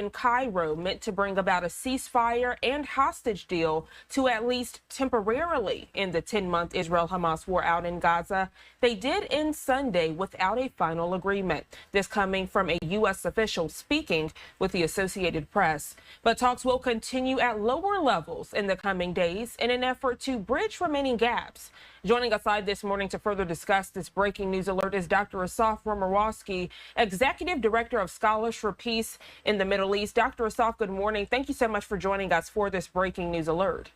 in Cairo meant to bring about a ceasefire and hostage deal to at least temporarily end the 10-month Israel-Hamas war out in Gaza. They did end Sunday without a final agreement. This coming from a U.S. official speaking with the Associated Press. But talks will continue at lower levels in the coming days in an effort to bridge remaining gaps. Joining us live this morning to further discuss this breaking news alert is Dr. Asaf Romarowski, Executive Director of Scholars for Peace in the Middle East. Dr. Asaf, good morning. Thank you so much for joining us for this breaking news alert.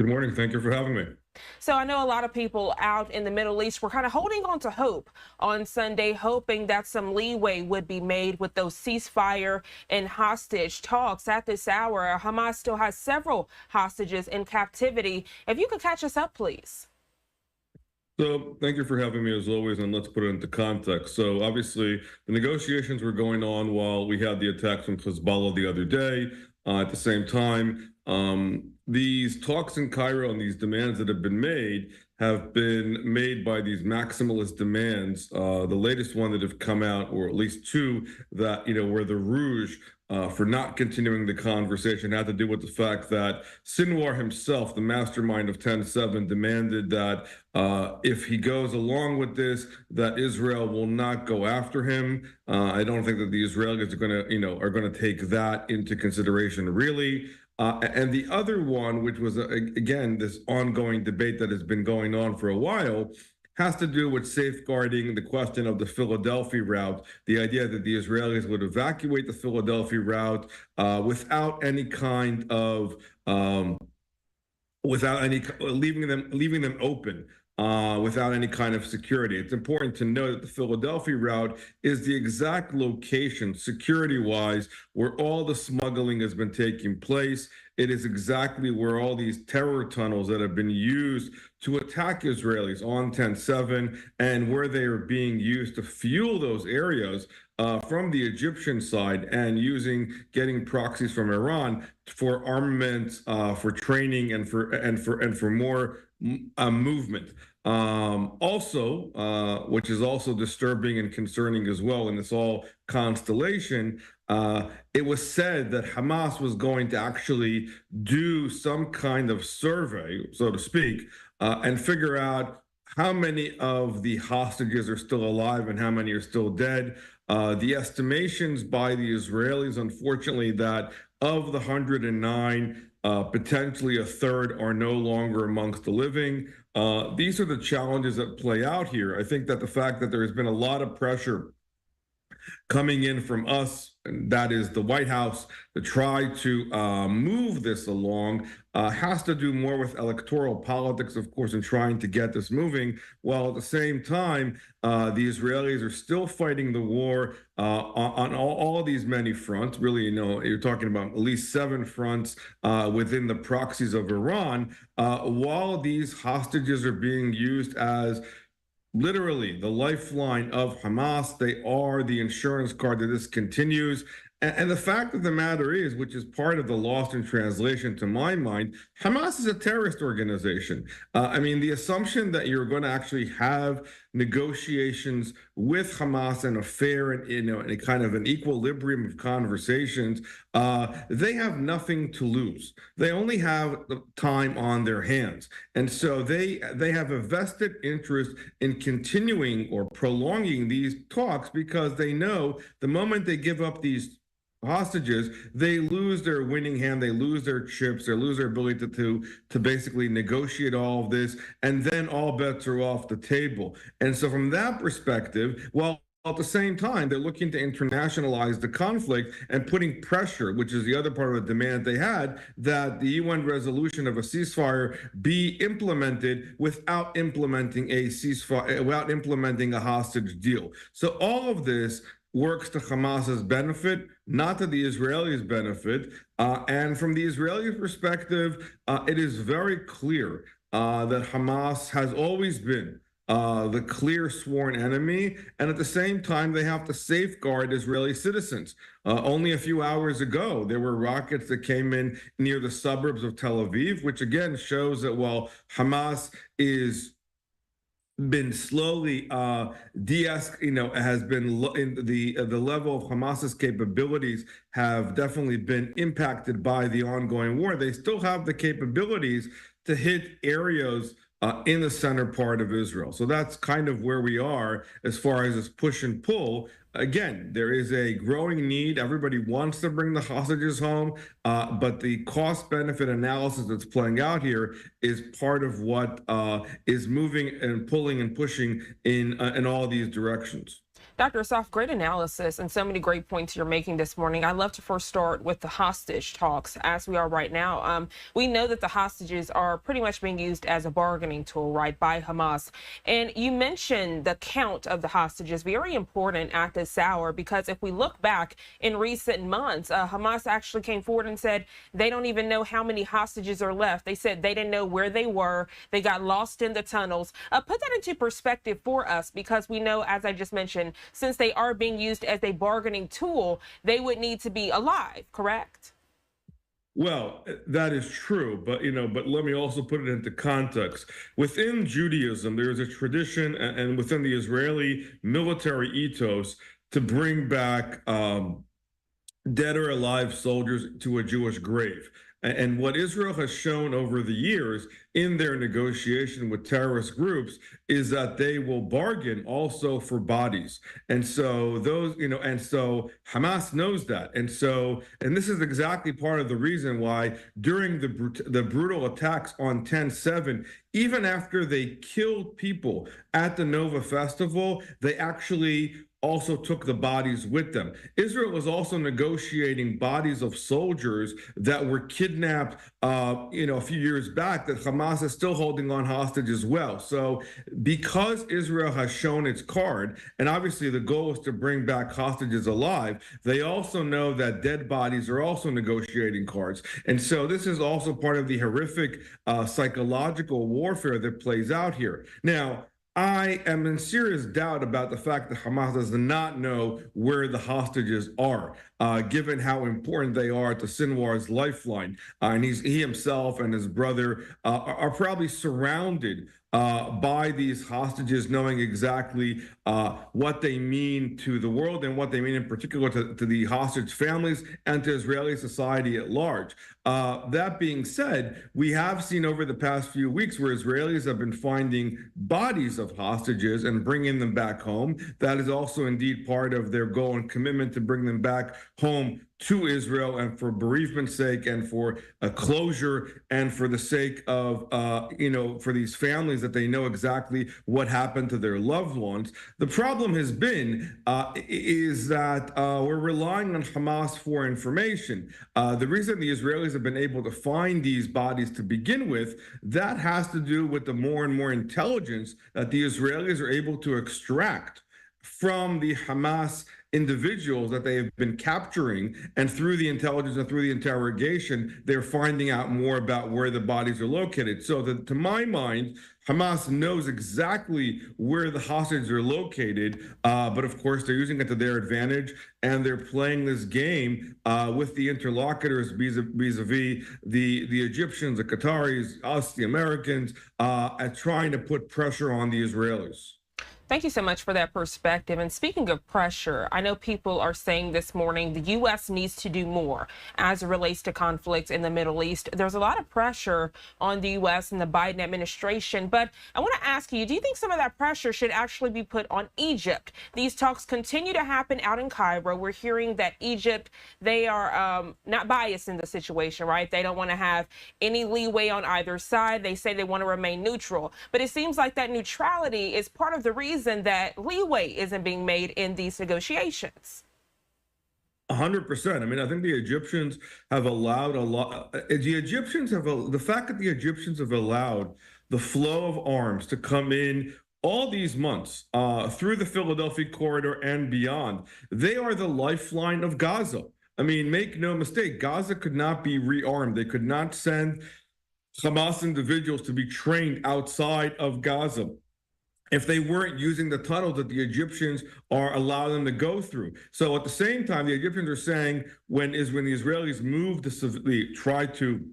Good morning. Thank you for having me. So I know a lot of people out in the Middle East were kind of holding on to hope on Sunday, hoping that some leeway would be made with those ceasefire and hostage talks. At this hour, Hamas still has several hostages in captivity. If you could catch us up, please. So thank you for having me as always, and let's put it into context. So obviously the negotiations were going on while we had the attacks from Hezbollah the other day. At the same time, these talks in Cairo and these demands that have been made by these maximalist demands. The latest one that have come out, or at least two that, were the rouge for not continuing the conversation, had to do with the fact that Sinwar himself, the mastermind of 10-7, demanded that if he goes along with this, that Israel will not go after him. I don't think that the Israelis are going to take that into consideration, really. And the other one, which was, again, this ongoing debate that has been going on for a while, has to do with safeguarding the question of the Philadelphia route, the idea that the Israelis would evacuate the Philadelphia route without any kind of, leaving them open. Without any kind of security. It's important to know that the Philadelphia route is the exact location, security-wise, where all the smuggling has been taking place. It is exactly where all these terror tunnels that have been used to attack Israelis on 10-7, and where they are being used to fuel those areas from the Egyptian side, and getting proxies from Iran for armaments, for training, and for more movement. Which is also disturbing and concerning as well in this all constellation, it was said that Hamas was going to actually do some kind of survey, so to speak, and figure out how many of the hostages are still alive and how many are still dead. The estimations by the Israelis, unfortunately, that of the 109, potentially a third are no longer amongst the living. These are the challenges that play out here. I think that the fact that there has been a lot of pressure coming in from us, and that is the White House, to try to move this along, has to do more with electoral politics, of course, and trying to get this moving, while at the same time, the Israelis are still fighting the war on all these many fronts. Really, you're talking about at least 7 fronts within the proxies of Iran, while these hostages are being used as literally the lifeline of Hamas. They are the insurance card that this continues. And the fact of the matter is, which is part of the lost in translation to my mind, Hamas is a terrorist organization. The assumption that you're going to actually have negotiations with Hamas and a fair and in a kind of an equilibrium of conversations, they have nothing to lose. They only have the time on their hands, and so they have a vested interest in continuing or prolonging these talks, because they know the moment they give up these hostages, they lose their winning hand, they lose their chips, they lose their ability to basically negotiate all of this, and then all bets are off the table. And so from that perspective, well, at the same time, they're looking to internationalize the conflict and putting pressure, which is the other part of the demand they had, that the UN resolution of a ceasefire be implemented without implementing a ceasefire, without implementing a hostage deal. So all of this works to Hamas's benefit, not to the Israelis' benefit. And from the Israeli perspective, it is very clear that Hamas has always been the clear sworn enemy, and at the same time, they have to safeguard Israeli citizens. Only a few hours ago, there were rockets that came in near the suburbs of Tel Aviv, which again shows that while Hamas is been slowly has been in the level of Hamas's capabilities have definitely been impacted by the ongoing war. They still have the capabilities to hit areas in the center part of Israel. So that's kind of where we are as far as this push and pull. Again, there is a growing need. Everybody wants to bring the hostages home, but the cost-benefit analysis that's playing out here is part of what is moving and pulling and pushing in all these directions. Dr. Asaf, great analysis and so many great points you're making this morning. I'd love to first start with the hostage talks as we are right now. We know that the hostages are pretty much being used as a bargaining tool, right, by Hamas. And you mentioned the count of the hostages, very important at this hour, because if we look back in recent months, Hamas actually came forward and said they don't even know how many hostages are left. They said they didn't know where they were. They got lost in the tunnels. Put that into perspective for us, because we know, as I just mentioned, since they are being used as a bargaining tool, they would need to be alive, correct? Well, that is true, but but let me also put it into context. Within Judaism, there is a tradition, and within the Israeli military ethos, to bring back dead or alive soldiers to a Jewish grave. And what Israel has shown over the years in their negotiation with terrorist groups is that they will bargain also for bodies. And so and so Hamas knows that. And this is exactly part of the reason why during the brutal attacks on 10/7, even after they killed people at the Nova Festival, they actually also took the bodies with them. Israel was also negotiating bodies of soldiers that were kidnapped, a few years back, that Hamas is still holding on hostage as well. So because Israel has shown its card, and obviously the goal is to bring back hostages alive, they also know that dead bodies are also negotiating cards. And so this is also part of the horrific psychological warfare that plays out here. Now, I am in serious doubt about the fact that Hamas does not know where the hostages are, given how important they are to Sinwar's lifeline. And he himself and his brother are probably surrounded by these hostages, knowing exactly what they mean to the world and what they mean in particular to the hostage families and to Israeli society at large. That being said, we have seen over the past few weeks where Israelis have been finding bodies of hostages and bringing them back home. That is also indeed part of their goal and commitment to bring them back home to Israel, and for bereavement's sake, and for a closure, and for the sake of, for these families, that they know exactly what happened to their loved ones. The problem has been is that we're relying on Hamas for information. The reason the Israelis have been able to find these bodies to begin with, that has to do with the more and more intelligence that the Israelis are able to extract from the Hamas individuals that they have been capturing, and through the intelligence and through the interrogation, they're finding out more about where the bodies are located. So that, to my mind, Hamas knows exactly where the hostages are located, but of course they're using it to their advantage, and they're playing this game with the interlocutors vis-a-vis the Egyptians, the Qataris, us, the Americans, at trying to put pressure on the Israelis. Thank you so much for that perspective. And speaking of pressure, I know people are saying this morning the U.S. needs to do more as it relates to conflicts in the Middle East. There's a lot of pressure on the U.S. and the Biden administration. But I want to ask you, do you think some of that pressure should actually be put on Egypt? These talks continue to happen out in Cairo. We're hearing that Egypt, they are not biased in the situation, right? They don't want to have any leeway on either side. They say they want to remain neutral. But it seems like that neutrality is part of the reason that leeway isn't being made in these negotiations. 100%. I mean, I think the Egyptians have allowed a lot. The fact that the Egyptians have allowed the flow of arms to come in all these months through the Philadelphia corridor and beyond, they are the lifeline of Gaza. I mean, make no mistake, Gaza could not be rearmed. They could not send Hamas individuals to be trained outside of Gaza if they weren't using the tunnels that the Egyptians are allowing them to go through. So at the same time, the Egyptians are saying when the Israelis try to,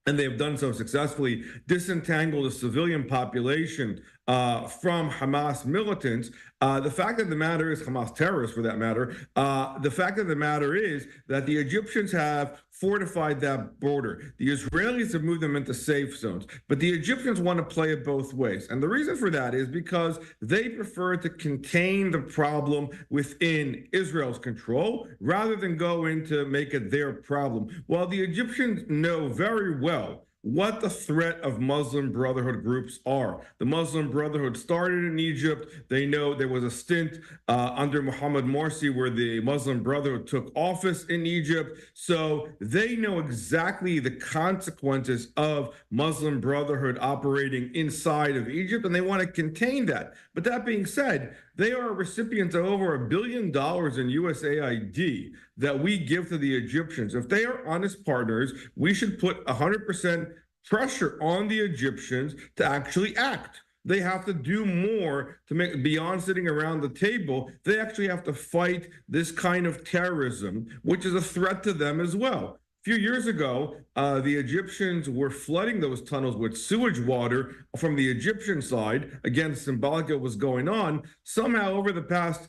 and they have done so successfully, disentangle the civilian population from Hamas militants. The fact of the matter is, Hamas terrorists for that matter, the fact of the matter is that the Egyptians have fortified that border. The Israelis have moved them into safe zones, but the Egyptians want to play it both ways. And the reason for that is because they prefer to contain the problem within Israel's control rather than go in to make it their problem. While the Egyptians know very well what the threat of Muslim Brotherhood groups are. The Muslim Brotherhood started in Egypt. They know there was a stint under Mohammed Morsi where the Muslim Brotherhood took office in Egypt. So they know exactly the consequences of Muslim Brotherhood operating inside of Egypt, and they want to contain that. But that being said, they are recipients of over $1 billion in USAID that we give to the Egyptians. If they are honest partners, we should put 100% pressure on the Egyptians to actually act. They have to do more to make, beyond sitting around the table. They actually have to fight this kind of terrorism, which is a threat to them as well. A few years ago, the Egyptians were flooding those tunnels with sewage water from the Egyptian side. Again, symbolic of what was going on. Somehow, over the past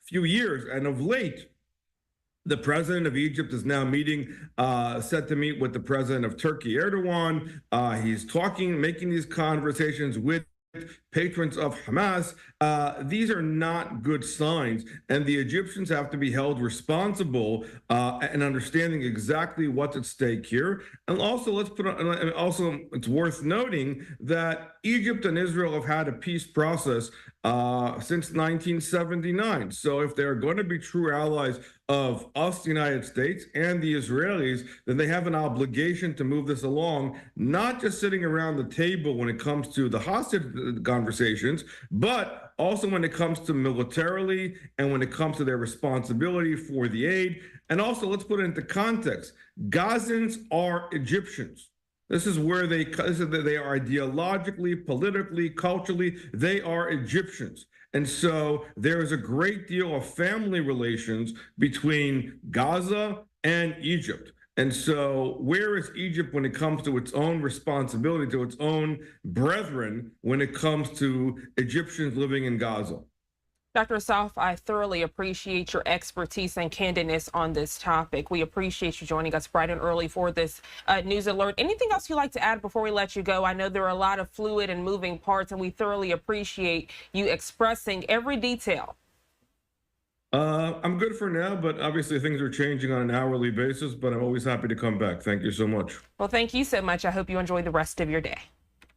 few years, and of late, the president of Egypt is now set to meet with the president of Turkey, Erdogan. He's talking, making these conversations with patrons of Hamas. These are not good signs, and the Egyptians have to be held responsible and understanding exactly what's at stake here. And also, it's worth noting that Egypt and Israel have had a peace process since 1979. So if they're going to be true allies of us, the United States, and the Israelis, then they have an obligation to move this along, not just sitting around the table when it comes to the hostage conversations, but also when it comes to militarily and when it comes to their responsibility for the aid. And also, let's put it into context. Gazans are Egyptians. This is where they are ideologically, politically, culturally, they are Egyptians. And so there is a great deal of family relations between Gaza and Egypt. And so where is Egypt when it comes to its own responsibility, to its own brethren, when it comes to Egyptians living in Gaza? Dr. Asaf, I thoroughly appreciate your expertise and candidness on this topic. We appreciate you joining us bright and early for this news alert. Anything else you'd like to add before we let you go? I know there are a lot of fluid and moving parts, and we thoroughly appreciate you expressing every detail. I'm good for now, but obviously things are changing on an hourly basis, but I'm always happy to come back. Thank you so much. Well, thank you so much. I hope you enjoy the rest of your day.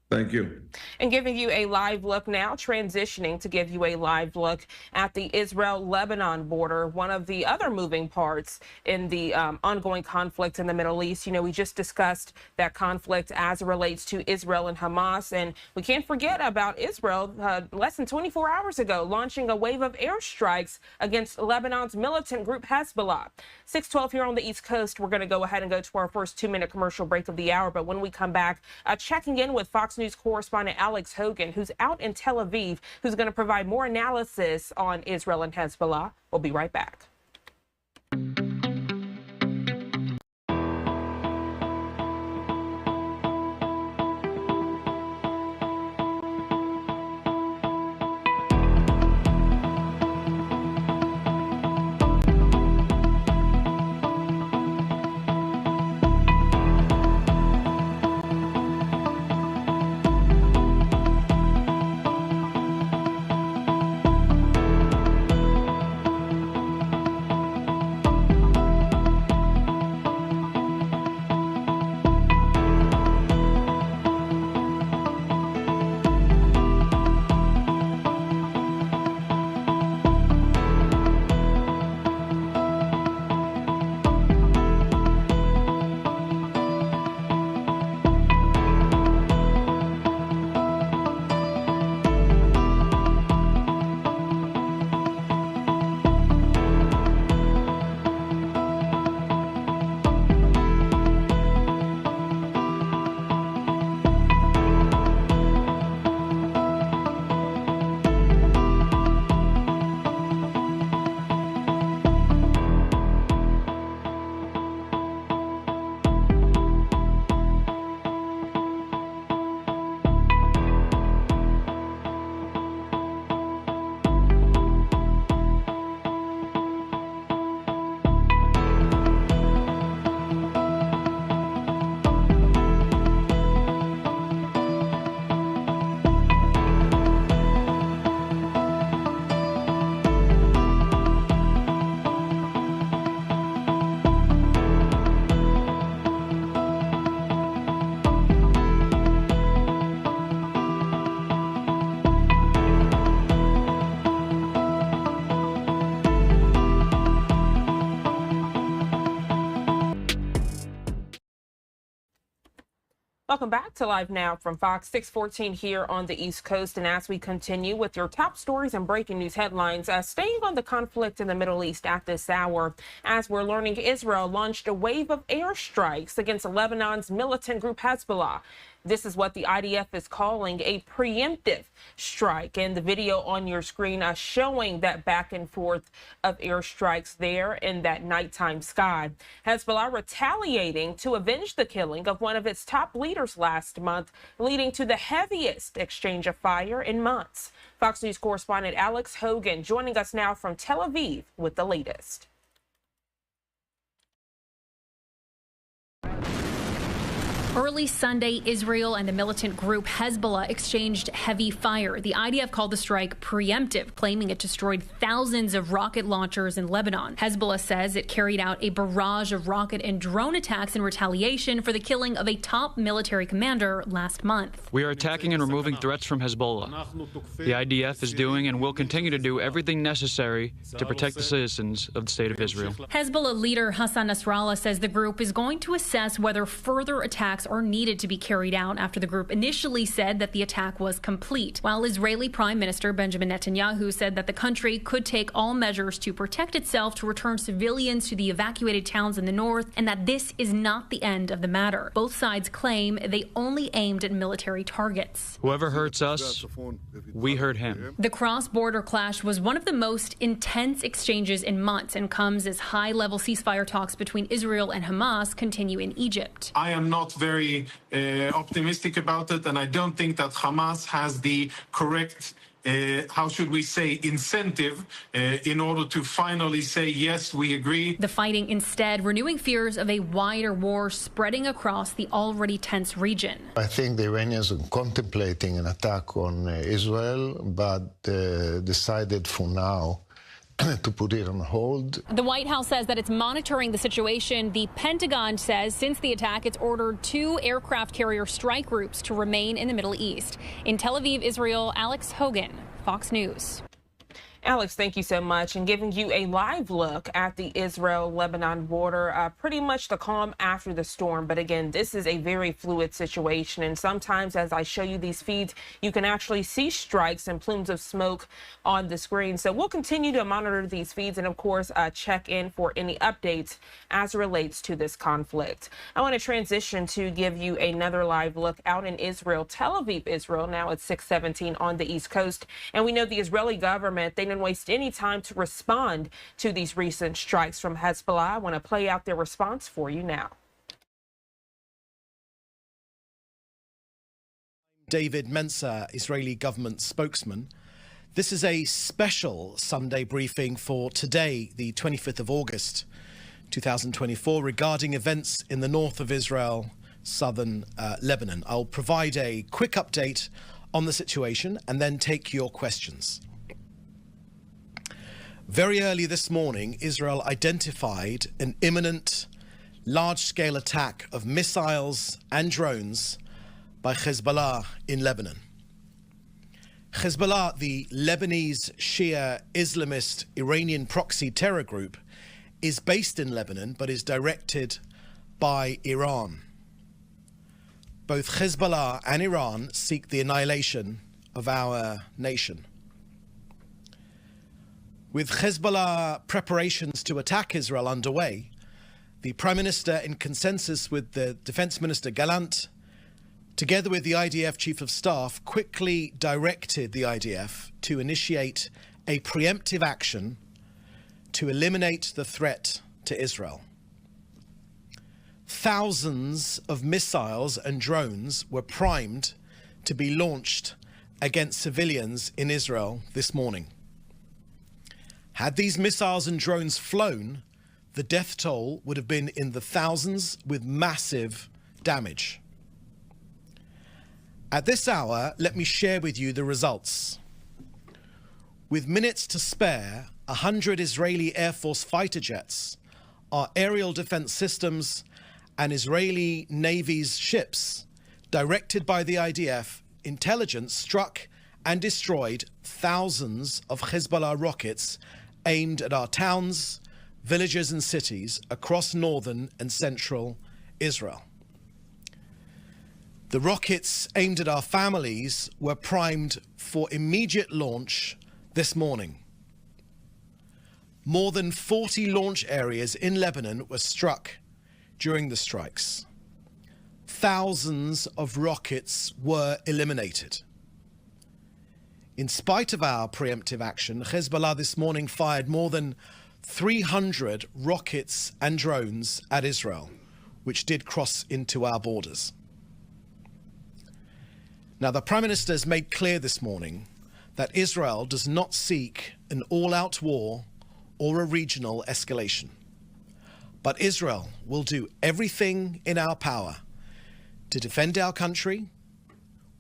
Thank you. And giving you a live look now, transitioning to give you a live look at the Israel-Lebanon border, one of the other moving parts in the ongoing conflict in the Middle East. You know, we just discussed that conflict as it relates to Israel and Hamas, and we can't forget about Israel less than 24 hours ago launching a wave of airstrikes against Lebanon's militant group Hezbollah. 6:12 here on the East Coast. We're going to go ahead and go to our first 2-minute commercial break of the hour, but when we come back, checking in with Fox News correspondent Alex Hogan, who's out in Tel Aviv, who's going to provide more analysis on Israel and Hezbollah. We'll be right back. Welcome back to Live Now from Fox 614 here on the East Coast. And as we continue with your top stories and breaking news headlines, staying on the conflict in the Middle East at this hour, as we're learning, Israel launched a wave of airstrikes against Lebanon's militant group Hezbollah. This is what the IDF is calling a preemptive strike. And the video on your screen showing that back and forth of airstrikes there in that nighttime sky. Hezbollah retaliating to avenge the killing of one of its top leaders last month, leading to the heaviest exchange of fire in months. Fox News correspondent Alex Hogan joining us now from Tel Aviv with the latest. Early Sunday, Israel and the militant group Hezbollah exchanged heavy fire. The IDF called the strike preemptive, claiming it destroyed thousands of rocket launchers in Lebanon. Hezbollah says it carried out a barrage of rocket and drone attacks in retaliation for the killing of a top military commander last month. We are attacking and removing threats from Hezbollah. The IDF is doing and will continue to do everything necessary to protect the citizens of the state of Israel. Hezbollah leader Hassan Nasrallah says the group is going to assess whether further attacks are needed to be carried out after the group initially said that the attack was complete, while Israeli Prime Minister Benjamin Netanyahu said that the country could take all measures to protect itself to return civilians to the evacuated towns in the north, and that this is not the end of the matter. Both sides claim they only aimed at military targets. Whoever hurts us, we hurt him. The cross-border clash was one of the most intense exchanges in months and comes as high-level ceasefire talks between Israel and Hamas continue in Egypt. I am not very optimistic about it, and I don't think that Hamas has the correct how should we say, incentive in order to finally say, yes, we agree. The fighting instead renewing fears of a wider war spreading across the already tense region. I think the Iranians are contemplating an attack on Israel, but decided for now to put it on hold. The White House says that it's monitoring the situation. The Pentagon says since the attack, it's ordered 2 aircraft carrier strike groups to remain in the Middle East. In Tel Aviv, Israel, Alex Hogan, Fox News. Alex, thank you so much. And giving you a live look at the Israel-Lebanon border, pretty much the calm after the storm. But again, this is a very fluid situation. And sometimes as I show you these feeds, you can actually see strikes and plumes of smoke on the screen. So we'll continue to monitor these feeds and, of course, check in for any updates as it relates to this conflict. I want to transition to give you another live look out in Israel, Tel Aviv, Israel. Now it's 6:17 on the East Coast. And we know the Israeli government, they didn't waste any time to respond to these recent strikes from Hezbollah. I want to play out their response for you now. David Mensa, Israeli government spokesman. This is a special Sunday briefing for today, the 25th of August, 2024, regarding events in the north of Israel, southern Lebanon. I'll provide a quick update on the situation and then take your questions. Very early this morning, Israel identified an imminent large-scale attack of missiles and drones by Hezbollah in Lebanon. Hezbollah, the Lebanese Shia Islamist Iranian proxy terror group, is based in Lebanon but is directed by Iran. Both Hezbollah and Iran seek the annihilation of our nation. With Hezbollah preparations to attack Israel underway, the Prime Minister, in consensus with the Defense Minister Gallant, together with the IDF Chief of Staff, quickly directed the IDF to initiate a preemptive action to eliminate the threat to Israel. Thousands of missiles and drones were primed to be launched against civilians in Israel this morning. Had these missiles and drones flown, the death toll would have been in the thousands with massive damage. At this hour, let me share with you the results. With minutes to spare, 100 Israeli Air Force fighter jets, our aerial defense systems, and Israeli Navy's ships, directed by the IDF, intelligence struck and destroyed thousands of Hezbollah rockets aimed at our towns, villages and cities across northern and central Israel. The rockets aimed at our families were primed for immediate launch this morning. More than 40 launch areas in Lebanon were struck during the strikes. Thousands of rockets were eliminated. In spite of our preemptive action, Hezbollah this morning fired more than 300 rockets and drones at Israel, which did cross into our borders. Now, the Prime Minister has made clear this morning that Israel does not seek an all-out war or a regional escalation. But Israel will do everything in our power to defend our country.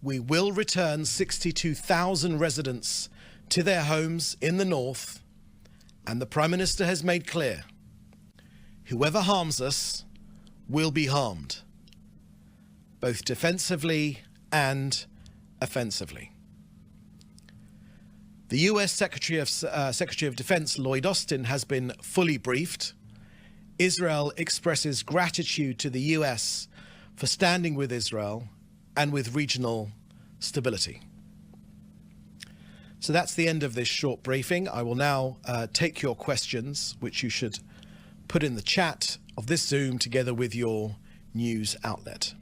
We will return 62,000 residents to their homes in the north, and the Prime Minister has made clear, whoever harms us will be harmed, both defensively and offensively. The US Secretary of Defense Lloyd Austin has been fully briefed. Israel expresses gratitude to the US for standing with Israel and with regional stability. So that's the end of this short briefing. I will now take your questions, which you should put in the chat of this Zoom together with your news outlet.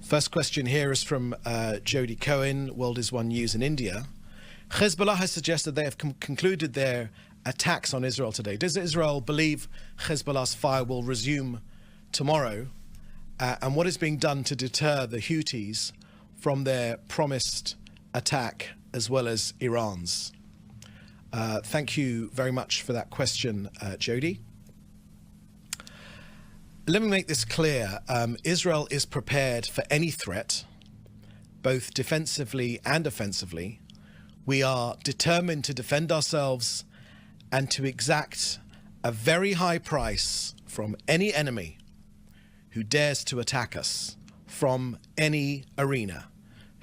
First question here is from Jody Cohen, World is One News in India. Hezbollah has suggested they have concluded their attacks on Israel today. Does Israel believe Hezbollah's fire will resume tomorrow? And what is being done to deter the Houthis from their promised attack as well as Iran's? Thank you very much for that question, Jody. Let me make this clear. Israel is prepared for any threat, both defensively and offensively. We are determined to defend ourselves and to exact a very high price from any enemy who dares to attack us from any arena.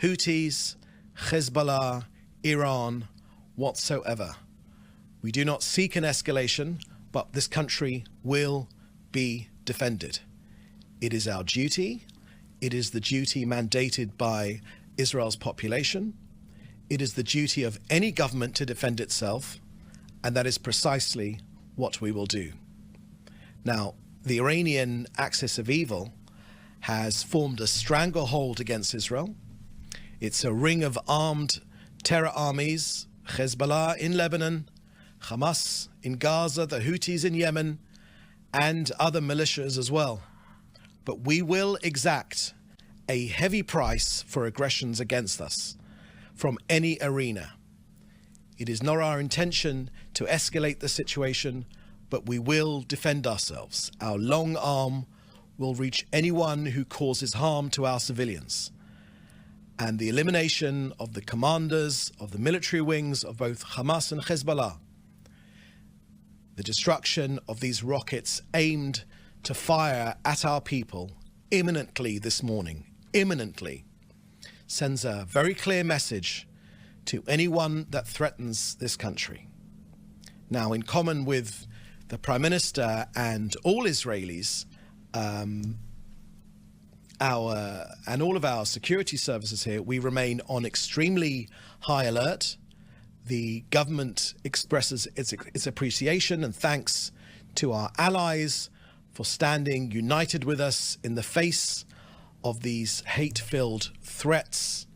Houthis, Hezbollah, Iran, whatsoever. We do not seek an escalation, but this country will be defended. It is our duty. It is the duty mandated by Israel's population. It is the duty of any government to defend itself, and that is precisely what we will do. Now, the Iranian axis of evil has formed a stranglehold against Israel. It's a ring of armed terror armies, Hezbollah in Lebanon, Hamas in Gaza, the Houthis in Yemen, and other militias as well. But we will exact a heavy price for aggressions against us from any arena. It is not our intention to escalate the situation, but we will defend ourselves. Our long arm will reach anyone who causes harm to our civilians. And the elimination of the commanders of the military wings of both Hamas and Hezbollah, the destruction of these rockets aimed to fire at our people imminently this morning, imminently, sends a very clear message to anyone that threatens this country. Now, in common with the Prime Minister and all Israelis, and all of our security services here, we remain on extremely high alert. The government expresses its appreciation and thanks to our allies for standing united with us in the face of these hate-filled threats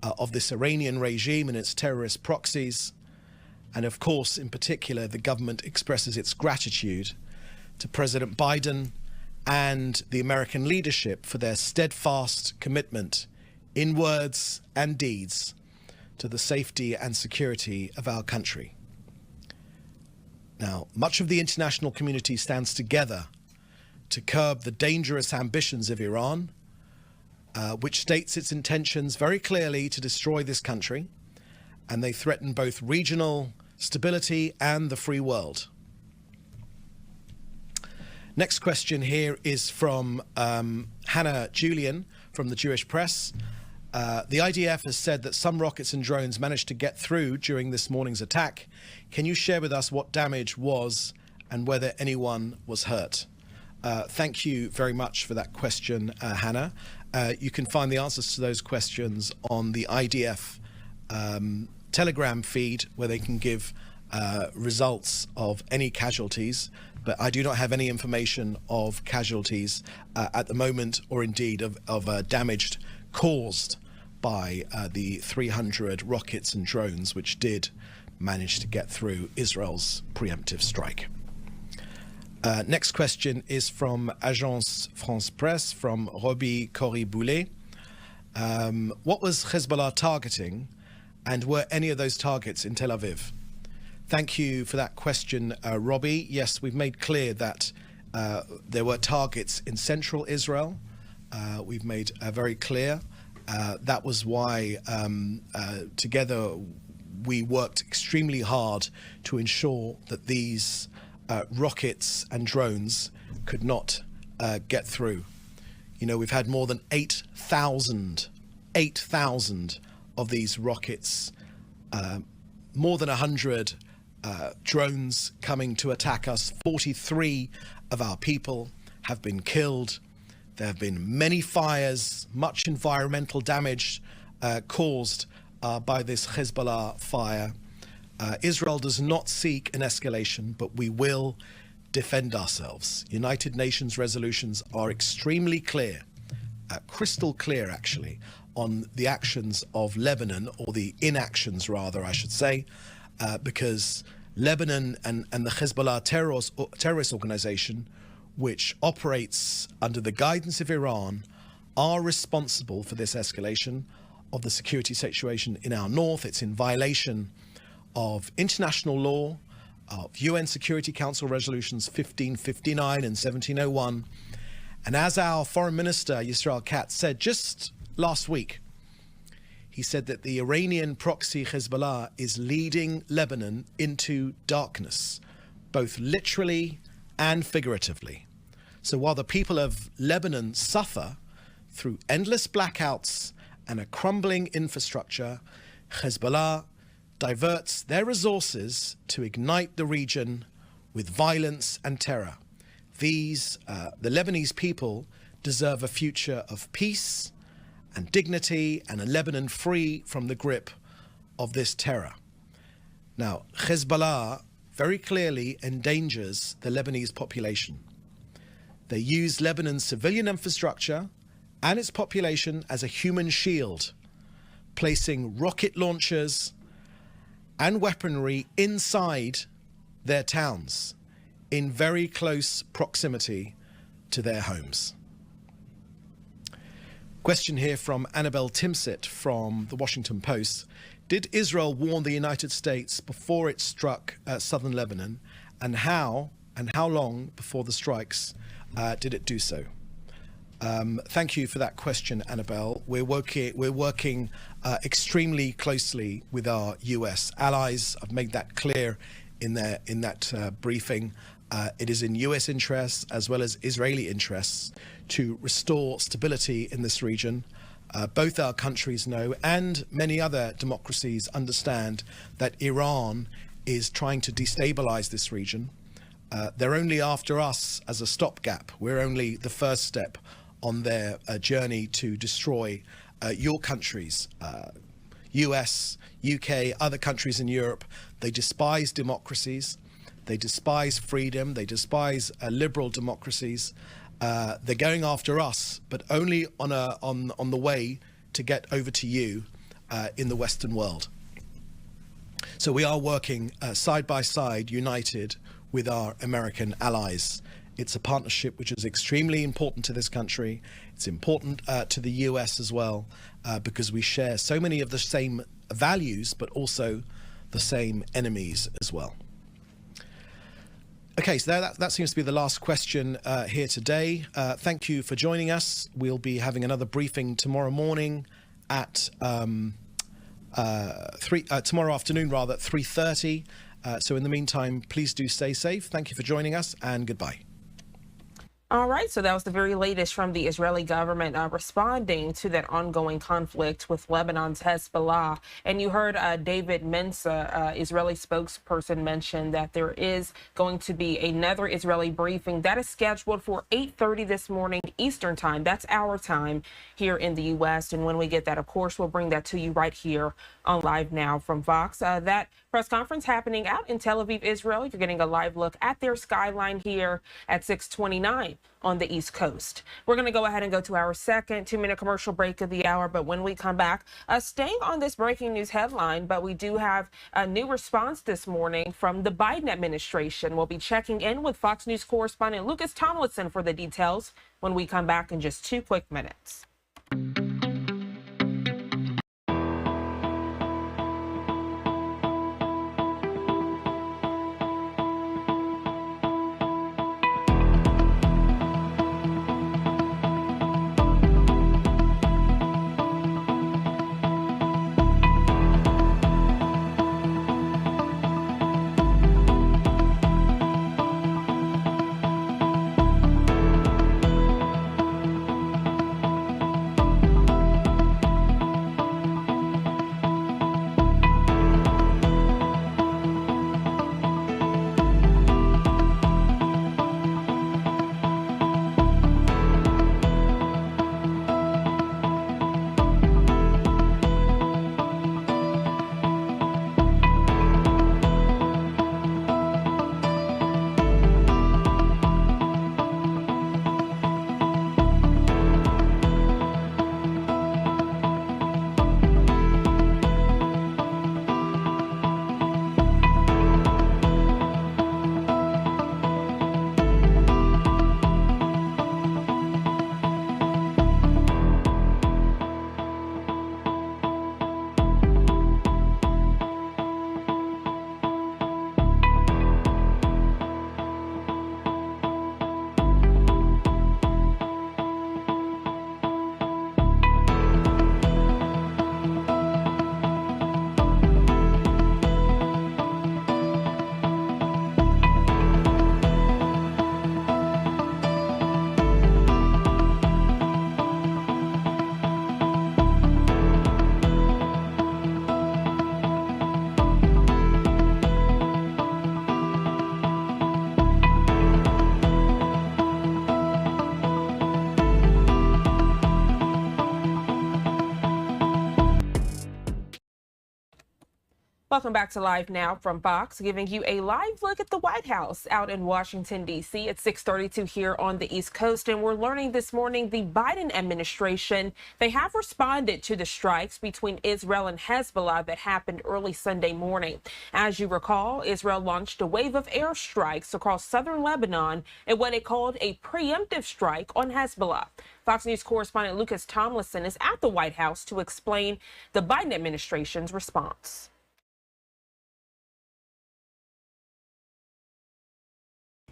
of this Iranian regime and its terrorist proxies. And of course, in particular, the government expresses its gratitude to President Biden and the American leadership for their steadfast commitment in words and deeds to the safety and security of our country. Now, much of the international community stands together to curb the dangerous ambitions of Iran, which states its intentions very clearly to destroy this country, and they threaten both regional stability and the free world. Next question here is from Hannah Julian from the Jewish Press. The IDF has said that some rockets and drones managed to get through during this morning's attack. Can you share with us what damage was and whether anyone was hurt? Thank you very much for that question, Hannah. You can find the answers to those questions on the IDF Telegram feed, where they can give results of any casualties. But I do not have any information of casualties at the moment, or indeed of damage caused by the 300 rockets and drones which did manage to get through Israel's preemptive strike. Next question is from Agence France Presse, from Roby Corrie-Boulet. What was Hezbollah targeting, and were any of those targets in Tel Aviv? Thank you for that question, Robbie. Yes, we've made clear that there were targets in central Israel. We've made very clear. That was why together we worked extremely hard to ensure that these rockets and drones could not get through. You know, we've had more than 8,000 of these rockets, more than 100 drones coming to attack us. 43 of our people have been killed. There have been many fires, much environmental damage caused by this Hezbollah fire. Israel does not seek an escalation, but we will defend ourselves. United Nations resolutions are extremely clear, crystal clear actually, on the actions of Lebanon, or the inactions rather, I should say, because Lebanon and the Hezbollah terrorist organization, which operates under the guidance of Iran, are responsible for this escalation of the security situation in our north. It's in violation of international law, of UN Security Council resolutions 1559 and 1701. And as our foreign minister, Yisrael Katz, said just last week, he said that the Iranian proxy Hezbollah is leading Lebanon into darkness, both literally and figuratively. So while the people of Lebanon suffer through endless blackouts and a crumbling infrastructure, Hezbollah diverts their resources to ignite the region with violence and terror. These, the Lebanese people, deserve a future of peace and dignity, and a Lebanon free from the grip of this terror. Now, Hezbollah very clearly endangers the Lebanese population. They use Lebanon's civilian infrastructure and its population as a human shield, placing rocket launchers and weaponry inside their towns, in very close proximity to their homes. Question here from Annabelle Timsit from the Washington Post. Did Israel warn the United States before it struck southern Lebanon, and how long before the strikes did it do so? Thank you for that question, Annabelle. We're working extremely closely with our US allies. I've made that clear in that briefing. It is in US interests as well as Israeli interests to restore stability in this region. Both our countries know, and many other democracies understand, that Iran is trying to destabilize this region. They're only after us as a stopgap. We're only the first step on their journey to destroy your countries, US, UK, other countries in Europe. They despise democracies. They despise freedom. They despise liberal democracies. They're going after us, but only on the way to get over to you in the Western world. So we are working side by side, united with our American allies. It's a partnership which is extremely important to this country. It's important to the US as well, because we share so many of the same values, but also the same enemies as well. Okay, so that seems to be the last question here today. Thank you for joining us. We'll be having another briefing tomorrow morning at tomorrow afternoon, rather, at 3:30. So in the meantime, please do stay safe. Thank you for joining us, and goodbye. All right, so that was the very latest from the Israeli government responding to that ongoing conflict with Lebanon's Hezbollah. And you heard David Mensa, Israeli spokesperson, mention that there is going to be another Israeli briefing that is scheduled for 8:30 this morning Eastern time. That's our time here in the U.S. And when we get that, of course, we'll bring that to you right here on Live Now from Fox. That press conference happening out in Tel Aviv, Israel. You're getting a live look at their skyline here at 6:29 on the East Coast. We're going to go ahead and go to our second 2-minute commercial break of the hour. But when we come back, staying on this breaking news headline, but we do have a new response this morning from the Biden administration. We'll be checking in with Fox News correspondent Lucas Tomlinson for the details when we come back in just 2 quick minutes. Welcome back to Live Now from Fox, giving you a live look at the White House out in Washington, D.C. at 6:32 here on the East Coast. And we're learning this morning the Biden administration, they have responded to the strikes between Israel and Hezbollah that happened early Sunday morning. As you recall, Israel launched a wave of airstrikes across southern Lebanon in what it called a preemptive strike on Hezbollah. Fox News correspondent Lucas Tomlinson is at the White House to explain the Biden administration's response.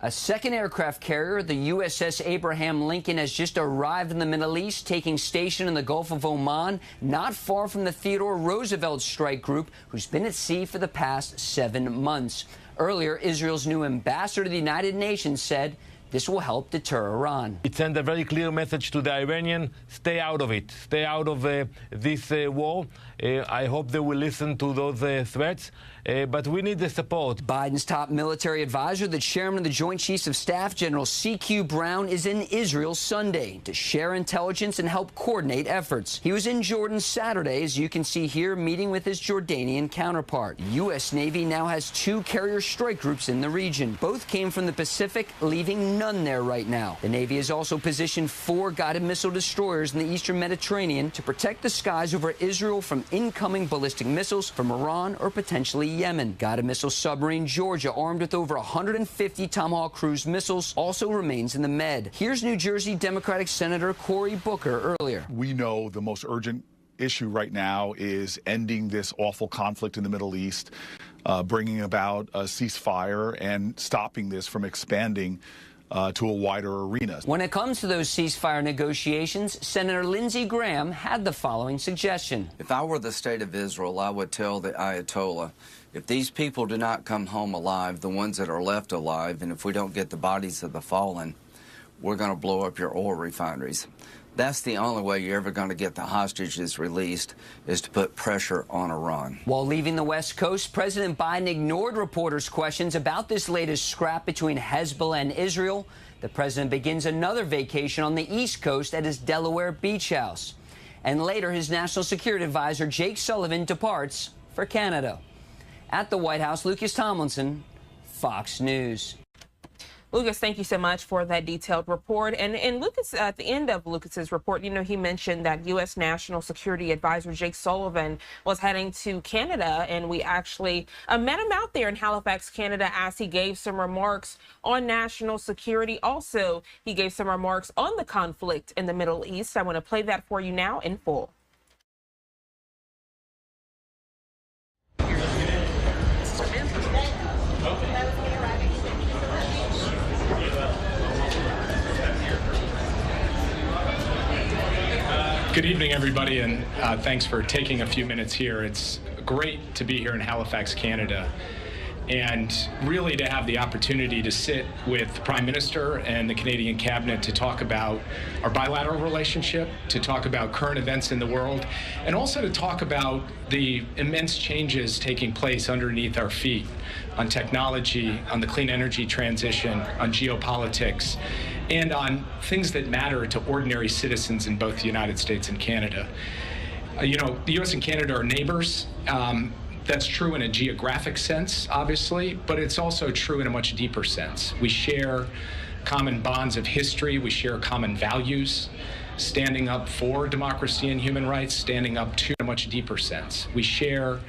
A second aircraft carrier, the USS Abraham Lincoln, has just arrived in the Middle East, taking station in the Gulf of Oman, not far from the Theodore Roosevelt strike group, who's been at sea for the past 7 months. Earlier, Israel's new ambassador to the United Nations said this will help deter Iran. It sent a very clear message to the Iranians: stay out of it. Stay out of this war. I hope they will listen to those threats. But we need the support. Biden's top military advisor, the chairman of the Joint Chiefs of Staff, General C.Q. Brown, is in Israel Sunday to share intelligence and help coordinate efforts. He was in Jordan Saturday, as you can see here, meeting with his Jordanian counterpart. U.S. Navy now has 2 carrier strike groups in the region. Both came from the Pacific, leaving none there right now. The Navy has also positioned 4 guided missile destroyers in the eastern Mediterranean to protect the skies over Israel from incoming ballistic missiles from Iran or potentially Yemen. Guided missile submarine Georgia, armed with over 150 Tomahawk cruise missiles, also remains in the Med. Here's New Jersey Democratic Senator Cory Booker earlier. We know the most urgent issue right now is ending this awful conflict in the Middle East, bringing about a ceasefire and stopping this from expanding to a wider arena. When it comes to those ceasefire negotiations, Senator Lindsey Graham had the following suggestion. If I were the state of Israel, I would tell the Ayatollah, if these people do not come home alive, the ones that are left alive, and if we don't get the bodies of the fallen, we're going to blow up your oil refineries. That's the only way you're ever going to get the hostages released, is to put pressure on Iran. While leaving the West Coast, President Biden ignored reporters' questions about this latest scrap between Hezbollah and Israel. The president begins another vacation on the East Coast at his Delaware beach house. And later, his national security advisor, Jake Sullivan, departs for Canada. At the White House, Lucas Tomlinson, Fox News. Lucas, thank you so much for that detailed report. And Lucas, at the end of Lucas's report, you know, he mentioned that U.S. National Security Advisor Jake Sullivan was heading to Canada, and we actually met him out there in Halifax, Canada, as he gave some remarks on national security. Also, he gave some remarks on the conflict in the Middle East. I want to play that for you now in full. Good evening, everybody, and thanks for taking a few minutes here. It's great to be here in Halifax, Canada, and really to have the opportunity to sit with the Prime Minister and the Canadian Cabinet to talk about our bilateral relationship, to talk about current events in the world, and also to talk about the immense changes taking place underneath our feet on technology, on the clean energy transition, on geopolitics, and on things that matter to ordinary citizens in both the United States and Canada. You know, the U.S. and Canada are neighbors. That's true in a geographic sense, obviously, but it's also true in a much deeper sense. We share common bonds of history. We share common values, standing up for democracy and human rights, standing up to a much deeper sense. We share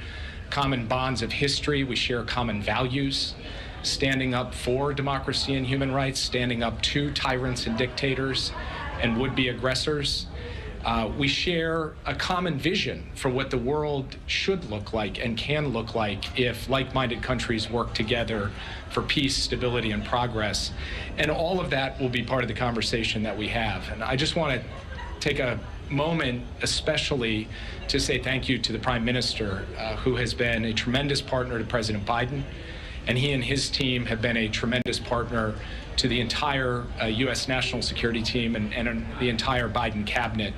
common bonds of history. We share common values, standing up for democracy and human rights, standing up to tyrants and dictators and would-be aggressors. We share a common vision for what the world should look like and can look like if like-minded countries work together for peace, stability, and progress. And all of that will be part of the conversation that we have. And I just want to take a moment especially to say thank you to the Prime Minister, who has been a tremendous partner to President Biden. And he and his team have been a tremendous partner to the entire U.S. national security team and the entire Biden cabinet.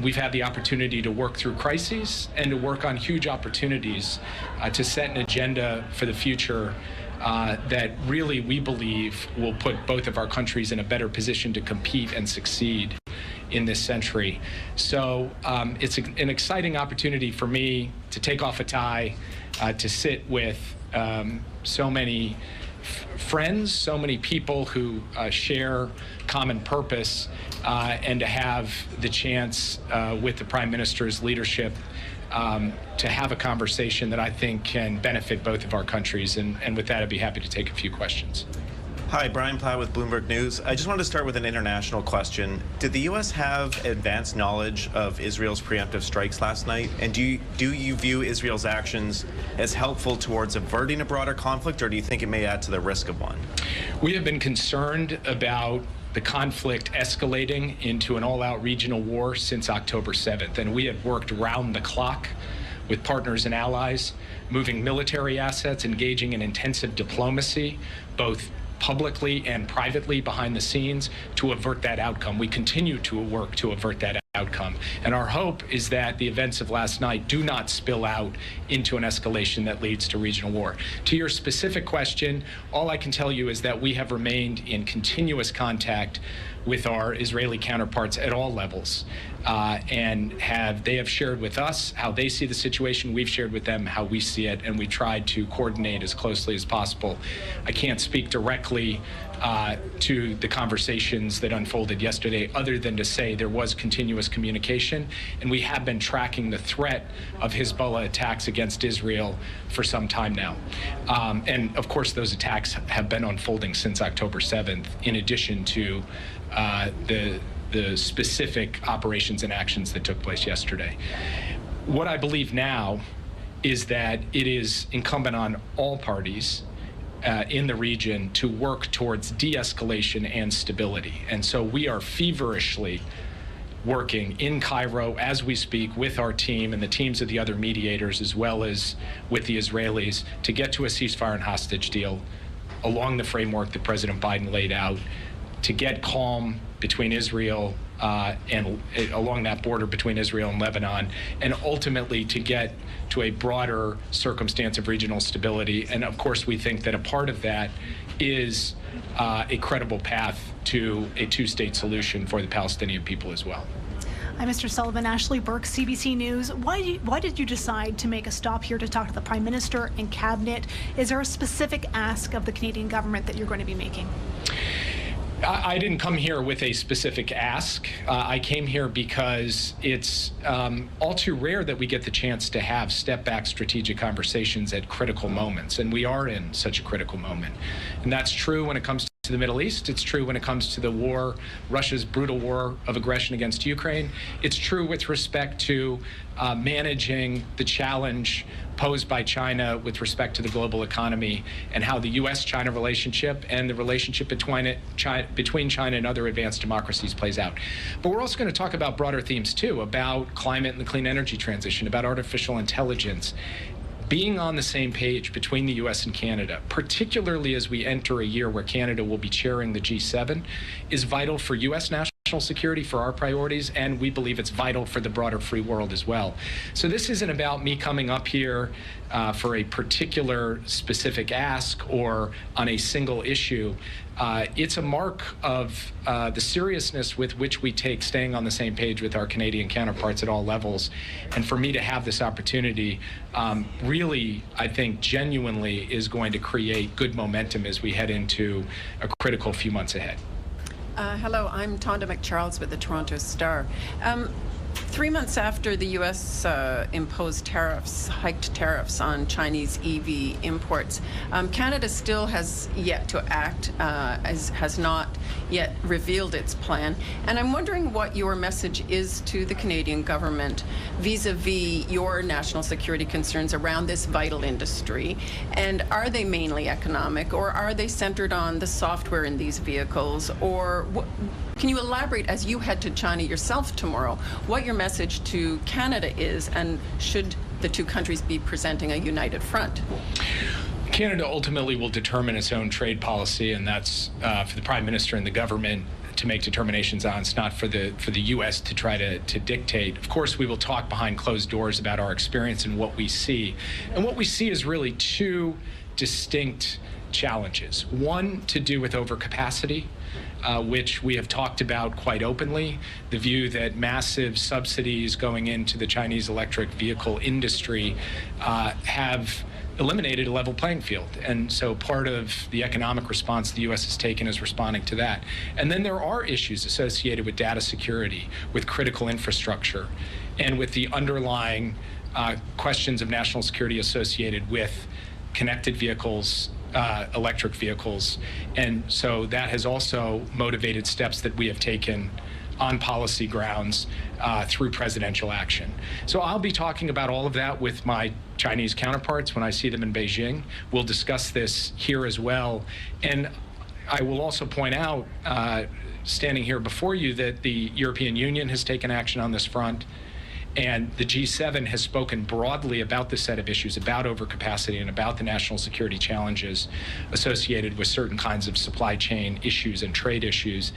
We've had the opportunity to work through crises and to work on huge opportunities to set an agenda for the future that really we believe will put both of our countries in a better position to compete and succeed in this century. So it's an exciting opportunity for me to take off a tie, to sit with so many friends, so many people who share common purpose, and to have the chance with the Prime Minister's leadership to have a conversation that I think can benefit both of our countries. And with that, I'd be happy to take a few questions. Hi, Brian Plow with Bloomberg News. I just wanted to start with an international question. Did the U.S. have advanced knowledge of Israel's preemptive strikes last night? And do you view Israel's actions as helpful towards averting a broader conflict, or do you think it may add to the risk of one? We have been concerned about the conflict escalating into an all-out regional war since October 7th, and we have worked round the clock with partners and allies, moving military assets, engaging in intensive diplomacy, both publicly and privately behind the scenes, to avert that outcome. We continue to work to avert that outcome. And our hope is that the events of last night do not spill out into an escalation that leads to regional war. To your specific question, all I can tell you is that we have remained in continuous contact with our Israeli counterparts at all levels, and they have shared with us how they see the situation. We've shared with them how we see it, and we tried to coordinate as closely as possible. I can't speak directly to the conversations that unfolded yesterday, other than to say there was continuous communication, and we have been tracking the threat of Hezbollah attacks against Israel for some time now. And of course, those attacks have been unfolding since October 7th, in addition to the specific operations and actions that took place yesterday. What I believe now is that it is incumbent on all parties in the region to work towards de-escalation and stability. And so we are feverishly working in Cairo as we speak with our team and the teams of the other mediators, as well as with the Israelis, to get to a ceasefire and hostage deal along the framework that President Biden laid out, to get calm between Israel and along that border between Israel and Lebanon, and ultimately to get to a broader circumstance of regional stability. And of course, we think that a part of that is a credible path to a two-state solution for the Palestinian people as well. Hi, Mr. Sullivan. Ashley Burke, CBC News. Why did you decide to make a stop here to talk to the Prime Minister and Cabinet? Is there a specific ask of the Canadian government that you're going to be making? I didn't come here with a specific ask. I came here because it's all too rare that we get the chance to have step-back strategic conversations at critical moments, and we are in such a critical moment. And that's true when it comes to the Middle East. It's true when it comes to the war, Russia's brutal war of aggression against Ukraine. It's true with respect to managing the challenge posed by China with respect to the global economy and how the U.S.-China relationship and the relationship between China and other advanced democracies plays out. But we're also going to talk about broader themes, too, about climate and the clean energy transition, about artificial intelligence. Being on the same page between the U.S. and Canada, particularly as we enter a year where Canada will be chairing the G7, is vital for U.S. national security, for our priorities, and we believe it's vital for the broader free world as well. So this isn't about me coming up here for a particular specific ask or on a single issue. It's a mark of the seriousness with which we take staying on the same page with our Canadian counterparts at all levels. And for me to have this opportunity really, I think, genuinely is going to create good momentum as we head into a critical few months ahead. Hello, I'm Tonda McCharles with the Toronto Star. 3 months after the U.S. imposed hiked tariffs on Chinese EV imports, Canada still has yet to act, has not yet revealed its plan. And I'm wondering what your message is to the Canadian government vis-a-vis your national security concerns around this vital industry. And are they mainly economic, or are they centered on the software in these vehicles? Or can you elaborate, as you head to China yourself tomorrow, what your message to Canada is, and should the two countries be presenting a united front? Canada ultimately will determine its own trade policy, and that's for the Prime Minister and the government to make determinations on. It's not for the U.S. to try to dictate. Of course, we will talk behind closed doors about our experience and what we see. And what we see is really two distinct challenges. One to do with overcapacity, which we have talked about quite openly, the view that massive subsidies going into the Chinese electric vehicle industry have eliminated a level playing field. And so part of the economic response the U.S. has taken is responding to that. And then there are issues associated with data security, with critical infrastructure, and with the underlying questions of national security associated with connected vehicles, electric vehicles. And so that has also motivated steps that we have taken on policy grounds through presidential action. So I'll be talking about all of that with my Chinese counterparts when I see them in Beijing. We'll discuss this here as well. And I will also point out, standing here before you, that the European Union has taken action on this front. And the G7 has spoken broadly about this set of issues, about overcapacity and about the national security challenges associated with certain kinds of supply chain issues and trade issues.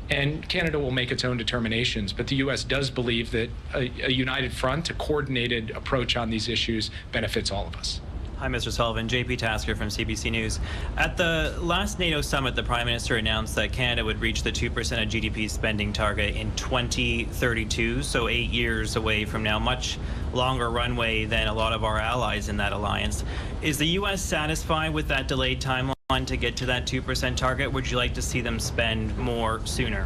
And Canada will make its own determinations, but the U.S. does believe that a united front, a coordinated approach on these issues benefits all of us. Hi, Mr. Sullivan. JP Tasker from CBC News. At the last NATO summit, the Prime Minister announced that Canada would reach the 2% of GDP spending target in 2032, so 8 years away from now, much longer runway than a lot of our allies in that alliance. Is the U.S. satisfied with that delayed timeline to get to that 2% target? Would you like to see them spend more sooner?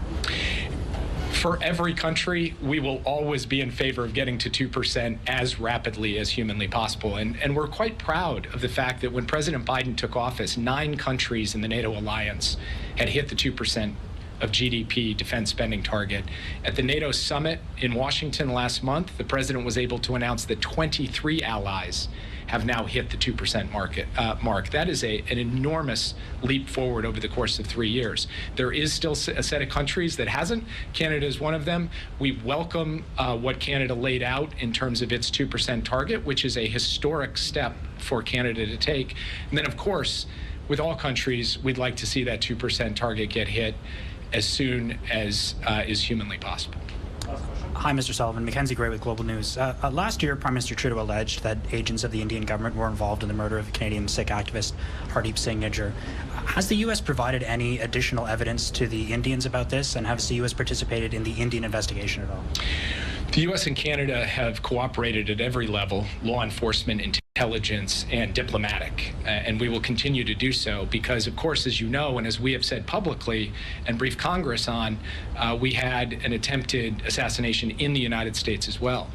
For every country, we will always be in favor of getting to 2% as rapidly as humanly possible. And we're quite proud of the fact that when President Biden took office, 9 countries in the NATO alliance had hit the 2% of GDP defense spending target. At the NATO summit in Washington last month, the president was able to announce that 23 allies have now hit the 2% mark. That is an enormous leap forward over the course of 3 years. There is still a set of countries that hasn't. Canada is one of them. We welcome what Canada laid out in terms of its 2% target, which is a historic step for Canada to take. And then, of course, with all countries, we'd like to see that 2% target get hit as soon as is humanly possible. Hi, Mr. Sullivan. Mackenzie Gray with Global News. Last year, Prime Minister Trudeau alleged that agents of the Indian government were involved in the murder of Canadian Sikh activist Hardeep Singh Nijjar. Has the U.S. provided any additional evidence to the Indians about this, and has the U.S. participated in the Indian investigation at all? The U.S. and Canada have cooperated at every level, law enforcement, intelligence, and diplomatic, and we will continue to do so because, of course, as you know, and as we have said publicly and briefed Congress on, we had an attempted assassination in the United States as well.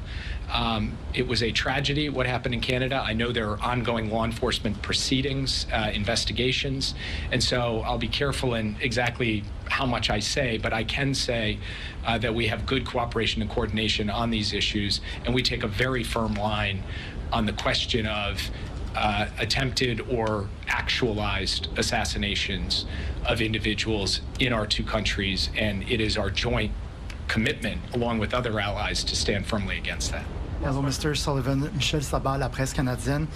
It was a tragedy what happened in Canada. I know there are ongoing law enforcement proceedings, investigations, and so I'll be careful in exactly how much I say, but I can say that we have good cooperation and coordination on these issues, and we take a very firm line on the question of attempted or actualized assassinations of individuals in our two countries, and it is our joint commitment, along with other allies, to stand firmly against that. Hello, Mr. Sullivan. Michel Sabat, La Presse Canadienne.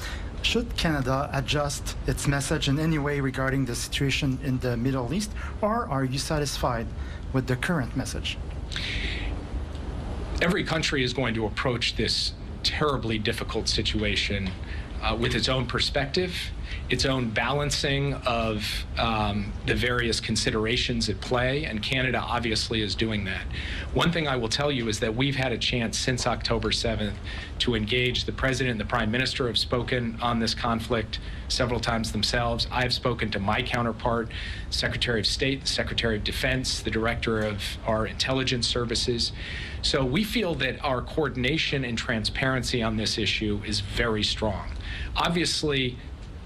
Should Canada adjust its message in any way regarding the situation in the Middle East, or are you satisfied with the current message? Every country is going to approach this terribly difficult situation with its own perspective, its own balancing of the various considerations at play, and Canada obviously is doing that. One thing I will tell you is that we've had a chance since October 7th to engage. The President and the Prime Minister have spoken on this conflict several times themselves. I've spoken to my counterpart, Secretary of State, the Secretary of Defense, the Director of our intelligence services. So we feel that our coordination and transparency on this issue is very strong. Obviously,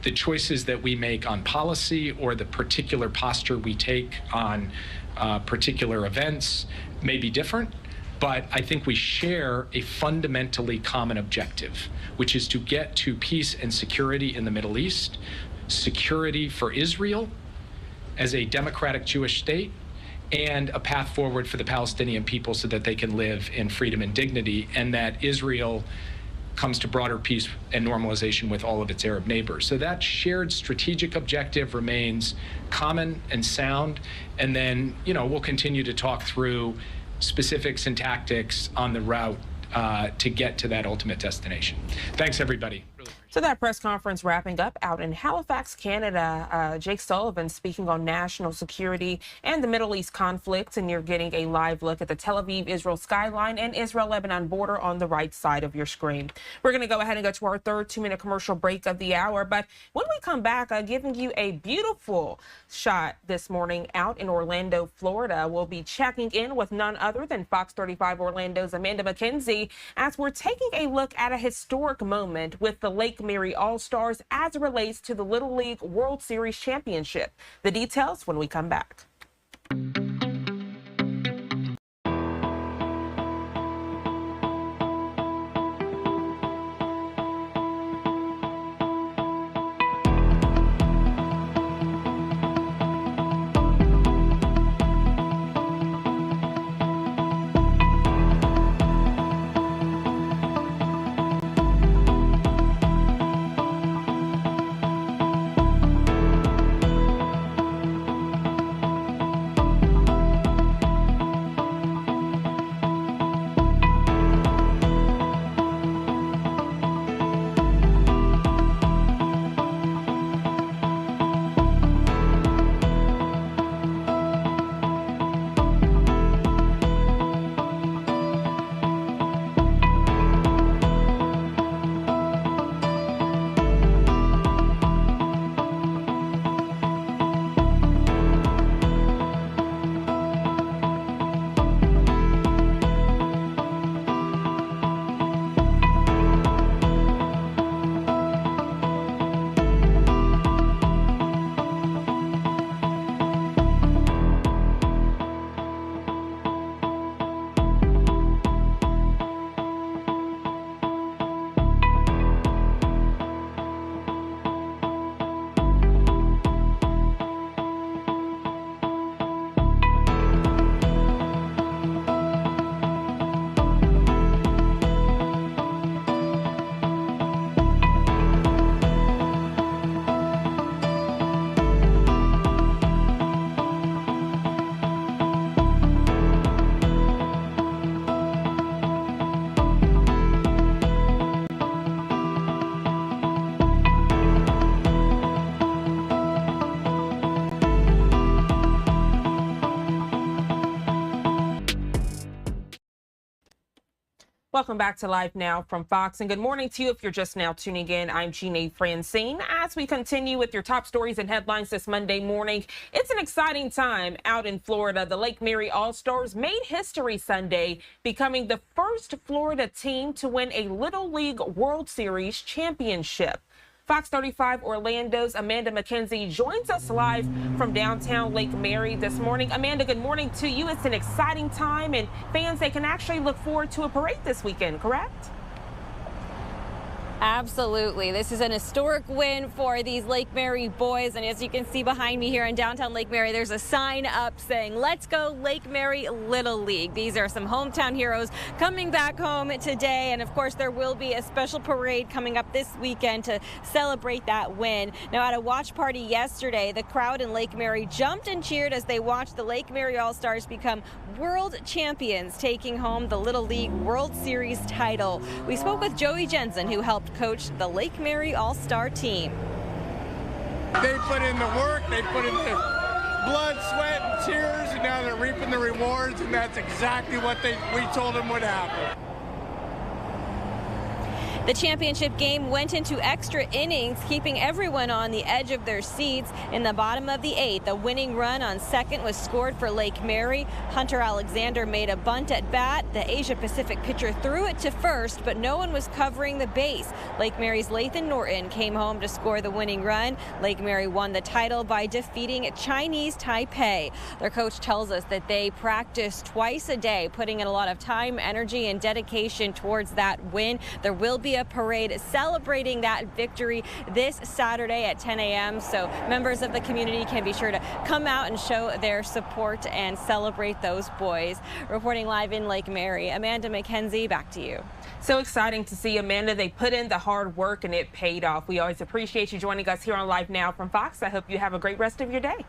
the choices that we make on policy or the particular posture we take on particular events may be different, but I think we share a fundamentally common objective, which is to get to peace and security in the Middle East, security for Israel as a democratic Jewish state, and a path forward for the Palestinian people so that they can live in freedom and dignity, and that Israel comes to broader peace and normalization with all of its Arab neighbors. So that shared strategic objective remains common and sound, and then, you know, we'll continue to talk through specifics and tactics on the route to get to that ultimate destination. Thanks, everybody. So that press conference wrapping up out in Halifax, Canada. Jake Sullivan speaking on national security and the Middle East conflicts, and you're getting a live look at the Tel Aviv-Israel skyline and Israel-Lebanon border on the right side of your screen. We're going to go ahead and go to our third 2-minute commercial break of the hour, but when we come back, giving you a beautiful shot this morning out in Orlando, Florida. We'll be checking in with none other than Fox 35 Orlando's Amanda McKenzie as we're taking a look at a historic moment with the Lake Mary All-Stars as it relates to the Little League World Series Championship. The details when we come back. Welcome back to Live Now from Fox, and good morning to you if you're just now tuning in. I'm Jeanne Francine. As we continue with your top stories and headlines this Monday morning, it's an exciting time out in Florida. The Lake Mary All-Stars made history Sunday, becoming the first Florida team to win a Little League World Series championship. Fox 35 Orlando's Amanda McKenzie joins us live from downtown Lake Mary this morning. Amanda, good morning to you. It's an exciting time, and fans, they can actually look forward to a parade this weekend, correct? Absolutely. This is an historic win for these Lake Mary boys. And as you can see behind me here in downtown Lake Mary, there's a sign up saying, "Let's go Lake Mary Little League." These are some hometown heroes coming back home today. And of course, there will be a special parade coming up this weekend to celebrate that win. Now, at a watch party yesterday, the crowd in Lake Mary jumped and cheered as they watched the Lake Mary All-Stars become world champions, taking home the Little League World Series title. We spoke with Joey Jensen, who helped coach the Lake Mary All-Star team. They put in the work, they put in the blood, sweat, and tears, and now they're reaping the rewards, and that's exactly what we told them would happen. The championship game went into extra innings, keeping everyone on the edge of their seats. In the bottom of the 8th, a winning run on second was scored for Lake Mary. Hunter Alexander made a bunt at bat. The Asia Pacific pitcher threw it to first, but no one was covering the base. Lake Mary's Lathan Norton came home to score the winning run. Lake Mary won the title by defeating Chinese Taipei. Their coach tells us that they practice twice a day, putting in a lot of time, energy, and dedication towards that win. There will be a parade celebrating that victory this Saturday at 10 a.m. So members of the community can be sure to come out and show their support and celebrate those boys. Reporting live in Lake Mary, Amanda McKenzie, back to you. So exciting to see, Amanda. They put in the hard work and it paid off. We always appreciate you joining us here on Live Now from Fox. I hope you have a great rest of your day.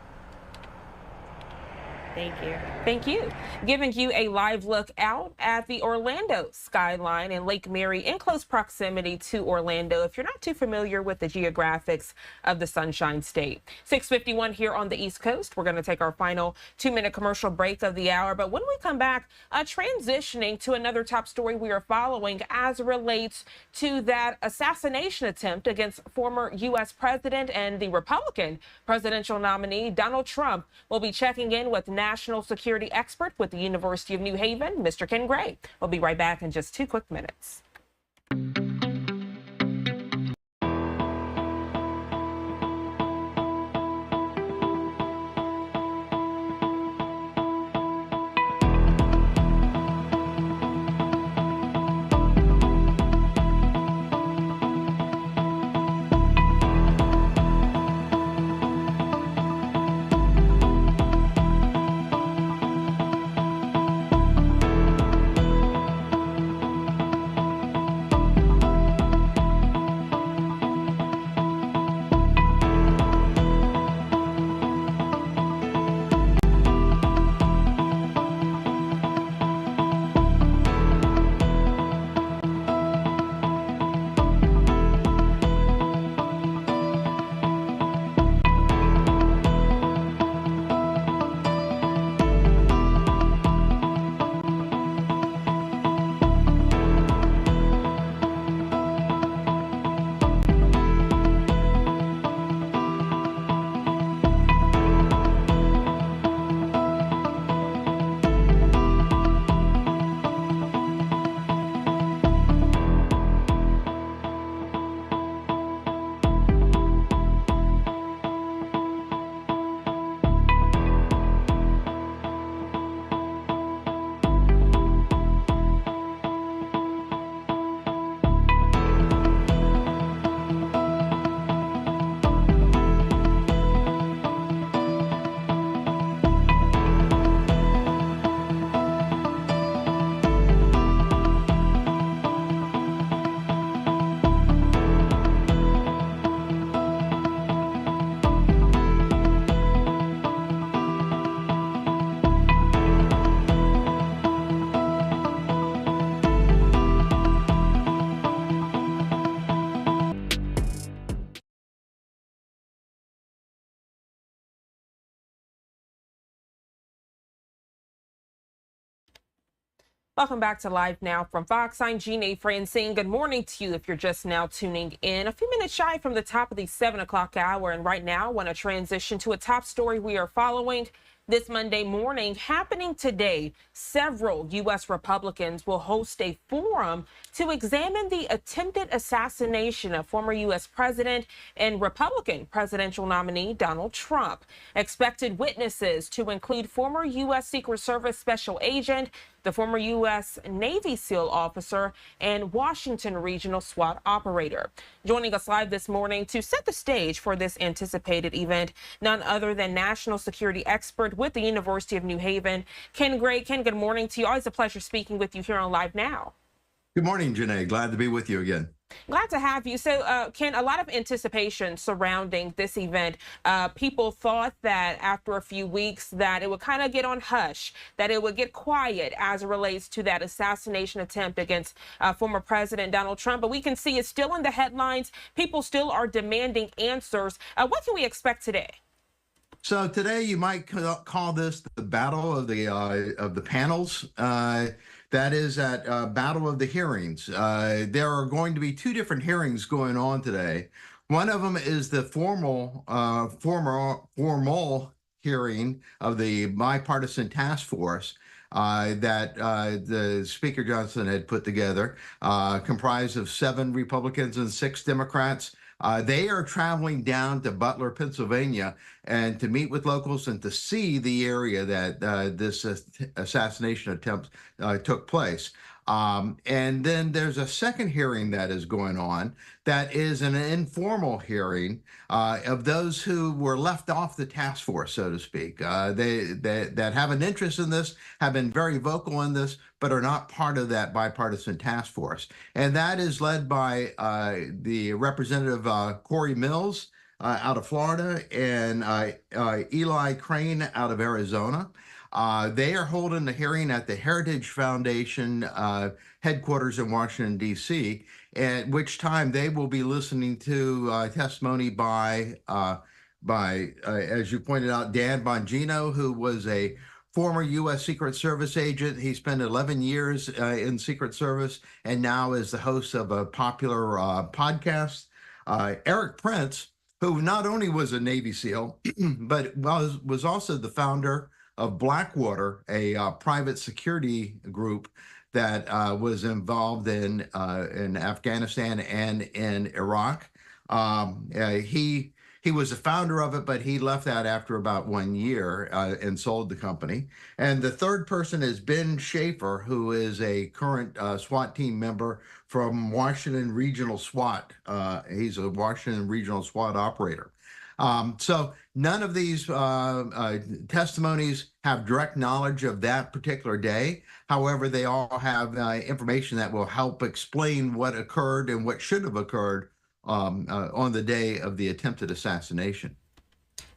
Thank you. Thank you. Giving you a live look out at the Orlando skyline and Lake Mary in close proximity to Orlando, if you're not too familiar with the geographics of the Sunshine State. 6:51 here on the East Coast. We're going to take our final 2-minute commercial break of the hour. But when we come back, transitioning to another top story we are following as it relates to that assassination attempt against former U.S. President and the Republican presidential nominee, Donald Trump. We'll be checking in with national security expert with the University of New Haven, Mr. Ken Gray. We'll be right back in just 2 quick minutes. Welcome back to Live Now from Fox. I'm Jeanne Francine. Good morning to you if you're just now tuning in. A few minutes shy from the top of the 7 o'clock hour. And right now, I want to transition to a top story we are following this Monday morning. Happening today, several U.S. Republicans will host a forum to examine the attempted assassination of former U.S. President and Republican presidential nominee Donald Trump. Expected witnesses to include former U.S. Secret Service Special Agent, the former U.S. Navy SEAL officer, and Washington regional SWAT operator. Joining us live this morning to set the stage for this anticipated event, none other than national security expert with the University of New Haven, Ken Gray. Ken, good morning to you. Always a pleasure speaking with you here on Live Now. Good morning, Janae. Glad to be with you again. Glad to have you. So, Ken, a lot of anticipation surrounding this event. People thought that after a few weeks that it would kind of get on hush, that it would get quiet as it relates to that assassination attempt against former President Donald Trump. But we can see it's still in the headlines. People still are demanding answers. What can we expect today? So today you might call this the battle of the panels. That is at battle of the hearings. There are going to be two different hearings going on today. One of them is the formal hearing of the bipartisan task force that the Speaker Johnson had put together, comprised of 7 Republicans and 6 Democrats. They are traveling down to Butler, Pennsylvania, and to meet with locals and to see the area that this assassination attempt took place. And then there's a second hearing that is going on that is an informal hearing of those who were left off the task force, so to speak. That have an interest in this, have been very vocal in this, but are not part of that bipartisan task force. And that is led by the Representative Corey Mills out of Florida and Eli Crane out of Arizona. They are holding the hearing at the Heritage Foundation headquarters in Washington, D.C., at which time they will be listening to testimony by, as you pointed out, Dan Bongino, who was a former U.S. Secret Service agent. He spent 11 years in Secret Service and now is the host of a popular podcast. Eric Prince, who not only was a Navy SEAL, but was also the founder of Blackwater, a private security group that was involved in Afghanistan and in Iraq. He was the founder of it, but he left that after about 1 year and sold the company. And the third person is Ben Schaefer, who is a current SWAT team member from Washington Regional SWAT. He's a Washington Regional SWAT operator. So none of these testimonies have direct knowledge of that particular day. However, they all have information that will help explain what occurred and what should have occurred on the day of the attempted assassination.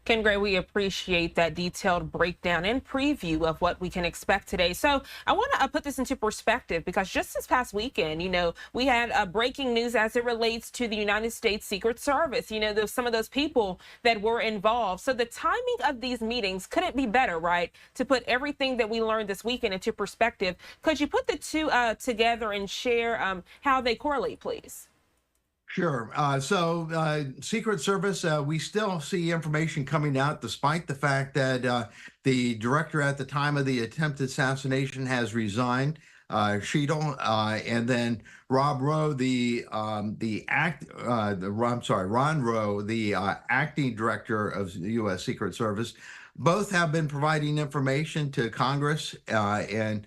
Ken Gray, we appreciate that detailed breakdown and preview of what we can expect today. So I want to put this into perspective because just this past weekend, we had breaking news as it relates to the United States Secret Service. There's some of those people that were involved. So the timing of these meetings couldn't be better, right? To put everything that we learned this weekend into perspective. Could you put the two together and share how they correlate, please? Sure. So Secret Service, we still see information coming out despite the fact that the director at the time of the attempted assassination has resigned, Sheetal, and then Ron Rowe, the acting director of the U.S. Secret Service, both have been providing information to Congress and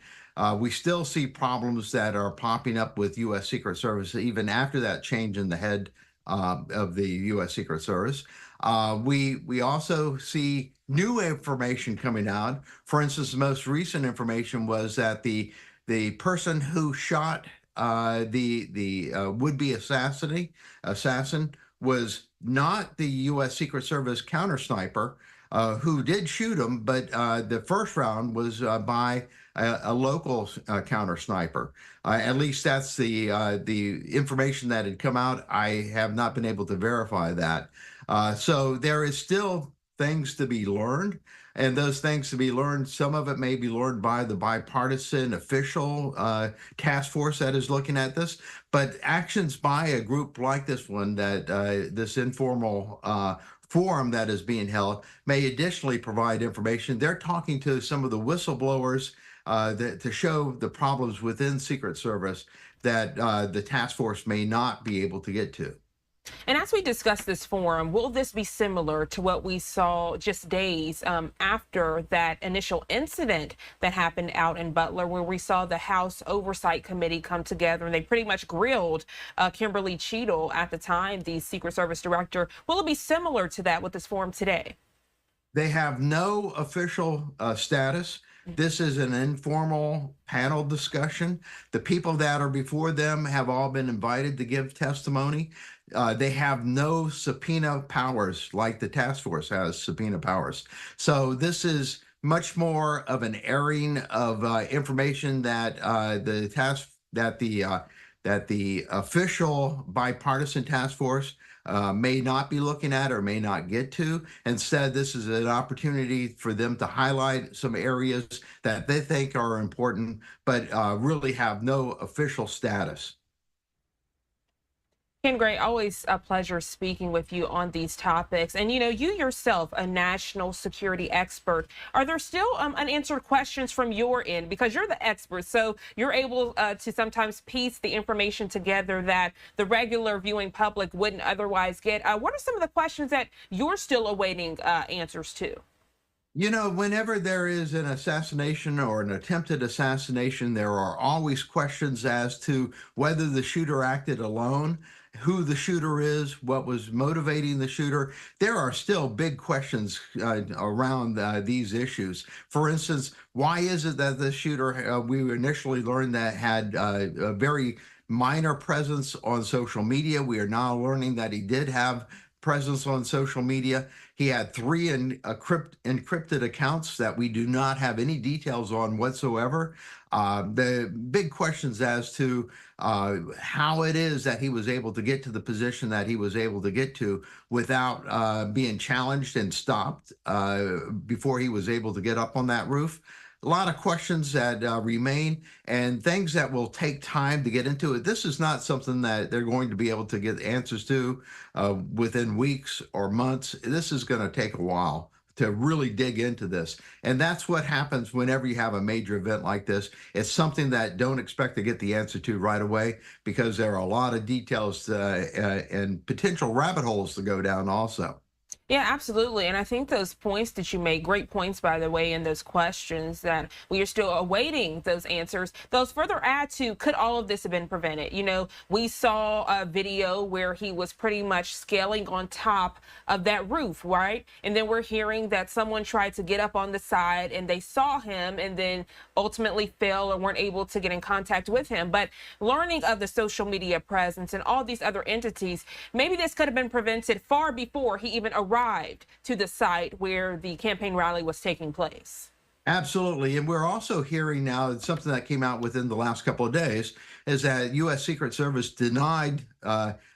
we still see problems that are popping up with U.S. Secret Service even after that change in the head of the U.S. Secret Service. We also see new information coming out. For instance, the most recent information was that the person who shot the would-be assassin was not the U.S. Secret Service counter sniper who did shoot him, but the first round was by a local counter sniper. At least that's the information that had come out. I have not been able to verify that. So there is still things to be learned. and those things to be learned. Some of it may be learned by the bipartisan official task force that is looking at this, but actions by a group like this one, that this informal forum that is being held, may additionally provide information. They're talking to some of the whistleblowers to show the problems within Secret Service that the task force may not be able to get to. And as we discuss this forum, will this be similar to what we saw just days after that initial incident that happened out in Butler, where we saw the House Oversight Committee come together and they pretty much grilled Kimberly Cheadle, at the time the Secret Service director? Will it be similar to that with this forum today? They have no official status. This is an informal panel discussion. The people that are before them have all been invited to give testimony. They have no subpoena powers like the task force has subpoena powers. So this is much more of an airing of information that the official bipartisan task force may not be looking at or may not get to. Instead, this is an opportunity for them to highlight some areas that they think are important, but really have no official status. Ken Gray, always a pleasure speaking with you on these topics. And, you know, you yourself, a national security expert, are there still unanswered questions from your end? Because you're the expert, so you're able to sometimes piece the information together that the regular viewing public wouldn't otherwise get. What are some of the questions that you're still awaiting answers to? You know, whenever there is an assassination or an attempted assassination, there are always questions as to whether the shooter acted alone, who the shooter is, what was motivating the shooter. There are still big questions around these issues. For instance, why is it that the shooter, we initially learned that had a very minor presence on social media. We are now learning that he did have presence on social media. He had 3 encrypted accounts that we do not have any details on whatsoever. The big questions as to how it is that he was able to get to the position that he was able to get to without being challenged and stopped before he was able to get up on that roof. A lot of questions that remain and things that will take time to get into it. This is not something that they're going to be able to get answers to within weeks or months. This is going to take a while to really dig into this. And that's what happens whenever you have a major event like this. It's something that don't expect to get the answer to right away, because there are a lot of details and potential rabbit holes to go down also. Yeah, absolutely. And I think those points that you made, great points, by the way, in those questions that we are still awaiting those answers, those further add to, could all of this have been prevented? You know, we saw a video where he was pretty much scaling on top of that roof, right? And then we're hearing that someone tried to get up on the side and they saw him and then ultimately fell or weren't able to get in contact with him. But learning of the social media presence and all these other entities, maybe this could have been prevented far before he even arrived to the site where the campaign rally was taking place. Absolutely. And we're also hearing now something that came out within the last couple of days is that U.S. Secret Service denied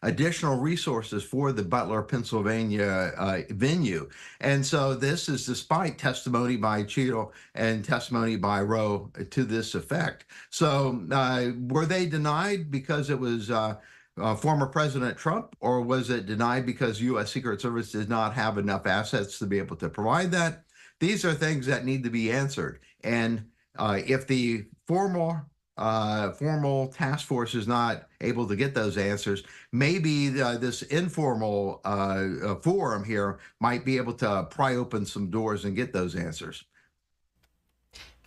additional resources for the Butler, Pennsylvania venue. And so this is despite testimony by Cheadle and testimony by Rowe to this effect. So were they denied because it was former President Trump, or was it denied because U.S. Secret Service did not have enough assets to be able to provide that? These are things that need to be answered. And if the formal task force is not able to get those answers, maybe this informal forum here might be able to pry open some doors and get those answers.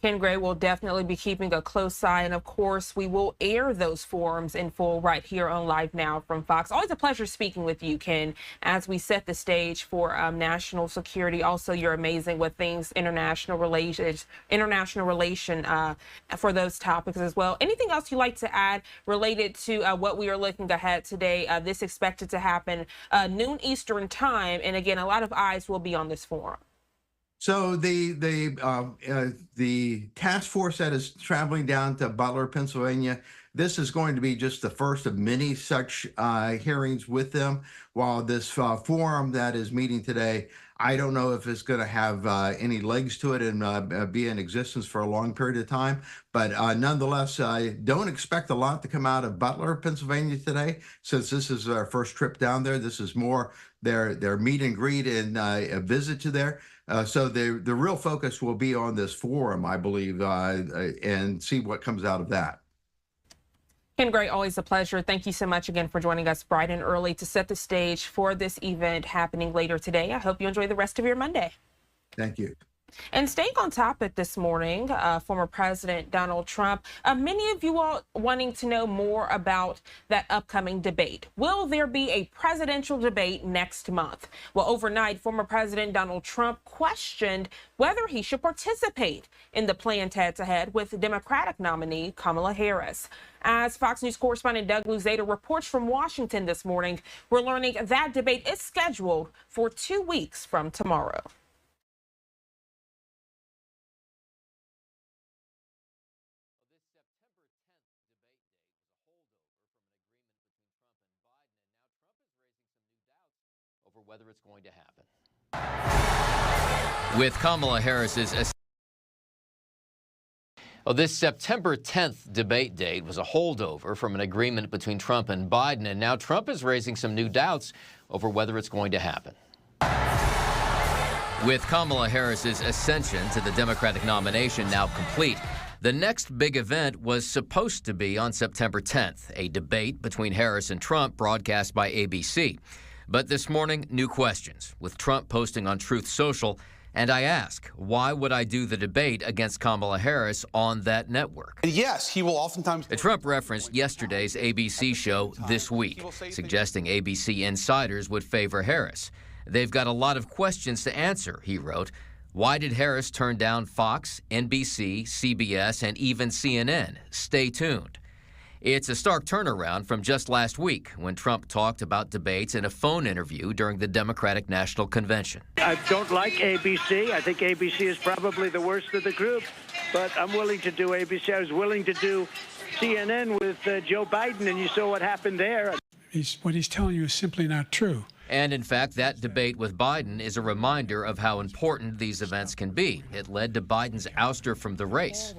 Ken Gray will definitely be keeping a close eye. And of course, we will air those forums in full right here on Live Now from Fox. Always a pleasure speaking with you, Ken, as we set the stage for national security. Also, you're amazing with things international relation for those topics as well. Anything else you'd like to add related to what we are looking ahead today? This expected to happen noon Eastern time. And again, a lot of eyes will be on this forum. So the task force that is traveling down to Butler, Pennsylvania, this is going to be just the first of many such hearings with them, while this forum that is meeting today I don't know if it's going to have any legs to it and be in existence for a long period of time. But nonetheless, I don't expect a lot to come out of Butler, Pennsylvania today, since this is our first trip down there. This is more their meet and greet and a visit to there. So the real focus will be on this forum, I believe, and see what comes out of that. Ken Gray, always a pleasure. Thank you so much again for joining us bright and early to set the stage for this event happening later today. I hope you enjoy the rest of your Monday. Thank you. And staying on topic this morning, former President Donald Trump, many of you all wanting to know more about that upcoming debate. Will there be a presidential debate next month? Well, overnight, former President Donald Trump questioned whether he should participate in the planned head-to-head with Democratic nominee Kamala Harris. As Fox News correspondent Doug Luzada reports from Washington this morning, we're learning that debate is scheduled for 2 weeks from tomorrow. Whether it's going to happen. With Kamala Harris's this September 10th debate date was a holdover from an agreement between Trump and Biden, and now Trump is raising some new doubts over whether it's going to happen. With Kamala Harris's ascension to the Democratic nomination now complete, the next big event was supposed to be on September 10th, a debate between Harris and Trump broadcast by ABC. But this morning, new questions, with Trump posting on Truth Social, and I ask, why would I do the debate against Kamala Harris on that network? Yes, he will oftentimes... Trump referenced yesterday's ABC show This Week, suggesting ABC insiders would favor Harris. They've got a lot of questions to answer, he wrote. Why did Harris turn down Fox, NBC, CBS, and even CNN? Stay tuned. It's a stark turnaround from just last week when Trump talked about debates in a phone interview during the Democratic National Convention. I don't like ABC. I think ABC is probably the worst of the group, but I'm willing to do ABC. I was willing to do CNN with Joe Biden, and you saw what happened there. What he's telling you is simply not true. And in fact, that debate with Biden is a reminder of how important these events can be. It led to Biden's ouster from the race.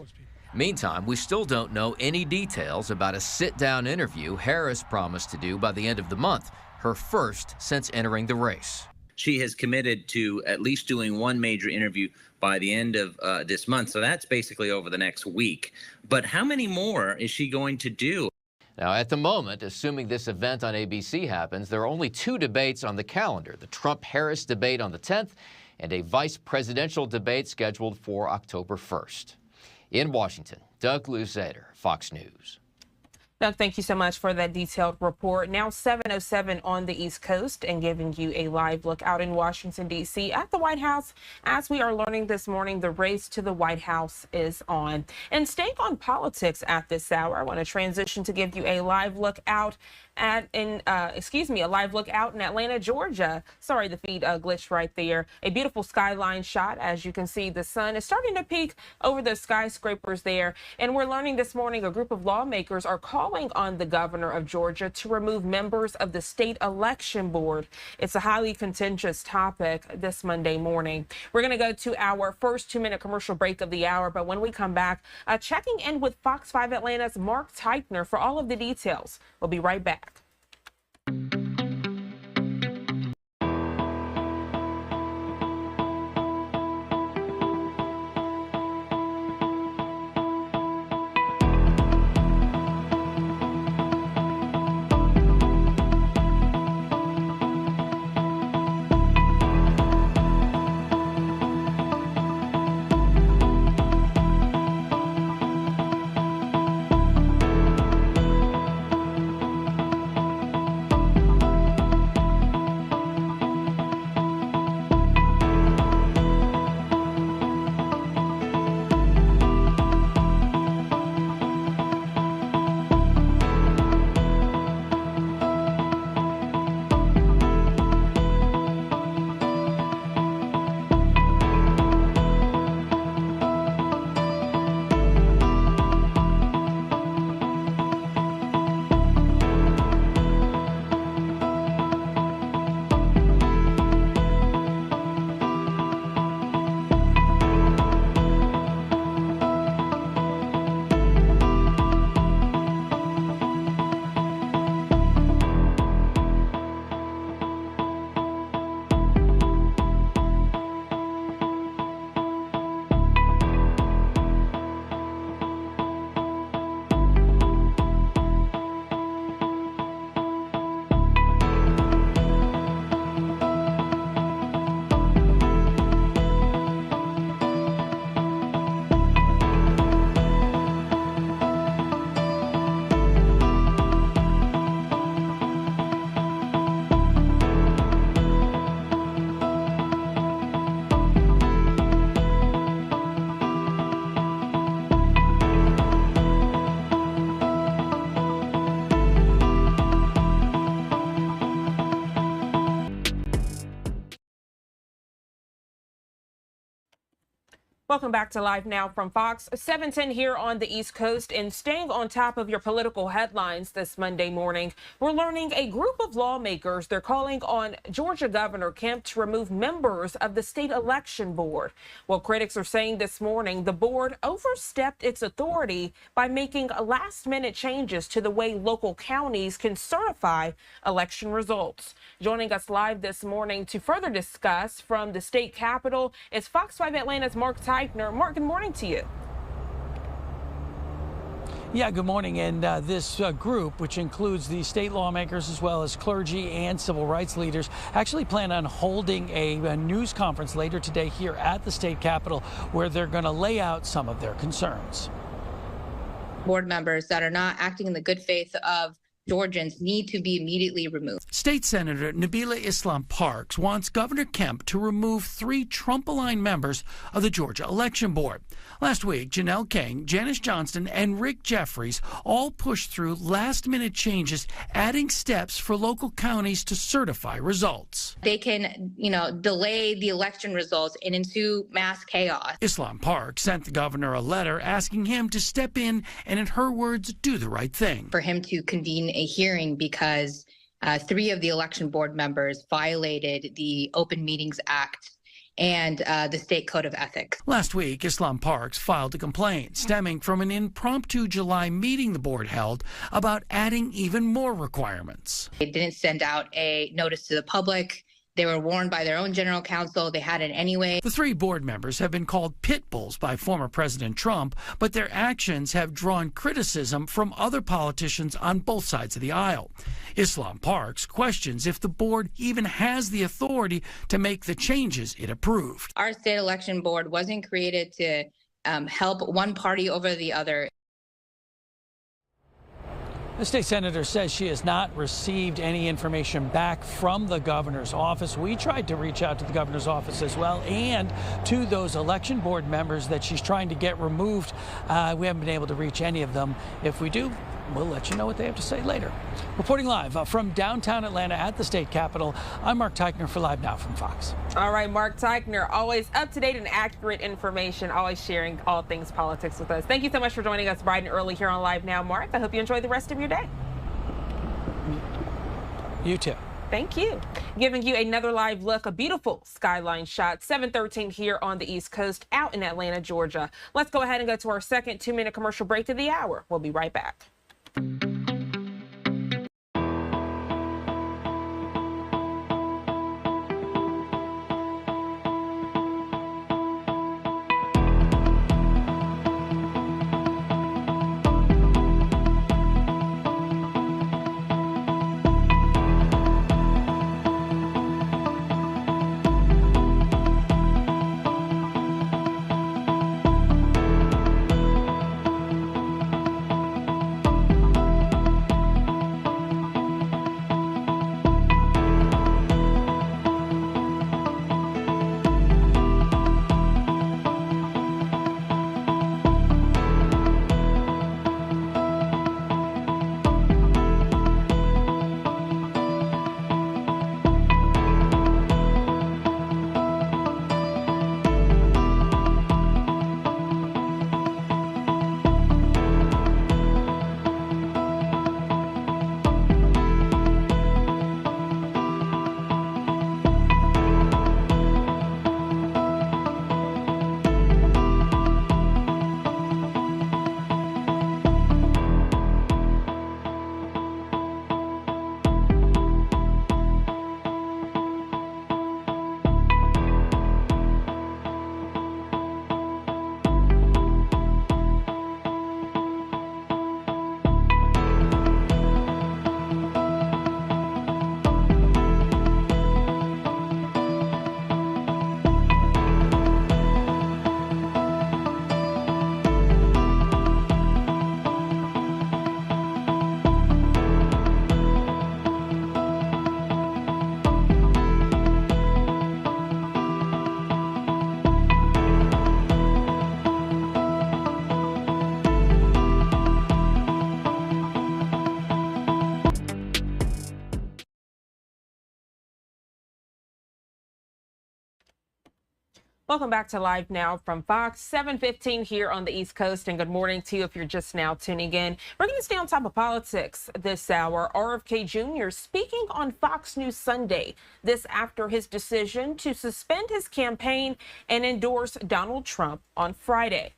Meantime, we still don't know any details about a sit-down interview Harris promised to do by the end of the month, her first since entering the race. She has committed to at least doing one major interview by the end of this month, so that's basically over the next week. But how many more is she going to do? Now, at the moment, assuming this event on ABC happens, there are only 2 debates on the calendar, the Trump-Harris debate on the 10th and a vice presidential debate scheduled for October 1st. In Washington, Doug Luzada, Fox News. Doug, thank you so much for that detailed report. Now 7:07 on the East Coast and giving you a live look out in Washington, D.C. at the White House. As we are learning this morning, the race to the White House is on. And staying on politics at this hour, I want to transition to give you a live look out in Atlanta, Georgia. Sorry, the feed glitched right there. A beautiful skyline shot. As you can see, the sun is starting to peek over the skyscrapers there. And we're learning this morning a group of lawmakers are calling on the governor of Georgia to remove members of the state election board. It's a highly contentious topic this Monday morning. We're going to go to our first 2-minute commercial break of the hour. But when we come back, checking in with Fox 5 Atlanta's Mark Teichner for all of the details. We'll be right back. Welcome back to Live Now from Fox. 7:10 here on the East Coast, and staying on top of your political headlines this Monday morning, we're learning a group of lawmakers, they're calling on Georgia Governor Kemp to remove members of the state election board. Well, critics are saying this morning the board overstepped its authority by making last-minute changes to the way local counties can certify election results. Joining us live this morning to further discuss from the state capitol is Fox 5 Atlanta's Mark Teichner. Mark, good morning to you. Yeah, good morning. And this group, which includes the state lawmakers as well as clergy and civil rights leaders, actually plan on holding a news conference later today here at the state capitol, where they're going to lay out some of their concerns. Board members that are not acting in the good faith of Georgians need to be immediately removed. State Senator Nabila Islam Parks wants Governor Kemp to remove 3 Trump-aligned members of the Georgia Election Board. Last week, Janelle King, Janice Johnston, and Rick Jeffries all pushed through last-minute changes, adding steps for local counties to certify results. They can, delay the election results and ensue mass chaos. Islam Parks sent the governor a letter asking him to step in and, in her words, do the right thing. For him to convene a hearing because 3 of the election board members violated the Open Meetings Act and the state code of ethics. Last week, Islam Parks filed a complaint stemming from an impromptu July meeting the board held about adding even more requirements. They didn't send out a notice to the public. They were warned by their own general counsel. They had it anyway. The 3 board members have been called pit bulls by former President Trump, but their actions have drawn criticism from other politicians on both sides of the aisle. Islam Parks questions if the board even has the authority to make the changes it approved. Our state election board wasn't created to help one party over the other. The state senator says she has not received any information back from the governor's office. We tried to reach out to the governor's office as well and to those election board members that she's trying to get removed. We haven't been able to reach any of them. If we do, we'll let you know what they have to say later. Reporting live from downtown Atlanta at the state capitol, I'm Mark Teichner for Live Now from Fox. All right, Mark Teichner, always up-to-date and accurate information, always sharing all things politics with us. Thank you so much for joining us bright and early here on Live Now, Mark. I hope you enjoy the rest of your day. You too. Thank you. Giving you another live look, a beautiful skyline shot, 7:13 here on the East Coast, out in Atlanta, Georgia. Let's go ahead and go to our second 2-minute commercial break of the hour. We'll be right back. Welcome back to Live Now from Fox, 7:15 here on the East Coast, and good morning to you if you're just now tuning in. We're going to stay on top of politics this hour. RFK Jr. speaking on Fox News Sunday, this after his decision to suspend his campaign and endorse Donald Trump on Friday.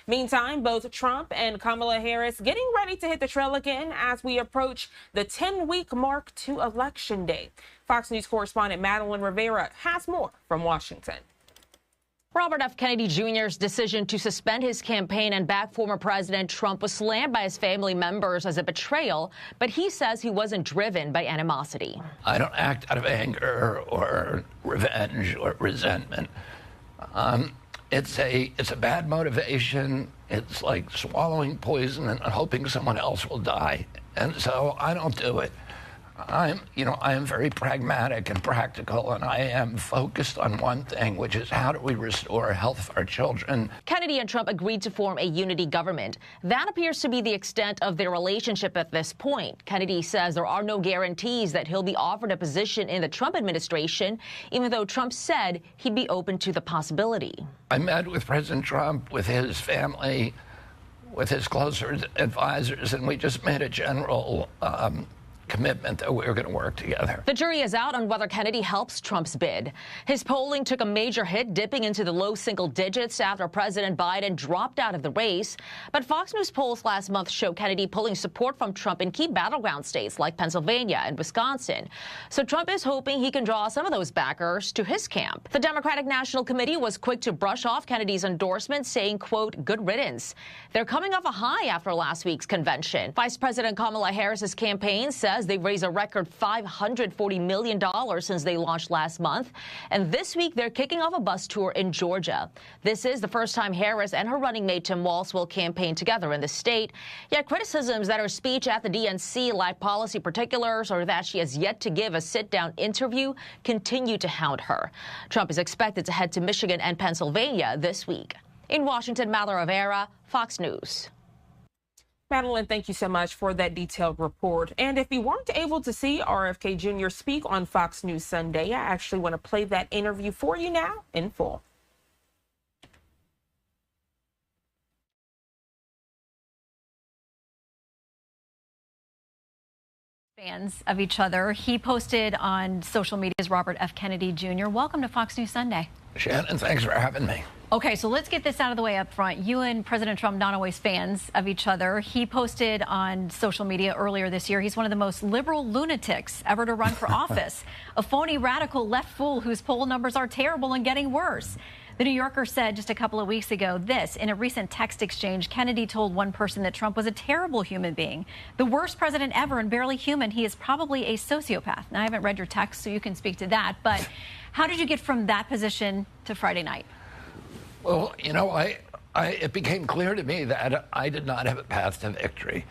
Meantime, both Trump and Kamala Harris getting ready to hit the trail again as we approach the 10-week mark to Election Day. Fox News correspondent Madeline Rivera has more from Washington. Robert F. Kennedy Jr.'s decision to suspend his campaign and back former President Trump was slammed by his family members as a betrayal, but he says he wasn't driven by animosity. I don't act out of anger or revenge or resentment. It's a bad motivation. It's like swallowing poison and hoping someone else will die. And so I don't do it. I am very pragmatic and practical, and I am focused on one thing, which is how do we restore health for our children. Kennedy and Trump agreed to form a unity government. That appears to be the extent of their relationship at this point. Kennedy says there are no guarantees that he'll be offered a position in the Trump administration, even though Trump said he'd be open to the possibility. I met with President Trump, with his family, with his closer advisors, and we just made a general commitment that we're going to work together. The jury is out on whether Kennedy helps Trump's bid. His polling took a major hit, dipping into the low single digits after President Biden dropped out of the race. But Fox News polls last month show Kennedy pulling support from Trump in key battleground states like Pennsylvania and Wisconsin. So Trump is hoping he can draw some of those backers to his camp. The Democratic National Committee was quick to brush off Kennedy's endorsement, saying, quote, good riddance. They're coming off a high after last week's convention. Vice President Kamala Harris's campaign says they've raised a record $540 million since they launched last month. And this week, they're kicking off a bus tour in Georgia. This is the first time Harris and her running mate Tim Walz will campaign together in the state. Yet criticisms that her speech at the DNC lacked policy particulars or that she has yet to give a sit-down interview continue to hound her. Trump is expected to head to Michigan and Pennsylvania this week. In Washington, Madeline Rivera, Fox News. Madeline, thank you so much for that detailed report. And if you weren't able to see RFK Jr. speak on Fox News Sunday, I actually want to play that interview for you now in full. Fans of each other. He posted on social media as Robert F. Kennedy Jr. Welcome to Fox News Sunday. Shannon, thanks for having me. Okay, so let's get this out of the way up front. You and President Trump not always fans of each other. He posted on social media earlier this year, he's one of the most liberal lunatics ever to run for office. A phony radical left fool whose poll numbers are terrible and getting worse. The New Yorker said just a couple of weeks ago this. In a recent text exchange, Kennedy told one person that Trump was a terrible human being, the worst president ever and barely human. He is probably a sociopath. Now, I haven't read your text, so you can speak to that. But how did you get from that position to Friday night? Well, it became clear to me that I did not have a path to victory.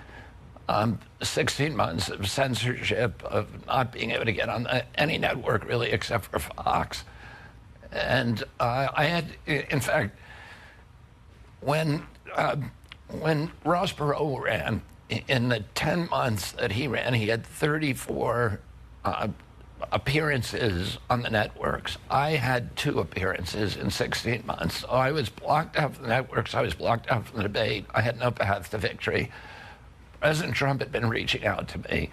16 months of censorship, of not being able to get on any network really except for Fox. And I had, in fact, when Ross Perot ran, in the 10 months that he ran, he had 34 appearances on the networks. I had 2 appearances in 16 months. So I was blocked out from the networks. I was blocked out from the debate. I had no path to victory. President Trump had been reaching out to me.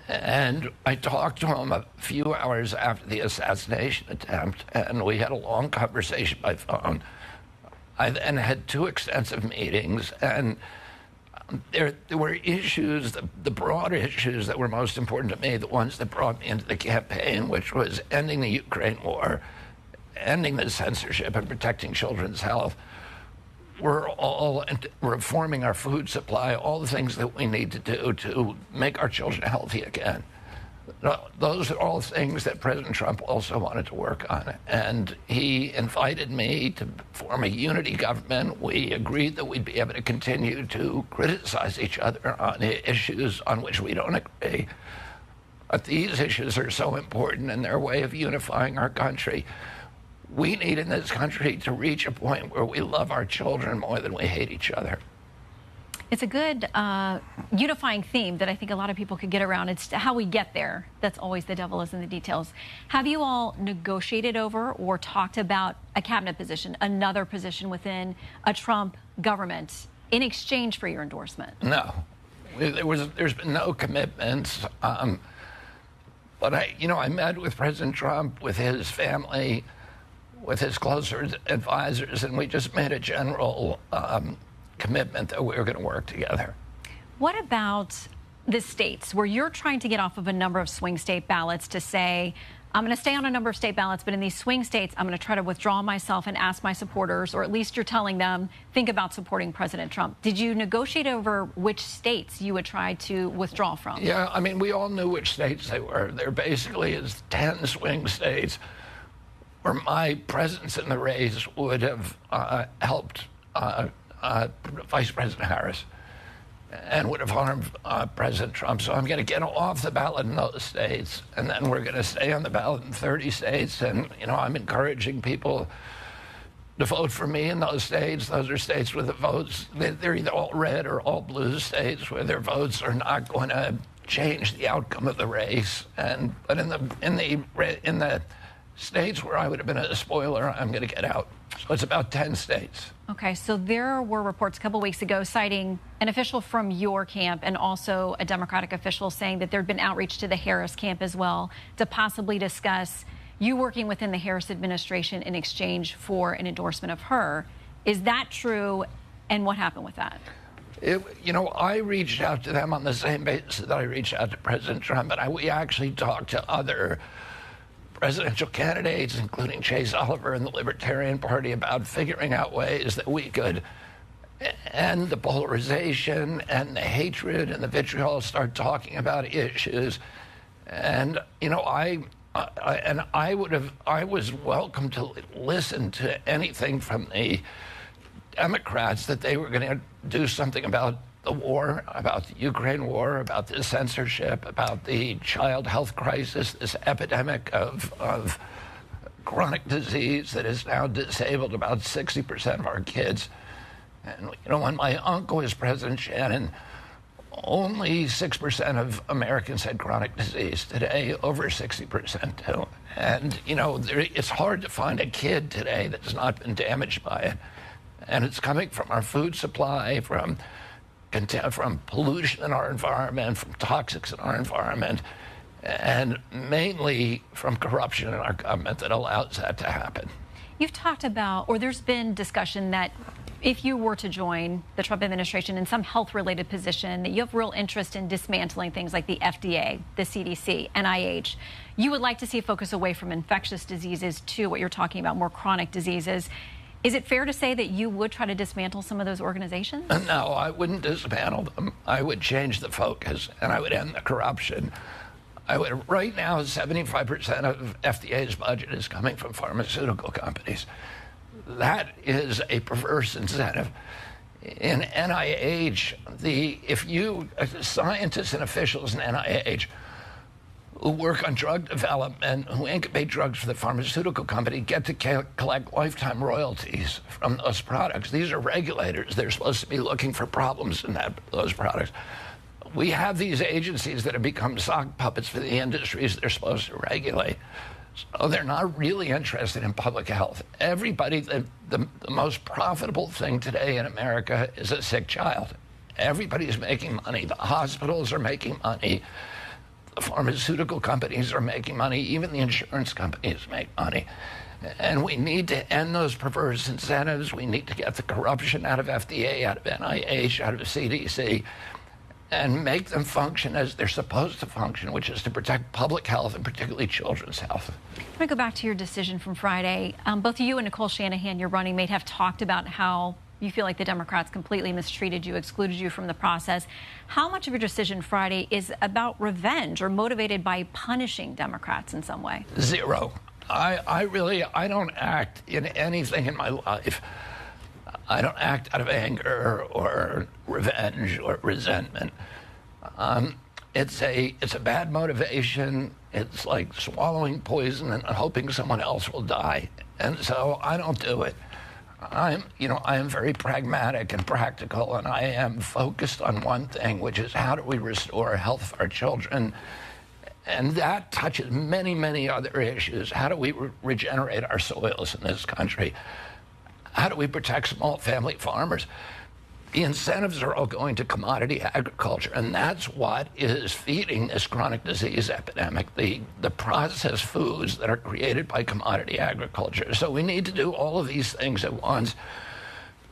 And I talked to him a few hours after the assassination attempt, and we had a long conversation by phone. I then had 2 extensive meetings, and there were issues, the broad issues that were most important to me, the ones that brought me into the campaign, which was ending the Ukraine war, ending the censorship, and protecting children's health. We're all reforming our food supply, all the things that we need to do to make our children healthy again. Those are all things that President Trump also wanted to work on. And he invited me to form a unity government. We agreed that we'd be able to continue to criticize each other on issues on which we don't agree. But these issues are so important in their way of unifying our country. We need in this country to reach a point where we love our children more than we hate each other. It's a good unifying theme that I think a lot of people could get around. It's how we get there. That's always the devil is in the details. Have you all negotiated over or talked about a cabinet position, another position within a Trump government in exchange for your endorsement? No. There's been no commitments. But I met with President Trump, with his family, with his closer advisors, and we just made a general commitment that we were going to work together. What about the states where you're trying to get off of a number of swing state ballots to say, I'm going to stay on a number of state ballots, but in these swing states, I'm going to try to withdraw myself and ask my supporters, or at least you're telling them, think about supporting President Trump. Did you negotiate over which states you would try to withdraw from? Yeah, I mean, we all knew which states they were. There basically is 10 swing states where my presence in the race would have helped Vice President Harris and would have harmed President Trump. So I'm going to get off the ballot in those states, and then we're going to stay on the ballot in 30 states. And, I'm encouraging people to vote for me in those states. Those are states where the votes, they're either all red or all blue states where their votes are not going to change the outcome of the race. But in the states where I would have been a spoiler, I'm going to get out. So it's about 10 states. Okay, so there were reports a couple weeks ago citing an official from your camp and also a Democratic official saying that there'd been outreach to the Harris camp as well to possibly discuss you working within the Harris administration in exchange for an endorsement of her. Is that true? And what happened with that? I reached out to them on the same basis that I reached out to President Trump, and we actually talked to other presidential candidates, including Chase Sullivan and the Libertarian Party, about figuring out ways that we could end the polarization and the hatred and the vitriol, start talking about issues. And, I was welcome to listen to anything from the Democrats that they were going to do something about the war, about the Ukraine war, about the censorship, about the child health crisis, this epidemic of chronic disease that has now disabled about 60% of our kids. And, when my uncle was President Shannon, only 6% of Americans had chronic disease. Today, over 60% do. And, it's hard to find a kid today that's not been damaged by it. And it's coming from our food supply, from pollution in our environment, from toxics in our environment, and mainly from corruption in our government that allows that to happen. You've talked about, or there's been discussion that if you were to join the Trump administration in some health-related position, that you have real interest in dismantling things like the FDA, the CDC, NIH. You would like to see a focus away from infectious diseases to what you're talking about, more chronic diseases. Is it fair to say that you would try to dismantle some of those organizations? No, I wouldn't dismantle them. I would change the focus, and I would end the corruption. Right now, 75% of FDA's budget is coming from pharmaceutical companies. That is a perverse incentive. In NIH, scientists and officials in NIH who work on drug development, who incubate drugs for the pharmaceutical company, get to collect lifetime royalties from those products. These are regulators. They're supposed to be looking for problems in those products. We have these agencies that have become sock puppets for the industries they're supposed to regulate. So they're not really interested in public health. Everybody, the most profitable thing today in America is a sick child. Everybody's making money. The hospitals are making money. The pharmaceutical companies are making money. Even the insurance companies make money. And we need to end those perverse incentives. We need to get the corruption out of FDA, out of NIH, out of CDC, and make them function as they're supposed to function, which is to protect public health and particularly children's health. I'm going to go back to your decision from Friday. Both you and Nicole Shanahan, your running mate, have talked about how you feel like the Democrats completely mistreated you, excluded you from the process. How much of your decision Friday is about revenge or motivated by punishing Democrats in some way? Zero. I don't act in anything in my life. I don't act out of anger or revenge or resentment. It's a bad motivation. It's like swallowing poison and hoping someone else will die. And so I don't do it. I am very pragmatic and practical, and I am focused on one thing, which is how do we restore health for our children? And that touches many, many other issues. How do we regenerate our soils in this country? How do we protect small family farmers? The incentives are all going to commodity agriculture, and that's what is feeding this chronic disease epidemic, the processed foods that are created by commodity agriculture. So we need to do all of these things at once.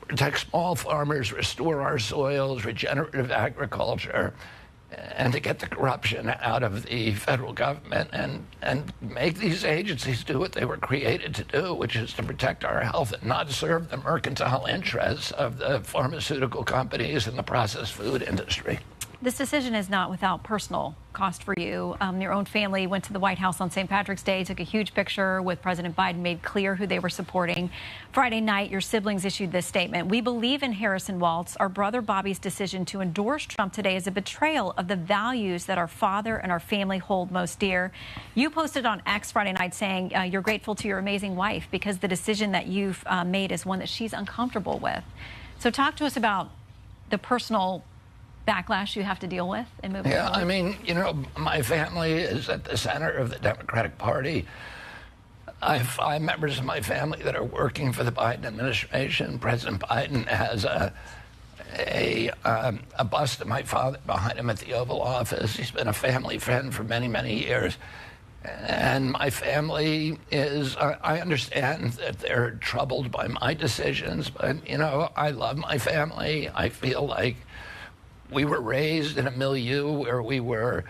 Protect small farmers, restore our soils, regenerative agriculture, and to get the corruption out of the federal government and make these agencies do what they were created to do, which is to protect our health and not serve the mercantile interests of the pharmaceutical companies and the processed food industry. This decision is not without personal cost for you. Your own family went to the White House on St. Patrick's Day, took a huge picture with President Biden, made clear who they were supporting. Friday night, your siblings issued this statement. We believe in Harrison Waltz. Our brother Bobby's decision to endorse Trump today is a betrayal of the values that our father and our family hold most dear. You posted on X Friday night saying you're grateful to your amazing wife because the decision that you've made is one that she's uncomfortable with. So talk to us about the personal backlash you have to deal with and moving forward. I mean, my family is at the center of the Democratic Party. I have 5 members of my family that are working for the Biden administration. President Biden has a bust of my father behind him at the Oval Office. He's been a family friend for many, many years. And my family is, I understand that they're troubled by my decisions, but, I love my family. I feel like we were raised in a milieu where we were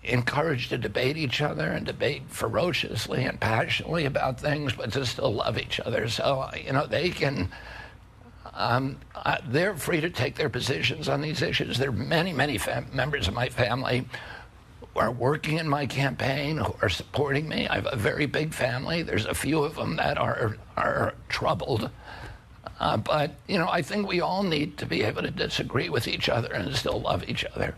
encouraged to debate each other and debate ferociously and passionately about things, but to still love each other. So, they can, they're free to take their positions on these issues. There are many, many members of my family who are working in my campaign, who are supporting me. I have a very big family. There's a few of them that are troubled. But, I think we all need to be able to disagree with each other and still love each other.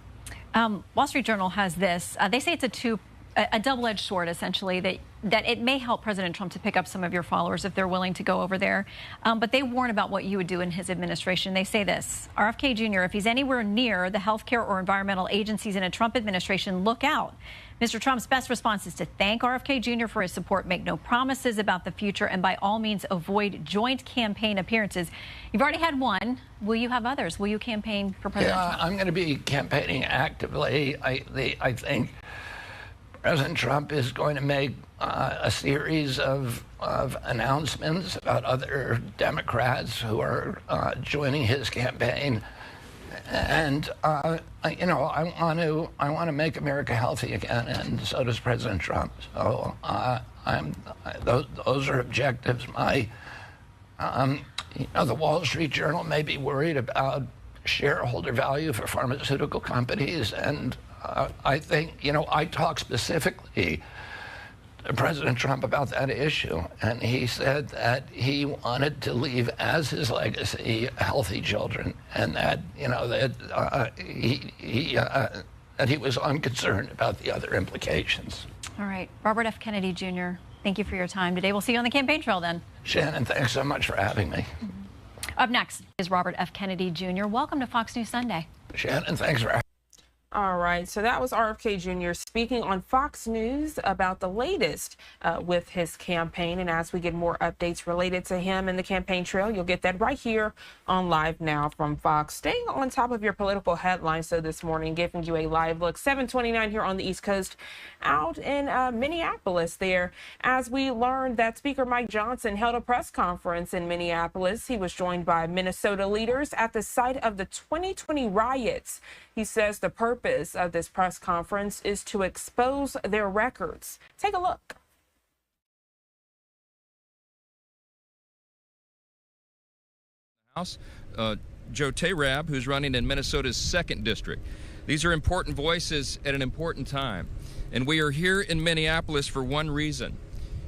Wall Street Journal has this. They say it's a double-edged sword, essentially, that it may help President Trump to pick up some of your followers if they're willing to go over there. But they warn about what you would do in his administration. They say this, RFK Jr., if he's anywhere near the healthcare or environmental agencies in a Trump administration, look out. Mr. Trump's best response is to thank RFK Jr. for his support, make no promises about the future, and by all means avoid joint campaign appearances. You've already had one. Will you have others? Will you campaign for President Trump? I'm going to be campaigning actively. I think President Trump is going to make a series of announcements about other Democrats who are joining his campaign. And, I want to make America healthy again, and so does President Trump. So those are objectives. The Wall Street Journal may be worried about shareholder value for pharmaceutical companies, and I think, I talk specifically to President Trump about that issue, and he said that he wanted to leave as his legacy healthy children, and that that he was unconcerned about the other implications. All right, Robert F. Kennedy Jr., thank you for your time today. We'll see you on the campaign trail then. Shannon, thanks so much for having me. Up next is Robert F. Kennedy Jr. Welcome to Fox News Sunday. Shannon, thanks for having me. All right, so that was RFK Jr. speaking on Fox News about the latest with his campaign. And as we get more updates related to him and the campaign trail, you'll get that right here on Live Now from Fox. Staying on top of your political headlines, so this morning, giving you a live look, 7:29 here on the East Coast, out in Minneapolis there, as we learned that Speaker Mike Johnson held a press conference in Minneapolis. He was joined by Minnesota leaders at the site of the 2020 riots. He says the purpose of this press conference is to expose their records. Take a look. House, Joe Tayrab, who's running in Minnesota's 2nd district. These are important voices at an important time. And we are here in Minneapolis for one reason.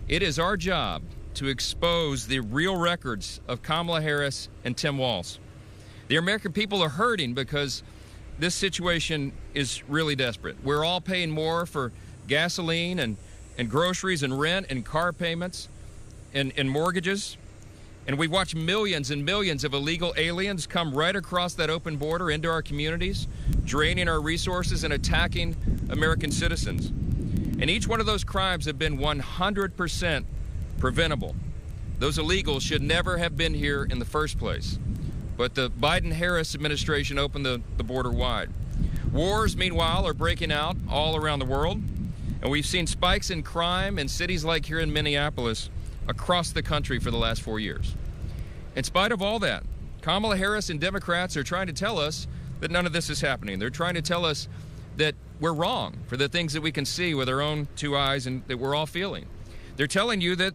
It is our job to expose the real records of Kamala Harris and Tim Walz. The American people are hurting because this situation is really desperate. We're all paying more for gasoline and groceries and rent and car payments and mortgages. And we've watched millions and millions of illegal aliens come right across that open border into our communities, draining our resources and attacking American citizens. And each one of those crimes have been 100% preventable. Those illegals should never have been here in the first place. But the Biden-Harris administration opened the border wide. Wars, meanwhile, are breaking out all around the world. And we've seen spikes in crime in cities like here in Minneapolis across the country for the last 4 years. In spite of all that, Kamala Harris and Democrats are trying to tell us that none of this is happening. They're trying to tell us that we're wrong for the things that we can see with our own two eyes and that we're all feeling. They're telling you that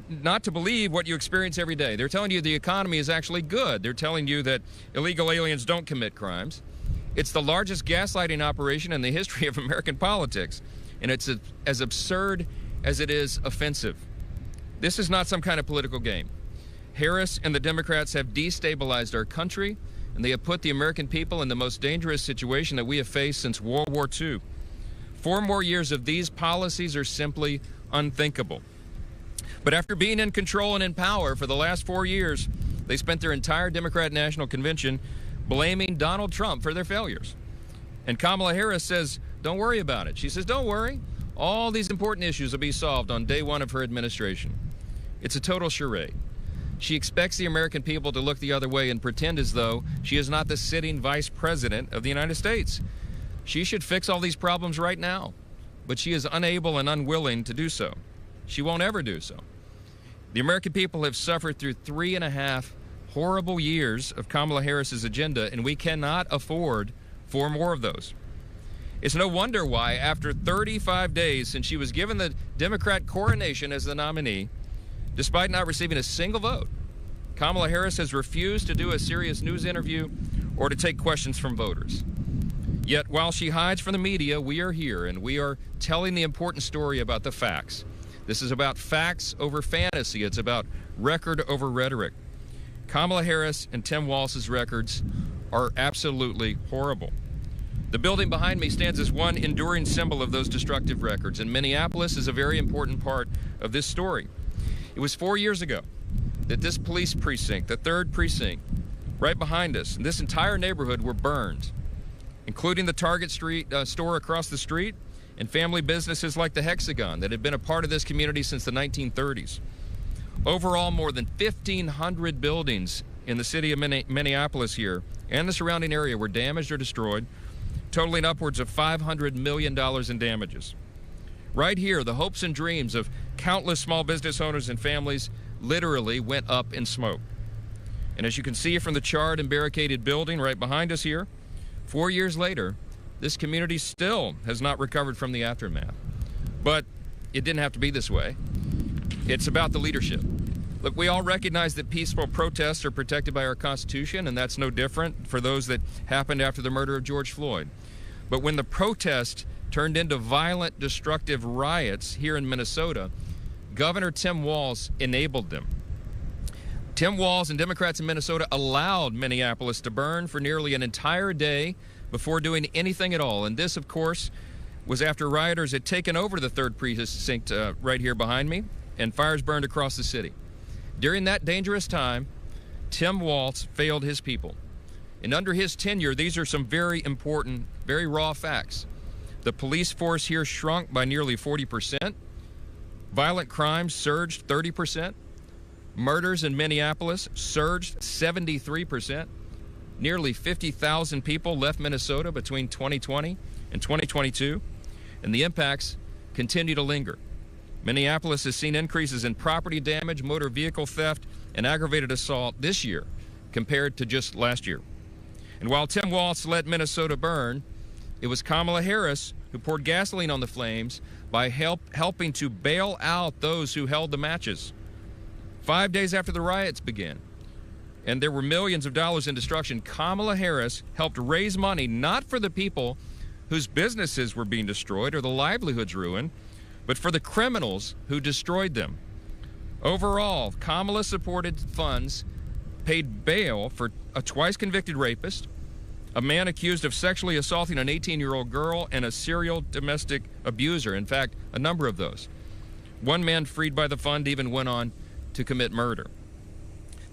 not to believe what you experience every day. They're telling you the economy is actually good. They're telling you that illegal aliens don't commit crimes. It's the largest gaslighting operation in the history of American politics, and it's as absurd as it is offensive. This is not some kind of political game. Harris and the Democrats have destabilized our country, and they have put the American people in the most dangerous situation that we have faced since World War II. 4 more years of these policies are simply unthinkable. But after being in control and in power for the last 4 years, they spent their entire Democrat National Convention blaming Donald Trump for their failures. And Kamala Harris says, don't worry about it. She says, don't worry. All these important issues will be solved on day 1 of her administration. It's a total charade. She expects the American people to look the other way and pretend as though she is not the sitting vice president of the United States. She should fix all these problems right now, but she is unable and unwilling to do so. She won't ever do so. The American people have suffered through 3.5 horrible years of Kamala Harris's agenda, and we cannot afford 4 more of those. It's no wonder why, after 35 days since she was given the Democrat coronation as the nominee, despite not receiving a single vote, Kamala Harris has refused to do a serious news interview or to take questions from voters. Yet, while she hides from the media, we are here, and we are telling the important story about the facts. This is about facts over fantasy. It's about record over rhetoric. Kamala Harris and Tim Walz's records are absolutely horrible. The building behind me stands as one enduring symbol of those destructive records, and Minneapolis is a very important part of this story. It was 4 years ago that this police precinct, the 3rd precinct, right behind us, and this entire neighborhood were burned, including the Target store across the street, and family businesses like the Hexagon that had been a part of this community since the 1930s. Overall, more than 1,500 buildings in the city of Minneapolis here and the surrounding area were damaged or destroyed, totaling upwards of $500 million in damages. Right here, the hopes and dreams of countless small business owners and families literally went up in smoke. And as you can see from the charred and barricaded building right behind us here, 4 years later, this community still has not recovered from the aftermath. But it didn't have to be this way. It's about the leadership. Look, we all recognize that peaceful protests are protected by our Constitution, and that's no different for those that happened after the murder of George Floyd. But when the protest turned into violent, destructive riots here in Minnesota, Governor Tim Walz enabled them. Tim Walz and Democrats in Minnesota allowed Minneapolis to burn for nearly an entire day before doing anything at all. And this, of course, was after rioters had taken over the 3rd precinct right here behind me, and fires burned across the city. During that dangerous time, Tim Walz failed his people. And under his tenure, these are some very important, very raw facts. The police force here shrunk by nearly 40%. Violent crimes surged 30%. Murders in Minneapolis surged 73%. Nearly 50,000 people left Minnesota between 2020 and 2022, and the impacts continue to linger. Minneapolis has seen increases in property damage, motor vehicle theft, and aggravated assault this year compared to just last year. And while Tim Walz let Minnesota burn, it was Kamala Harris who poured gasoline on the flames by helping to bail out those who held the matches. 5 days after the riots began, and there were millions of dollars in destruction, Kamala Harris helped raise money not for the people whose businesses were being destroyed or the livelihoods ruined, but for the criminals who destroyed them. Overall, Kamala supported funds paid bail for a twice-convicted rapist, a man accused of sexually assaulting an 18-year-old girl, and a serial domestic abuser. In fact, a number of those. One man freed by the fund even went on to commit murder.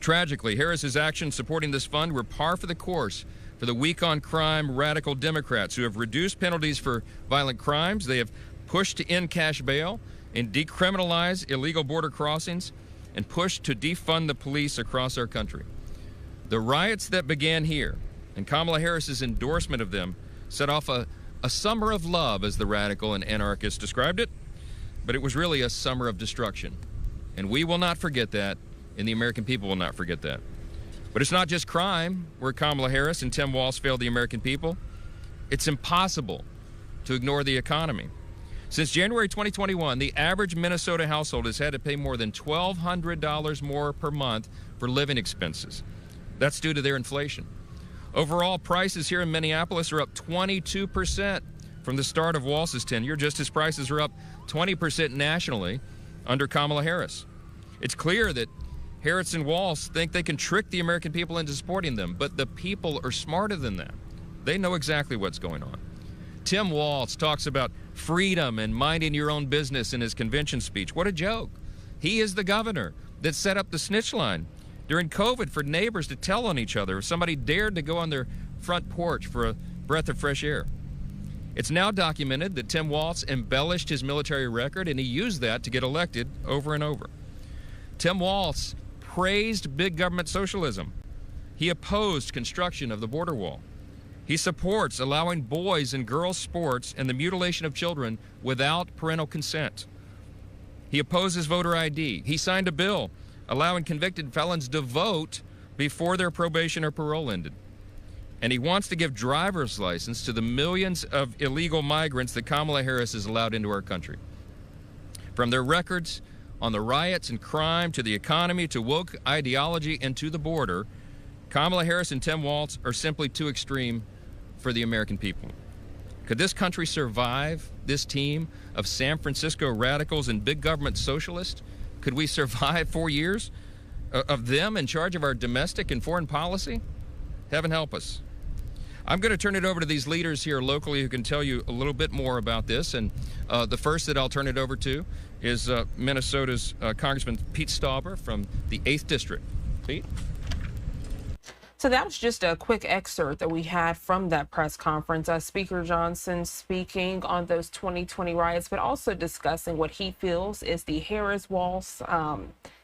Tragically, Harris's actions supporting this fund were par for the course for the weak-on-crime radical Democrats who have reduced penalties for violent crimes. They have pushed to end cash bail and decriminalize illegal border crossings and pushed to defund the police across our country. The riots that began here and Kamala Harris's endorsement of them set off a summer of love, as the radical and anarchists described it, but it was really a summer of destruction. And we will not forget that, and the American people will not forget that. But it's not just crime where Kamala Harris and Tim Walz failed the American people. It's impossible to ignore the economy. Since January 2021, the average Minnesota household has had to pay more than $1,200 more per month for living expenses. That's due to their inflation. Overall, prices here in Minneapolis are up 22% from the start of Walz's tenure, just as prices are up 20% nationally under Kamala Harris. It's clear that Harris and Walz think they can trick the American people into supporting them, but the people are smarter than that. They know exactly what's going on. Tim Walz talks about freedom and minding your own business in his convention speech. What a joke. He is the governor that set up the snitch line during COVID for neighbors to tell on each other if somebody dared to go on their front porch for a breath of fresh air. It's now documented that Tim Walz embellished his military record, and he used that to get elected over and over. Tim Walz praised big government socialism. He opposed construction of the border wall. He supports allowing boys and girls sports and the mutilation of children without parental consent. He opposes voter ID. He signed a bill allowing convicted felons to vote before their probation or parole ended. And he wants to give driver's license to the millions of illegal migrants that Kamala Harris has allowed into our country. From their records on the riots and crime to the economy to woke ideology and to the border, Kamala Harris and Tim Walz are simply too extreme for the American people. Could this country survive this team of San Francisco radicals and big government socialists? Could we survive 4 years of them in charge of our domestic and foreign policy? Heaven help us. I'm going to turn it over to these leaders here locally who can tell you a little bit more about this. And the first that I'll turn it over to is Minnesota's Congressman Pete Stauber from the 8th District. Pete? So that was just a quick excerpt that we had from that press conference. Speaker Johnson speaking on those 2020 riots, but also discussing what he feels is the Harris-Walz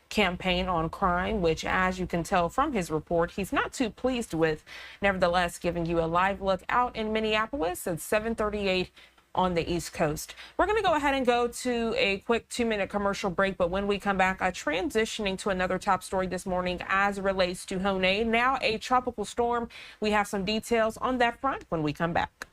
campaign on crime, which, as you can tell from his report, he's not too pleased with. Nevertheless, giving you a live look out in Minneapolis at 7:38 on the East Coast. We're going to go ahead and go to a quick 2-minute commercial break, but when we come back, transitioning to another top story this morning as it relates to Hone, now a tropical storm. We have some details on that front when we come back.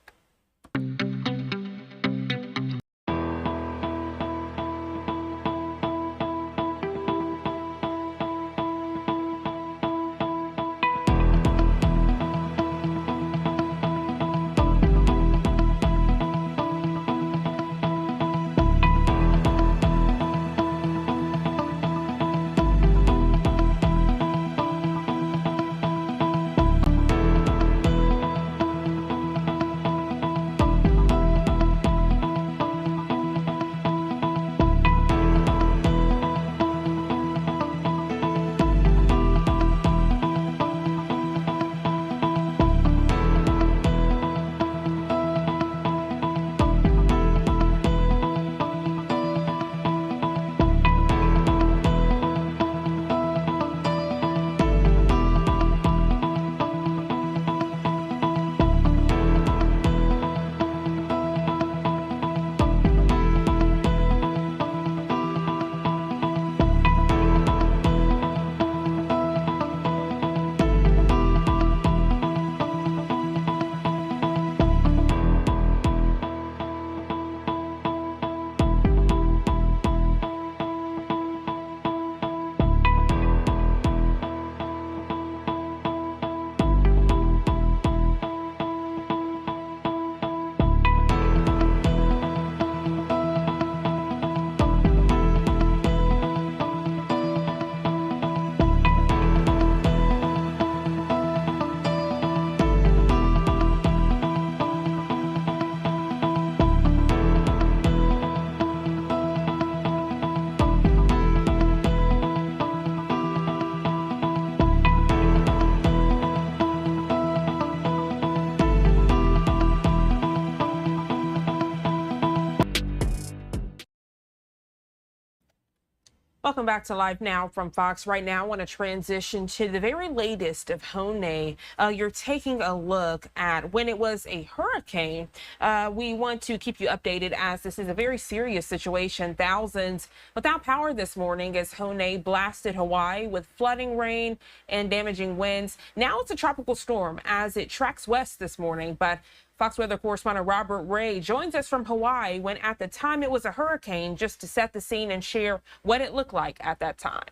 Welcome back to Live Now from Fox. Right now, I want to transition to the very latest of Hone. You're taking a look at when it was a hurricane. We want to keep you updated as this is a very serious situation. Thousands without power this morning as Hone blasted Hawaii with flooding rain and damaging winds. Now it's a tropical storm as it tracks west this morning, but Fox weather correspondent Robert Ray joins us from Hawaii when at the time it was a hurricane, just to set the scene and share what it looked like at that time.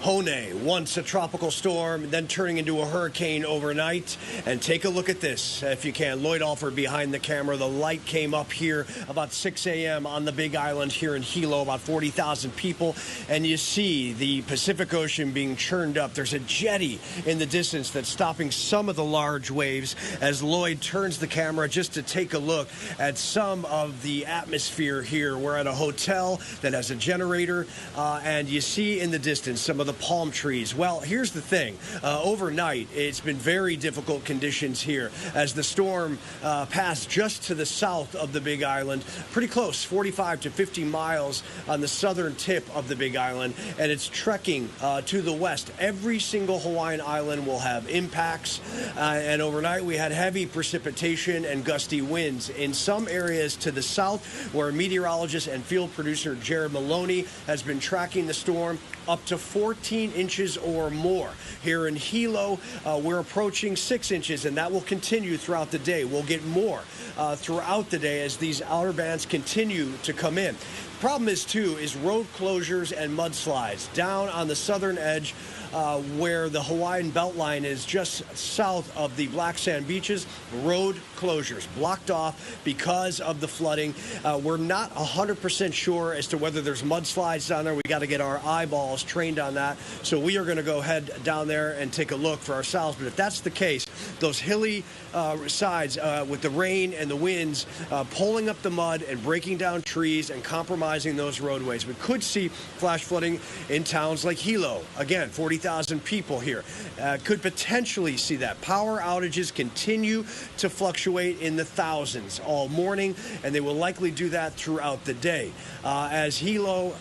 Hone, once a tropical storm, then turning into a hurricane overnight. And take a look at this, if you can. Lloyd Alford behind the camera. The light came up here about 6 a.m. on the Big Island here in Hilo, about 40,000 people. And you see the Pacific Ocean being churned up. There's a jetty in the distance that's stopping some of the large waves as Lloyd turns the camera just to take a look at some of the atmosphere here. We're at a hotel that has a generator, and you see in the distance some of the palm trees. Well, here's the thing. Overnight, it's been very difficult conditions here as the storm passed just to the south of the Big Island, pretty close, 45 to 50 miles on the southern tip of the Big Island, and it's trekking to the west. Every single Hawaiian island will have impacts, and overnight we had heavy precipitation and gusty winds in some areas to the south, where meteorologist and field producer Jared Maloney has been tracking the storm up to 14 inches or more. Here in Hilo, we're approaching 6 inches, and that will continue throughout the day. We'll get more throughout the day as these outer bands continue to come in. Problem is, too, is road closures and mudslides down on the southern edge where the Hawaiian Beltline is just south of the black sand beaches. Road closures blocked off because of the flooding. We're not 100% sure as to whether there's mudslides down there. We got to get our eyeballs trained on that. So we are going to go head down there and take a look for ourselves. But if that's the case, those hilly sides with the rain and the winds pulling up the mud and breaking down trees and compromising those roadways. We could see flash flooding in towns like Hilo. Again, 40,000 people here. Could potentially see that. Power outages continue to fluctuate in the thousands all morning, and they will likely do that throughout the day. As Hilo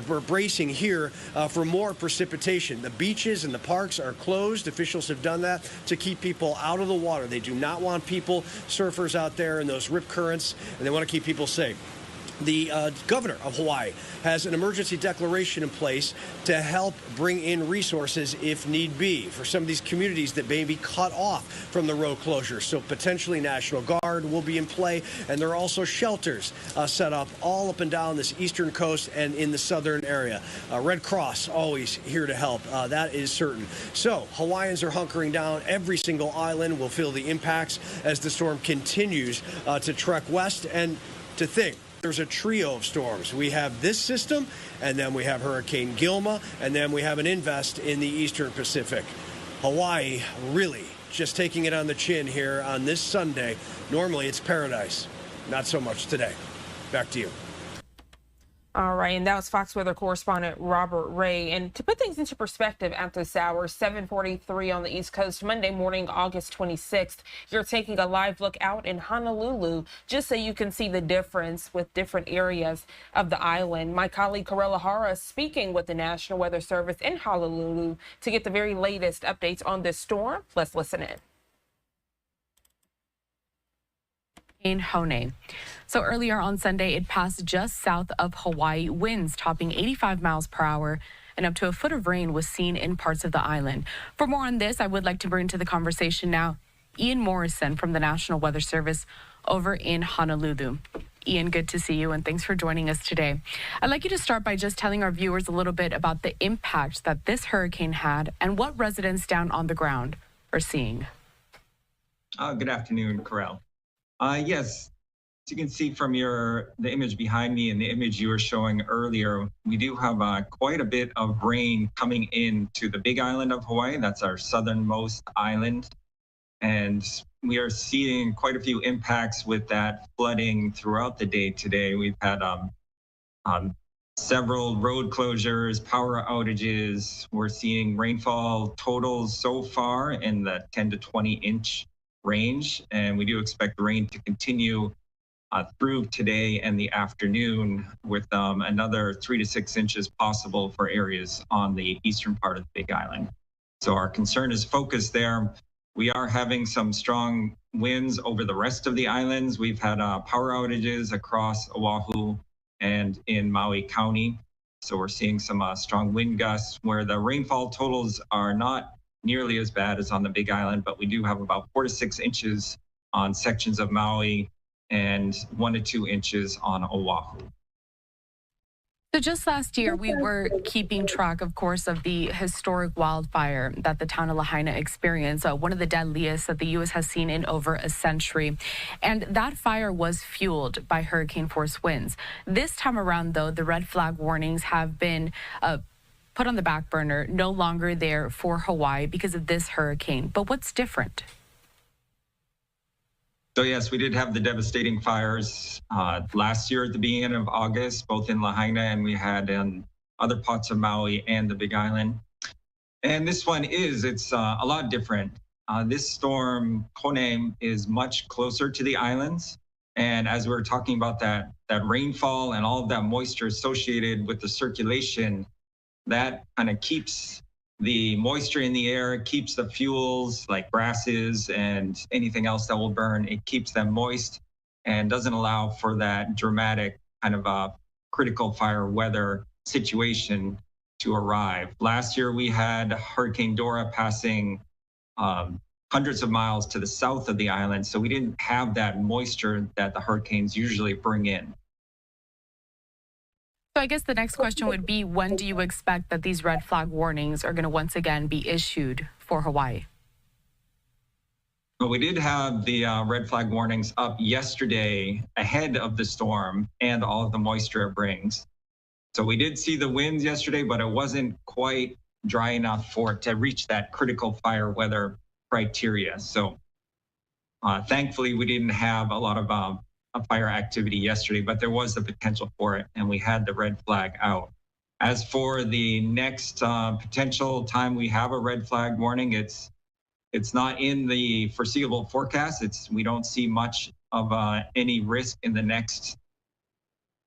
we're bracing here for more precipitation. The beaches and the parks are closed. Officials have done that to keep people out of the water. They do not want people, surfers out there in those rip currents, and they want to keep people safe. The governor of Hawaii has an emergency declaration in place to help bring in resources if need be for some of these communities that may be cut off from the road closure. So potentially National Guard will be in play, and there are also shelters set up all up and down this eastern coast and in the southern area. Red Cross always here to help. That is certain. So Hawaiians are hunkering down. Every single island will feel the impacts as the storm continues to trek west. And to think, there's a trio of storms. We have this system, and then we have Hurricane Gilma, and then we have an invest in the eastern Pacific. Hawaii really just taking it on the chin here on this Sunday. Normally it's paradise. Not so much today. Back to you. All right, and that was Fox weather correspondent Robert Ray. And to put things into perspective at this hour, 7:43 on the East Coast, Monday morning, August 26th. You're taking a live look out in Honolulu, just so you can see the difference with different areas of the island. My colleague Karela Hara speaking with the National Weather Service in Honolulu to get the very latest updates on this storm. Let's listen in. In Hone. So earlier on Sunday, it passed just south of Hawaii, winds topping 85 miles per hour, and up to a foot of rain was seen in parts of the island. For more on this, I would like to bring to the conversation now Ian Morrison from the National Weather Service over in Honolulu. Ian, good to see you, and thanks for joining us today. I'd like you to start by just telling our viewers a little bit about the impact that this hurricane had and what residents down on the ground are seeing. Good afternoon, Karel. Yes, as you can see from the image behind me and the image you were showing earlier, we do have quite a bit of rain coming into the Big Island of Hawaii. That's our southernmost island. And we are seeing quite a few impacts with that flooding throughout the day today. We've had several road closures, power outages. We're seeing rainfall totals so far in the 10 to 20 inch range, and we do expect rain to continue through today and the afternoon, with another 3 to 6 inches possible for areas on the eastern part of the Big Island. So our concern is focused there. We are having some strong winds over the rest of the islands. We've had power outages across Oahu and in Maui County. So we're seeing some strong wind gusts where the rainfall totals are not nearly as bad as on the Big Island, but we do have about 4 to 6 inches on sections of Maui and 1 to 2 inches on Oahu. So just last year, we were keeping track, of course, of the historic wildfire that the town of Lahaina experienced, one of the deadliest that the U.S. has seen in over a century. And that fire was fueled by hurricane force winds. This time around, though, the red flag warnings have been put on the back burner, no longer there for Hawaii because of this hurricane. But what's different? So yes, we did have the devastating fires last year at the beginning of August, both in Lahaina and we had in other parts of Maui and the Big Island. And this one it's a lot different. This storm, Kone, is much closer to the islands. And as we were talking about that rainfall and all of that moisture associated with the circulation, that kind of keeps the moisture in the air, keeps the fuels like grasses and anything else that will burn. It keeps them moist and doesn't allow for that dramatic kind of critical fire weather situation to arrive. Last year, we had Hurricane Dora passing hundreds of miles to the south of the island, so we didn't have that moisture that the hurricanes usually bring in. So I guess the next question would be, when do you expect that these red flag warnings are going to once again be issued for Hawaii? Well, we did have the red flag warnings up yesterday ahead of the storm and all of the moisture it brings. So we did see the winds yesterday, but it wasn't quite dry enough for it to reach that critical fire weather criteria. So thankfully, we didn't have a lot of fire activity yesterday, but there was the potential for it, and we had the red flag out. As for the next potential time we have a red flag warning, it's not in the foreseeable forecast. We don't see much of any risk in the next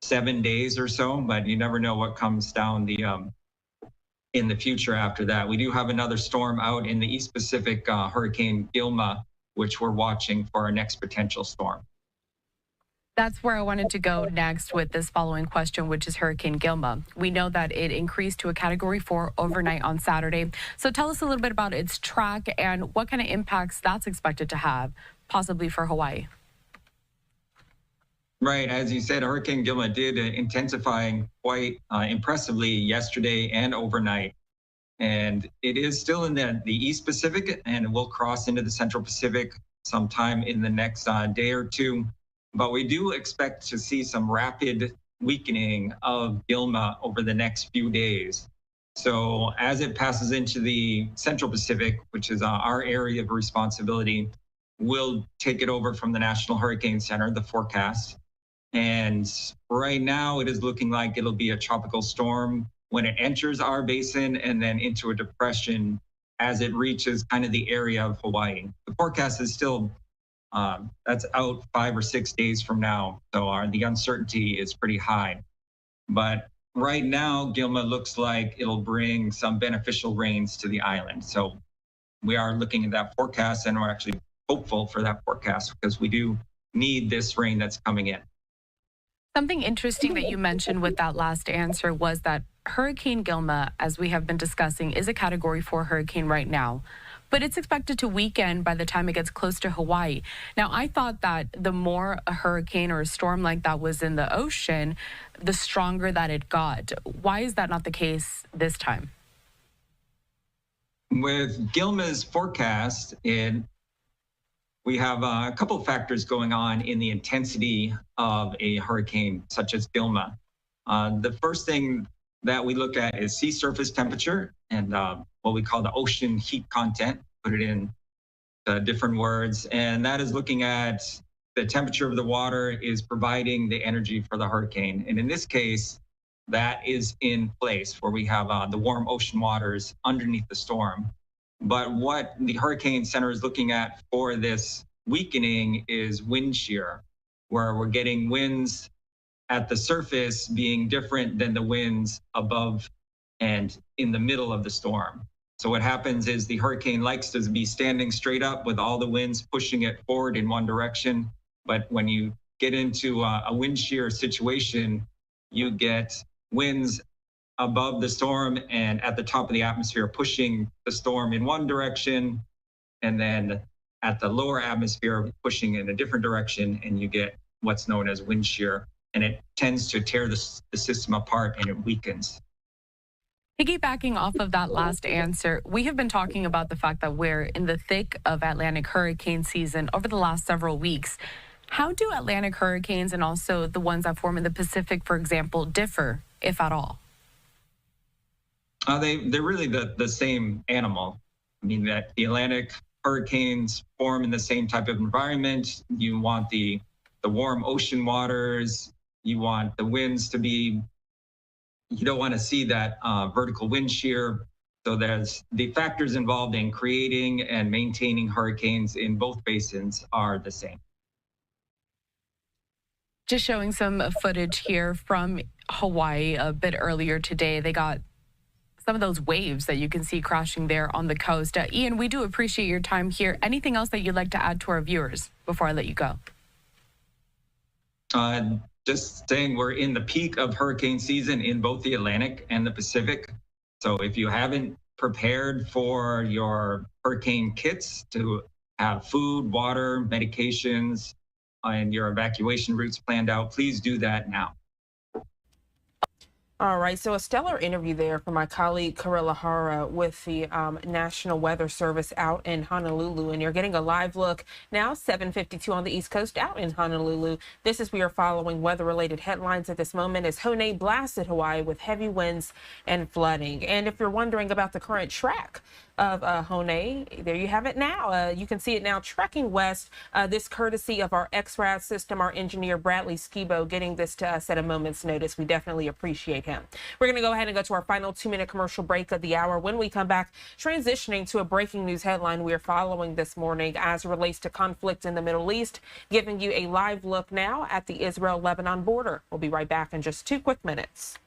7 days or so, but you never know what comes down in the future after that. We do have another storm out in the East Pacific, Hurricane Gilma, which we're watching for our next potential storm. That's where I wanted to go next with this following question, which is Hurricane Gilma. We know that it increased to a Category 4 overnight on Saturday. So tell us a little bit about its track and what kind of impacts that's expected to have, possibly for Hawaii. Right. As you said, Hurricane Gilma did intensify quite impressively yesterday and overnight. And it is still in the East Pacific, and it will cross into the Central Pacific sometime in the next day or two. But we do expect to see some rapid weakening of Gilma over the next few days. So as it passes into the Central Pacific, which is our area of responsibility, we'll take it over from the National Hurricane Center, the forecast. And right now it is looking like it'll be a tropical storm when it enters our basin and then into a depression as it reaches kind of the area of Hawaii. The forecast is still that's out 5 or 6 days from now. So the uncertainty is pretty high. But right now, Gilma looks like it'll bring some beneficial rains to the island. So we are looking at that forecast, and we're actually hopeful for that forecast because we do need this rain that's coming in. Something interesting that you mentioned with that last answer was that Hurricane Gilma, as we have been discussing, is a Category 4 hurricane right now, but it's expected to weaken by the time it gets close to Hawaii. Now, I thought that the more a hurricane or a storm like that was in the ocean, the stronger that it got. Why is that not the case this time? With Gilma's forecast, we have a couple of factors going on in the intensity of a hurricane such as Gilma. The first thing that we look at is sea surface temperature and what we call the ocean heat content, put it in different words. And that is looking at the temperature of the water is providing the energy for the hurricane. And in this case, that is in place where we have the warm ocean waters underneath the storm. But what the Hurricane Center is looking at for this weakening is wind shear. where we're getting winds at the surface being different than the winds above and in the middle of the storm. So what happens is the hurricane likes to be standing straight up with all the winds pushing it forward in one direction. But when you get into a wind shear situation, you get winds above the storm and at the top of the atmosphere pushing the storm in one direction, and then at the lower atmosphere pushing in a different direction, and you get what's known as wind shear, and it tends to tear the system apart and it weakens. Piggybacking off of that last answer, we have been talking about the fact that we're in the thick of Atlantic hurricane season over the last several weeks. How do Atlantic hurricanes and also the ones that form in the Pacific, for example, differ, if at all? They're really the same animal. I mean, that the Atlantic hurricanes form in the same type of environment. You want the warm ocean waters. You want the winds to be, you don't want to see that vertical wind shear. So there's the factors involved in creating and maintaining hurricanes in both basins are the same. Just showing some footage here from Hawaii a bit earlier today. They got some of those waves that you can see crashing there on the coast. Ian, we do appreciate your time here. Anything else that you'd like to add to our viewers before I let you go? Just saying we're in the peak of hurricane season in both the Atlantic and the Pacific. So if you haven't prepared for your hurricane kits to have food, water, medications, and your evacuation routes planned out, please do that now. All right, so a stellar interview there from my colleague Karilla Hara with the National Weather Service out in Honolulu, and you're getting a live look now, 7:52 on the East Coast out in Honolulu. This is we are following weather-related headlines at this moment as Hone blasted Hawaii with heavy winds and flooding. And if you're wondering about the current track of Hone, there you have it now. You can see it now tracking west. This courtesy of our XRAD system, our engineer Bradley Skibo getting this to us at a moment's notice. We definitely appreciate him. We're going to go ahead and go to our final 2-minute commercial break of the hour. When we come back, transitioning to a breaking news headline we are following this morning as it relates to conflict in the Middle East, giving you a live look now at the Israel-Lebanon border. We'll be right back in just 2 quick minutes.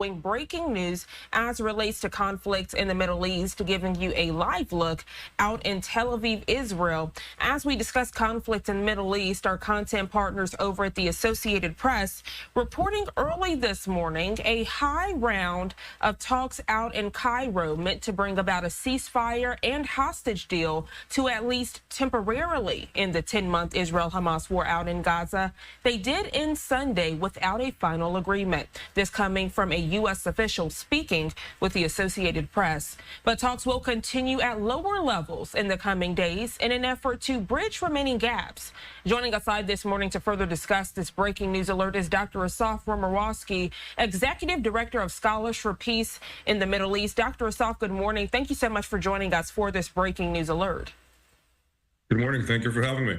following breaking news as it relates to conflicts in the Middle East, giving you a live look out in Tel Aviv, Israel. As we discuss conflict in the Middle East, our content partners over at the Associated Press reporting early this morning a high round of talks out in Cairo meant to bring about a ceasefire and hostage deal to at least temporarily end the 10-month Israel-Hamas war out in Gaza. They did end Sunday without a final agreement. This coming from a U.S. official speaking with the Associated Press. But talks will continue at lower levels in the coming days in an effort to bridge remaining gaps. Joining us live this morning to further discuss this breaking news alert is Dr. Asaf Romarowski, Executive Director of Scholars for Peace in the Middle East. Dr. Asaf, good morning. Thank you so much for joining us for this breaking news alert. Good morning. Thank you for having me.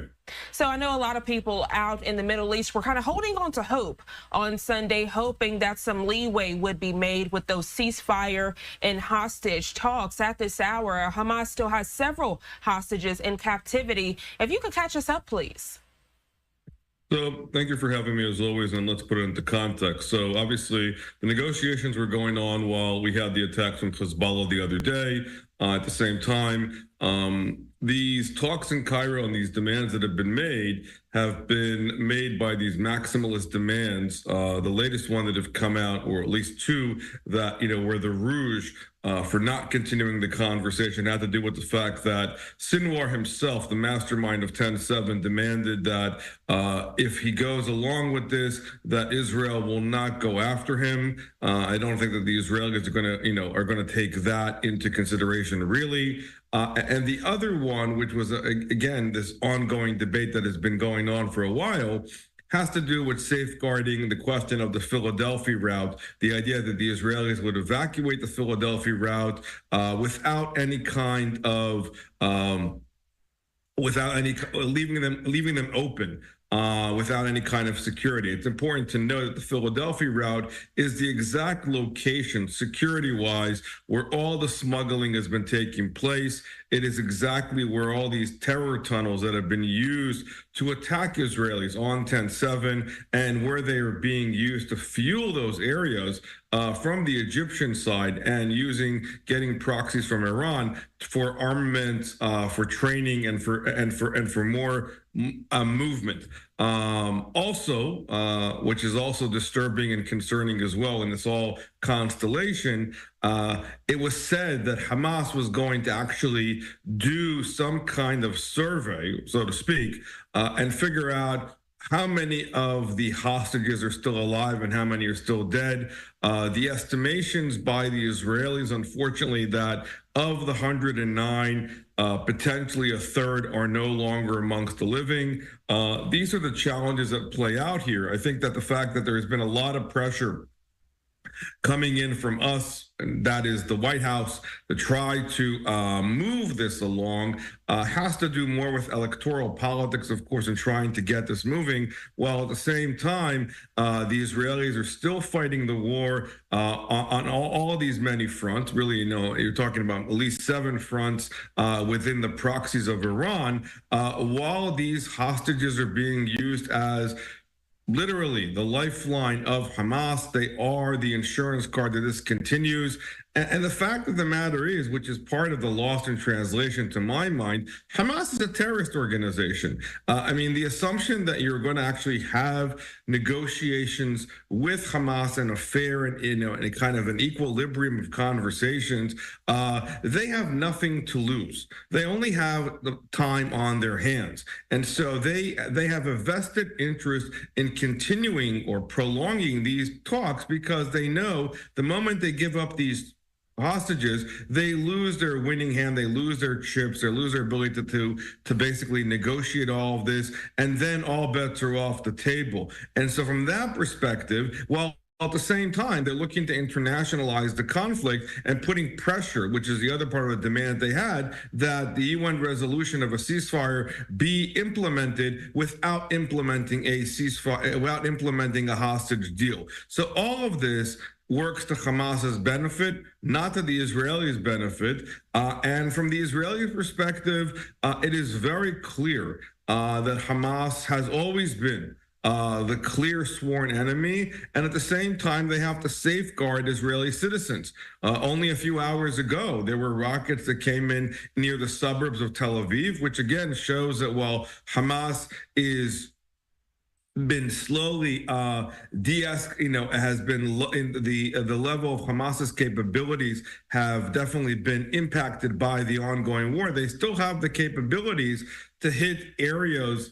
So I know a lot of people out in the Middle East were kind of holding on to hope on Sunday, hoping that some leeway would be made with those ceasefire and hostage talks. At this hour, Hamas still has several hostages in captivity. If you could catch us up, please. So thank you for having me as always, and let's put it into context. So obviously the negotiations were going on while we had the attacks from Hezbollah the other day. At the same time, these talks in Cairo and these demands that have been made by these maximalist demands. The latest one that have come out, or at least two that, were the rouge for not continuing the conversation, had to do with the fact that Sinwar himself, the mastermind of 10-7, demanded that if he goes along with this, that Israel will not go after him. I don't think that the Israelis are going to take that into consideration, really. And the other one, which was, again, this ongoing debate that has been going on for a while, has to do with safeguarding the question of the Philadelphia route, the idea that the Israelis would evacuate the Philadelphia route without any kind of, leaving them open. Without any kind of security. It's important to know that the Philadelphia route is the exact location, security-wise, where all the smuggling has been taking place. It is exactly where all these terror tunnels that have been used to attack Israelis on 10-7 and where they are being used to fuel those areas from the Egyptian side and getting proxies from Iran for armament, for training, and for more movement. Also, which is also disturbing and concerning as well in this whole constellation, it was said that Hamas was going to actually do some kind of survey, so to speak, and figure out how many of the hostages are still alive and how many are still dead. The estimations by the Israelis, unfortunately, that of the 109, potentially a third are no longer amongst the living. These are the challenges that play out here. I think that the fact that there has been a lot of pressure coming in from us, and that is the White House, to try to move this along, has to do more with electoral politics, of course, and trying to get this moving, while at the same time, the Israelis are still fighting the war on all of these many fronts. Really, you're talking about at least 7 fronts within the proxies of Iran, while these hostages are being used as literally the lifeline of Hamas. They are the insurance card that this continues. And the fact of the matter is, which is part of the lost in translation to my mind, Hamas is a terrorist organization. I mean, the assumption that you're going to actually have negotiations with Hamas and a fair and, and a kind of an equilibrium of conversations, they have nothing to lose. They only have the time on their hands. And so they have a vested interest in continuing or prolonging these talks, because they know the moment they give up these hostages, they lose their winning hand, they lose their chips, they lose their ability to basically negotiate all of this, and then all bets are off the table. And so from that perspective, well, at the same time, they're looking to internationalize the conflict and putting pressure, which is the other part of the demand they had, that the UN resolution of a ceasefire be implemented without implementing a ceasefire, without implementing a hostage deal. So all of this works to Hamas's benefit, not to the Israelis' benefit. And from the Israeli perspective, it is very clear that Hamas has always been the clear sworn enemy, and at the same time, they have to safeguard Israeli citizens. Only a few hours ago, there were rockets that came in near the suburbs of Tel Aviv, which again shows that while Hamas is been slowly has been in the level of Hamas's capabilities have definitely been impacted by the ongoing war. They still have the capabilities to hit areas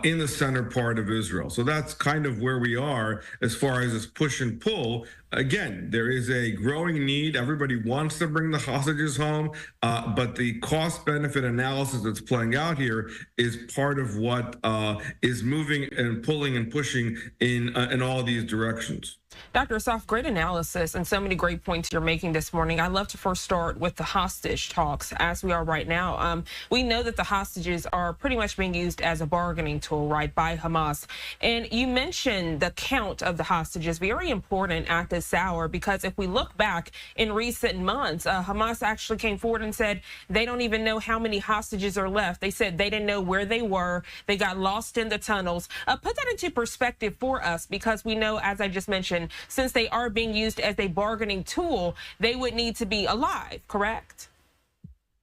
in the center part of Israel. So that's kind of where we are as far as this push and pull. Again, there is a growing need. Everybody wants to bring the hostages home, but the cost-benefit analysis that's playing out here is part of what is moving and pulling and pushing in all these directions. Dr. Assaf, great analysis and so many great points you're making this morning. I'd love to first start with the hostage talks as we are right now. We know that the hostages are pretty much being used as a bargaining tool, right, by Hamas. And you mentioned the count of the hostages, very important at this hour, because if we look back in recent months, Hamas actually came forward and said they don't even know how many hostages are left. They said they didn't know where they were. They got lost in the tunnels. Put that into perspective for us, because we know, as I just mentioned, since they are being used as a bargaining tool, they would need to be alive, correct?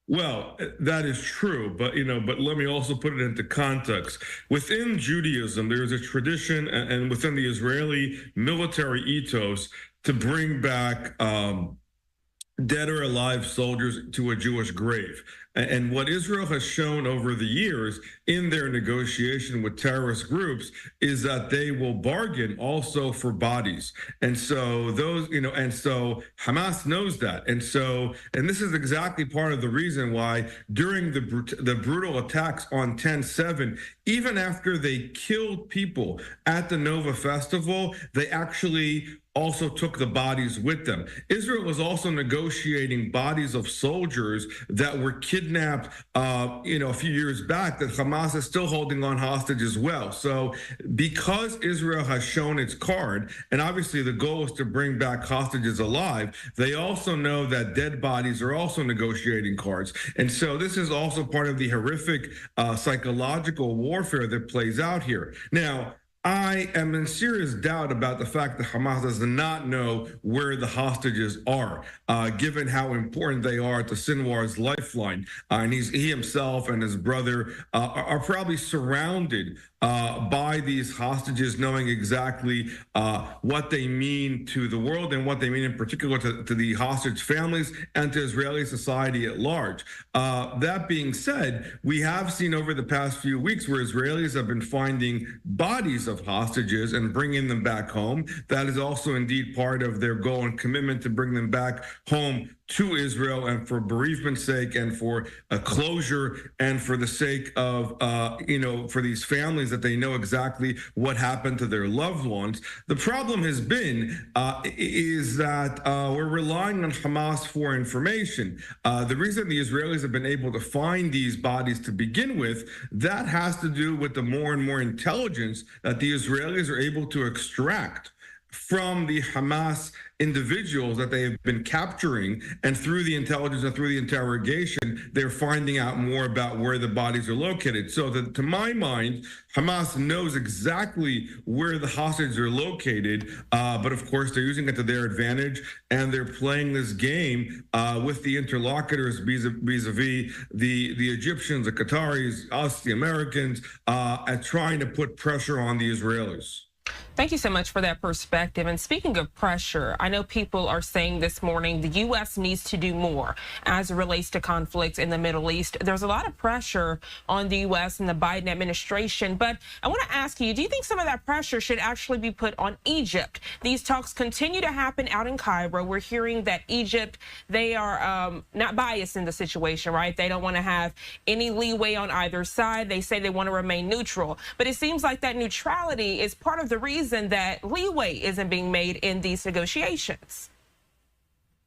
Well, that is true, but but let me also put it into context. Within Judaism, there is a tradition, and within the Israeli military ethos, to bring back dead or alive soldiers to a Jewish grave. And what Israel has shown over the years in their negotiation with terrorist groups is that they will bargain also for bodies. And so those, and so Hamas knows that. And this is exactly part of the reason why during the brutal attacks on 10/7, even after they killed people at the Nova Festival, they actually also took the bodies with them. Israel was also negotiating bodies of soldiers that were kidnapped, a few years back, that Hamas is still holding on hostage as well. So because Israel has shown its card, and obviously the goal is to bring back hostages alive, they also know that dead bodies are also negotiating cards. And so this is also part of the horrific psychological warfare that plays out here. Now, I am in serious doubt about the fact that Hamas does not know where the hostages are, given how important they are to Sinwar's lifeline. And he himself and his brother are probably surrounded by these hostages, knowing exactly what they mean to the world and what they mean in particular to the hostage families and to Israeli society at large. That being said, we have seen over the past few weeks where Israelis have been finding bodies of hostages and bringing them back home. That is also indeed part of their goal and commitment to bring them back home to Israel, and for bereavement's sake and for a closure and for the sake of, for these families that they know exactly what happened to their loved ones. The problem has been is that we're relying on Hamas for information. The reason the Israelis have been able to find these bodies to begin with, that has to do with the more and more intelligence that the Israelis are able to extract from the Hamas individuals that they have been capturing, and through the intelligence and through the interrogation, they're finding out more about where the bodies are located. So that, to my mind, Hamas knows exactly where the hostages are located, but of course they're using it to their advantage, and they're playing this game with the interlocutors vis-a-vis the Egyptians, the Qataris, us, the Americans, at trying to put pressure on the Israelis. Thank you so much for that perspective. And speaking of pressure, I know people are saying this morning the U.S. needs to do more as it relates to conflicts in the Middle East. There's a lot of pressure on the U.S. and the Biden administration. But I want to ask you, do you think some of that pressure should actually be put on Egypt? These talks continue to happen out in Cairo. We're hearing that Egypt, they are not biased in the situation, right? They don't want to have any leeway on either side. They say they want to remain neutral. But it seems like that neutrality is part of the reason that leeway isn't being made in these negotiations.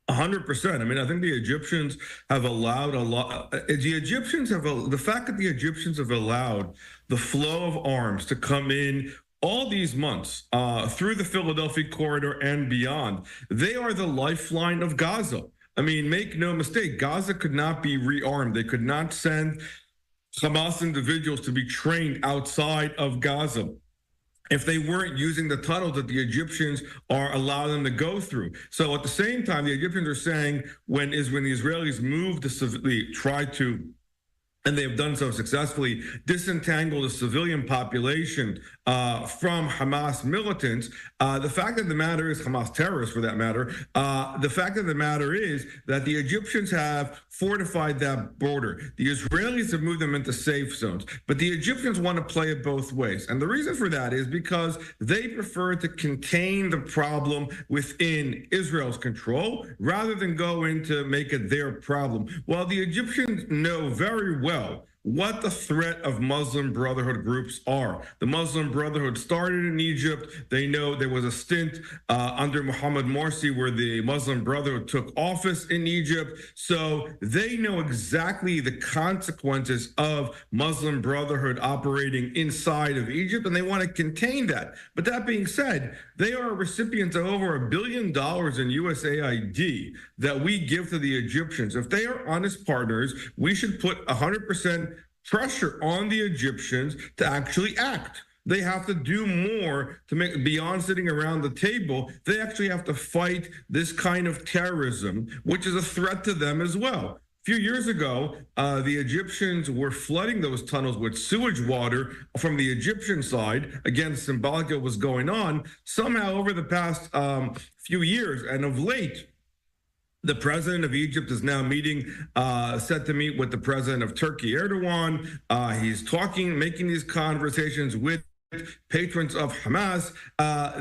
100%. I mean, I think the Egyptians have allowed a lot. The fact that the Egyptians have allowed the flow of arms to come in all these months through the Philadelphia corridor and beyond, they are the lifeline of Gaza. I mean, make no mistake, Gaza could not be rearmed. They could not send Hamas individuals to be trained outside of Gaza. if they weren't using the tunnels that the Egyptians are allowing them to go through. So at the same time, the Egyptians are saying when the Israelis move to try to, and they have done so successfully, disentangle the civilian population from Hamas militants. The fact of the matter is, Hamas terrorists for that matter, the fact of the matter is that the Egyptians have fortified that border. The Israelis have moved them into safe zones, but the Egyptians want to play it both ways. And the reason for that is because they prefer to contain the problem within Israel's control rather than go in to make it their problem. While the Egyptians know very well what the threat of Muslim Brotherhood groups are. The Muslim Brotherhood started in Egypt. They know there was a stint under Mohammed Morsi where the Muslim Brotherhood took office in Egypt. So they know exactly the consequences of Muslim Brotherhood operating inside of Egypt, and they want to contain that. But that being said, they are recipients of over $1 billion in USAID that we give to the Egyptians. If they are honest partners, we should put 100% pressure on the Egyptians to actually act. They have to do more to make, beyond sitting around the table. They actually have to fight this kind of terrorism, which is a threat to them as well. A few years ago, the Egyptians were flooding those tunnels with sewage water from the Egyptian side. Again, symbolic of what was going on. Somehow over the past few years and of late, the president of Egypt is now set to meet with the president of Turkey, Erdogan. He's making these conversations with patrons of Hamas.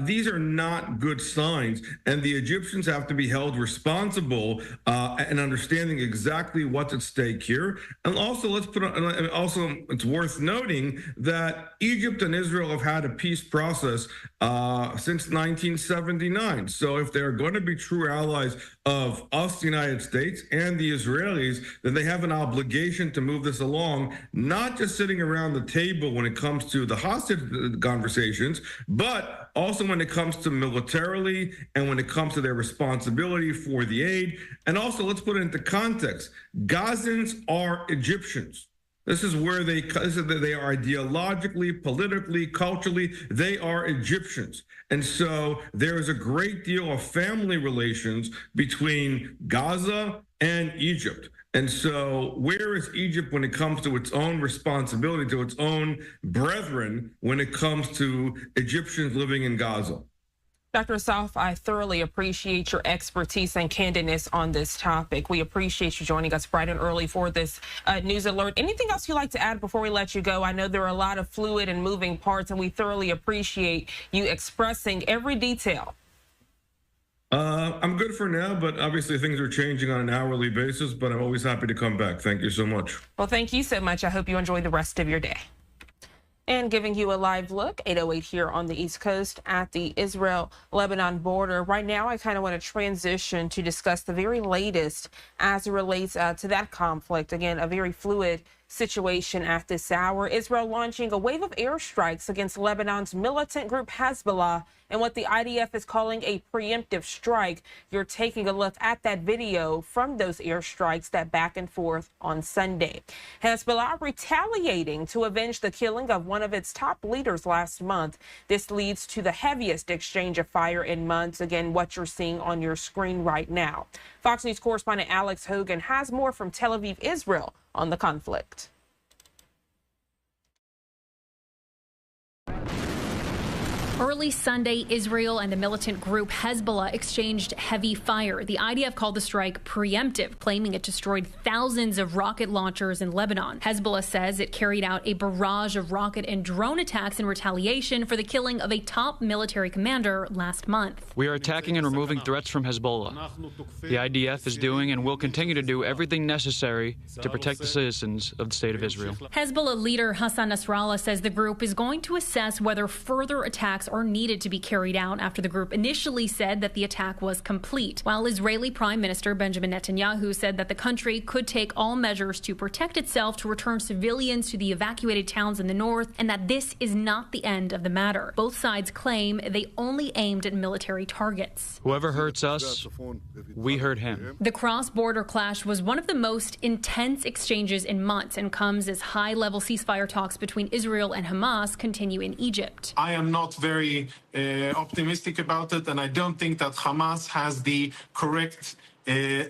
These are not good signs, and the Egyptians have to be held responsible and understanding exactly what's at stake here. And also, it's worth noting that Egypt and Israel have had a peace process since 1979. So if they're going to be true allies of us, the United States, and the Israelis, then they have an obligation to move this along, not just sitting around the table when it comes to the hostage conversations, but also when it comes to militarily and when it comes to their responsibility for the aid. And also, let's put it into context. Gazans are Egyptians. This is where they are ideologically, politically, culturally, they are Egyptians. And so there is a great deal of family relations between Gaza and Egypt. And so where is Egypt when it comes to its own responsibility, to its own brethren, when it comes to Egyptians living in Gaza? Dr. Assaf, I thoroughly appreciate your expertise and candidness on this topic. We appreciate you joining us bright and early for this news alert. Anything else you'd like to add before we let you go? I know there are a lot of fluid and moving parts, and we thoroughly appreciate you expressing every detail. I'm good for now, but obviously things are changing on an hourly basis, but I'm always happy to come back. Thank you so much. Well, thank you so much. I hope you enjoy the rest of your day. And giving you a live look, 8:08 here on the East Coast at the Israel-Lebanon border. Right now, I kind of want to transition to discuss the very latest as it relates to that conflict. Again, a very fluid situation at this hour. Israel launching a wave of airstrikes against Lebanon's militant group Hezbollah and what the IDF is calling a preemptive strike. You're taking a look at that video from those airstrikes, that back and forth on Sunday. Hezbollah retaliating to avenge the killing of one of its top leaders last month. This leads to the heaviest exchange of fire in months. Again, what you're seeing on your screen right now. Fox News correspondent Alex Hogan has more from Tel Aviv, Israel on the conflict. Early Sunday, Israel and the militant group Hezbollah exchanged heavy fire. The IDF called the strike preemptive, claiming it destroyed thousands of rocket launchers in Lebanon. Hezbollah says it carried out a barrage of rocket and drone attacks in retaliation for the killing of a top military commander last month. We are attacking and removing threats from Hezbollah. The IDF is doing and will continue to do everything necessary to protect the citizens of the state of Israel. Hezbollah leader Hassan Nasrallah says the group is going to assess whether further attacks airstrikes are needed to be carried out after the group initially said that the attack was complete, while Israeli Prime Minister Benjamin Netanyahu said that the country could take all measures to protect itself to return civilians to the evacuated towns in the north, and that this is not the end of the matter. Both sides claim they only aimed at military targets. Whoever hurts us, we hurt him. The cross-border clash was one of the most intense exchanges in months and comes as high-level ceasefire talks between Israel and Hamas continue in Egypt. I am not very optimistic about it, and I don't think that Hamas has the correct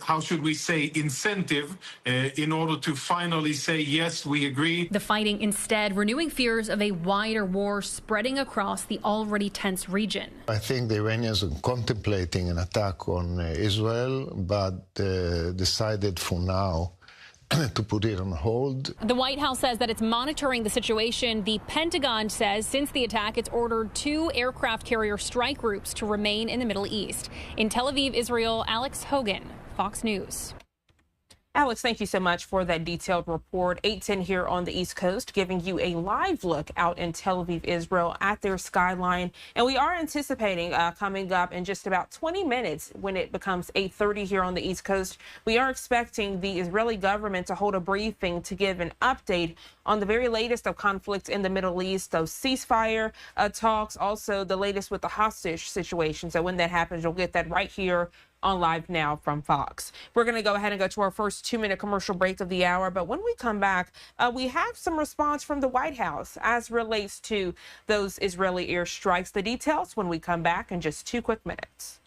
how should we say, incentive in order to finally say, yes, we agree. The fighting instead renewing fears of a wider war spreading across the already tense region. I think the Iranians are contemplating an attack on Israel, but decided for now to put it on hold. The White House says that it's monitoring the situation. The Pentagon says since the attack, it's ordered 2 aircraft carrier strike groups to remain in the Middle East. In Tel Aviv, Israel, Alex Hogan, Fox News. Alex, thank you so much for that detailed report. 8:10 here on the East Coast, giving you a live look out in Tel Aviv, Israel at their skyline. And we are anticipating coming up in just about 20 minutes when it becomes 8:30 here on the East Coast. We are expecting the Israeli government to hold a briefing to give an update on the very latest of conflicts in the Middle East, those ceasefire talks, also the latest with the hostage situation. So when that happens, you'll get that right here on Live Now from Fox. We're going to go ahead and go to our first 2-minute commercial break of the hour. But when we come back, we have some response from the White House as relates to those Israeli airstrikes. The details when we come back in just 2 quick minutes.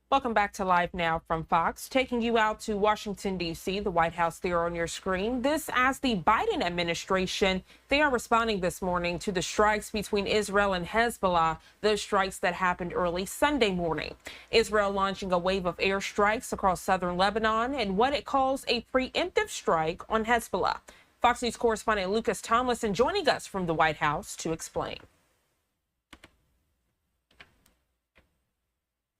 Welcome back to Live Now from Fox, taking you out to Washington, D.C., the White House there on your screen. This as the Biden administration, they are responding this morning to the strikes between Israel and Hezbollah, those strikes that happened early Sunday morning. Israel launching a wave of airstrikes across southern Lebanon and what it calls a preemptive strike on Hezbollah. Fox News correspondent Lucas Tomlinson joining us from the White House to explain.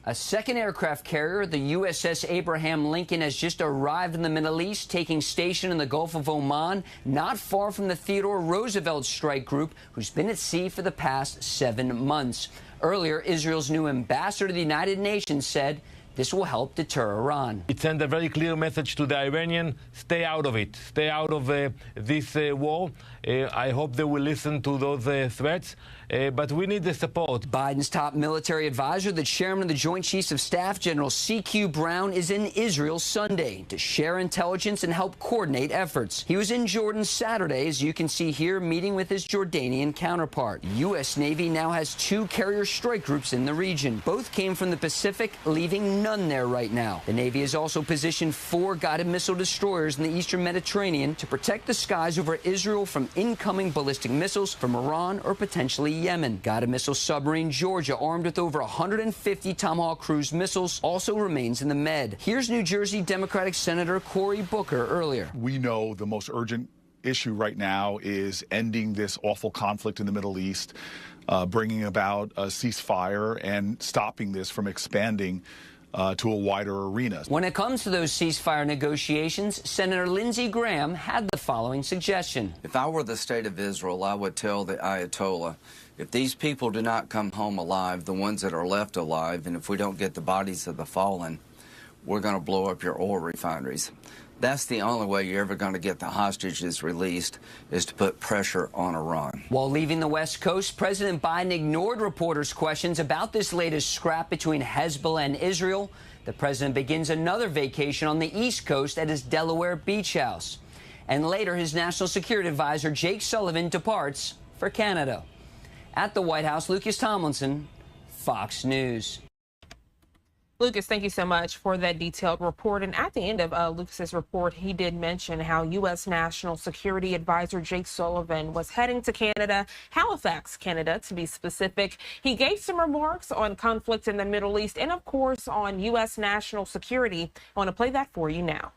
A second aircraft carrier, the USS Abraham Lincoln, has just arrived in the Middle East, taking station in the Gulf of Oman, not far from the Theodore Roosevelt strike group, who's been at sea for the past 7 months. Earlier, Israel's new ambassador to the United Nations said this will help deter Iran. It sent a very clear message to the Iranian: stay out of it. Stay out of this war. I hope they will listen to those threats, but we need the support. Biden's top military advisor, the chairman of the Joint Chiefs of Staff, General C.Q. Brown, is in Israel Sunday to share intelligence and help coordinate efforts. He was in Jordan Saturday, as you can see here, meeting with his Jordanian counterpart. The U.S. Navy now has 2 carrier strike groups in the region. Both came from the Pacific, leaving none there right now. The Navy has also positioned 4 guided missile destroyers in the eastern Mediterranean to protect the skies over Israel from incoming ballistic missiles from Iran or potentially Yemen. Guided missile submarine Georgia, armed with over 150 Tomahawk cruise missiles, also remains in the Med. Here's New Jersey Democratic Senator Cory Booker earlier. We know the most urgent issue right now is ending this awful conflict in the Middle East, bringing about a ceasefire and stopping this from expanding to a wider arena. When it comes to those ceasefire negotiations, Senator Lindsey Graham had the following suggestion. If I were the state of Israel, I would tell the Ayatollah, if these people do not come home alive, the ones that are left alive, and if we don't get the bodies of the fallen, we're going to blow up your oil refineries. That's the only way you're ever going to get the hostages released, is to put pressure on Iran. While leaving the West Coast, President Biden ignored reporters' questions about this latest scrap between Hezbollah and Israel. The president begins another vacation on the East Coast at his Delaware beach house. And later, his national security advisor, Jake Sullivan, departs for Canada. At the White House, Lucas Tomlinson, Fox News. Lucas, thank you so much for that detailed report. And at the end of Lucas's report, he did mention how U.S. National Security Advisor Jake Sullivan was heading to Canada, Halifax, Canada, to be specific. He gave some remarks on conflict in the Middle East and, of course, on U.S. national security. I want to play that for you now.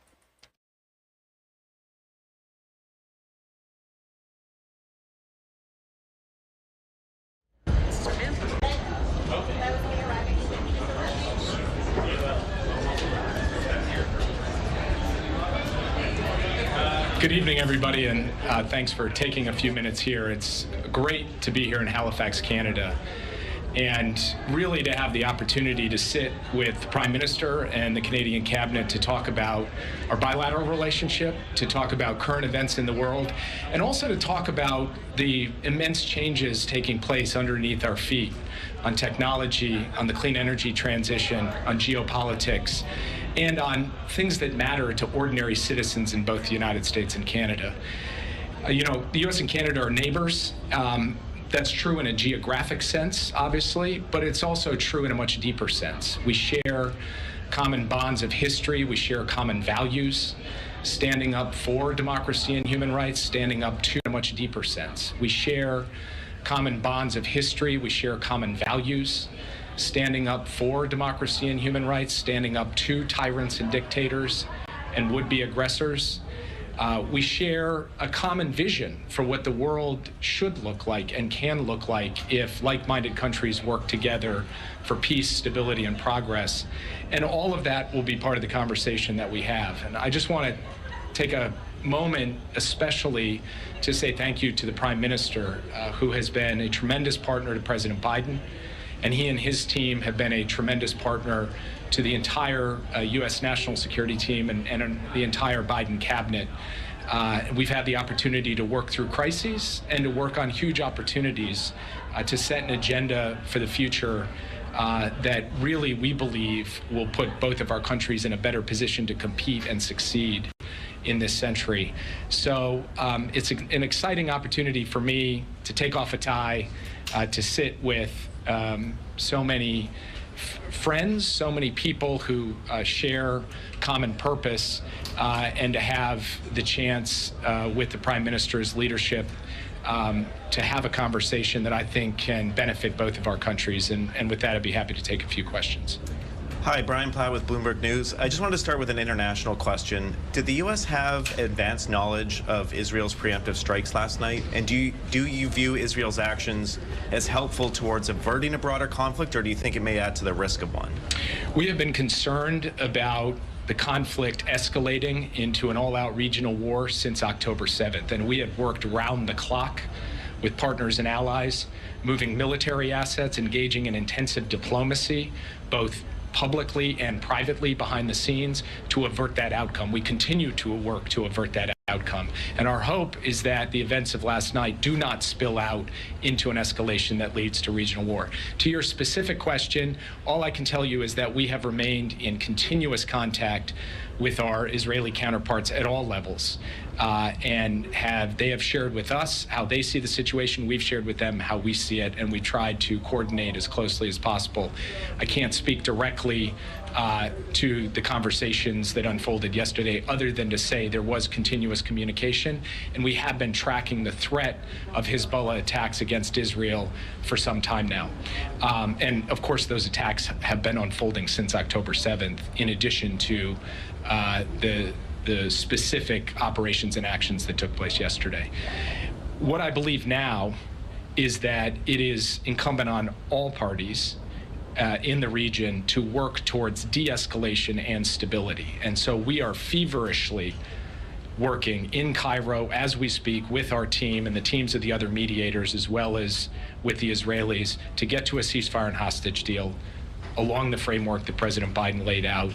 Good evening, everybody, and thanks for taking a few minutes here. It's great to be here in Halifax, Canada, and really to have the opportunity to sit with the Prime Minister and the Canadian Cabinet to talk about our bilateral relationship, to talk about current events in the world, and also to talk about the immense changes taking place underneath our feet on technology, on the clean energy transition, on geopolitics, and on things that matter to ordinary citizens in both the United States and Canada. You know, the U.S. and Canada are neighbors. That's true in a geographic sense, obviously, but it's also true in a much deeper sense. We share common bonds of history. We share common values, standing up for democracy and human rights, standing up to a much deeper sense. We share common bonds of history. We share common values, standing up for democracy and human rights, standing up to tyrants and dictators and would-be aggressors. We share a common vision for what the world should look like and can look like if like-minded countries work together for peace, stability, and progress. And all of that will be part of the conversation that we have. And I just want to take a moment especially to say thank you to the Prime Minister, who has been a tremendous partner to President Biden. And he and his team have been a tremendous partner to the entire U.S. national security team and the entire Biden cabinet. We've had the opportunity to work through crises and to work on huge opportunities to set an agenda for the future that really we believe will put both of our countries in a better position to compete and succeed in this century. So it's an exciting opportunity for me to take off a tie, to sit with so many friends, so many people who share common purpose, and to have the chance with the Prime Minister's leadership to have a conversation that I think can benefit both of our countries. And with that, I'd be happy to take a few questions. Hi, Brian Plow with Bloomberg News. I just wanted to start with an international question. Did the U.S. have advanced knowledge of Israel's preemptive strikes last night? And do you view Israel's actions as helpful towards averting a broader conflict, or do you think it may add to the risk of one? We have been concerned about the conflict escalating into an all-out regional war since October 7th, and we have worked round the clock with partners and allies, moving military assets, engaging in intensive diplomacy, both publicly and privately behind the scenes, to avert that outcome. We continue to work to avert that outcome. And our hope is that the events of last night do not spill out into an escalation that leads to regional war. To your specific question, all I can tell you is that we have remained in continuous contact with our Israeli counterparts at all levels. And they have shared with us how they see the situation. We've shared with them how we see it, and we tried to coordinate as closely as possible. I can't speak directly to the conversations that unfolded yesterday, other than to say there was continuous communication, and we have been tracking the threat of Hezbollah attacks against Israel for some time now. And of course, those attacks have been unfolding since October 7th, in addition to the specific operations and actions that took place yesterday. What I believe now is that it is incumbent on all parties in the region to work towards de-escalation and stability. And so we are feverishly working in Cairo as we speak with our team and the teams of the other mediators, as well as with the Israelis, to get to a ceasefire and hostage deal along the framework that President Biden laid out,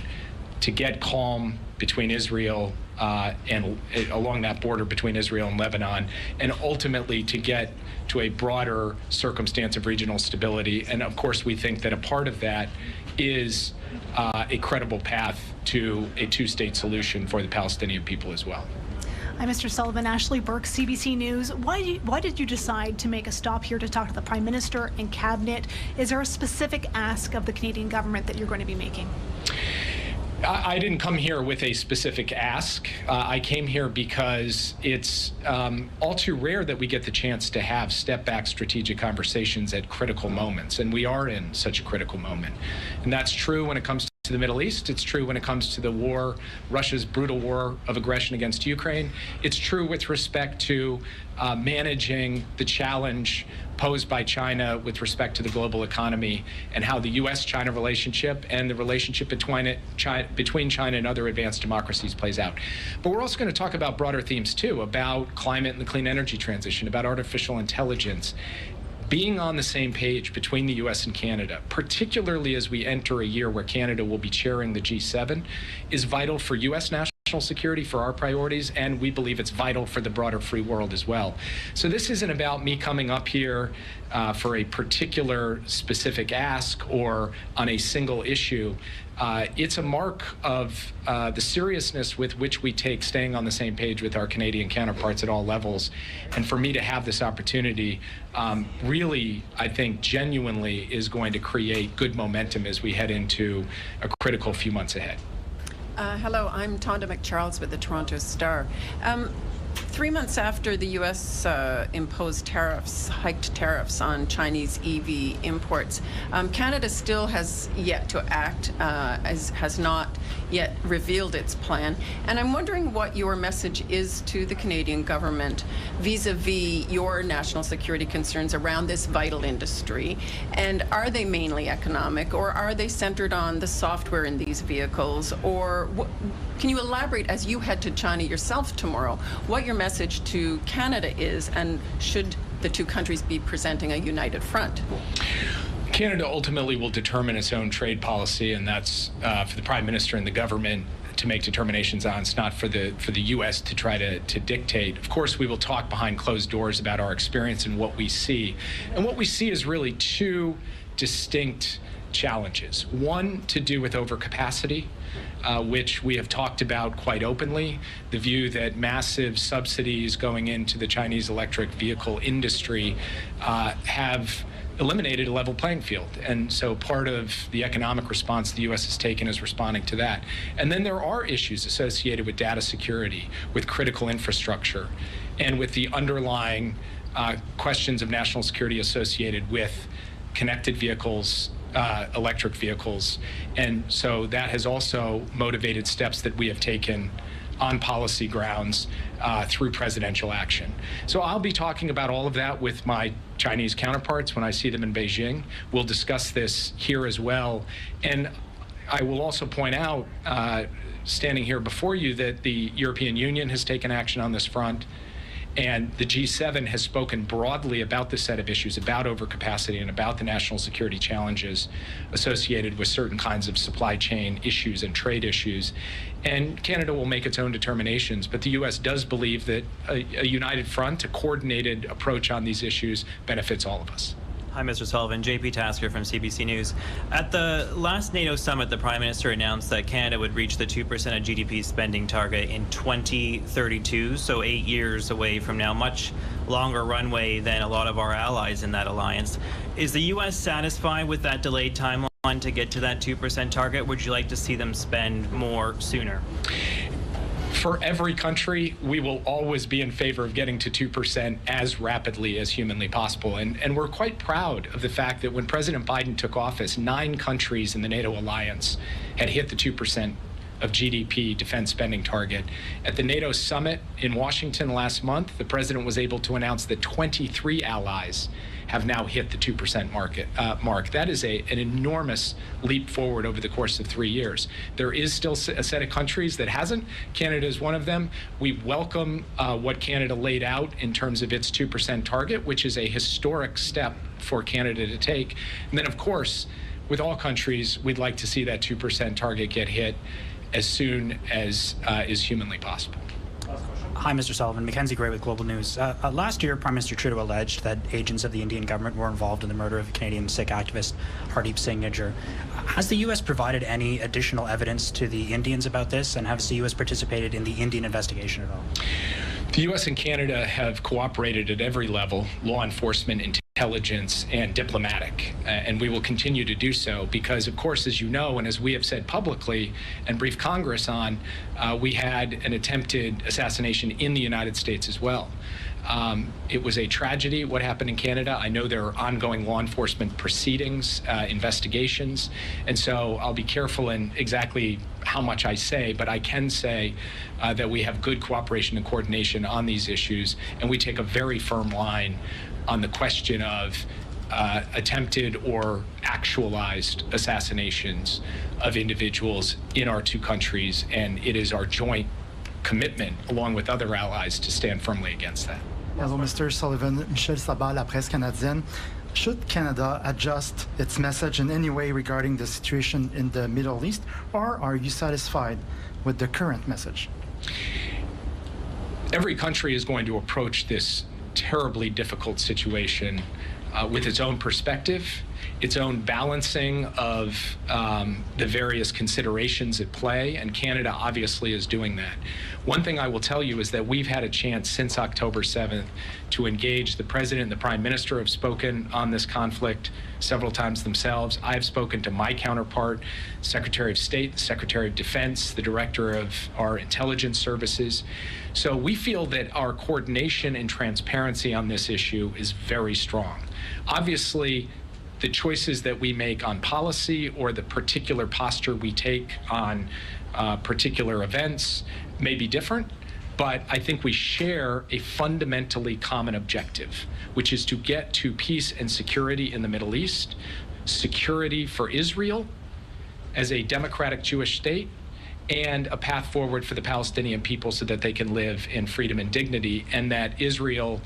to get calm between Israel and along that border between Israel and Lebanon, and ultimately to get to a broader circumstance of regional stability. And of course, we think that a part of that is a credible path to a two-state solution for the Palestinian people as well. Hi, Mr. Sullivan. Ashley Burke, CBC News. Why did you decide to make a stop here to talk to the Prime Minister and Cabinet? Is there a specific ask of the Canadian government that you're going to be making? I didn't come here with a specific ask. I came here because it's all too rare that we get the chance to have step-back strategic conversations at critical moments, and we are in such a critical moment. And that's true when it comes to the Middle East. It's true when it comes to the war, Russia's brutal war of aggression against Ukraine. It's true with respect to managing the challenge posed by China with respect to the global economy, and how the U.S.-China relationship and the relationship between China and other advanced democracies plays out. But we're also going to talk about broader themes, too, about climate and the clean energy transition, about artificial intelligence. Being on the same page between the U.S. and Canada, particularly as we enter a year where Canada will be chairing the G7, is vital for U.S. national security, for our priorities, and we believe it's vital for the broader free world as well. So this isn't about me coming up here for a particular specific ask or on a single issue. It's a mark of the seriousness with which we take staying on the same page with our Canadian counterparts at all levels. And for me to have this opportunity really, I think, genuinely is going to create good momentum as we head into a critical few months ahead. Hello, I'm Tonda McCharles with the Toronto Star. 3 months after the U.S. imposed hiked tariffs on Chinese EV imports, Canada still has yet to act, has not yet revealed its plan. And I'm wondering what your message is to the Canadian government vis-a-vis your national security concerns around this vital industry. And are they mainly economic, or are they centered on the software in these vehicles? Or can you elaborate, as you head to China yourself tomorrow, what your message to Canada is, and should the two countries be presenting a united front? Canada ultimately will determine its own trade policy, and that's for the Prime Minister and the government to make determinations on. It's not for the U.S. to try to dictate. Of course, we will talk behind closed doors about our experience and what we see. And what we see is really two distinct challenges. One to do with overcapacity, which we have talked about quite openly, the view that massive subsidies going into the Chinese electric vehicle industry have eliminated a level playing field. And so part of the economic response the U.S. has taken is responding to that. And then there are issues associated with data security, with critical infrastructure, and with the underlying questions of national security associated with connected vehicles, electric vehicles. And so that has also motivated steps that we have taken on policy grounds through presidential action. So I'll be talking about all of that with my Chinese counterparts when I see them in Beijing. We'll discuss this here as well. And I will also point out, standing here before you, that the European Union has taken action on this front. And the G7 has spoken broadly about this set of issues, about overcapacity and about the national security challenges associated with certain kinds of supply chain issues and trade issues. And Canada will make its own determinations, but the U.S. does believe that a united front, a coordinated approach on these issues benefits all of us. Hi, Mr. Sullivan. JP Tasker from CBC News. At the last NATO summit, the Prime Minister announced that Canada would reach the 2% of GDP spending target in 2032, so 8 years away from now, much longer runway than a lot of our allies in that alliance. Is the U.S. satisfied with that delayed timeline to get to that 2% target? Would you like to see them spend more sooner? For every country, we will always be in favor of getting to 2% as rapidly as humanly possible. And we're quite proud of the fact that when President Biden took office, 9 countries in the NATO alliance had hit the 2% of GDP defense spending target. At the NATO summit in Washington last month, the president was able to announce that 23 allies have now hit the 2% mark. That is an enormous leap forward over the course of 3 years. There is still a set of countries that hasn't. Canada is one of them. We welcome what Canada laid out in terms of its 2% target, which is a historic step for Canada to take. And then, of course, with all countries, we'd like to see that 2% target get hit as soon as is humanly possible. Hi, Mr. Sullivan. Mackenzie Gray with Global News. Last year, Prime Minister Trudeau alleged that agents of the Indian government were involved in the murder of Canadian Sikh activist Hardeep Singh Nijjar. Has the U.S. provided any additional evidence to the Indians about this, and has the U.S. participated in the Indian investigation at all? The U.S. and Canada have cooperated at every level, law enforcement, intelligence, and diplomatic, and we will continue to do so because, of course, as you know, and as we have said publicly and briefed Congress on, we had an attempted assassination in the United States as well. It was a tragedy what happened in Canada. I know there are ongoing law enforcement proceedings, investigations, and so I'll be careful in exactly how much I say, but I can say that we have good cooperation and coordination on these issues, and we take a very firm line on the question of attempted or actualized assassinations of individuals in our two countries, and it is our joint commitment, along with other allies, to stand firmly against that. Hello, Mr. Sullivan. Michel Sabat, La Presse Canadienne. Should Canada adjust its message in any way regarding the situation in the Middle East, or are you satisfied with the current message? Every country is going to approach this terribly difficult situation with its own perspective, its own balancing of the various considerations at play, and Canada obviously is doing that. One thing I will tell you is that we've had a chance since October 7th to engage. The President and the Prime Minister have spoken on this conflict several times themselves. I've spoken to my counterpart, Secretary of State, the Secretary of Defense, the Director of our intelligence services. So we feel that our coordination and transparency on this issue is very strong. Obviously, the choices that we make on policy or the particular posture we take on particular events may be different, but I think we share a fundamentally common objective, which is to get to peace and security in the Middle East, security for Israel as a democratic Jewish state, and a path forward for the Palestinian people so that they can live in freedom and dignity, and that Israel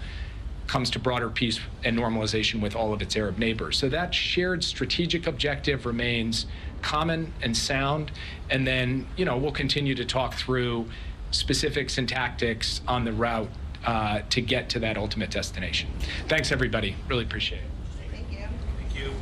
comes to broader peace and normalization with all of its Arab neighbors. So that shared strategic objective remains common and sound, and then, you know, we'll continue to talk through specifics and tactics on the route to get to that ultimate destination. Thanks, everybody. Really appreciate it. Thank you. Thank you.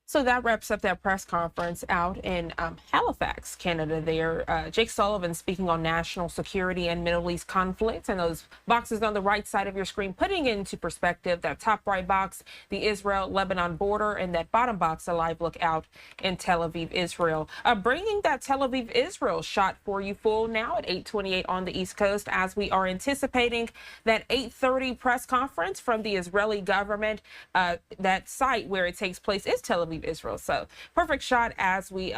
So that wraps up that press conference out in Halifax, Canada there. Jake Sullivan speaking on national security and Middle East conflicts, and those boxes on the right side of your screen, putting into perspective that top right box, the Israel-Lebanon border, and that bottom box, a live look out in Tel Aviv, Israel. Bringing that Tel Aviv, Israel shot for you full now at 8:28 on the East Coast as we are anticipating that 8:30 press conference from the Israeli government. That site where it takes place is Tel Aviv, Israel. So perfect shot as we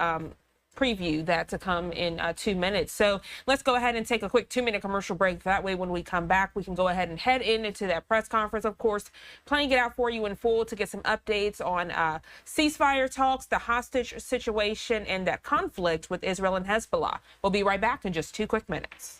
preview that to come in 2 minutes. So let's go ahead and take a quick 2-minute commercial break. That way, when we come back, we can go ahead and head into that press conference. Of course, playing it out for you in full to get some updates on ceasefire talks, the hostage situation, and that conflict with Israel and Hezbollah. We'll be right back in just 2 quick minutes.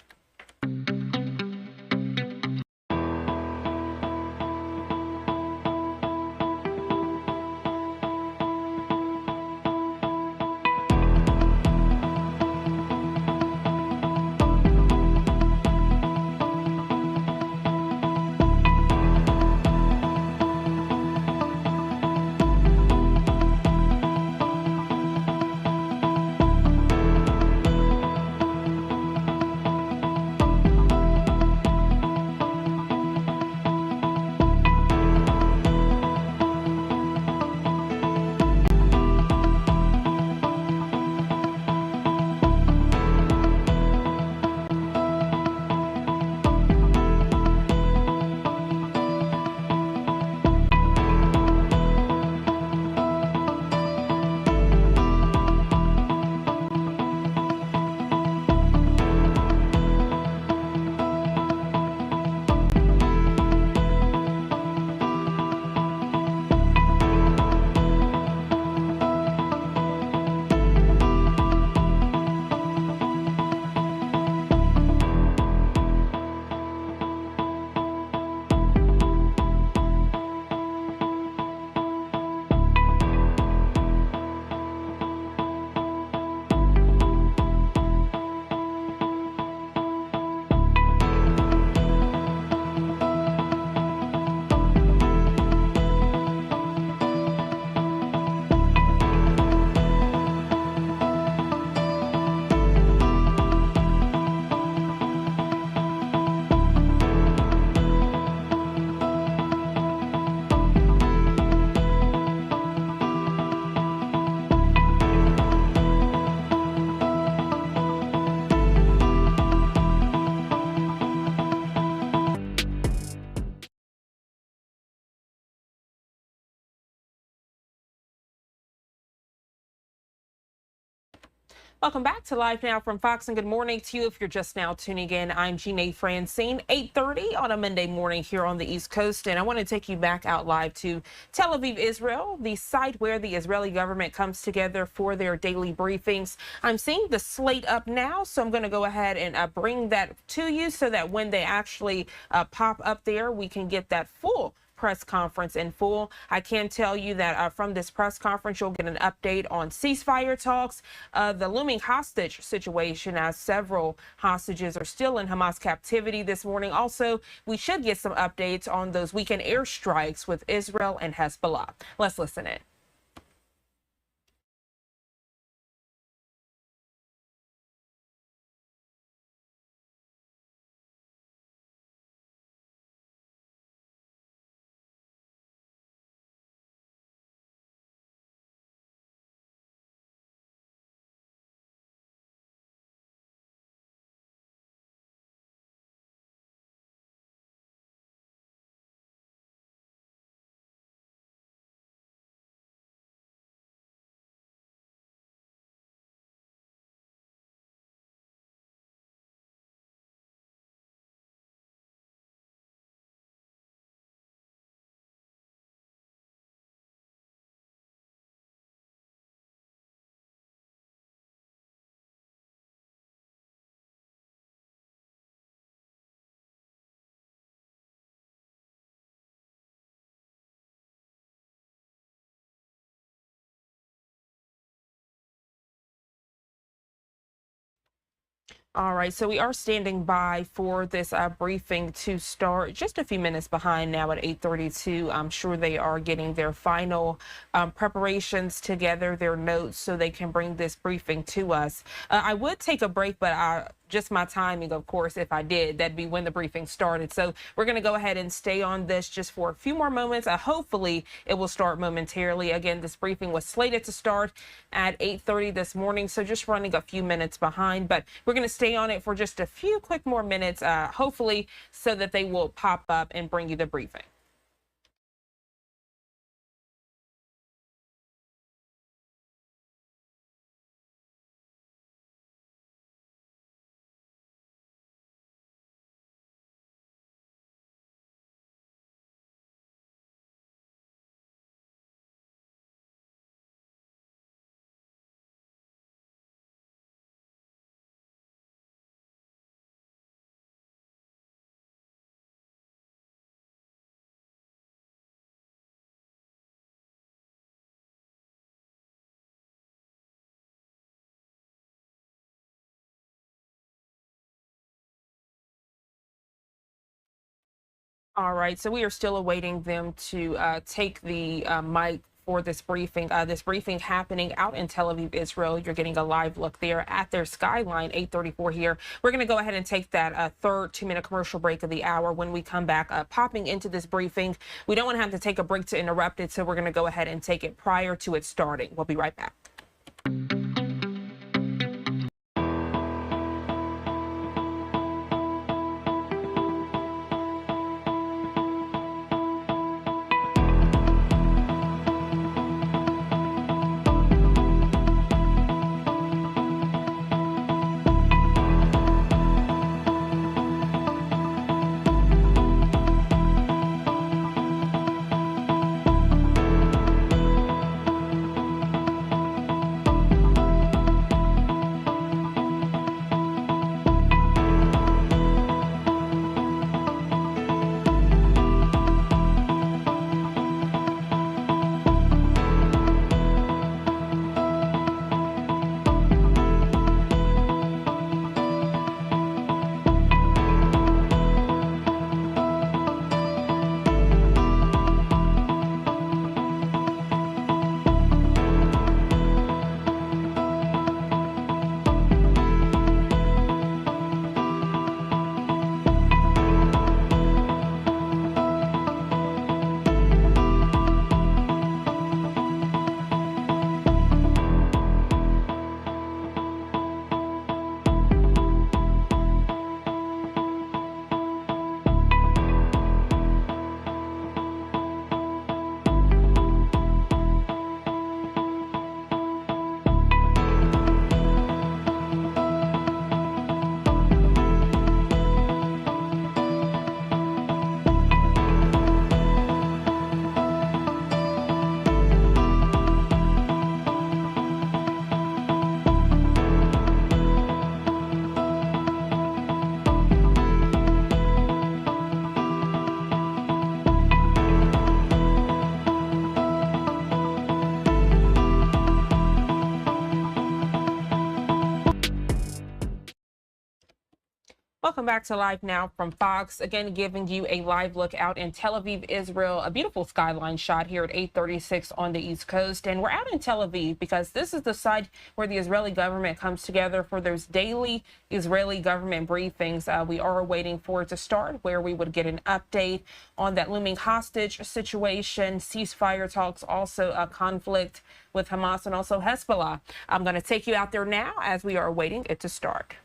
Welcome back to Live Now from Fox, and good morning to you. If you're just now tuning in, I'm Jeanne Francine, 8:30 on a Monday morning here on the East Coast, and I want to take you back out live to Tel Aviv, Israel, the site where the Israeli government comes together for their daily briefings. I'm seeing the slate up now, so I'm going to go ahead and bring that to you so that when they actually pop up there, we can get that full press conference in full. I can tell you that from this press conference, you'll get an update on ceasefire talks, the looming hostage situation, as several hostages are still in Hamas captivity this morning. Also, we should get some updates on those weekend airstrikes with Israel and Hezbollah. Let's listen in. All right, so we are standing by for this briefing to start just a few minutes behind now at 8:32. I'm sure they are getting their final preparations together, their notes, so they can bring this briefing to us. I would take a break, but just my timing, of course, if I did, that'd be when the briefing started. So we're going to go ahead and stay on this just for a few more moments. Hopefully it will start momentarily. Again, this briefing was slated to start at 8:30 this morning, so just running a few minutes behind, but we're going to stay on it for just a few quick more minutes, hopefully, so that they will pop up and bring you the briefing. All right, so we are still awaiting them to take the mic for this briefing. This briefing happening out in Tel Aviv, Israel. You're getting a live look there at their skyline, 8:34 here. We're going to go ahead and take that third 2-minute commercial break of the hour. When we come back, popping into this briefing, we don't want to have to take a break to interrupt it, so we're going to go ahead and take it prior to it starting. We'll be right back. Welcome back to Live Now from Fox. Again, giving you a live look out in Tel Aviv, Israel. A beautiful skyline shot here at 8:36 on the East Coast. And we're out in Tel Aviv because this is the site where the Israeli government comes together for those daily Israeli government briefings. We are waiting for it to start, where we would get an update on that looming hostage situation, ceasefire talks, also a conflict with Hamas and also Hezbollah. I'm going to take you out there now as we are waiting it to start.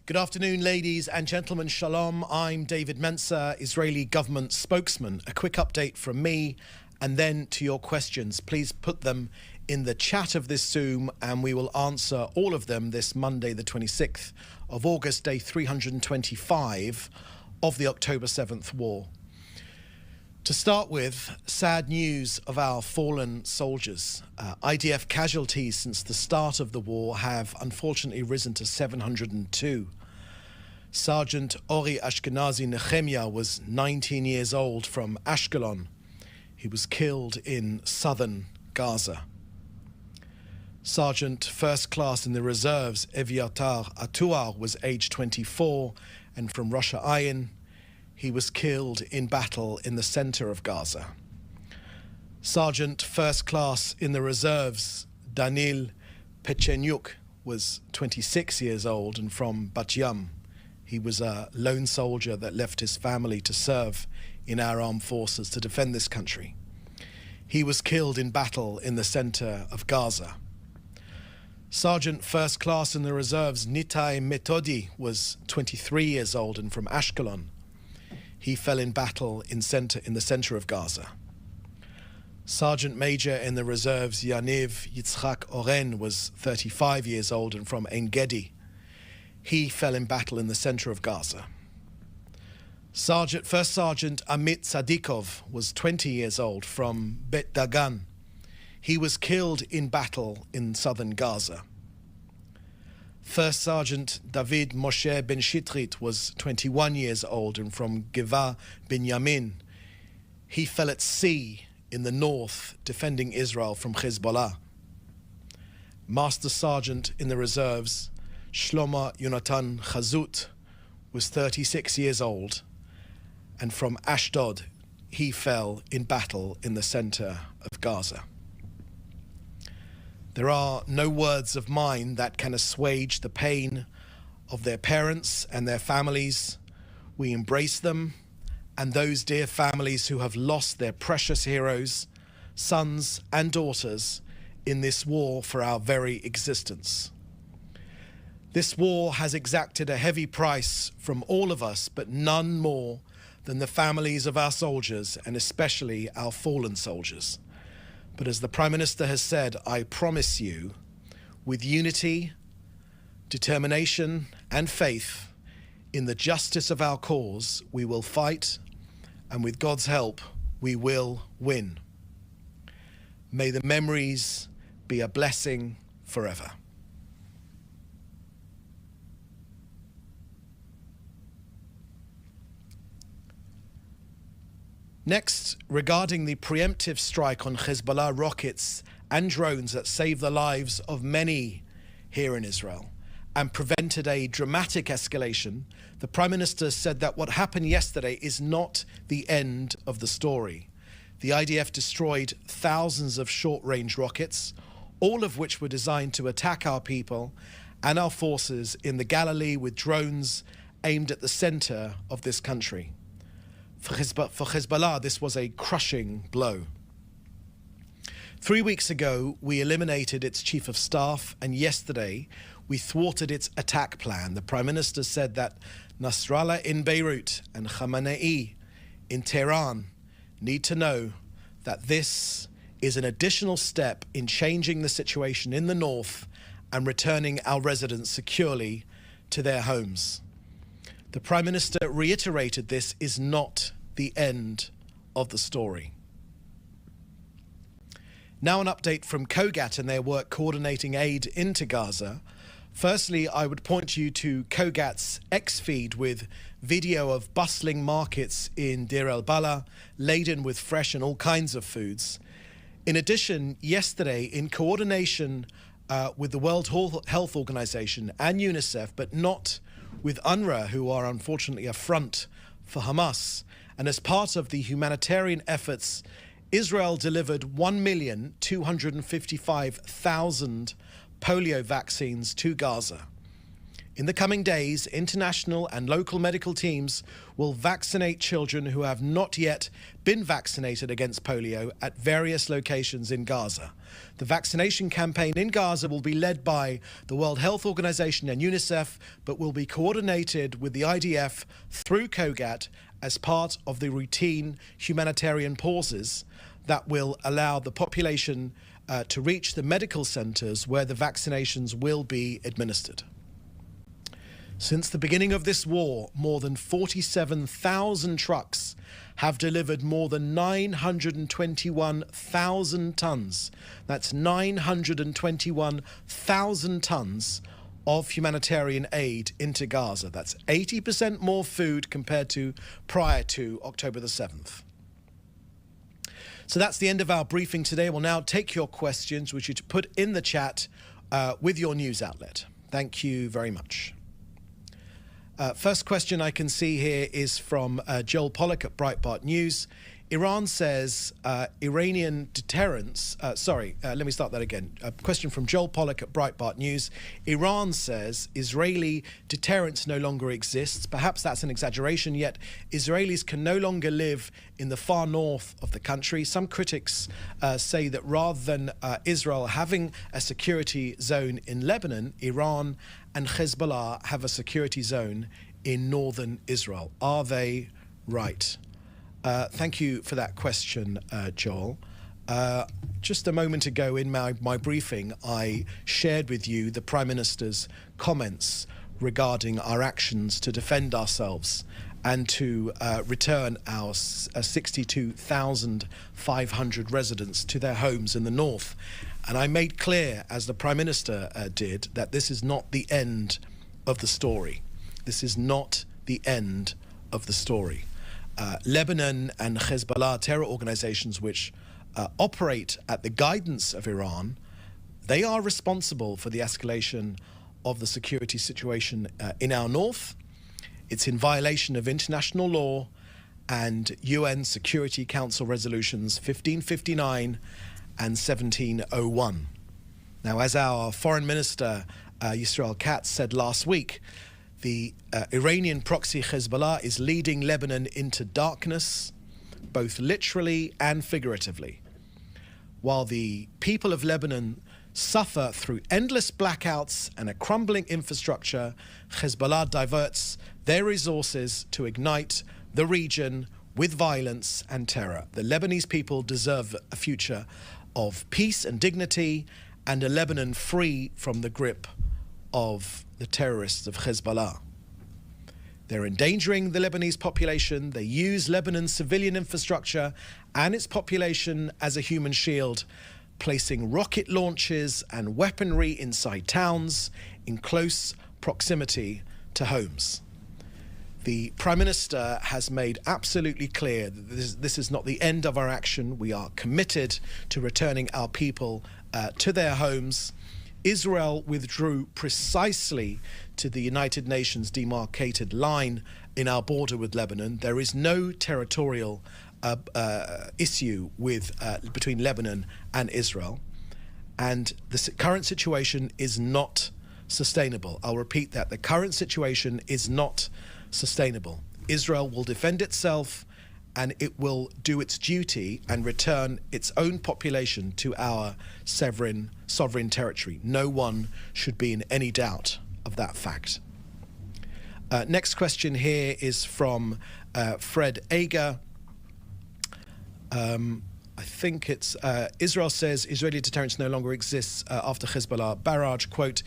Good afternoon, ladies and gentlemen. Shalom. I'm David Mensa, Israeli government spokesman. A quick update from me and then to your questions. Please put them in the chat of this Zoom and we will answer all of them this Monday, the 26th of August, day 325 of the October 7th war. To start with, sad news of our fallen soldiers. IDF casualties since the start of the war have unfortunately risen to 702. Sergeant Ori Ashkenazi Nehemia was 19 years old from Ashkelon. He was killed in southern Gaza. Sergeant First Class in the Reserves Eviatar Atuar was aged 24 and from Rosh Ayin. He was killed in battle in the center of Gaza. Sergeant First Class in the Reserves Danil Pechenyuk was 26 years old and from Bat Yam. He was a lone soldier that left his family to serve in our armed forces to defend this country. He was killed in battle in the center of Gaza. Sergeant First Class in the Reserves Nitai Metodi was 23 years old and from Ashkelon. He fell in battle in the center of Gaza. Sergeant Major in the Reserves Yaniv Yitzhak Oren was 35 years old and from Ein Gedi. He fell in battle in the center of Gaza. First Sergeant Amit Sadikov was 20 years old from Bet Dagan. He was killed in battle in southern Gaza. First Sergeant David Moshe Ben Shitrit was 21 years old and from Geva Binyamin. He fell at sea in the north defending Israel from Hezbollah. Master Sergeant in the Reserves Shlomo Yonatan Chazut was 36 years old and from Ashdod he fell in battle in the center of Gaza. There are no words of mine that can assuage the pain of their parents and their families. We embrace them and those dear families who have lost their precious heroes, sons and daughters in this war for our very existence. This war has exacted a heavy price from all of us, but none more than the families of our soldiers and especially our fallen soldiers. But as the Prime Minister has said, I promise you, with unity, determination and faith in the justice of our cause, we will fight, and with God's help, we will win. May the memories be a blessing forever. Next, regarding the preemptive strike on Hezbollah rockets and drones that saved the lives of many here in Israel and prevented a dramatic escalation, the Prime Minister said that what happened yesterday is not the end of the story. The IDF destroyed thousands of short-range rockets, all of which were designed to attack our people and our forces in the Galilee with drones aimed at the center of this country. For Hezbollah, this was a crushing blow. 3 weeks ago, we eliminated its chief of staff, and yesterday, we thwarted its attack plan. The Prime Minister said that Nasrallah in Beirut and Khamenei in Tehran need to know that this is an additional step in changing the situation in the north and returning our residents securely to their homes. The Prime Minister reiterated this is not the end of the story. Now an update from COGAT and their work coordinating aid into Gaza. Firstly, I would point you to COGAT's X-feed with video of bustling markets in Deir el-Balah, laden with fresh and all kinds of foods. In addition, yesterday, in coordination with the World Health Organization and UNICEF, but not with UNRWA, who are unfortunately a front for Hamas. And as part of the humanitarian efforts, Israel delivered 1,255,000 polio vaccines to Gaza. In the coming days, international and local medical teams will vaccinate children who have not yet been vaccinated against polio at various locations in Gaza. The vaccination campaign in Gaza will be led by the World Health Organization and UNICEF, but will be coordinated with the IDF through COGAT as part of the routine humanitarian pauses that will allow the population to reach the medical centers where the vaccinations will be administered. Since the beginning of this war, more than 47,000 trucks have delivered more than 921,000 tons. That's 921,000 tons of humanitarian aid into Gaza. That's 80% more food compared to prior to October the 7th. So that's the end of our briefing today. We'll now take your questions, which you to put in the chat with your news outlet. Thank you very much. First question I can see here is from Joel Pollack at Breitbart News. Iran says Iranian deterrence, let me start that again. A question from Joel Pollack at Breitbart News. Iran says Israeli deterrence no longer exists. Perhaps that's an exaggeration, yet Israelis can no longer live in the far north of the country. Some critics say that rather than Israel having a security zone in Lebanon, Iran and Hezbollah have a security zone in northern Israel. Are they right? Thank you for that question, Joel. Just a moment ago in my briefing, I shared with you the Prime Minister's comments regarding our actions to defend ourselves and to return our 62,500 residents to their homes in the north. And I made clear, as the Prime Minister did, that this is not the end of the story. This is not the end of the story. Lebanon and Hezbollah, terror organizations which operate at the guidance of Iran, they are responsible for the escalation of the security situation in our north. It's in violation of international law and UN Security Council resolutions 1559 and 1701. Now, as our Foreign Minister Yisrael Katz said last week, the Iranian proxy Hezbollah is leading Lebanon into darkness, both literally and figuratively. While the people of Lebanon suffer through endless blackouts and a crumbling infrastructure, Hezbollah diverts their resources to ignite the region with violence and terror. The Lebanese people deserve a future of peace and dignity and a Lebanon free from the grip of the terrorists of Hezbollah. They're endangering the Lebanese population. They use Lebanon's civilian infrastructure and its population as a human shield, placing rocket launches and weaponry inside towns in close proximity to homes. The Prime Minister has made absolutely clear that this is not the end of our action. We are committed to returning our people to their homes. Israel withdrew precisely to the United Nations demarcated line in our border with Lebanon. There is no territorial issue between Lebanon and Israel. And the current situation is not sustainable. I'll repeat that. The current situation is not sustainable. Israel will defend itself and it will do its duty and return its own population to our sovereign territory. No one should be in any doubt of that fact. Next question here is from Fred Ager. I think it's Israel says Israeli deterrence no longer exists after Hezbollah barrage. Quote,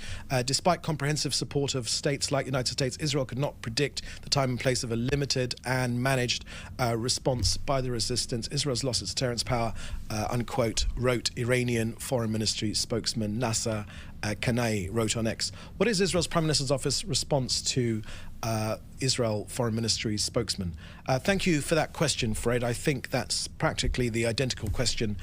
despite comprehensive support of states like the United States, Israel could not predict the time and place of a limited and managed response by the resistance. Israel's lost its deterrence power, unquote, wrote Iranian Foreign Ministry spokesman Nasser Kanai, wrote on X. What is Israel's Prime Minister's office response to Israel Foreign Ministry's spokesman. Thank you for that question, Fred. I think that's practically the identical question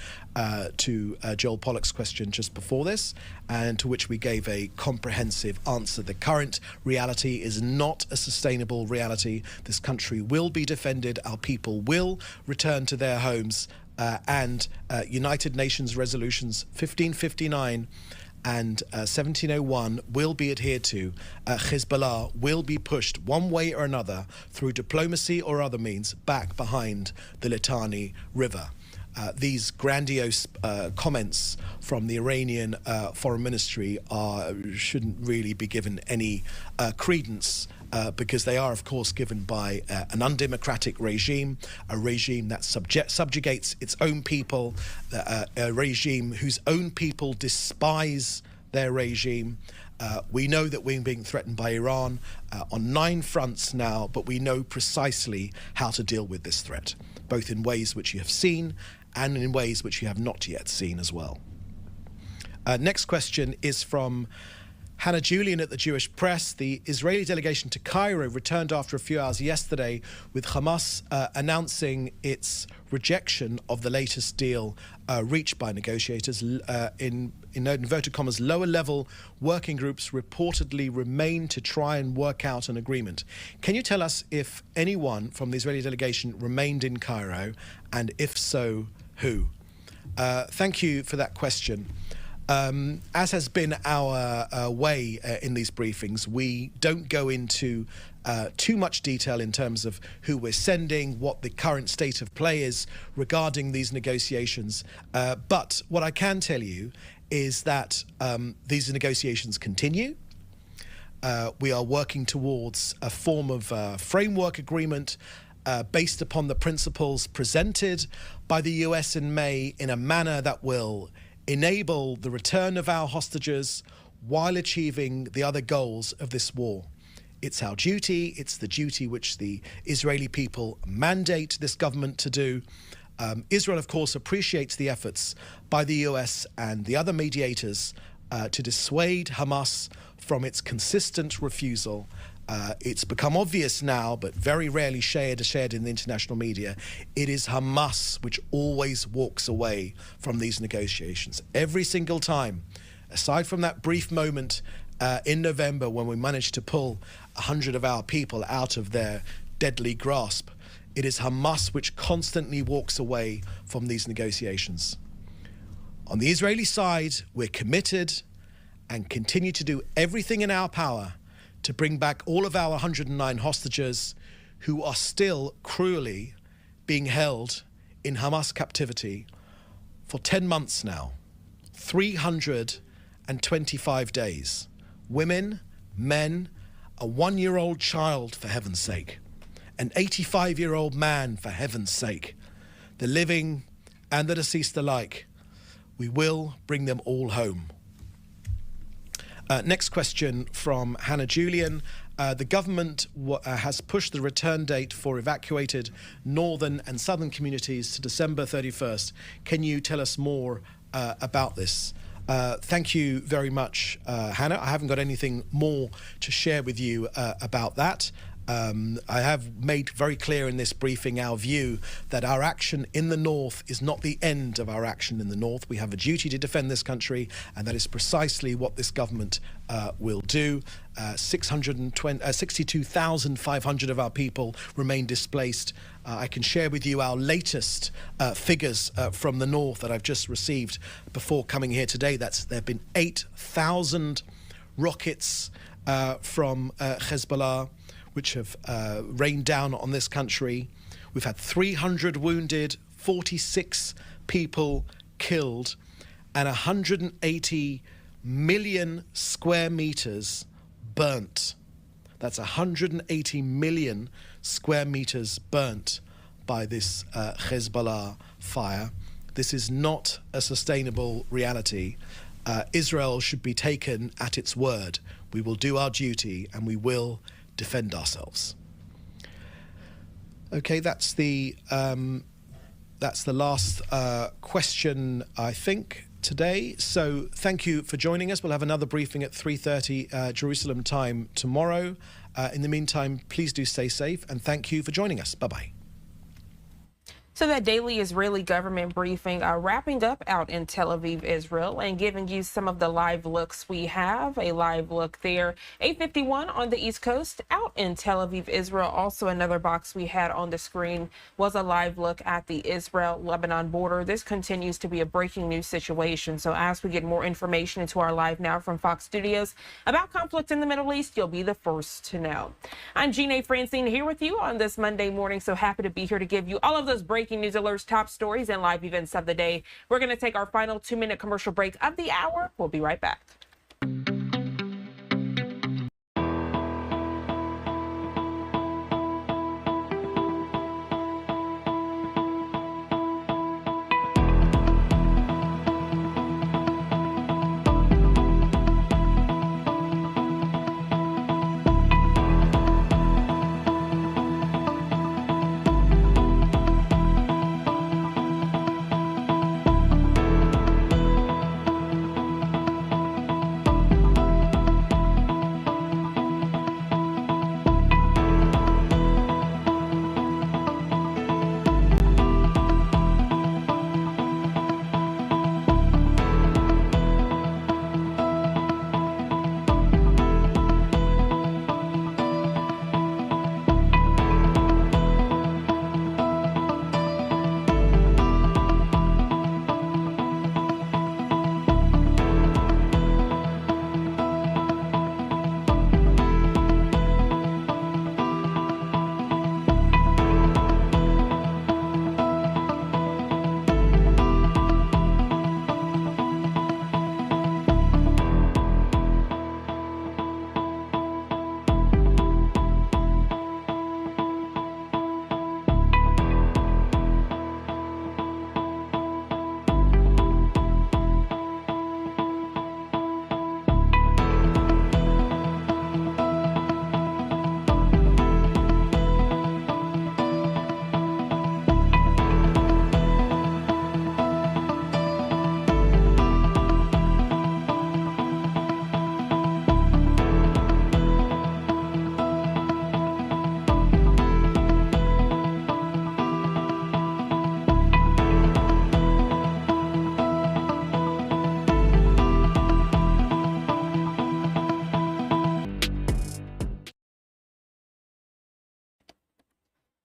to Joel Pollak's question just before this, and to which we gave a comprehensive answer. The current reality is not a sustainable reality. This country will be defended. Our people will return to their homes, and United Nations resolutions 1559 and 1701 will be adhered to. Hezbollah will be pushed one way or another through diplomacy or other means back behind the Litani River. These grandiose comments from the Iranian Foreign Ministry shouldn't really be given any credence, because they are, of course, given by an undemocratic regime, a regime that subjugates its own people, a regime whose own people despise their regime. We know that we're being threatened by Iran on 9 fronts now, but we know precisely how to deal with this threat, both in ways which you have seen and in ways which you have not yet seen as well. Next question is from Hannah Julian at the Jewish Press. The Israeli delegation to Cairo returned after a few hours yesterday, with Hamas announcing its rejection of the latest deal reached by negotiators. In inverted commas, lower-level working groups reportedly remain to try and work out an agreement. Can you tell us if anyone from the Israeli delegation remained in Cairo, and if so, who? Thank you for that question. As has been our way in these briefings, we don't go into too much detail in terms of who we're sending, what the current state of play is regarding these negotiations. But what I can tell you is that these negotiations continue. We are working towards a form of framework agreement based upon the principles presented by the US in May, in a manner that will enable the return of our hostages while achieving the other goals of this war. It's our duty. It's the duty which the Israeli people mandate this government to do. Israel, of course, appreciates the efforts by the US and the other mediators to dissuade Hamas from its consistent refusal. It's become obvious now, but very rarely shared in the international media. It is Hamas which always walks away from these negotiations. Every single time, aside from that brief moment in November when we managed to pull 100 of our people out of their deadly grasp, it is Hamas which constantly walks away from these negotiations. On the Israeli side, we're committed and continue to do everything in our power to bring back all of our 109 hostages who are still cruelly being held in Hamas captivity for 10 months now, 325 days. Women, men, a 1-year-old child, for heaven's sake, an 85-year-old man, for heaven's sake, the living and the deceased alike. We will bring them all home. Next question from Hannah Julian. The government has pushed the return date for evacuated northern and southern communities to December 31st. Can you tell us more about this? Thank you very much, Hannah. I haven't got anything more to share with you about that. I have made very clear in this briefing our view that our action in the north is not the end of our action in the north. We have a duty to defend this country, and that is precisely what this government will do. 62,500 of our people remain displaced. I can share with you our latest figures from the north that I've just received before coming here today. There have been 8,000 rockets from Hezbollah, which have rained down on this country. We've had 300 wounded, 46 people killed, and 180 million square meters burnt. That's 180 million square meters burnt by this Hezbollah fire. This is not a sustainable reality. Israel should be taken at its word. We will do our duty, and we will defend ourselves. Okay, that's the last question, I think, today. So thank you for joining us. We'll have another briefing at 3:30 Jerusalem time tomorrow. In the meantime, please do stay safe, and thank you for joining us. Bye-bye. So that daily Israeli government briefing wrapping up out in Tel Aviv, Israel, and giving you some of the live looks we have. A live look there, 8:51 on the East Coast out in Tel Aviv, Israel. Also another box we had on the screen was a live look at the Israel-Lebanon border. This continues to be a breaking news situation. So as we get more information into our Live Now from Fox Studios about conflict in the Middle East, you'll be the first to know. I'm Gina Francine here with you on this Monday morning. So happy to be here to give you all of those breaking news alerts, top stories, and live events of the day. We're going to take our final 2-minute commercial break of the hour. We'll be right back.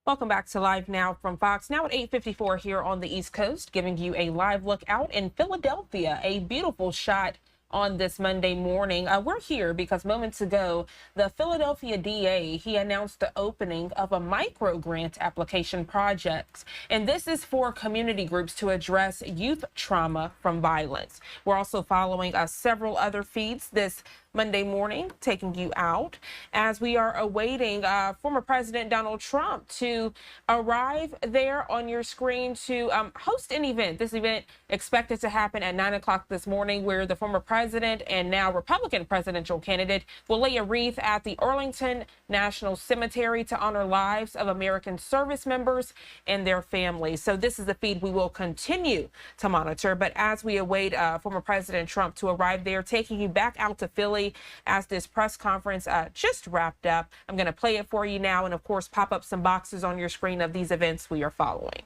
Welcome back to Live Now from Fox. Now at 8:54 here on the East Coast, giving you a live look out in Philadelphia. A beautiful shot on this Monday morning. We're here because moments ago, the Philadelphia DA, he announced the opening of a micro grant application project. And this is for community groups to address youth trauma from violence. We're also following several other feeds this Monday morning, taking you out as we are awaiting former President Donald Trump to arrive there on your screen to host an event. This event expected to happen at 9 o'clock this morning, where the former president and now Republican presidential candidate will lay a wreath at the Arlington National Cemetery to honor lives of American service members and their families. So this is the feed we will continue to monitor. But as we await former President Trump to arrive there, taking you back out to Philly as this press conference just wrapped up. I'm going to play it for you now and, of course, pop up some boxes on your screen of these events we are following.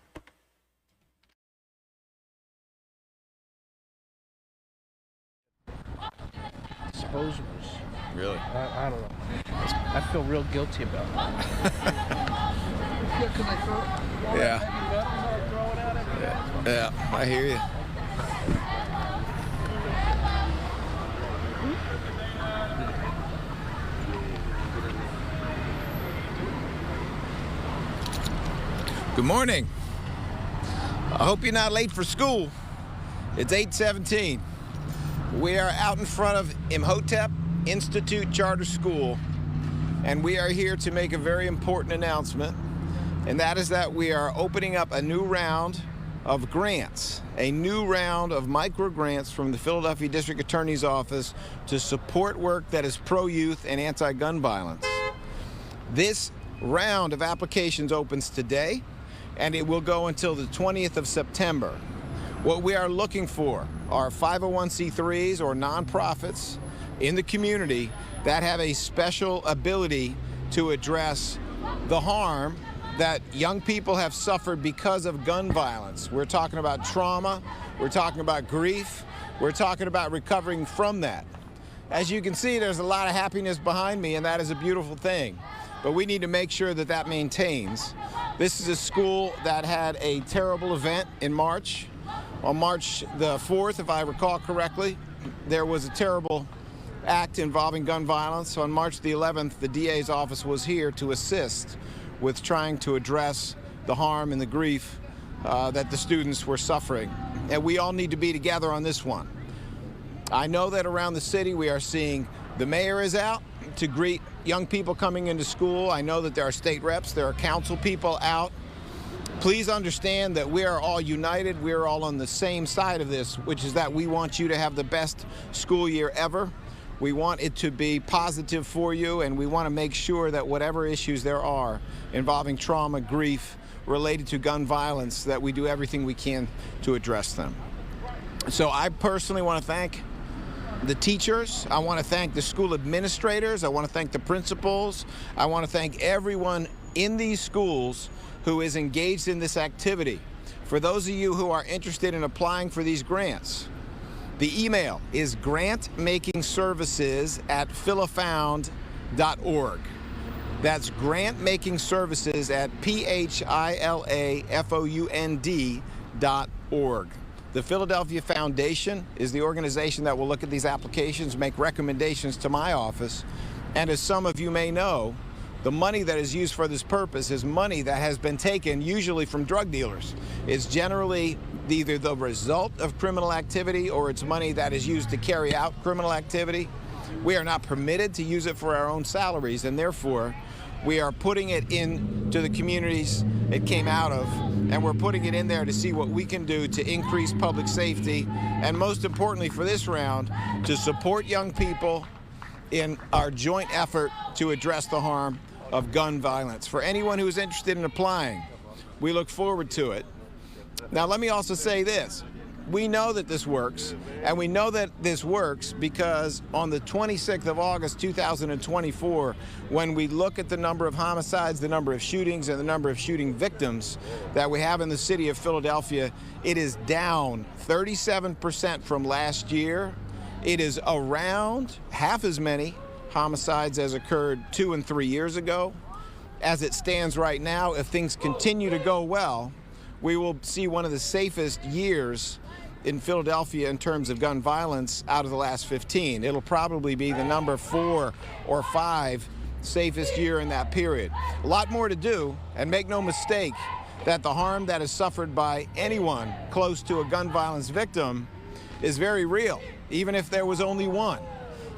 Disposers. Really? I don't know. I feel real guilty about it. Yeah, I hear you. Good morning. I hope you're not late for school. It's 8:17. We are out in front of Imhotep Institute Charter School, and we are here to make a very important announcement, and that is that we are opening up a new round of grants, a new round of micro grants from the Philadelphia District Attorney's Office to support work that is pro-youth and anti-gun violence. This round of applications opens today, and it will go until the 20th of September. What we are looking for are 501c3s or nonprofits in the community that have a special ability to address the harm that young people have suffered because of gun violence. We're talking about trauma, we're talking about grief, we're talking about recovering from that. As you can see, there's a lot of happiness behind me, and that is a beautiful thing. But we need to make sure that that maintains. This is a school that had a terrible event in March. On March the 4th, if I recall correctly, there was a terrible act involving gun violence. On March the 11th, the DA's office was here to assist with trying to address the harm and the grief that the students were suffering. And we all need to be together on this one. I know that around the city we are seeing the mayor is out to greet young people coming into school. I know that there are state reps, there are council people out. Please understand that we are all united. We are all on the same side of this, which is that we want you to have the best school year ever. We want it to be positive for you, and we want to make sure that whatever issues there are involving trauma, grief, related to gun violence, that we do everything we can to address them. So I personally want to thank the teachers. I want to thank the school administrators. I want to thank the principals. I want to thank everyone in these schools who is engaged in this activity. For those of you who are interested in applying for these grants, the email is grantmakingservices@philafound.org. That's grantmakingservices@philafound.org. The Philadelphia Foundation is the organization that will look at these applications, make recommendations to my office. And as some of you may know, the money that is used for this purpose is money that has been taken usually from drug dealers. It's generally either the result of criminal activity or it's money that is used to carry out criminal activity. We are not permitted to use it for our own salaries, and therefore we are putting it into the communities it came out of, and we're putting it in there to see what we can do to increase public safety, and most importantly for this round, to support young people in our joint effort to address the harm of gun violence. For anyone who is interested in applying, we look forward to it. Now, let me also say this. We know that this works, and we know that this works because on the 26th of August, 2024, when we look at the number of homicides, the number of shootings, and the number of shooting victims that we have in the city of Philadelphia, it is down 37% from last year. It is around half as many homicides as occurred 2 and 3 years ago. As it stands right now, if things continue to go well, we will see one of the safest years in Philadelphia in terms of gun violence out of the last 15. It'll probably be the number 4 or 5 safest year in that period. A lot more to do, and make no mistake that the harm that is suffered by anyone close to a gun violence victim is very real, even if there was only one.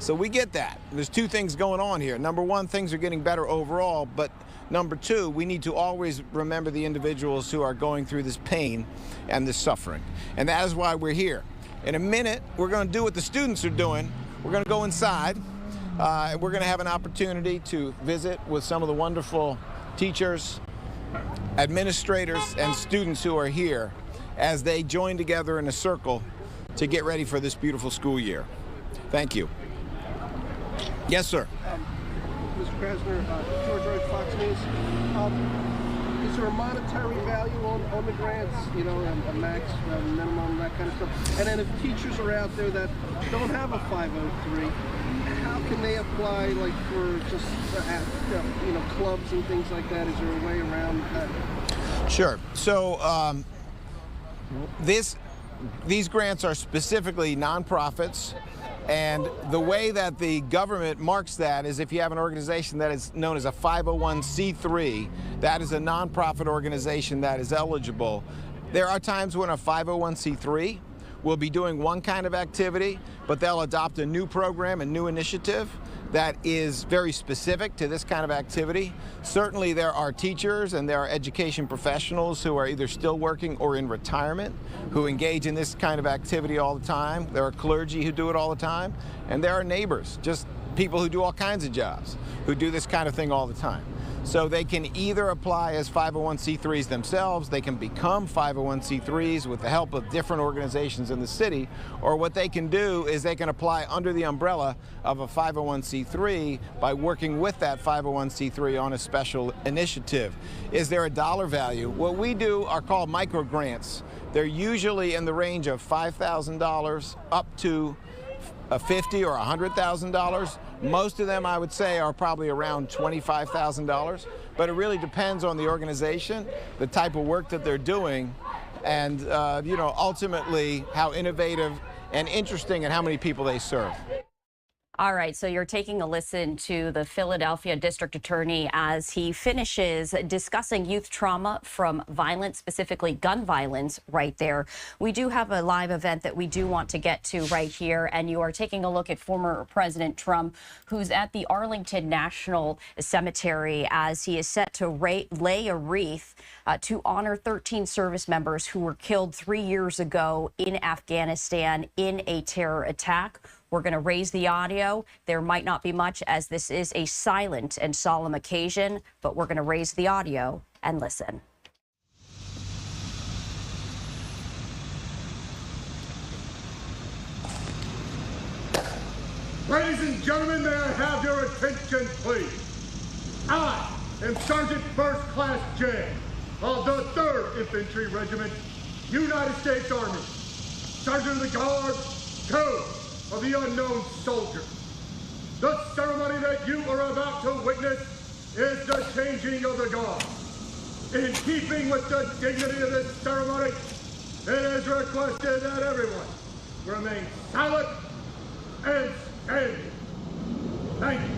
So we get that. There's two things going on here. Number one, things are getting better overall, but number two, we need to always remember the individuals who are going through this pain and this suffering. And that is why we're here. In a minute, we're going to do what the students are doing. We're going to go inside. And we're going to have an opportunity to visit with some of the wonderful teachers, administrators, and students who are here as they join together in a circle to get ready for this beautiful school year. Thank you. Yes, sir. Mr. Krasner, George Fox News. Is there a monetary value on the grants? You know, a max, a minimum, that kind of stuff. And then if teachers are out there that don't have a 503, how can they apply, like for just you know, clubs and things like that? Is there a way around that? Sure. So these grants are specifically nonprofits. And the way that the government marks that is if you have an organization that is known as a 501c3, that is a nonprofit organization that is eligible. There are times when a 501c3 will be doing one kind of activity, but they'll adopt a new program, a new initiative that is very specific to this kind of activity. Certainly there are teachers and there are education professionals who are either still working or in retirement who engage in this kind of activity all the time. There are clergy who do it all the time, and there are neighbors, just people who do all kinds of jobs, who do this kind of thing all the time. So they can either apply as 501c3s themselves, they can become 501c3s with the help of different organizations in the city, or what they can do is they can apply under the umbrella of a 501c3 by working with that 501c3 on a special initiative. Is there a dollar value? What we do are called micro grants. They're usually in the range of $5,000 up to $50,000 or $100,000. Most of them, I would say, are probably around $25,000. But it really depends on the organization, the type of work that they're doing, and ultimately how innovative and interesting and how many people they serve. All right, so you're taking a listen to the Philadelphia District Attorney as he finishes discussing youth trauma from violence, specifically gun violence, right there. We do have a live event that we do want to get to right here, and you are taking a look at former President Trump, who's at the Arlington National Cemetery as he is set to lay a wreath to honor 13 service members who were killed 3 years ago in Afghanistan in a terror attack. We're going to raise the audio. There might not be much as this is a silent and solemn occasion, but we're going to raise the audio and listen. Ladies and gentlemen, may I have your attention, please? I am Sergeant First Class J of the 3rd Infantry Regiment, United States Army, Sergeant of the Guard, Code of the Unknown Soldier. The ceremony that you are about to witness is the changing of the guard. In keeping with the dignity of this ceremony, it is requested that everyone remain silent and standing. Thank you.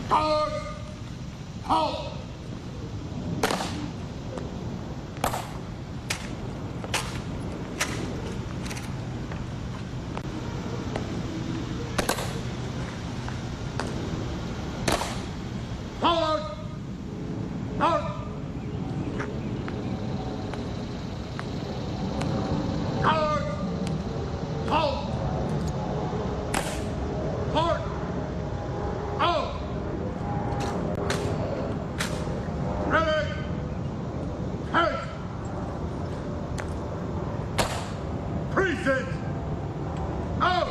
Guard! Halt! Forward! Out! Guard! Halt! Port! Out! Ready! Take! Precinct! Out!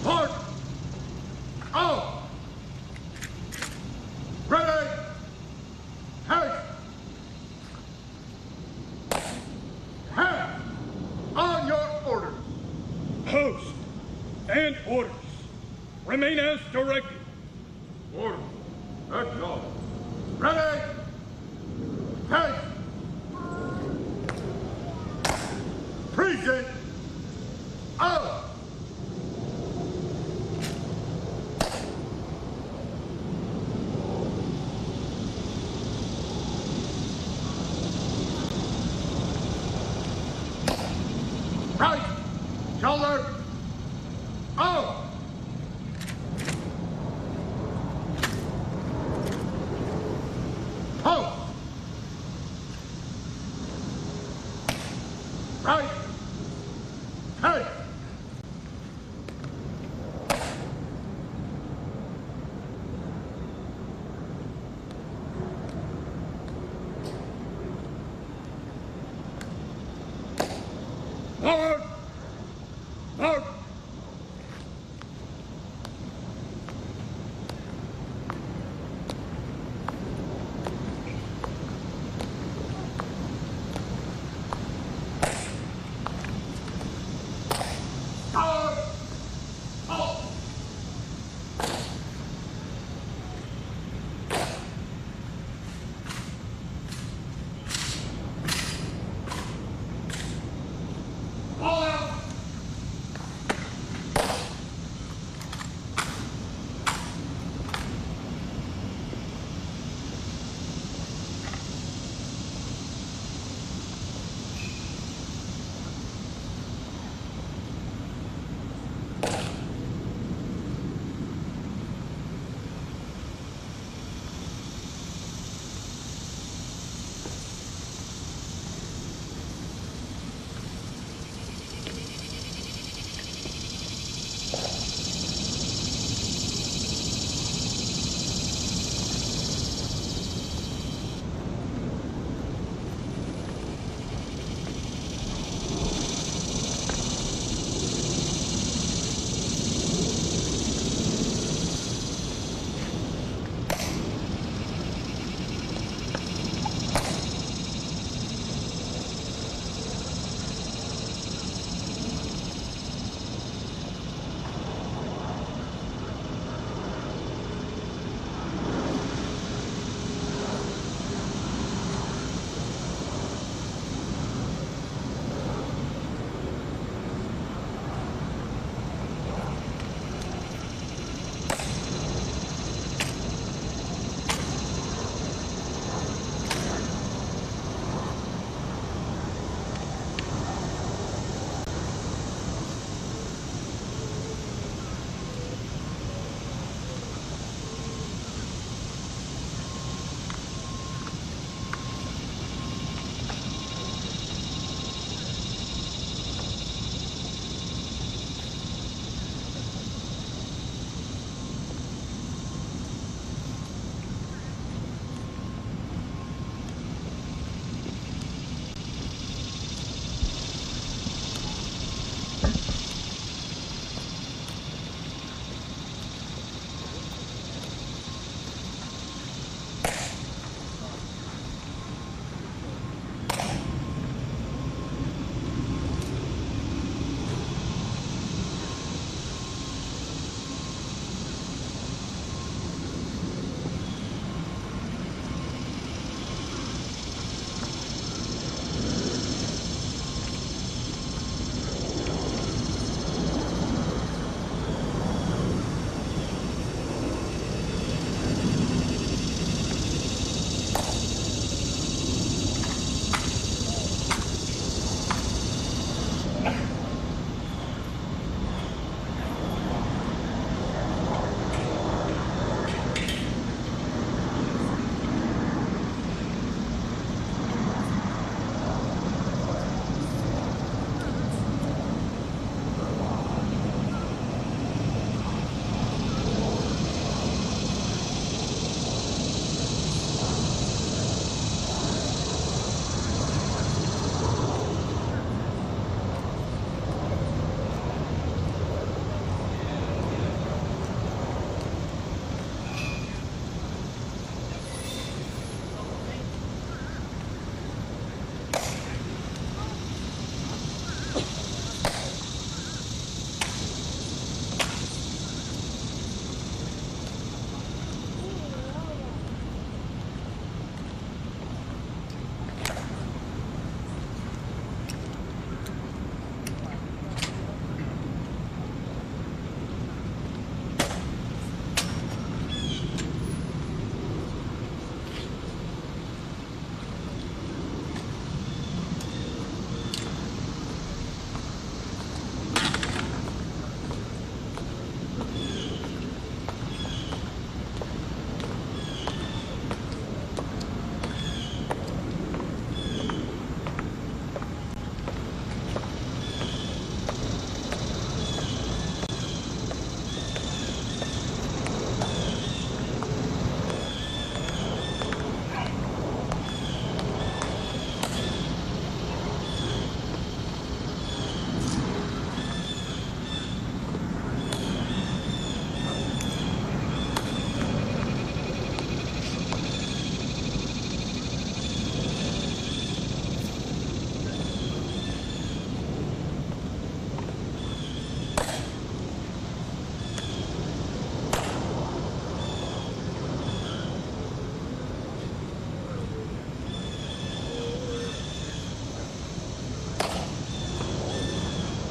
Port! Out! Ready! Take! Hand on your orders. Post and orders remain as directed. Order. Acknowledged. Ready? Take! Precinct! Out! Right! Shoulder! Out! Post! Right! Take! Forward! March!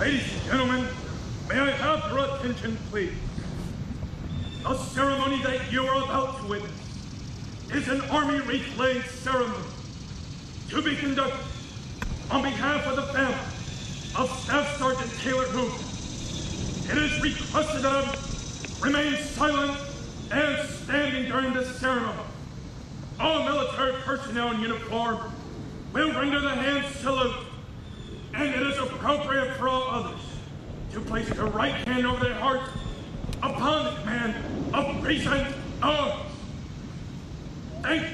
Ladies and gentlemen, may I have your attention, please? The ceremony that you are about to witness is an Army wreath-laying ceremony to be conducted on behalf of the family of Staff Sergeant Taylor Hoover. It is requested that I remain silent and standing during this ceremony. All military personnel in uniform will render the hand salute, and it is appropriate for all others to place their right hand over their heart upon the command of present arms. Thank you.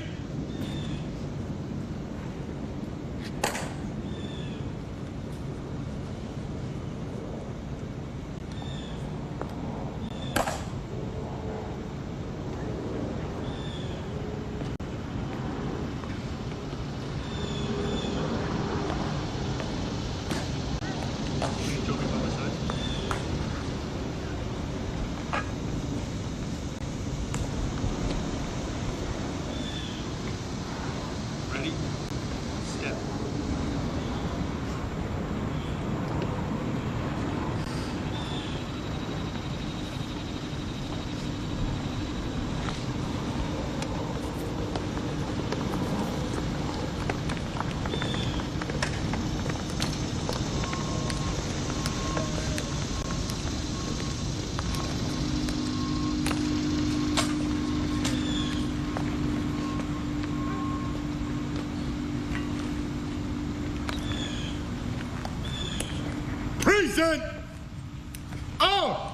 Present arms!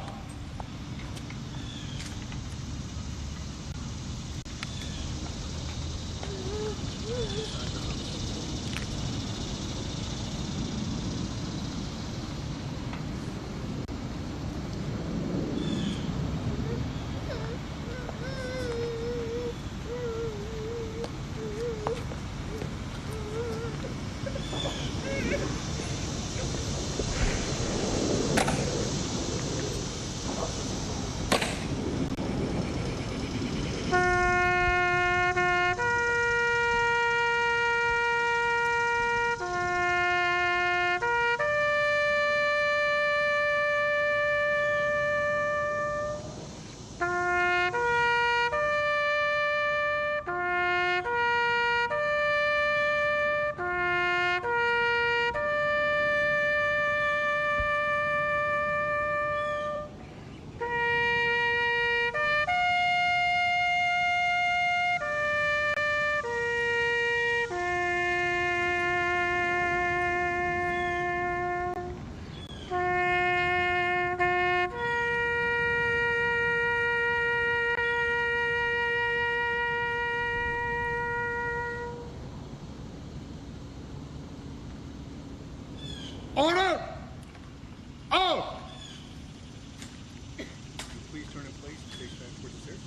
Order! Out! Please turn in place and face back towards the stairs.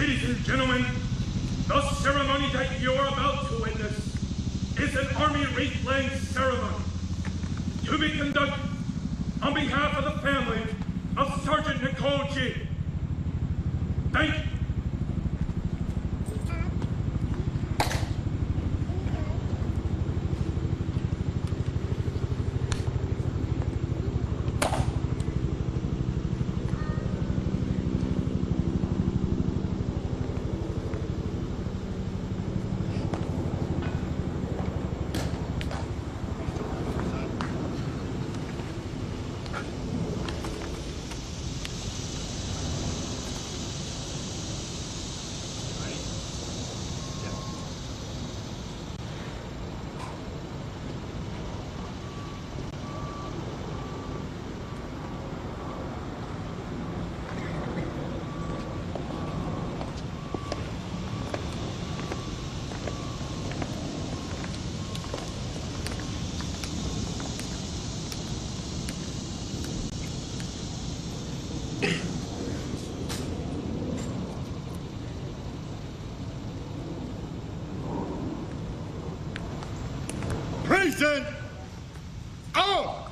Ladies and gentlemen, the ceremony that you are about to witness is an Army wreath-laying ceremony to be conducted on behalf of the family of Sergeant Nicole G. Thank you. Present! Out!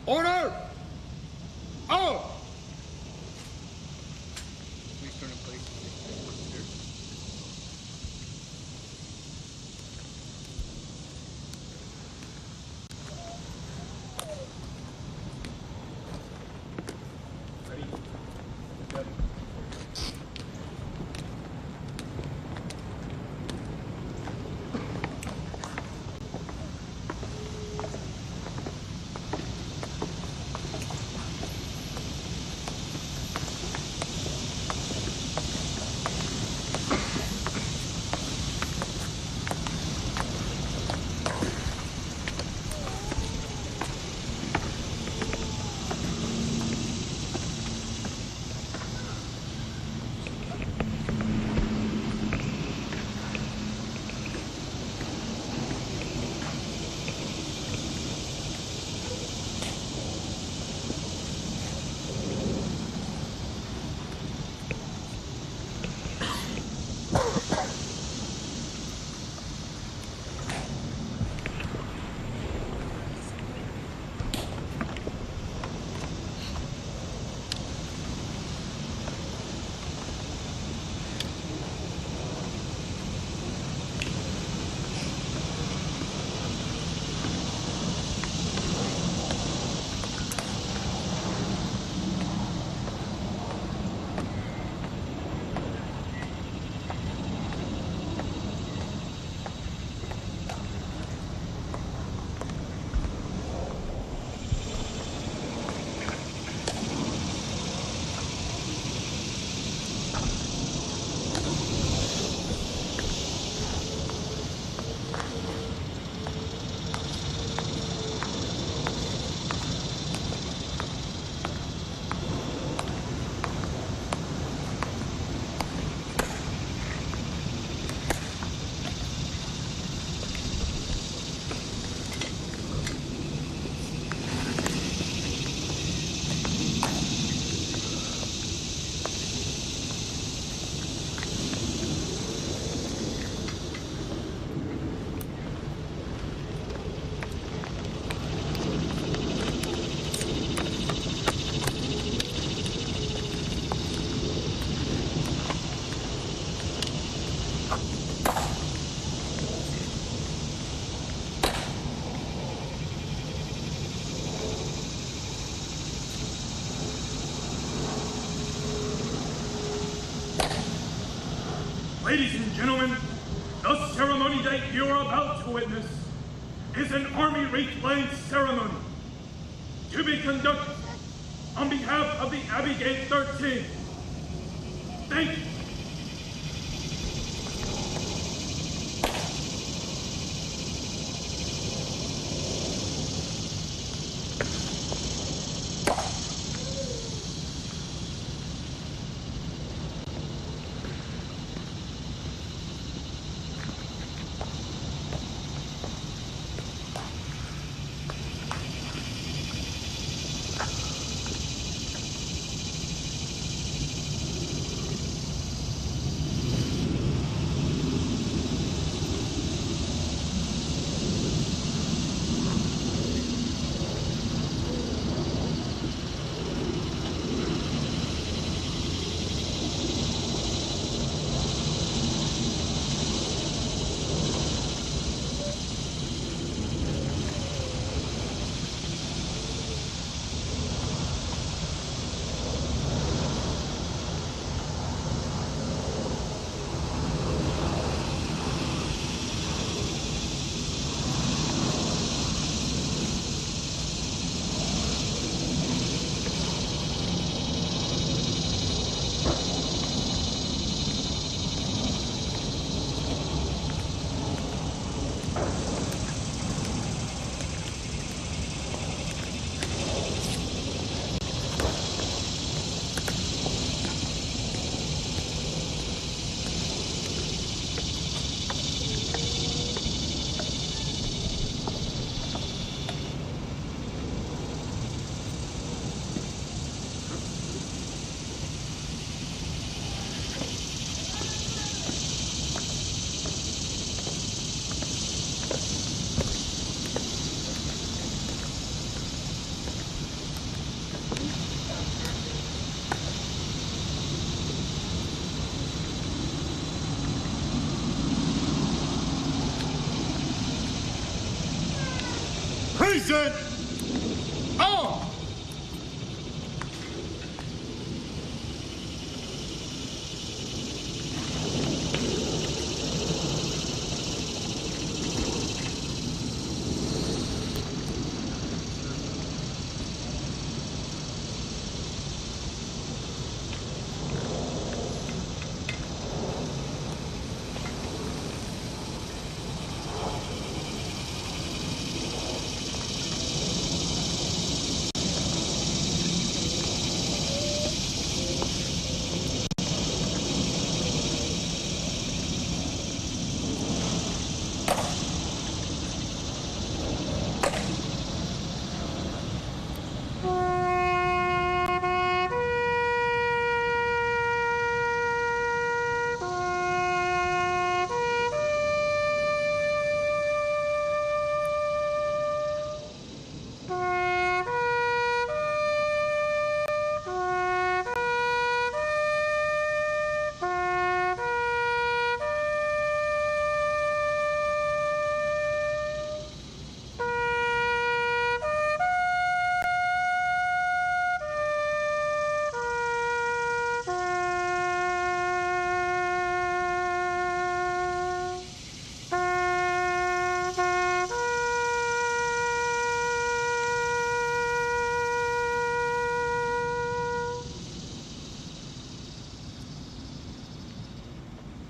Order! Out! Please turn in place. Ready? Good. Ladies and gentlemen, the ceremony that you are about to witness is an Army wreath-laying ceremony to be conducted on behalf of the Abbey Gate 13. Thank you. Present on!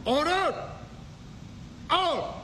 Order! Out!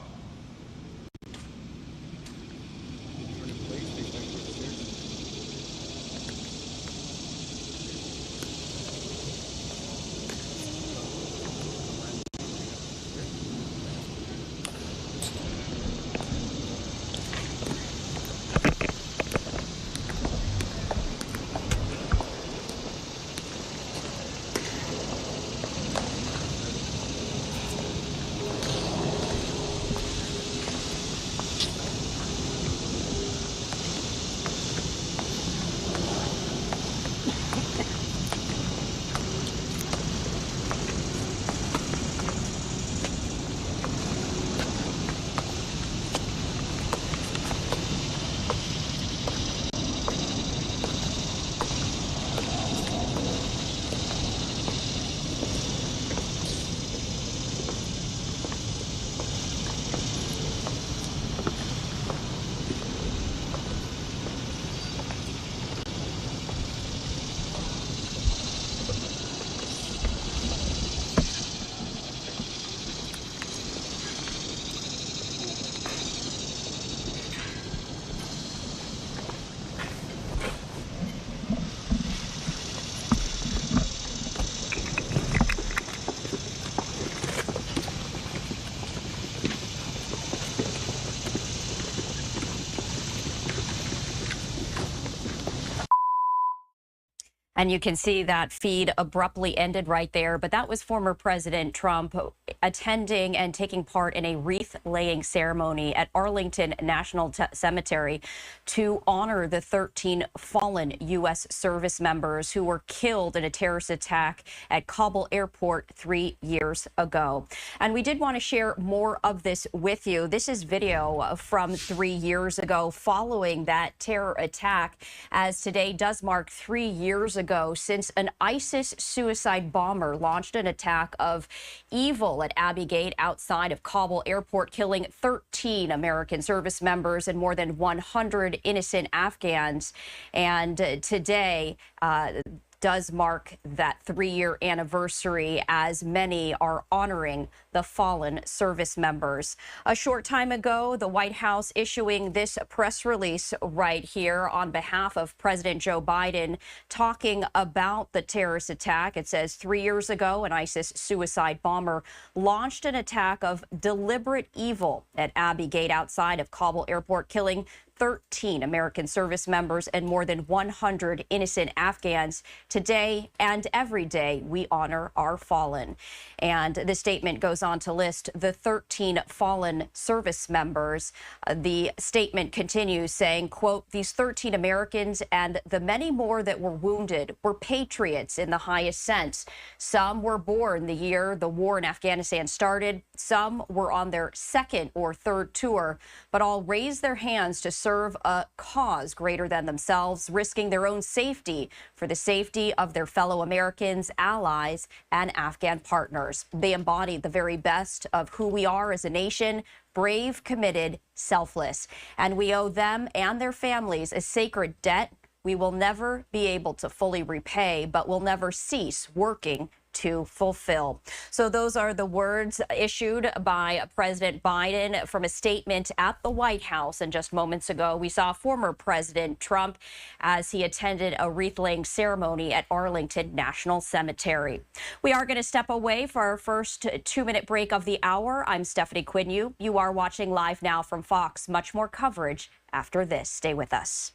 And you can see that feed abruptly ended right there. But that was former President Trump attending and taking part in a wreath-laying ceremony at Arlington National Cemetery to honor the 13 fallen U.S. service members who were killed in a terrorist attack at Kabul airport 3 years ago. And we did want to share more of this with you. This is video from 3 years ago following that terror attack, as today does mark 3 years ago since an ISIS suicide bomber launched an attack of evil at Abbey Gate outside of Kabul airport, killing 13 American service members and more than 100 innocent Afghans. And today does mark that 3-year anniversary, as many are honoring the fallen service members. A short time ago, the White House issuing this press release right here on behalf of President Joe Biden, talking about the terrorist attack. It says 3 years ago, an ISIS suicide bomber launched an attack of deliberate evil at Abbey Gate outside of Kabul airport, killing 13 American service members and more than 100 innocent Afghans. Today and every day, we honor our fallen. And the statement goes on to list the 13 fallen service members. The statement continues saying, quote, "These 13 Americans and the many more that were wounded were patriots in the highest sense. Some were born the year the war in Afghanistan started. Some were on their second or third tour, but all raised their hands to serve a cause greater than themselves, risking their own safety for the safety of their fellow Americans, allies, and Afghan partners. They embody the very best of who we are as a nation: brave, committed, selfless. And we owe them and their families a sacred debt we will never be able to fully repay, but will never cease working to fulfill." So those are the words issued by President Biden from a statement at the White House. And just moments ago, we saw former President Trump as he attended a wreath-laying ceremony at Arlington National Cemetery. We are going to step away for our first 2-minute break of the hour. I'm Stephanie Quinn. You are watching Live Now from Fox. Much more coverage after this. Stay with us.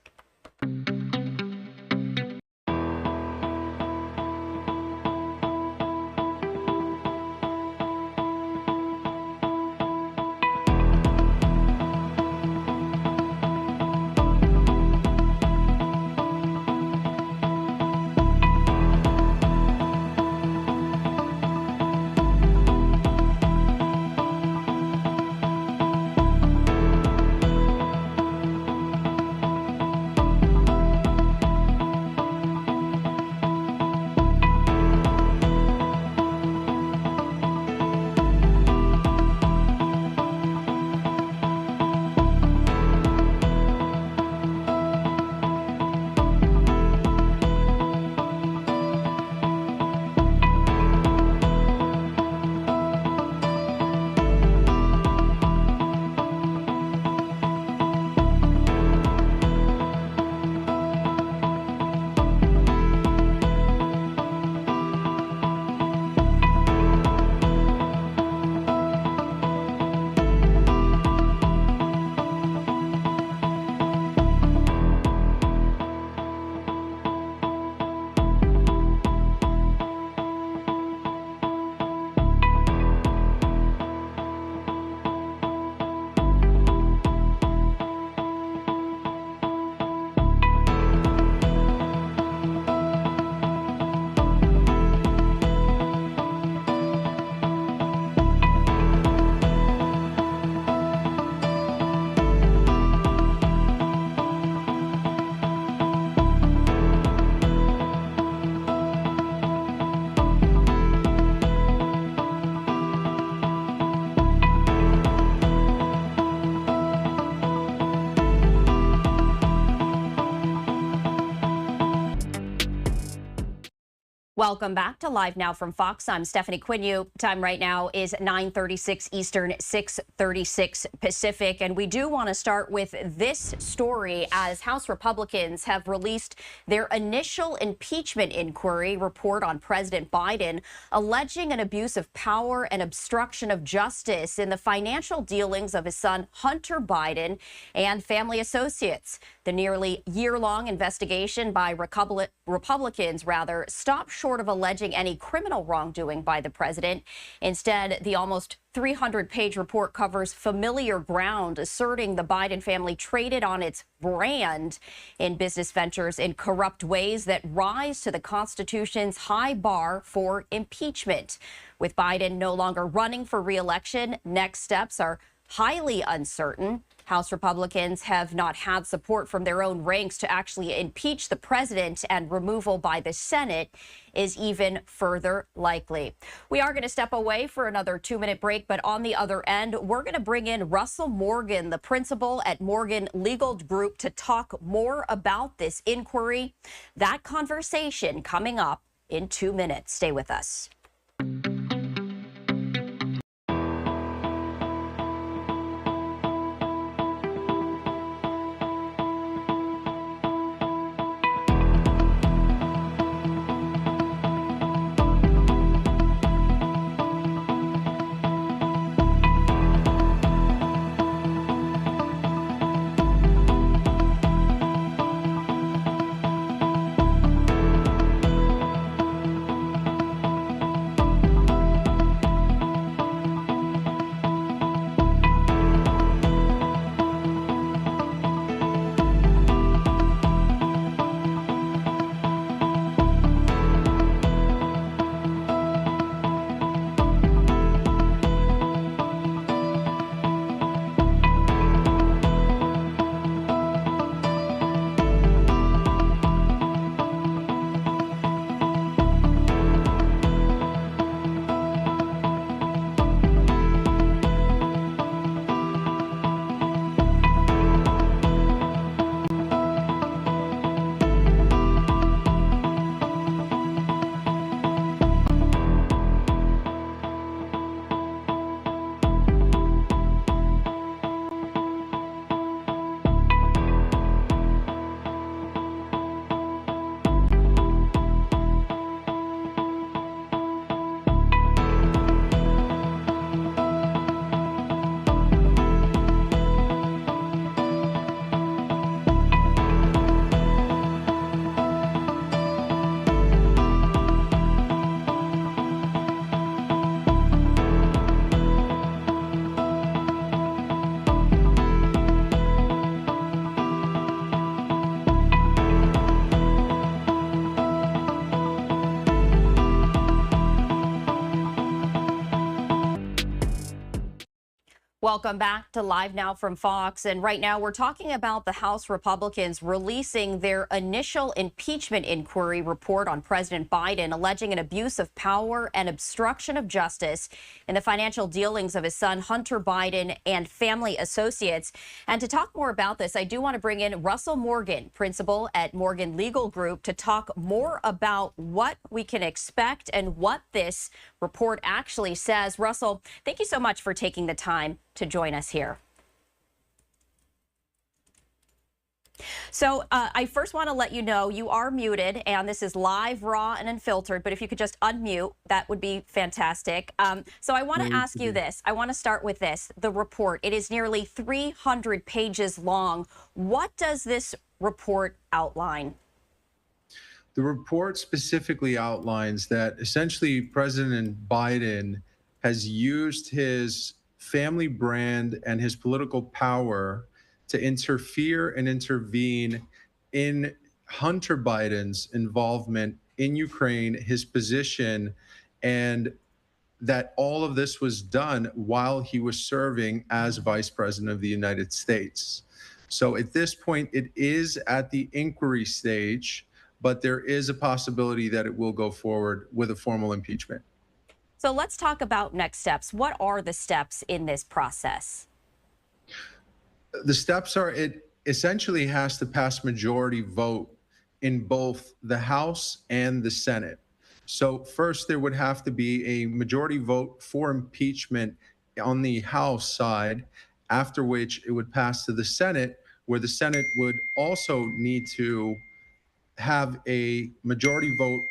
Welcome back to Live Now from Fox. I'm Stephanie Quinn. Time right now is 9:36 Eastern, 6:36 Pacific. And we do want to start with this story, as House Republicans have released their initial impeachment inquiry report on President Biden, alleging an abuse of power and obstruction of justice in the financial dealings of his son Hunter Biden and family associates. The nearly year-long investigation by Republicans stopped short of alleging any criminal wrongdoing by the president. Instead, the almost 300-page report covers familiar ground, asserting the Biden family traded on its brand in business ventures in corrupt ways that rise to the Constitution's high bar for impeachment. With Biden no longer running for re-election, next steps are highly uncertain. House Republicans have not had support from their own ranks to actually impeach the president, and removal by the Senate is even further likely. We are going to step away for another 2-minute break, but on the other end, we're going to bring in Russell Morgan, the principal at Morgan Legal Group, to talk more about this inquiry. That conversation coming up in 2 minutes. Stay with us. Welcome back to Live Now from Fox. And right now we're talking about the House Republicans releasing their initial impeachment inquiry report on President Biden, alleging an abuse of power and obstruction of justice in the financial dealings of his son Hunter Biden and family associates. And to talk more about this, I do want to bring in Russell Morgan, principal at Morgan Legal Group, to talk more about what we can expect and what this report actually says. Russell, thank you so much for taking the time to join us here. So I first want to let you know you are muted, and this is live, raw, and unfiltered. But if you could just unmute, that would be fantastic. So I want to ask you this. I want to start with this. The report, it is nearly 300 pages long. What does this report outline? The report specifically outlines that essentially President Biden has used his family brand and his political power to interfere and intervene in Hunter Biden's involvement in Ukraine, his position, and that all of this was done while he was serving as Vice President of the United States. So at this point, it is at the inquiry stage, but there is a possibility that it will go forward with a formal impeachment. So let's talk about next steps. What are the steps in this process? The steps are, it essentially has to pass majority vote in both the House and the Senate. So first, there would have to be a majority vote for impeachment on the House side, after which it would pass to the Senate, where the Senate would also need to have a majority vote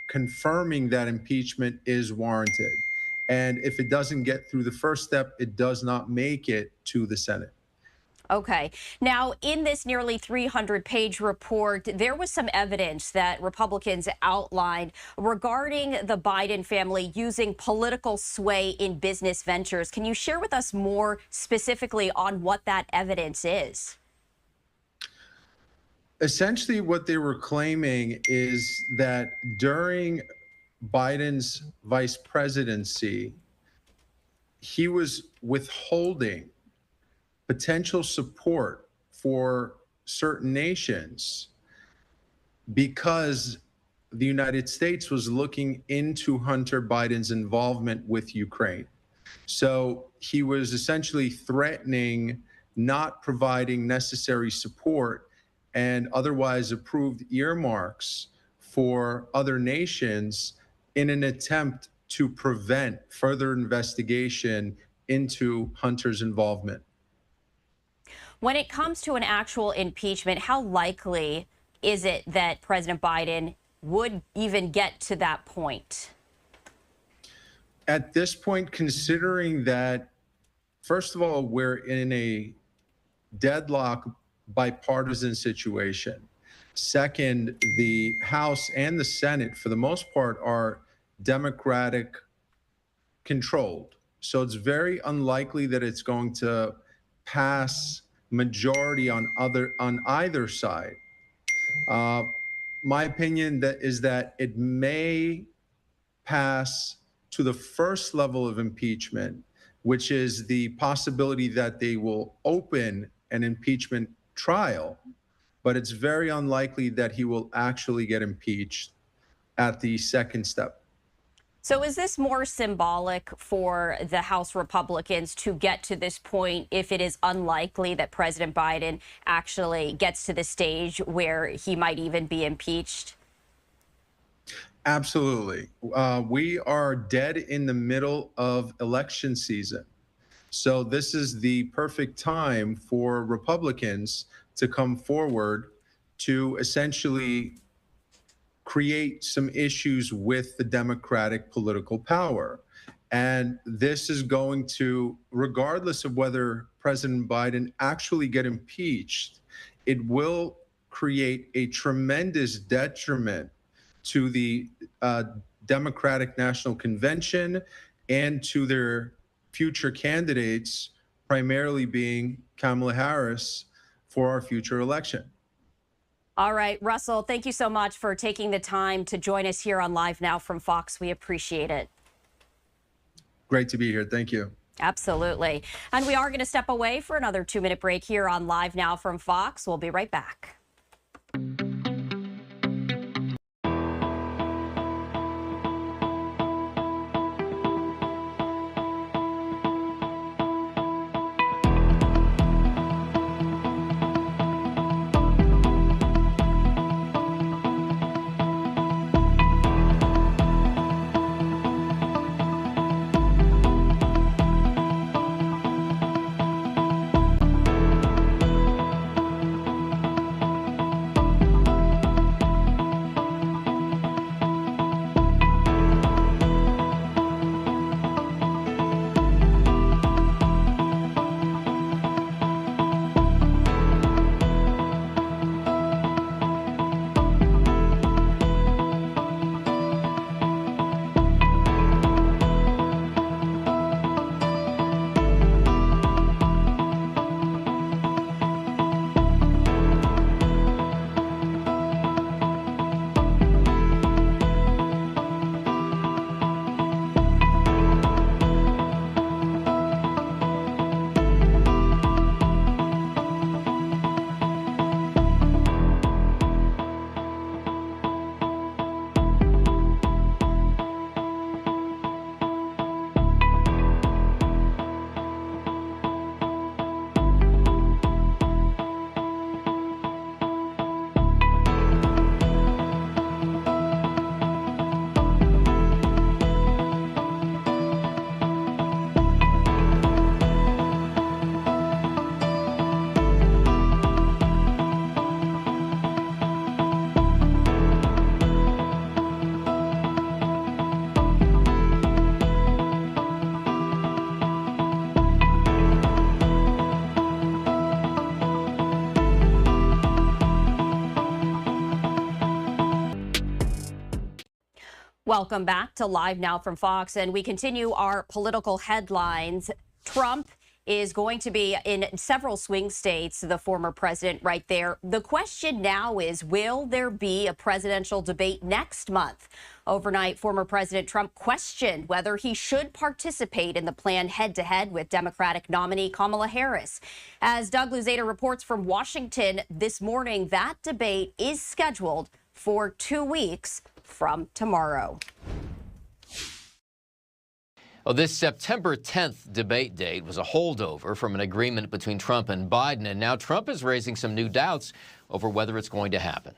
confirming that impeachment is warranted. And if it doesn't get through the first step, it does not make it to the Senate. Okay. Now, in this nearly 300-page report, there was some evidence that Republicans outlined regarding the Biden family using political sway in business ventures. Can you share with us more specifically on what that evidence is? Essentially, what they were claiming is that during Biden's vice presidency, he was withholding potential support for certain nations because the United States was looking into Hunter Biden's involvement with Ukraine. So he was essentially threatening not providing necessary support and otherwise approved earmarks for other nations in an attempt to prevent further investigation into Hunter's involvement. When it comes to an actual impeachment, how likely is it that President Biden would even get to that point? At this point, considering that, first of all, we're in a deadlock bipartisan situation. Second, the House and the Senate, for the most part, are Democratic controlled. So it's very unlikely that it's going to pass majority on either side. My opinion is that it may pass to the first level of impeachment, which is the possibility that they will open an impeachment trial, but it's very unlikely that he will actually get impeached at the second step. So is this more symbolic for the House Republicans to get to this point if it is unlikely that President Biden actually gets to the stage where he might even be impeached? Absolutely. We are dead in the middle of election season. So this is the perfect time for Republicans to come forward to essentially create some issues with the Democratic political power. And this is going to, regardless of whether President Biden actually get impeached, it will create a tremendous detriment to the Democratic National Convention and to their future candidates, primarily being Kamala Harris, for our future election. All right, Russell, thank you so much for taking the time to join us here on Live Now from Fox. We appreciate it. Great to be here. Thank you. Absolutely. And we are going to step away for another 2-minute break here on Live Now from Fox. We'll be right back. Welcome back to Live Now from Fox, and we continue our political headlines. Trump is going to be in several swing states, the former president right there. The question now is, will there be a presidential debate next month? Overnight, former President Trump questioned whether he should participate in the planned head-to-head with Democratic nominee Kamala Harris. As Doug Luzader reports from Washington this morning, that debate is scheduled for 2 weeks from tomorrow. Well, this September 10th debate date was a holdover from an agreement between Trump and Biden, and now Trump is raising some new doubts over whether it's going to happen.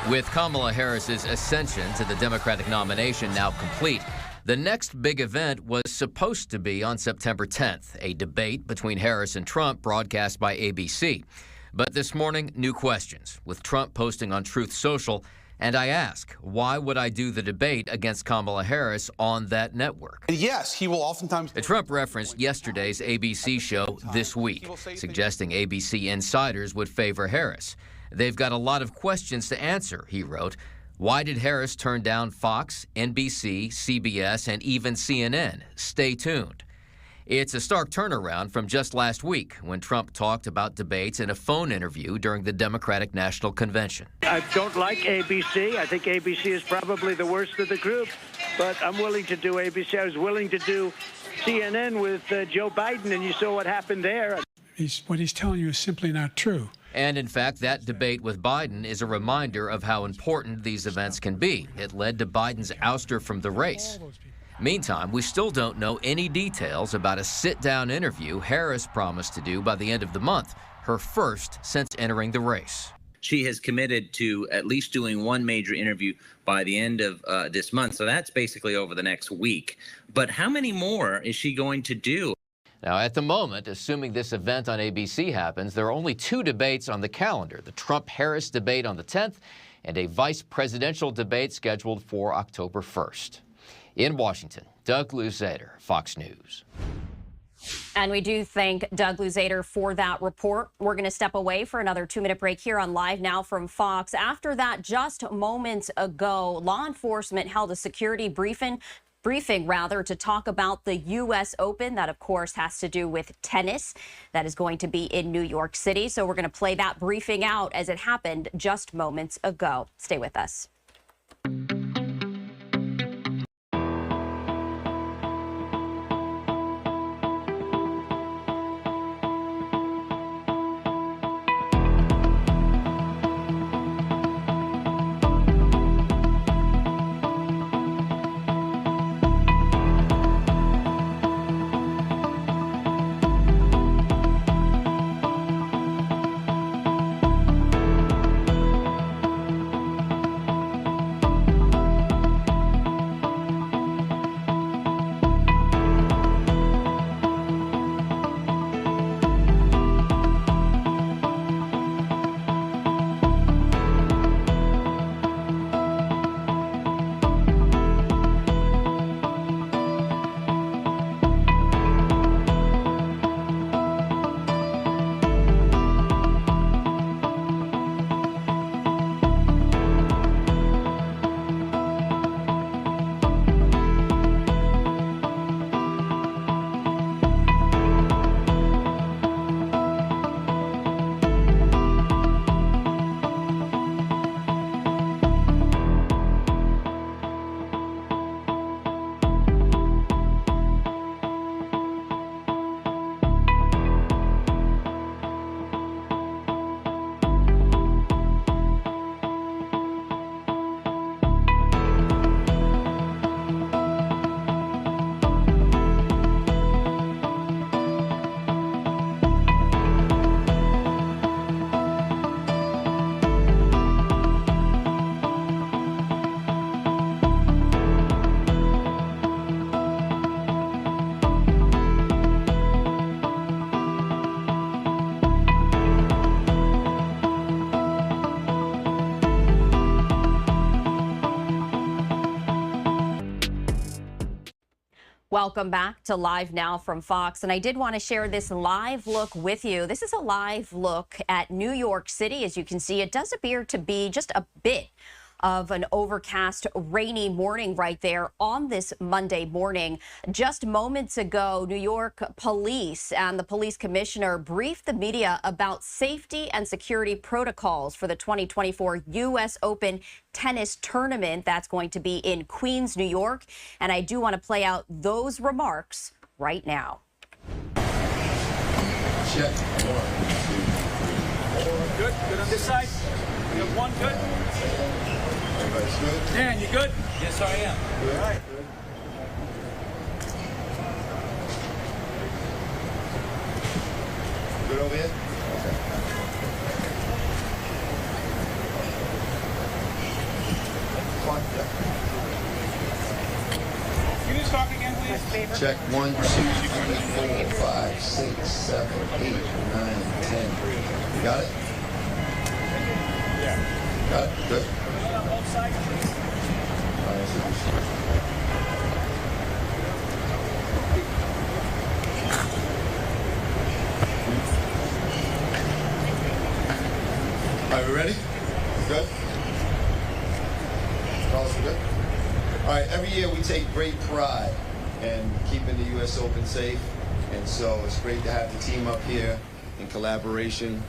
With Kamala Harris's ascension to the Democratic nomination now complete, the next big event was supposed to be on September 10th, a debate between Harris and Trump broadcast by ABC. But this morning, new questions, with Trump posting on Truth Social, and I ask, why would I do the debate against Kamala Harris on that network? Yes, he will oftentimes... Trump referenced yesterday's ABC show This Week, suggesting ABC insiders would favor Harris. They've got a lot of questions to answer, he wrote. Why did Harris turn down Fox, NBC, CBS, and even CNN? Stay tuned. It's a stark turnaround from just last week when Trump talked about debates in a phone interview during the Democratic National Convention. I don't like ABC. I think ABC is probably the worst of the group, but I'm willing to do ABC. I was willing to do CNN with Joe Biden, and you saw what happened there. What he's telling you is simply not true. And in fact, that debate with Biden is a reminder of how important these events can be. It led to Biden's ouster from the race. Meantime, we still don't know any details about a sit-down interview Harris promised to do by the end of the month, her first since entering the race. She has committed to at least doing one major interview by the end of this month, so that's basically over the next week. But how many more is she going to do? Now, at the moment, assuming this event on ABC happens, there are only 2 debates on the calendar, the Trump-Harris debate on the 10th and a vice presidential debate scheduled for October 1st. In Washington, Doug Luzader, Fox News. And we do thank Doug Luzader for that report. We're going to step away for another 2-minute break here on Live Now from Fox. After that, just moments ago, law enforcement held a security briefing to talk about the U.S. Open. That, of course, has to do with tennis. That is going to be in New York City. So we're going to play that briefing out as it happened just moments ago. Stay with us. Welcome back to Live Now from Fox. And I did want to share this live look with you. This is a live look at New York City. As you can see, it does appear to be just a bit of an overcast, rainy morning right there on this Monday morning. Just moments ago, New York police and the police commissioner briefed the media about safety and security protocols for the 2024 U.S. Open tennis tournament that's going to be in Queens, New York. And I do want to play out those remarks right now. Check. Good. Good on this side. You have one good. Everybody's good. Dan, you good? Yes, I am. All right. Good over here? Okay. Fine. Yeah. Can you just talk again, please? Check 1, 2, 3, 4, 5, 6, 7, 8, 9, 10. You got it? Yeah. Got it? Good. On both sides, please. All right, we ready? Good? Carlos, we good? All right, every year we take great pride in keeping the U.S. Open safe, and so it's great to have the team up here in collaboration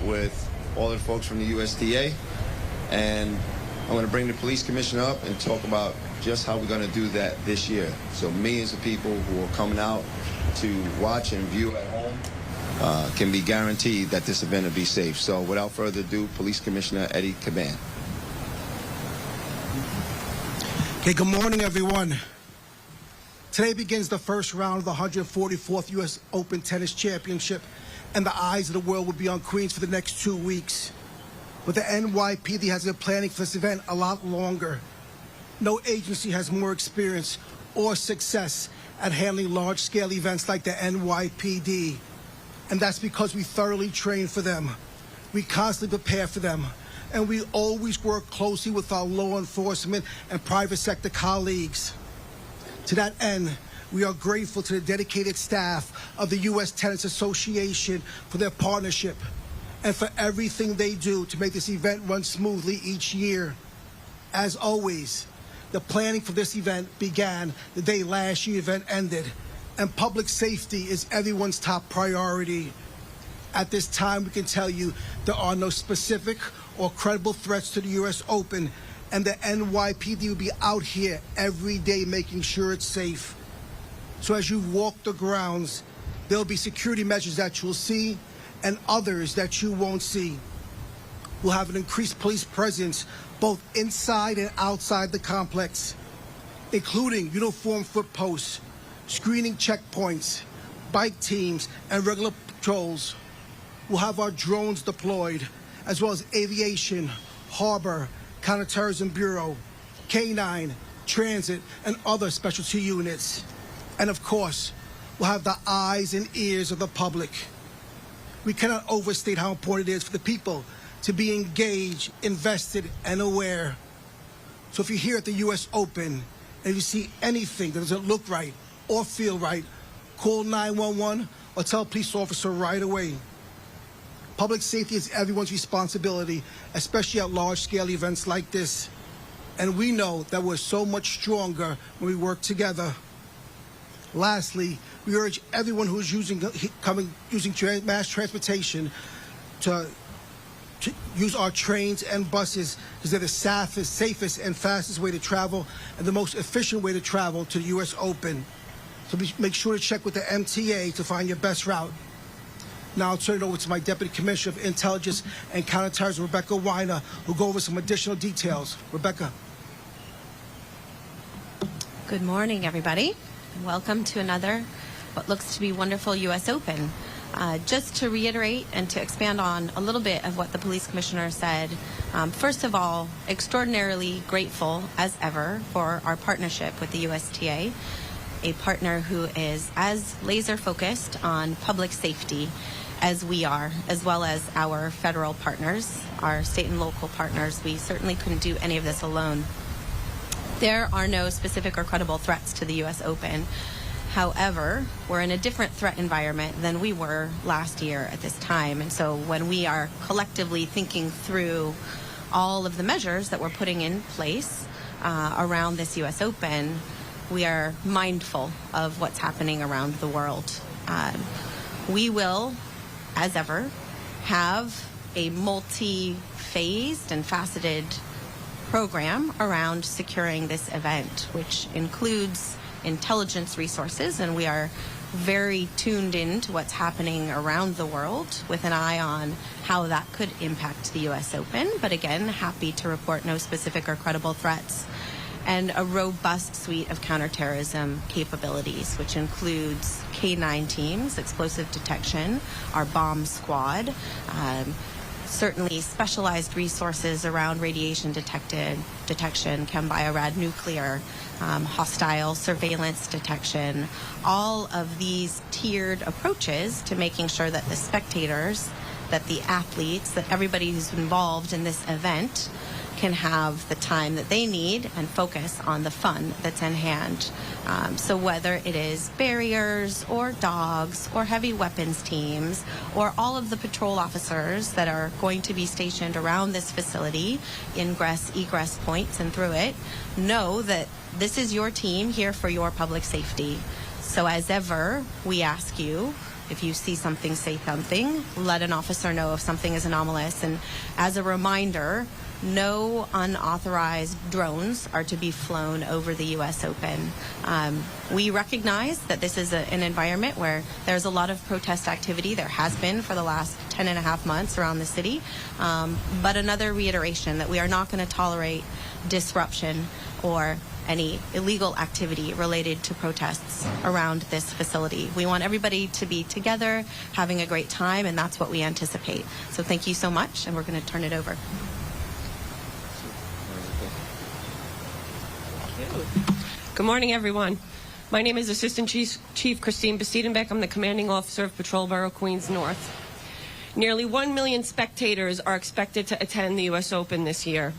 with all the folks from the USTA, and I'm going to bring the police commissioner up and talk about just how we're going to do that this year. So millions of people who are coming out to watch and view at home can be guaranteed that this event will be safe. So without further ado, Police Commissioner Eddie Caban. Okay, good morning, everyone. Today begins the first round of the 144th U.S. Open Tennis Championship, and the eyes of the world will be on Queens for the next 2 weeks. But the NYPD has been planning for this event a lot longer. No agency has more experience or success at handling large-scale events like the NYPD. And that's because we thoroughly train for them. We constantly prepare for them. And we always work closely with our law enforcement and private sector colleagues. To that end, we are grateful to the dedicated staff of the U.S. Tennis Association for their partnership and for everything they do to make this event run smoothly each year. As always, the planning for this event began the day last year's event ended, and public safety is everyone's top priority. At this time, we can tell you there are no specific or credible threats to the U.S. Open, and the NYPD will be out here every day making sure it's safe. So as you walk the grounds, there'll be security measures that you'll see and others that you won't see. We'll have an increased police presence both inside and outside the complex, including uniformed foot posts, screening checkpoints, bike teams, and regular patrols. We'll have our drones deployed, as well as aviation, harbor, counterterrorism bureau, K9, transit, and other specialty units. And of course, we'll have the eyes and ears of the public. We cannot overstate how important it is for the people to be engaged, invested, and aware. So if you're here at the U.S. Open and you see anything that doesn't look right or feel right, call 911 or tell a police officer right away. Public safety is everyone's responsibility, especially at large-scale events like this. And we know that we're so much stronger when we work together. Lastly, we urge everyone who is using mass transportation to use our trains and buses, because they're the safest and fastest way to travel and the most efficient way to travel to the U.S. Open. So make sure to check with the MTA to find your best route. Now I'll turn it over to my Deputy Commissioner of Intelligence and Counterterrorism, Rebecca Weiner, who'll go over some additional details. Rebecca. Good morning, everybody. Welcome to another, what looks to be wonderful U.S. Open. Just to reiterate and to expand on a little bit of what the police commissioner said, first of all, extraordinarily grateful as ever for our partnership with the USTA, a partner who is as laser focused on public safety as we are, as well as our federal partners, our state and local partners. We certainly couldn't do any of this alone. There are no specific or credible threats to the U.S. Open. However, we're in a different threat environment than we were last year at this time. And so when we are collectively thinking through all of the measures that we're putting in place around this U.S. Open, we are mindful of what's happening around the world. We will, as ever, have a multi-phased and faceted program around securing this event, which includes intelligence resources, and we are very tuned into what's happening around the world with an eye on how that could impact the U.S. Open. But again, happy to report no specific or credible threats. And a robust suite of counterterrorism capabilities, which includes K-9 teams, explosive detection, our bomb squad, certainly specialized resources around radiation detection, chem-biorad nuclear, hostile surveillance detection, all of these tiered approaches to making sure that the spectators, that the athletes, that everybody who's involved in this event can have the time that they need and focus on the fun that's in hand. So whether it is barriers or dogs or heavy weapons teams or all of the patrol officers that are going to be stationed around this facility, ingress, egress points and through it, know that this is your team here for your public safety. So as ever, we ask you, if you see something, say something. Let an officer know if something is anomalous. And as a reminder, no unauthorized drones are to be flown over the U.S. Open. We recognize that this is an environment where there's a lot of protest activity. There has been for the last 10 and a half months around the city. But another reiteration that we are not going to tolerate disruption or any illegal activity related to protests around this facility. We want everybody to be together, having a great time, and that's what we anticipate. So thank you so much, and we're going to turn it over. Good morning, everyone. My name is Assistant Chief Christine Bastiedenbeck. I'm the Commanding Officer of Patrol Borough Queens North. Nearly 1 million spectators are expected to attend the U.S. Open this year.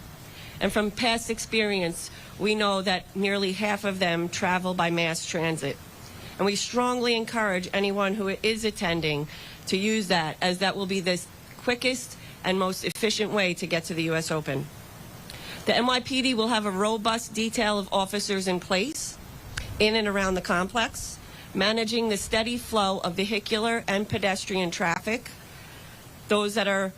And from past experience, we know that nearly half of them travel by mass transit. And we strongly encourage anyone who is attending to use that, as that will be the quickest and most efficient way to get to the U.S. Open. The NYPD will have a robust detail of officers in place in and around the complex, managing the steady flow of vehicular and pedestrian traffic, those that are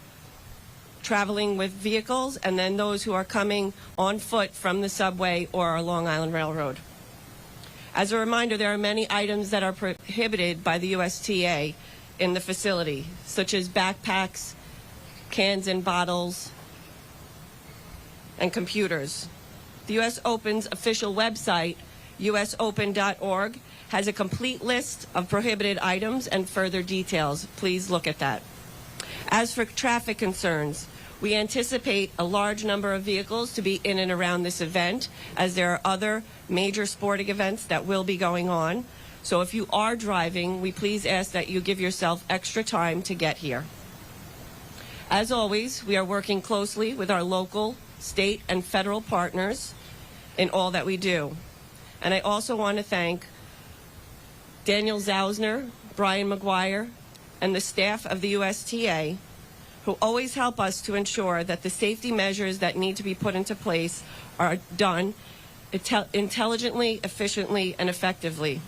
traveling with vehicles, and then those who are coming on foot from the subway or our Long Island Railroad. As a reminder, there are many items that are prohibited by the USTA in the facility, such as backpacks, cans and bottles, and computers. The U.S. Open's official website, usopen.org, has a complete list of prohibited items and further details. Please look at that. As for traffic concerns, we anticipate a large number of vehicles to be in and around this event, as there are other major sporting events that will be going on. So if you are driving, we please ask that you give yourself extra time to get here. As always, we are working closely with our local, state, and federal partners in all that we do. And I also want to thank Daniel Zausner, Brian McGuire, and the staff of the USTA, who always help us to ensure that the safety measures that need to be put into place are done intelligently, efficiently, and effectively.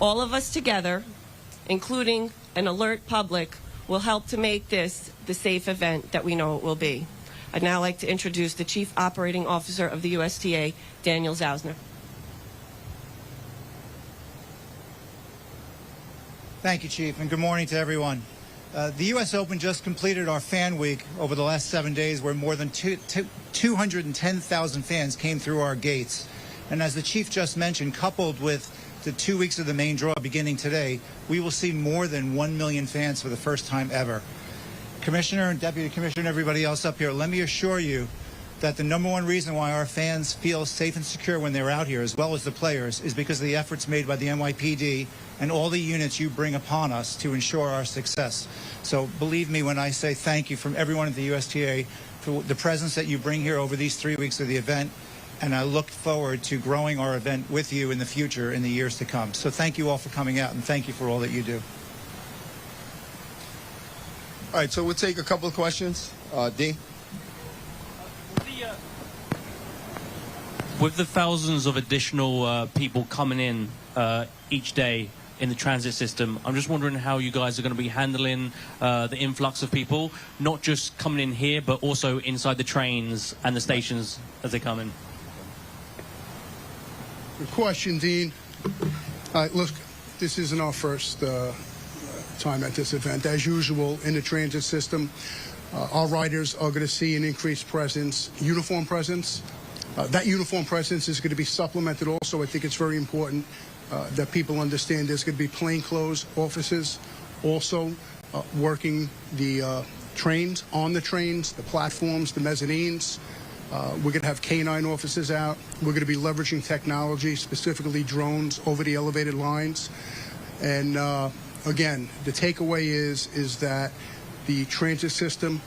All of us together, including an alert public, will help to make this the safe event that we know it will be. I'd now like to introduce the Chief Operating Officer of the USTA, Daniel Zausner. Thank you, Chief, and good morning to everyone. The U.S. Open just completed our fan week over the last 7 days, where more than 210,000 fans came through our gates. And as the Chief just mentioned, coupled with the 2 weeks of the main draw beginning today, we will see more than 1 million fans for the first time ever. Commissioner and Deputy Commissioner and everybody else up here, let me assure you that the number one reason why our fans feel safe and secure when they're out here, as well as the players, is because of the efforts made by the NYPD and all the units you bring upon us to ensure our success. So believe me when I say thank you from everyone at the USTA for the presence that you bring here over these 3 weeks of the event, and I look forward to growing our event with you in the future, in the years to come. So thank you all for coming out, and thank you for all that you do. All right, so we'll take a couple of questions. Dee? With the thousands of additional people coming in each day in the transit system, I'm just wondering how you guys are going to be handling the influx of people, not just coming in here, but also inside the trains and the stations as they come in. Good question, Dean. Look, this isn't our first time at this event. As usual, in the transit system, our riders are going to see an increased presence, uniform presence. That uniform presence is going to be supplemented also. I think it's very important that people understand there's going to be plainclothes officers also working the trains, on the trains, the platforms, the mezzanines. We're going to have K-9 officers out. We're going to be leveraging technology, specifically drones, over the elevated lines. And again, the takeaway is that the transit system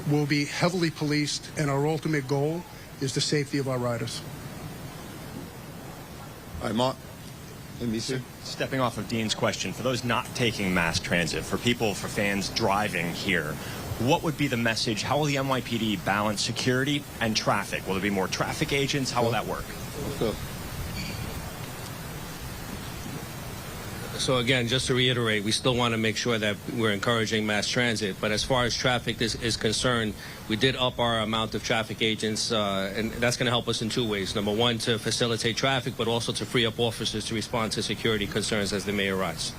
will be heavily policed, and our ultimate goal is the safety of our riders. All right, Mark. NBC. Stepping off of Dean's question, for those not taking mass transit, for fans driving here, what would be the message? How will the NYPD balance security and traffic? Will there be more traffic agents? How will that work? So again, just to reiterate, we still want to make sure that we're encouraging mass transit. But as far as traffic is concerned, we did up our amount of traffic agents, and that's going to help us in two ways. Number one, to facilitate traffic, but also to free up officers to respond to security concerns as they may arise.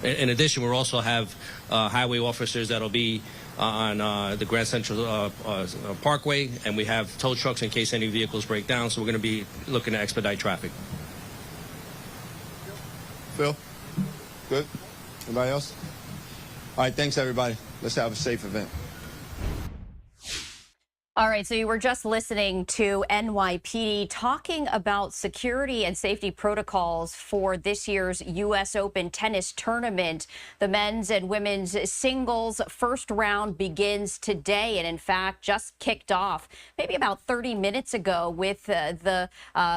In addition, we'll also have highway officers that'll be on the Grand Central Parkway, and we have tow trucks in case any vehicles break down. So we're going to be looking to expedite traffic. Phil? Good? Anybody else? All right, thanks, everybody. Let's have a safe event. All right, so you were just listening to NYPD talking about security and safety protocols for this year's U.S. Open tennis tournament. The men's and women's singles first round begins today, and in fact just kicked off maybe about 30 minutes ago with the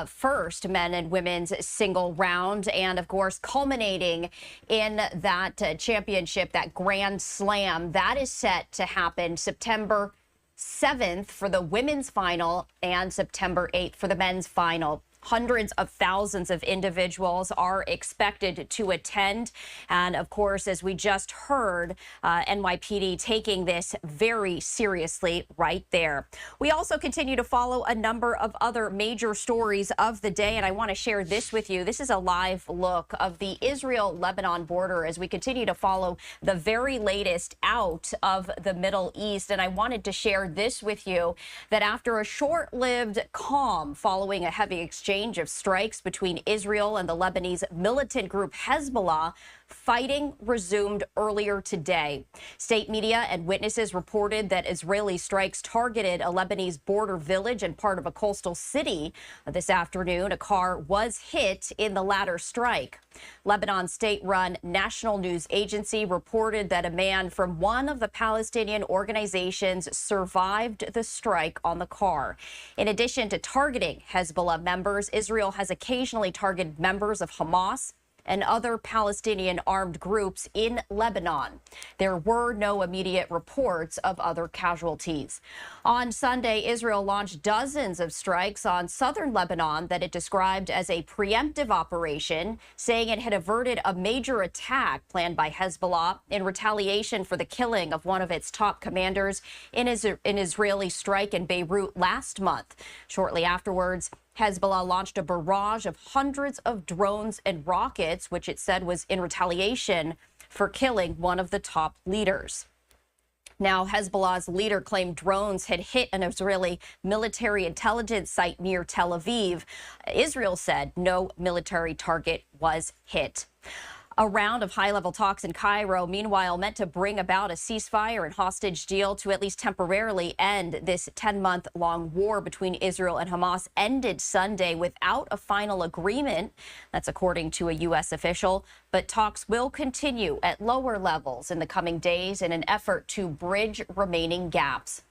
first men and women's single round, and of course culminating in that championship, that Grand Slam. That is set to happen September 7th for the women's final and September 8th for the men's final. Hundreds of thousands of individuals are expected to attend. And of course, as we just heard, NYPD taking this very seriously right there. We also continue to follow a number of other major stories of the day, and I want to share this with you. This is a live look of the Israel-Lebanon border as we continue to follow the very latest out of the Middle East. And I wanted to share this with you, that after a short-lived calm following a heavy exchange of strikes between Israel and the Lebanese militant group Hezbollah, fighting resumed earlier today. State media and witnesses reported that Israeli strikes targeted a Lebanese border village and part of a coastal city. This afternoon, a car was hit in the latter strike. Lebanon's state-run national news agency reported that a man from one of the Palestinian organizations survived the strike on the car. In addition to targeting Hezbollah members, Israel has occasionally targeted members of Hamas and other Palestinian armed groups in Lebanon. There were no immediate reports of other casualties. On Sunday, Israel launched dozens of strikes on southern Lebanon that it described as a preemptive operation, saying it had averted a major attack planned by Hezbollah in retaliation for the killing of one of its top commanders in an Israeli strike in Beirut last month. Shortly afterwards, Hezbollah launched a barrage of hundreds of drones and rockets, which it said was in retaliation for killing one of the top leaders. Now, Hezbollah's leader claimed drones had hit an Israeli military intelligence site near Tel Aviv. Israel said no military target was hit. A round of high-level talks in Cairo, meanwhile, meant to bring about a ceasefire and hostage deal to at least temporarily end this 10-month-long war between Israel and Hamas, ended Sunday without a final agreement. That's according to a U.S. official. But talks will continue at lower levels in the coming days in an effort to bridge remaining gaps.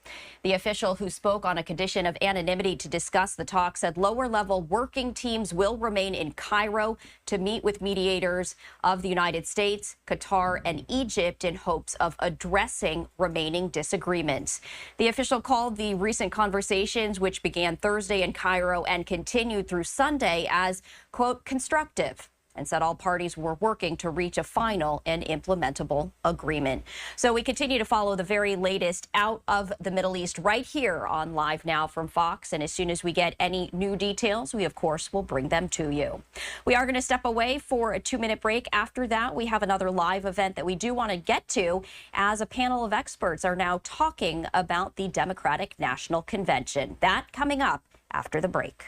The official, who spoke on a condition of anonymity to discuss the talks, said lower-level working teams will remain in Cairo to meet with mediators of of the United States, Qatar, and Egypt in hopes of addressing remaining disagreements. The official called the recent conversations, which began Thursday in Cairo and continued through Sunday, as, quote, constructive, and said all parties were working to reach a final and implementable agreement. So we continue to follow the very latest out of the Middle East right here on Live Now from Fox. And as soon as we get any new details, we, of course, will bring them to you. We are going to step away for a 2-minute break. After that, we have another live event that we do want to get to, as a panel of experts are now talking about the Democratic National Convention. That coming up after the break.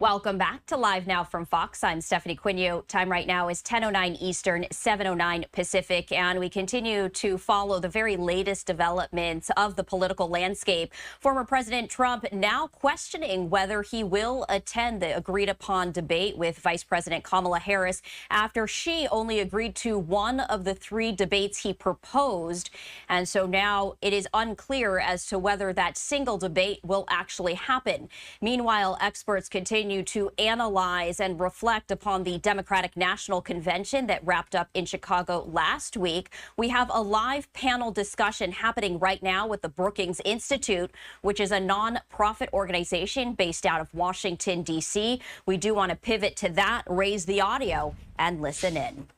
Welcome back to Live Now from Fox. I'm Stephanie Quinu. Time right now is 10:09 Eastern, 7:09 Pacific, and we continue to follow the very latest developments of the political landscape. Former President Trump now questioning whether he will attend the agreed-upon debate with Vice President Kamala Harris after she only agreed to one of the 3 debates he proposed. And so now it is unclear as to whether that single debate will actually happen. Meanwhile, experts continue to analyze and reflect upon the Democratic National Convention that wrapped up in Chicago last week. We have a live panel discussion happening right now with the Brookings Institute, which is a non-profit organization based out of Washington, D.C. We do want to pivot to that, raise the audio, and listen in.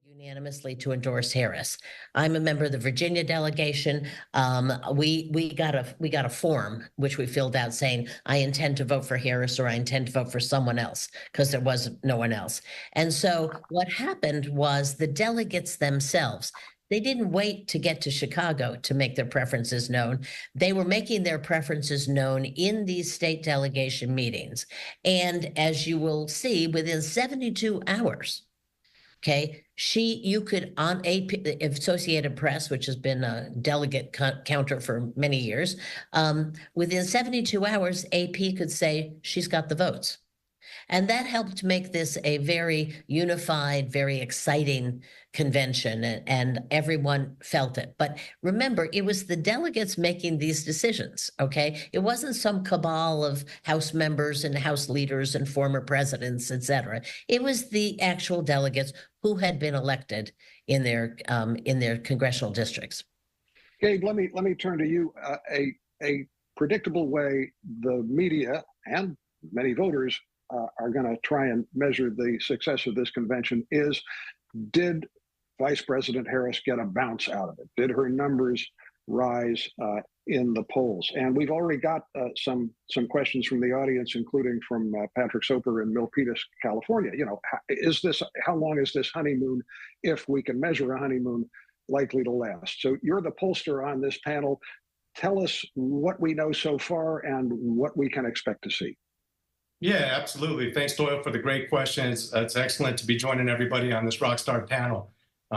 Unanimously to endorse Harris. I'm a member of the Virginia delegation. We got a form which we filled out saying I intend to vote for Harris or I intend to vote for someone else, because there was no one else. And so what happened was the delegates themselves, they didn't wait to get to Chicago to make their preferences known. They were making their preferences known in these state delegation meetings. And as you will see, within 72 hours, okay, you could, on AP, Associated Press, which has been a delegate counter for many years, within 72 hours, AP could say she's got the votes. And that helped make this a very unified, very exciting convention, and everyone felt it. But remember, it was the delegates making these decisions, okay? It wasn't some cabal of House members and House leaders and former presidents, et cetera. It was the actual delegates who had been elected in their congressional districts. Gabe, let me turn to you. A predictable way the media and many voters are going to try and measure the success of this convention is, did Vice President Harris get a bounce out of it? Did her numbers rise in the polls. And we've already got some questions from the audience, including from Patrick Soper in Milpitas, California. You know, how long is this honeymoon, if we can measure a honeymoon, likely to last? So you're the pollster on this panel. Tell us what we know so far and what we can expect to see. Yeah, absolutely. Thanks, Doyle, for the great questions. It's excellent to be joining everybody on this rockstar panel.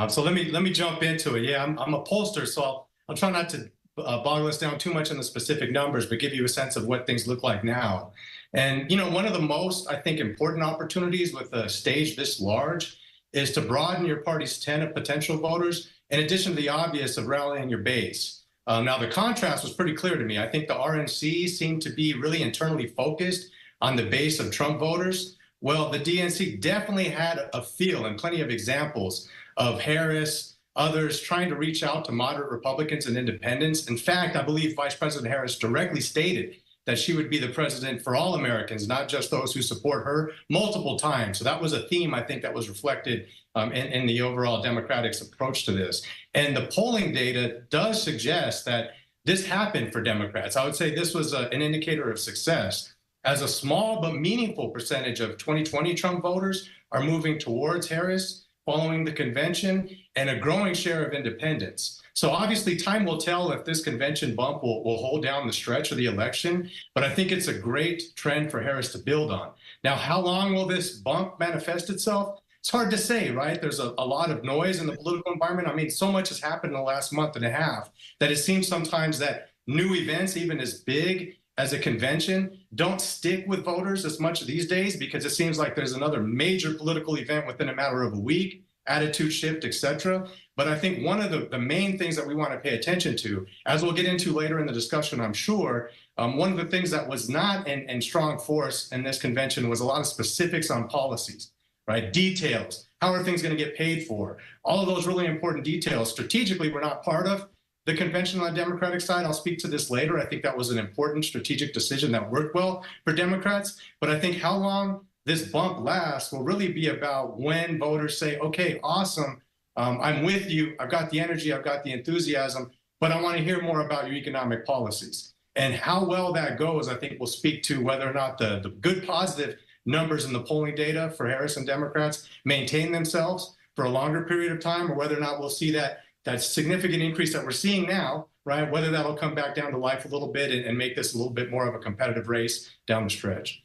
So let me jump into it. Yeah, I'm a pollster, so I'll try not to boggle us down too much in the specific numbers, but give you a sense of what things look like now. And, you know, one of the most, I think, important opportunities with a stage this large is to broaden your party's tent of potential voters, in addition to the obvious of rallying your base. Now, the contrast was pretty clear to me. I think the RNC seemed to be really internally focused on the base of Trump voters. Well, the DNC definitely had a feel and plenty of examples of Harris, others trying to reach out to moderate Republicans and independents. In fact, I believe Vice President Harris directly stated that she would be the president for all Americans, not just those who support her, multiple times. So that was a theme, I think, that was reflected in the overall Democratic's approach to this. And the polling data does suggest that this happened for Democrats. I would say this was an indicator of success, as a small but meaningful percentage of 2020 Trump voters are moving towards Harris following the convention, and a growing share of independents. So obviously time will tell if this convention bump will hold down the stretch of the election, but I think it's a great trend for Harris to build on. Now, how long will this bump manifest itself? It's hard to say, right? There's a lot of noise in the political environment. I mean, so much has happened in the last month and a half that it seems sometimes that new events, even as big as a convention, don't stick with voters as much these days, because it seems like there's another major political event within a matter of a week, attitude shift, etc. But I think one of the main things that we want to pay attention to, as we'll get into later in the discussion, I'm sure, one of the things that was not in strong force in this convention was a lot of specifics on policies, right? Details. How are things going to get paid for? All of those really important details strategically were not part of the convention on the Democratic side. I'll speak to this later. I think that was an important strategic decision that worked well for Democrats. But I think how long this bump lasts will really be about when voters say, okay, awesome, I'm with you. I've got the energy, I've got the enthusiasm, but I want to hear more about your economic policies. And how well that goes, I think, will speak to whether or not the good positive numbers in the polling data for Harris and Democrats maintain themselves for a longer period of time, or whether or not we'll see that significant increase that we're seeing now, right? Whether that'll come back down to life a little bit and make this a little bit more of a competitive race down the stretch.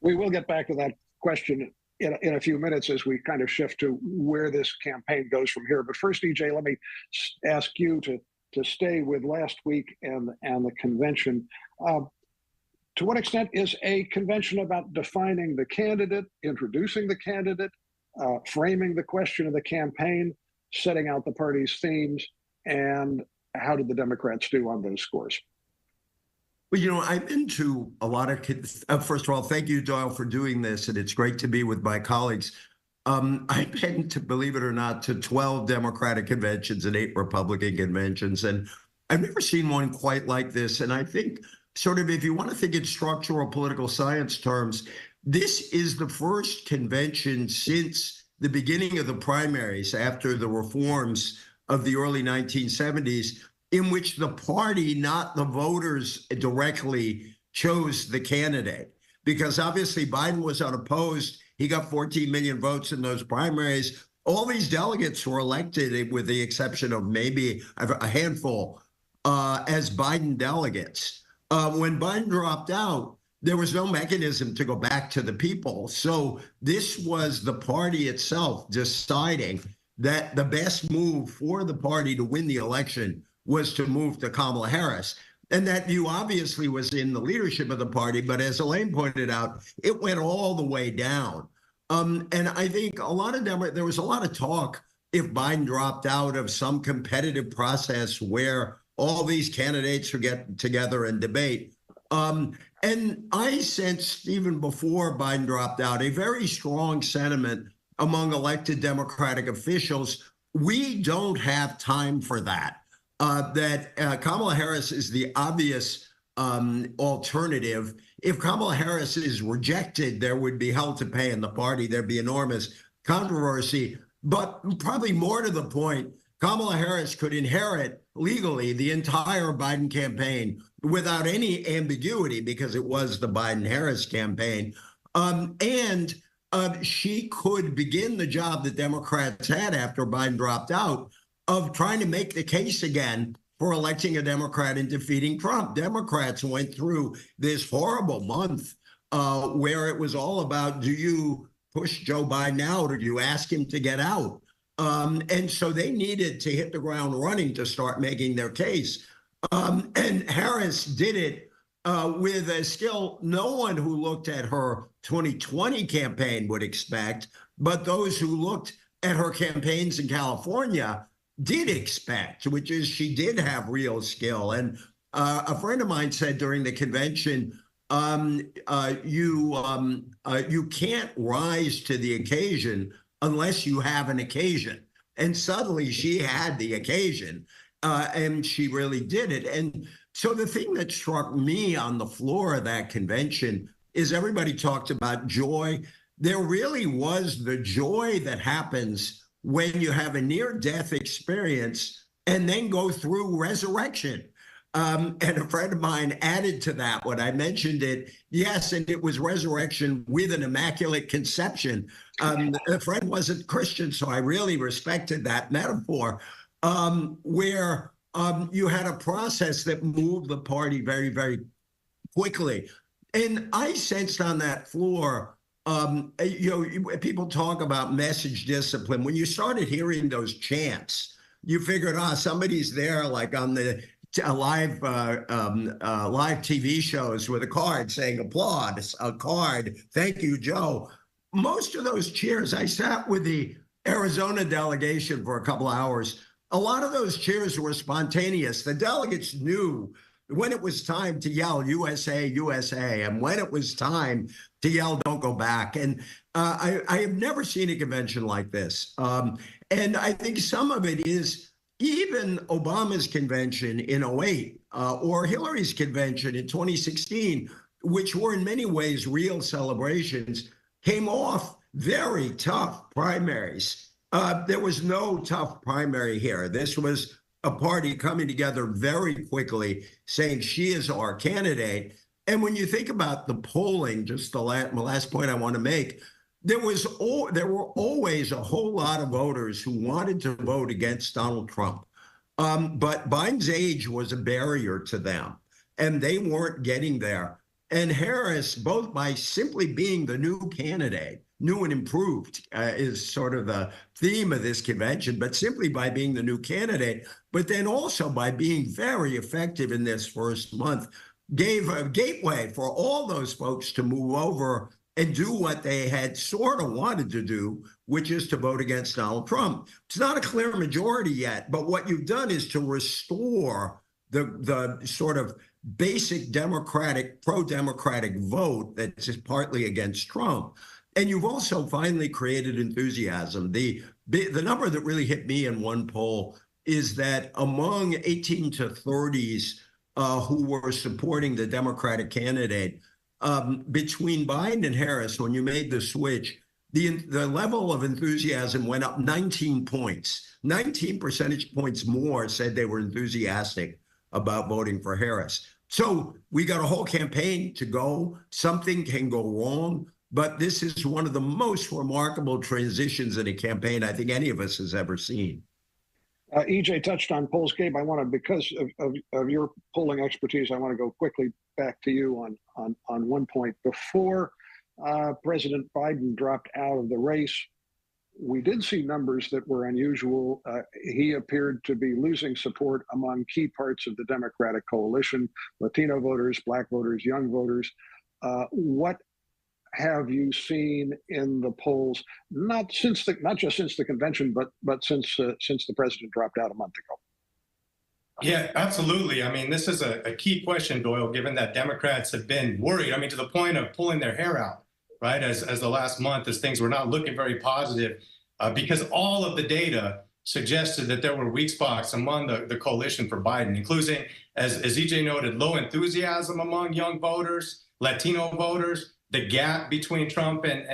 We will get back to that question in a few minutes as we kind of shift to where this campaign goes from here. But first, EJ, let me ask you to stay with last week and the convention. To what extent is a convention about defining the candidate, introducing the candidate, framing the question of the campaign, setting out the party's themes, and how did the Democrats do on those scores? Well, you know, I've been to a lot of, first of all, thank you, Doyle, for doing this, and it's great to be with my colleagues. I've been to, believe it or not, to 12 Democratic conventions and 8 Republican conventions, and I've never seen one quite like this. And I think sort of, if you want to think in structural political science terms, this is the first convention since the beginning of the primaries after the reforms of the early 1970s, in which the party, not the voters, directly chose the candidate. Because obviously Biden was unopposed. He got 14 million votes in those primaries. All these delegates were elected, with the exception of maybe a handful, as Biden delegates. When Biden dropped out, there was no mechanism to go back to the people. So this was the party itself deciding that the best move for the party to win the election was to move to Kamala Harris. And that view obviously was in the leadership of the party, but as Elaine pointed out, it went all the way down. And I think there was a lot of talk, if Biden dropped out, of some competitive process where all these candidates would get together and debate. And I sensed, even before Biden dropped out, a very strong sentiment among elected Democratic officials. We don't have time for that. Kamala Harris is the obvious alternative. If Kamala Harris is rejected, there would be hell to pay in the party. There'd be enormous controversy. But probably more to the point, Kamala Harris could inherit legally the entire Biden campaign without any ambiguity because it was the Biden-Harris campaign. And she could begin the job that Democrats had after Biden dropped out of trying to make the case again for electing a Democrat and defeating Trump. Democrats went through this horrible month where it was all about, do you push Joe Biden out or do you ask him to get out? And so they needed to hit the ground running to start making their case. And Harris did it with a skill no one who looked at her 2020 campaign would expect, but those who looked at her campaigns in California did expect, which is she did have real skill. And a friend of mine said during the convention, you can't rise to the occasion unless you have an occasion. And suddenly she had the occasion, and she really did it. And so the thing that struck me on the floor of that convention is everybody talked about joy. There really was the joy that happens when you have a near-death experience and then go through resurrection. And a friend of mine added to that when I mentioned it. Yes, and it was resurrection with an immaculate conception. A friend wasn't Christian, so I really respected that metaphor, where you had a process that moved the party very, very quickly. And I sensed on that floor, people talk about message discipline. When you started hearing those chants, you figured, somebody's there like on the live TV shows with a card saying applause, a card, thank you, Joe. Most of those cheers, I sat with the Arizona delegation for a couple of hours. A lot of those cheers were spontaneous. The delegates knew when it was time to yell USA, USA, and when it was time to yell don't go back. And I have never seen a convention like this. And I think some of it is even Obama's convention in 2008 or Hillary's convention in 2016, which were in many ways real celebrations, came off very tough primaries. There was no tough primary here. This was a party coming together very quickly, saying she is our candidate. And when you think about the polling, just the last point I want to make, there were always a whole lot of voters who wanted to vote against Donald Trump. But Biden's age was a barrier to them, and they weren't getting there. And Harris, both by simply being the new candidate, new and improved is sort of the theme of this convention, but simply by being the new candidate, but then also by being very effective in this first month, gave a gateway for all those folks to move over and do what they had sort of wanted to do, which is to vote against Donald Trump. It's not a clear majority yet, but what you've done is to restore the sort of basic democratic, pro-democratic vote that's just partly against Trump. And you've also finally created enthusiasm. The number that really hit me in one poll is that among 18 to 30s who were supporting the Democratic candidate, between Biden and Harris, when you made the switch, the level of enthusiasm went up 19 points. 19 percentage points more said they were enthusiastic about voting for Harris. So we got a whole campaign to go. Something can go wrong, but this is one of the most remarkable transitions in a campaign I think any of us has ever seen. EJ touched on polls. Gabe, I want to, because of your polling expertise, I want to go quickly back to you on one point. Before President Biden dropped out of the race, we did see numbers that were unusual. He appeared to be losing support among key parts of the Democratic coalition, Latino voters, Black voters, young voters. What have you seen in the polls, not just since the convention, but since the president dropped out a month ago? Yeah, absolutely. I mean, this is a key question, Doyle, given that Democrats have been worried, I mean, to the point of pulling their hair out, right, as the last month, as things were not looking very positive, because all of the data suggested that there were weak spots among the coalition for Biden, including, as EJ noted, low enthusiasm among young voters, Latino voters, the gap between Trump and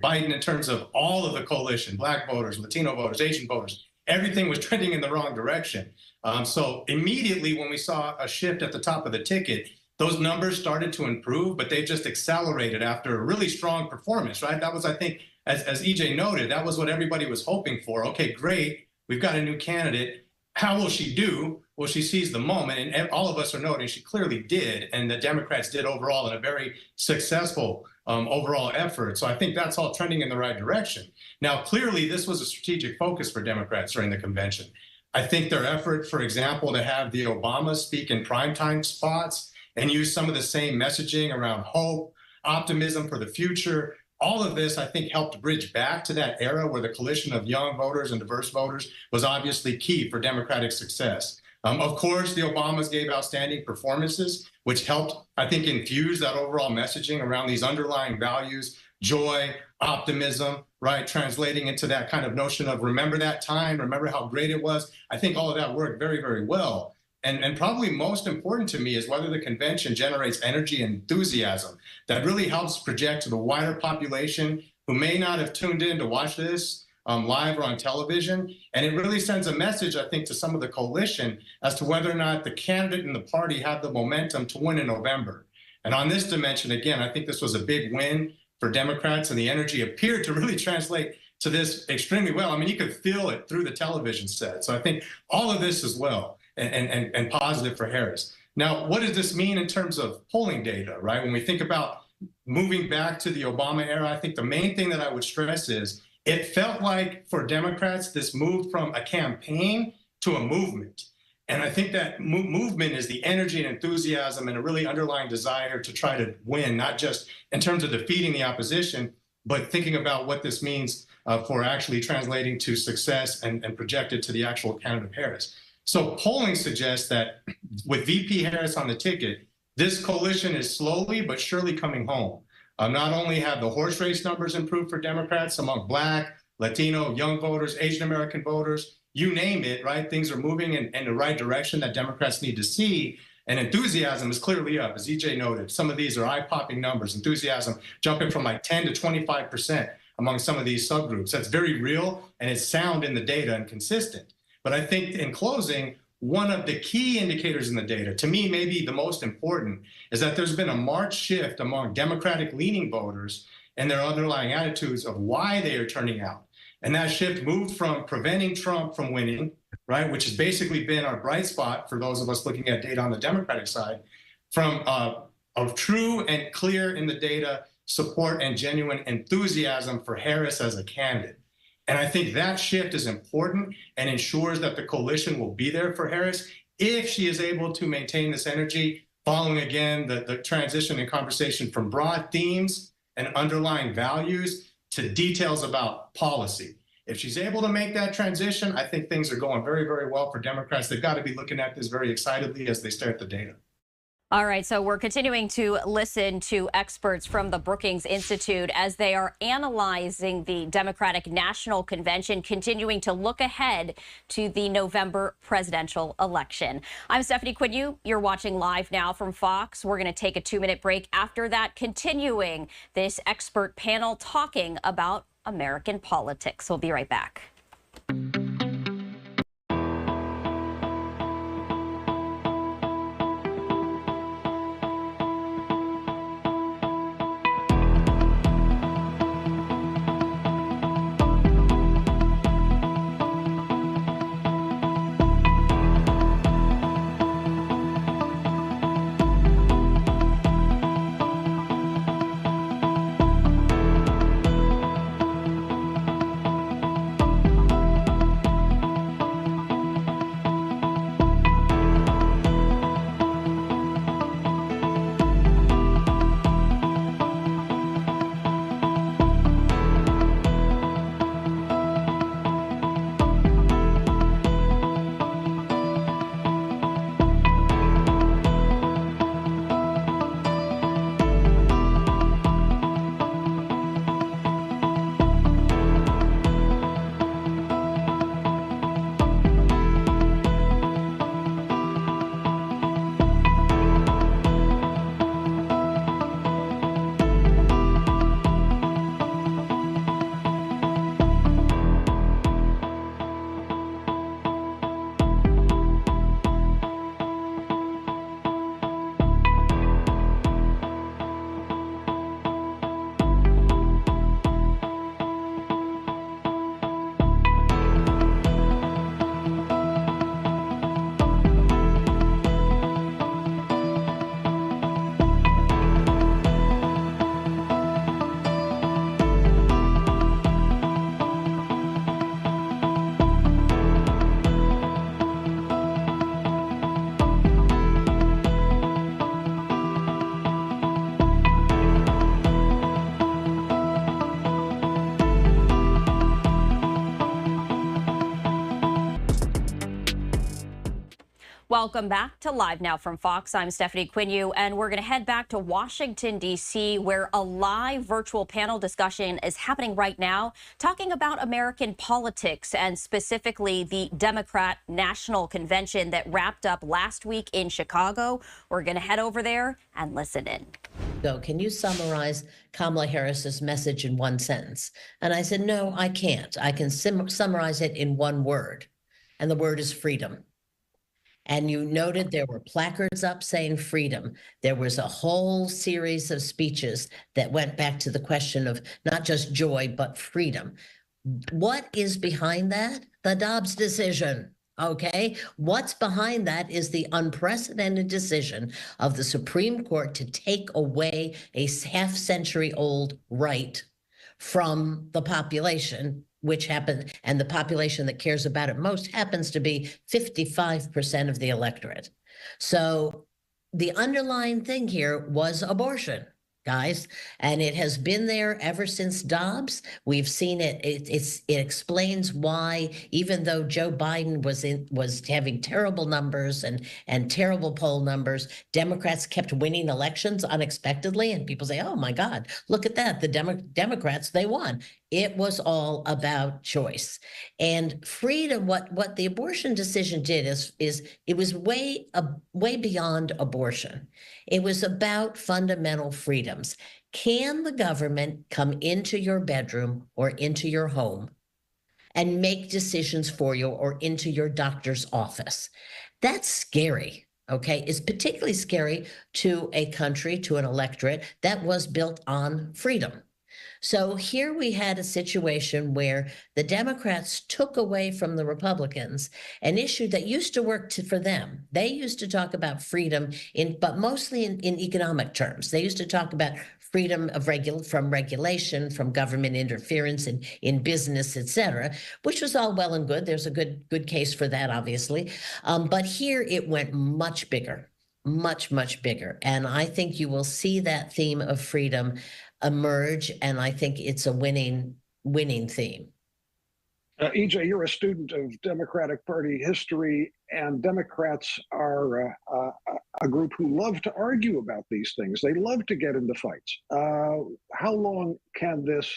Biden in terms of all of the coalition, Black voters, Latino voters, Asian voters, everything was trending in the wrong direction. So immediately when we saw a shift at the top of the ticket, those numbers started to improve, but they just accelerated after a really strong performance, right? That was, I think, as EJ noted, that was what everybody was hoping for. Okay, great, we've got a new candidate. How will she do? Well, she seized the moment, and all of us are noting she clearly did, and the Democrats did overall in a very successful overall effort. So I think that's all trending in the right direction. Now, clearly, this was a strategic focus for Democrats during the convention. I think their effort, for example, to have the Obama speak in primetime spots and use some of the same messaging around hope, optimism for the future, all of this, I think, helped bridge back to that era where the coalition of young voters and diverse voters was obviously key for Democratic success. Of course, the Obamas gave outstanding performances, which helped, I think, infuse that overall messaging around these underlying values, joy, optimism, right? Translating into that kind of notion of remember that time, remember how great it was. I think all of that worked very, very well. And probably most important to me is whether the convention generates energy and enthusiasm that really helps project to the wider population who may not have tuned in to watch this live or on television. And it really sends a message, I think, to some of the coalition as to whether or not the candidate and the party have the momentum to win in November. And on this dimension, again, I think this was a big win for Democrats, and the energy appeared to really translate to this extremely well. I mean, you could feel it through the television set. So I think all of this is well and positive for Harris. Now, what does this mean in terms of polling data, right? When we think about moving back to the Obama era, I think the main thing that I would stress is it felt like for Democrats, this moved from a campaign to a movement. And I think that movement is the energy and enthusiasm and a really underlying desire to try to win, not just in terms of defeating the opposition, but thinking about what this means for actually translating to success and projected to the actual candidate Harris. So polling suggests that with VP Harris on the ticket, this coalition is slowly but surely coming home. Not only have the horse race numbers improved for Democrats among Black, Latino, young voters, Asian American voters, you name it, right? Things are moving in the right direction that Democrats need to see. And enthusiasm is clearly up, as EJ noted. Some of these are eye-popping numbers. Enthusiasm jumping from like 10 to 25% among some of these subgroups. That's very real, and it's sound in the data and consistent. But I think in closing, one of the key indicators in the data, to me maybe the most important, is that there's been a marked shift among Democratic-leaning voters and their underlying attitudes of why they are turning out. And that shift moved from preventing Trump from winning, right, which has basically been our bright spot for those of us looking at data on the Democratic side, from a true and clear in the data support and genuine enthusiasm for Harris as a candidate. And I think that shift is important and ensures that the coalition will be there for Harris if she is able to maintain this energy, following again the transition and conversation from broad themes and underlying values to details about policy. If she's able to make that transition, I think things are going very, very well for Democrats. They've got to be looking at this very excitedly as they stare at the data. All right, so we're continuing to listen to experts from the Brookings Institute as they are analyzing the Democratic National Convention, continuing to look ahead to the November presidential election. I'm Stephanie Quinn. You're watching Live Now from Fox. We're going to take a 2-minute break. After that, continuing this expert panel talking about American politics. We'll be right back. Welcome back to Live Now from Fox. I'm Stephanie Quinu, and we're going to head back to Washington, D.C., where a live virtual panel discussion is happening right now, talking about American politics and specifically the Democrat National Convention that wrapped up last week in Chicago. We're going to head over there and listen in. So can you summarize Kamala Harris's message in one sentence? And I said, no, I can't. I can summarize it in one word, and the word is freedom. And you noted there were placards up saying freedom. There was a whole series of speeches that went back to the question of not just joy, but freedom. What is behind that? The Dobbs decision. Okay, what's behind that is the unprecedented decision of the Supreme Court to take away a half-century-old right from the population, which happened, and the population that cares about it most happens to be 55% of the electorate. So the underlying thing here was abortion, guys, and it has been there ever since Dobbs. We've seen it. It explains why, even though Joe Biden was having terrible numbers and terrible poll numbers, Democrats kept winning elections unexpectedly, and people say, "Oh my God, look at that! The Democrats, they won." It was all about choice and freedom. What the abortion decision did is it was way beyond abortion. It was about fundamental freedoms. Can the government come into your bedroom or into your home and make decisions for you, or into your doctor's office? That's scary. Okay, it's particularly scary to a country, to an electorate that was built on freedom. So here we had a situation where the Democrats took away from the Republicans an issue that used to work for them. They used to talk about freedom but mostly in economic terms. They used to talk about freedom of from regulation, from government interference in business, et cetera, which was all well and good. There's a good case for that, obviously. But here it went much bigger, much bigger. And I think you will see that theme of freedom emerge, and I think it's a winning theme. EJ, you're a student of Democratic Party history, and Democrats are a group who love to argue about these things. They love to get into fights. How long can this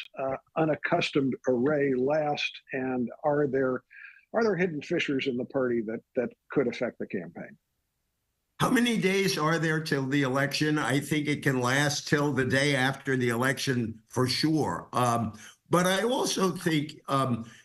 unaccustomed array last, and are there hidden fissures in the party that could affect the campaign? How many days are there till the election? I think it can last till the day after the election for sure. But I also think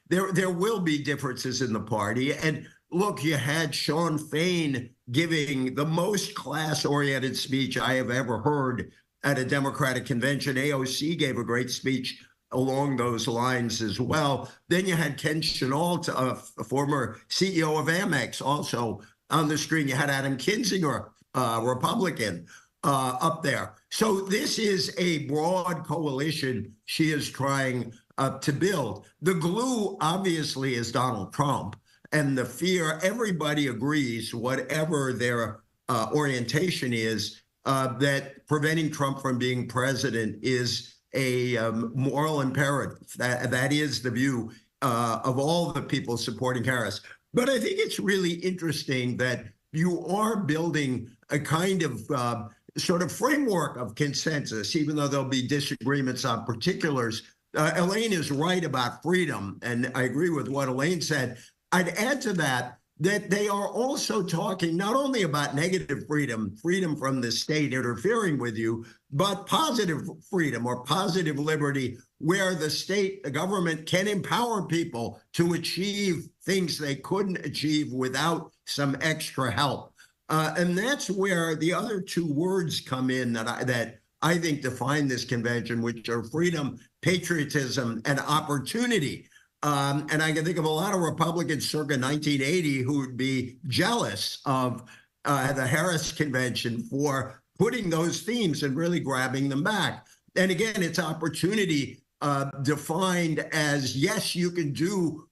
there will be differences in the party. And look, you had Sean Fain giving the most class-oriented speech I have ever heard at a Democratic convention. AOC gave a great speech along those lines as well. Then you had Ken Chenault, a former CEO of Amex, also on the screen. You had Adam Kinzinger, Republican, up there. So this is a broad coalition she is trying to build. The glue, obviously, is Donald Trump. And the fear, everybody agrees, whatever their orientation is, that preventing Trump from being president is a moral imperative. That is the view of all the people supporting Harris. But I think it's really interesting that you are building a kind of sort of framework of consensus, even though there'll be disagreements on particulars. Elaine is right about freedom, and I agree with what Elaine said. I'd add to that they are also talking not only about negative freedom from the state interfering with you, but positive freedom or positive liberty, where the state, the government can empower people to achieve things they couldn't achieve without some extra help. And that's where the other two words come in that I think define this convention, which are freedom, patriotism, and opportunity. And I can think of a lot of Republicans circa 1980 who would be jealous of the Harris convention for putting those themes and really grabbing them back. And again, it's opportunity defined as, yes, you can do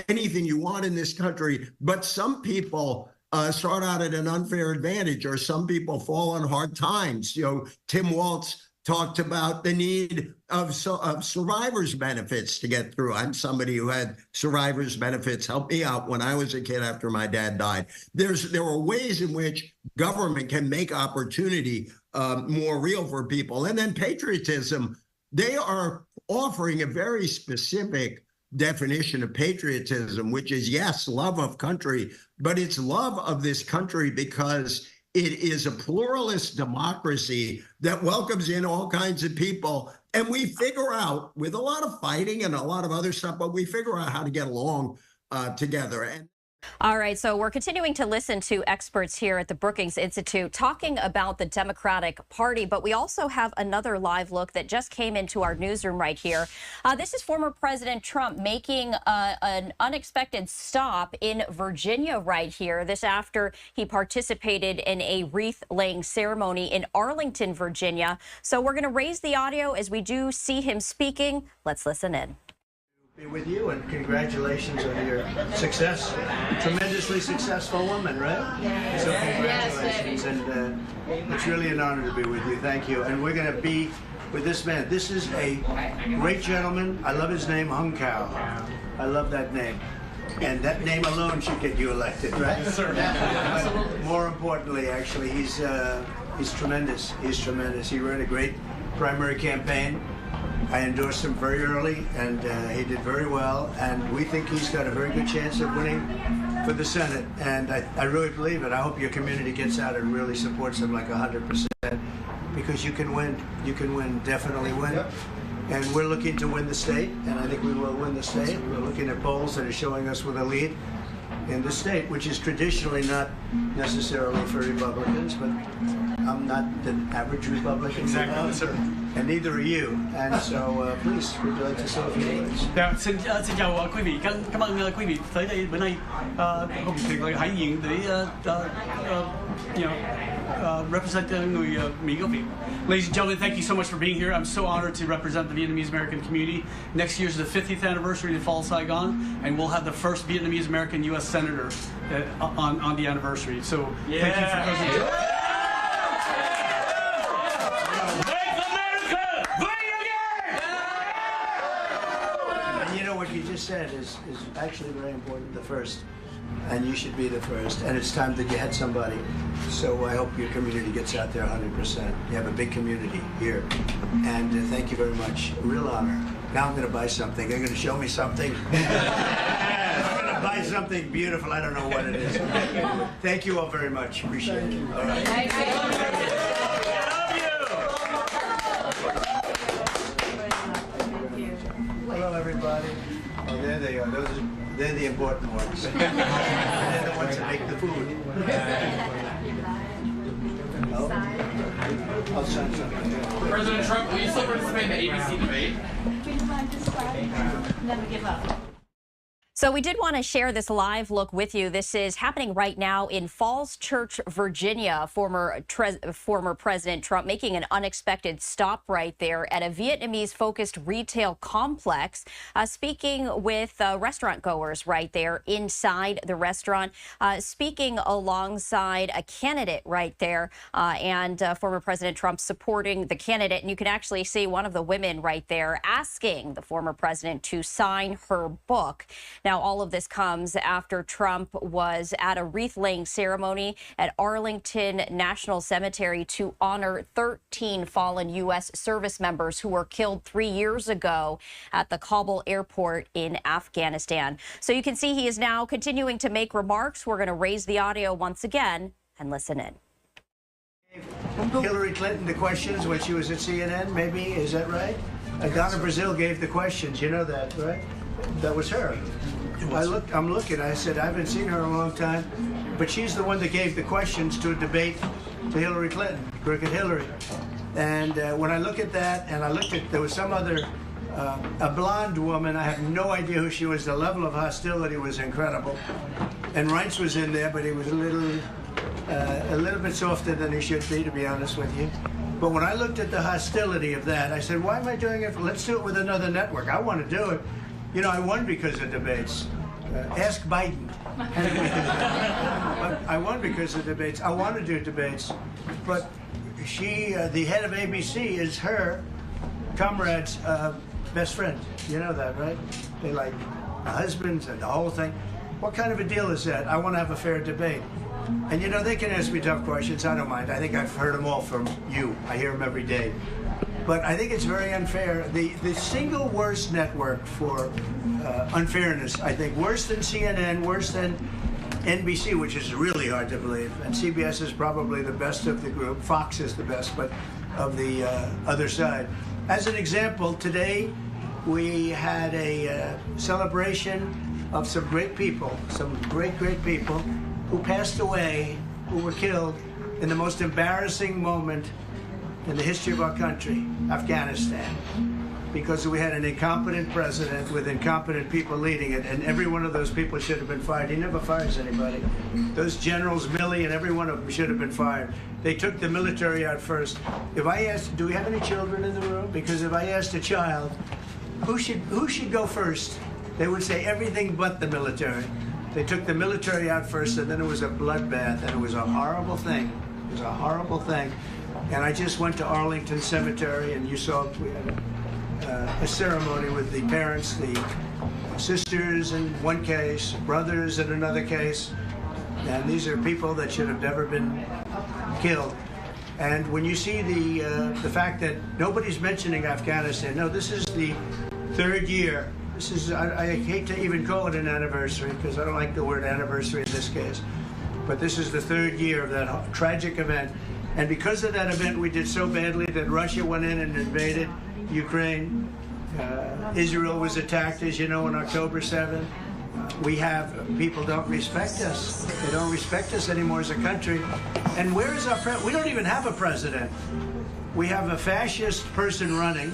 anything you want in this country, but some people start out at an unfair advantage, or some people fall on hard times. You know, Tim Walz talked about the need of survivors benefits to get through. I'm somebody who had survivors benefits help me out when I was a kid after my dad died. There are ways in which government can make opportunity more real for people. And then patriotism, they are offering a very specific definition of patriotism, which is, yes, love of country, but it's love of this country because it is a pluralist democracy that welcomes in all kinds of people. And we figure out, with a lot of fighting and a lot of other stuff, but we figure out how to get along together. And all right, so we're continuing to listen to experts here at the Brookings Institute talking about the Democratic Party, but we also have another live look that just came into our newsroom right here. This is former President Trump making an unexpected stop in Virginia right here. This after he participated in a wreath-laying ceremony in Arlington, Virginia. So we're going to raise the audio as we do see him speaking. Let's listen in. Be with you, and congratulations on your success. Tremendously successful woman, right? Yeah. So congratulations, and it's really an honor to be with you. Thank you. And we're going to be with this man. This is a great gentleman. I love his name, Hung Kao. I love that name. And that name alone should get you elected, right? Yes, sir. But more importantly, actually, he's tremendous. He's tremendous. He ran a great primary campaign. I endorsed him very early, and he did very well, and we think he's got a very good chance of winning for the Senate, and I really believe it. I hope your community gets out and really supports him like 100%, because you can win, definitely win. Yep. And we're looking to win the state, and I think we will win the state. We're looking at polls that are showing us with a lead in the state, which is traditionally not necessarily for Republicans, but I'm not the average Republican. Exactly, sir. And neither are you. And so, please, would you like to say a few words? Dạ, xin chào quý vị. Cảm ơn quý vị tới đây bữa nay có việc là Hải Diện để represent người Mỹ gốc Việt. Ladies and gentlemen, thank you so much for being here. I'm so honored to represent the Vietnamese American community. Next year is the 50th anniversary of the fall of Saigon, and we'll have the first Vietnamese American U.S. Senator on the anniversary. So thank you for President Trump. What you just said is actually very important, the first, and you should be the first, and it's time that you had somebody. So I hope your community gets out there 100%. You have a big community here, and thank you very much. A real honor. Now I'm going to buy something. They're going to show me something. I'm going to buy something beautiful. I don't know what it is. Thank you all very much. Appreciate it. All right. Thank you. Hello, everybody. Oh, there they are. They're the important ones. They're the ones that make the food. I'll sign something. President Trump, will you still participate in the ABC debate? Never give up. So we did want to share this live look with you. This is happening right now in Falls Church, Virginia. Former President Trump making an unexpected stop right there at a Vietnamese-focused retail complex, speaking with restaurant goers right there inside the restaurant, speaking alongside a candidate right there, and former President Trump supporting the candidate. And you can actually see one of the women right there asking the former president to sign her book. Now, all of this comes after Trump was at a wreath-laying ceremony at Arlington National Cemetery to honor 13 fallen U.S. service members who were killed 3 years ago at the Kabul airport in Afghanistan. So you can see he is now continuing to make remarks. We're going to raise the audio once again and listen in. Hillary Clinton the questions when she was at CNN, maybe, is that right? Donna Brazile gave the questions, you know that, right? That was her. I'm looking, I said, I haven't seen her in a long time, but she's the one that gave the questions to a debate to Hillary Clinton, Crooked Hillary. And when I look at that, and I looked at, there was some other, a blonde woman, I have no idea who she was, the level of hostility was incredible. And Reince was in there, but he was a little bit softer than he should be, to be honest with you. But when I looked at the hostility of that, I said, why am I doing it? Let's do it with another network. I want to do it. You know, I won because of debates. Ask Biden. I won because of debates. I want to do debates. But the head of ABC, is her comrade's best friend. You know that, right? They like husbands and the whole thing. What kind of a deal is that? I want to have a fair debate. And you know, they can ask me tough questions. I don't mind. I think I've heard them all from you. I hear them every day. But I think it's very unfair. The single worst network for unfairness, I think, worse than CNN, worse than NBC, which is really hard to believe. And CBS is probably the best of the group. Fox is the best, but of the other side. As an example, today we had a celebration of some great people, some great people who passed away, who were killed in the most embarrassing moment in the history of our country, Afghanistan, because we had an incompetent president with incompetent people leading it, and every one of those people should have been fired. He never fires anybody. Those generals, Milley, and every one of them should have been fired. They took the military out first. If I asked, do we have any children in the room? Because if I asked a child, who should go first? They would say everything but the military. They took the military out first, and then it was a bloodbath, and it was a horrible thing. It was a horrible thing. And I just went to Arlington Cemetery, and you saw we had a ceremony with the parents, the sisters in one case, brothers in another case. And these are people that should have never been killed. And when you see the fact that nobody's mentioning Afghanistan, no, this is the third year. This is, I hate to even call it an anniversary because I don't like the word anniversary in this case. But this is the third year of that tragic event. And because of that event, we did so badly that Russia went in and invaded Ukraine. Israel was attacked, as you know, on October 7th. We have, people don't respect us. They don't respect us anymore as a country. And where is our president? We don't even have a president. We have a fascist person running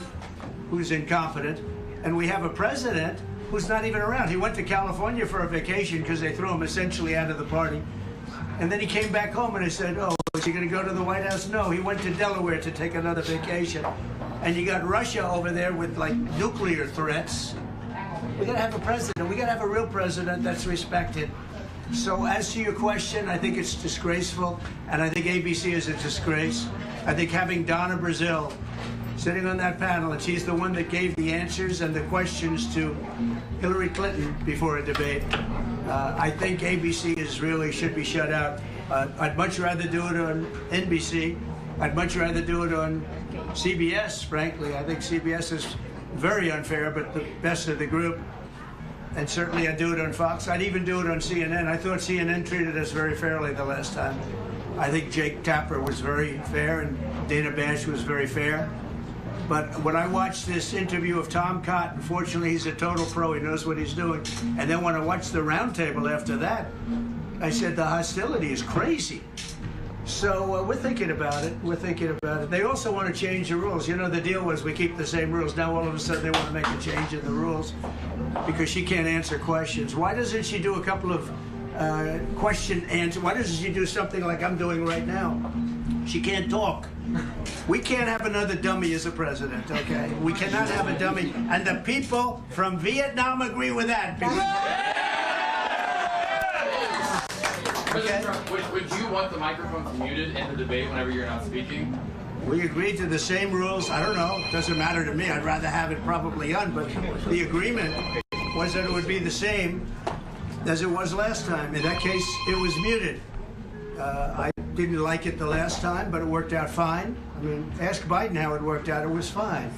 who's incompetent. And we have a president who's not even around. He went to California for a vacation because they threw him essentially out of the party. And then he came back home and I said, oh, is he going to go to the White House? No, he went to Delaware to take another vacation. And you got Russia over there with like nuclear threats. We got to have a president. We got to have a real president that's respected. So as to your question, I think it's disgraceful. And I think ABC is a disgrace. I think having Donna Brazile sitting on that panel, and she's the one that gave the answers and the questions to Hillary Clinton before a debate. I think ABC should be shut out. I'd much rather do it on NBC. I'd much rather do it on CBS, frankly. I think CBS is very unfair, but the best of the group. And certainly I'd do it on Fox. I'd even do it on CNN. I thought CNN treated us very fairly the last time. I think Jake Tapper was very fair, and Dana Bash was very fair. But when I watched this interview of Tom Cotton, fortunately he's a total pro, he knows what he's doing. And then when I watched the roundtable after that, I said the hostility is crazy. So we're thinking about it. We're thinking about it. They also want to change the rules. You know, the deal was we keep the same rules. Now all of a sudden they want to make a change in the rules because she can't answer questions. Why doesn't she do a couple of question answer? Why doesn't she do something like I'm doing right now? She can't talk. We can't have another dummy as a president, okay? We cannot have a dummy. And the people from Vietnam agree with that. President Trump, would you want the microphones muted in the debate whenever you're not speaking? We agreed to the same rules. I don't know. It doesn't matter to me. I'd rather have it probably on. But the agreement was that it would be the same as it was last time. In that case, it was muted. I didn't like it the last time, but it worked out fine. I mean, ask Biden how it worked out. It was fine.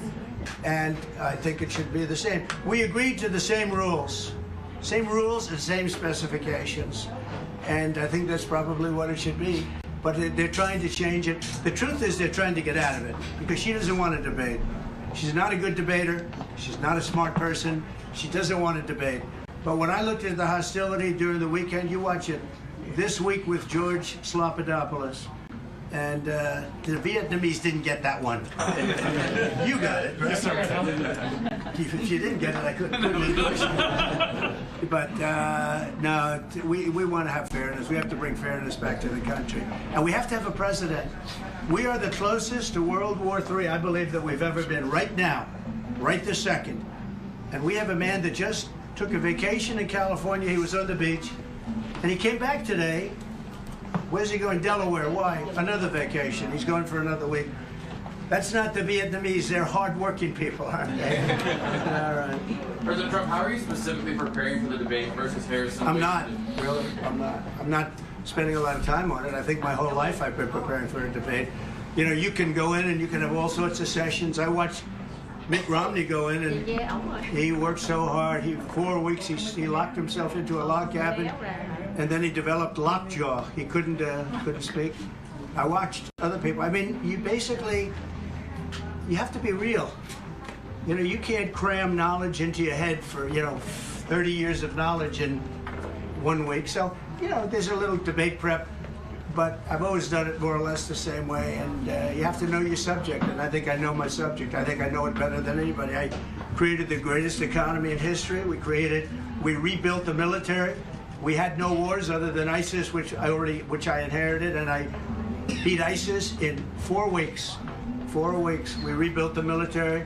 And I think it should be the same. We agreed to the same rules. Same rules and same specifications. And I think that's probably what it should be. But they're trying to change it. The truth is they're trying to get out of it because she doesn't want to debate. She's not a good debater. She's not a smart person. She doesn't want to debate. But when I looked at the hostility during the weekend, you watch it. This week with George Slopadopoulous, and the Vietnamese didn't get that one. You got it, right? Yes, sir. If you didn't get it, I couldn't endorse it. But no, we want to have fairness. We have to bring fairness back to the country. And we have to have a president. We are the closest to World War III, I believe, that we've ever been right now, right this second. And we have a man that just took a vacation in California. He was on the beach. And he came back today, Where's he going? Delaware. Why? Another vacation. He's going for another week. That's not the Vietnamese. They're hard-working people, aren't they? All right. President Trump, how are you specifically preparing for the debate versus Harris? I'm not, really. I'm not spending a lot of time on it. I think my whole life I've been preparing for a debate. You know, you can go in and you can have all sorts of sessions. I watched Mitt Romney go in and he worked so hard. 4 weeks he locked himself into a log cabin, and then he developed lockjaw. He couldn't speak. I watched other people. I mean, you have to be real. You know, you can't cram knowledge into your head for 30 years of knowledge in 1 week. So there's a little debate prep. But I've always done it more or less the same way, and you have to know your subject, and I think I know my subject. I think I know it better than anybody. I created the greatest economy in history. We rebuilt the military. We had no wars other than ISIS, which I inherited, and I beat ISIS in 4 weeks. 4 weeks. We rebuilt the military,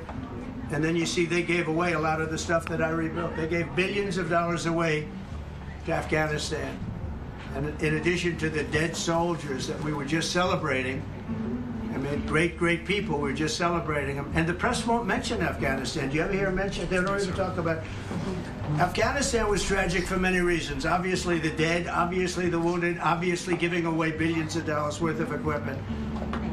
and then you see they gave away a lot of the stuff that I rebuilt. They gave billions of dollars away to Afghanistan. And in addition to the dead soldiers that we were just celebrating, I mean, great people, we're just celebrating them. And the press won't mention Afghanistan. Do you ever hear them mention it? They don't even talk about it. Afghanistan was tragic for many reasons. Obviously the dead, obviously the wounded, obviously giving away billions of dollars worth of equipment.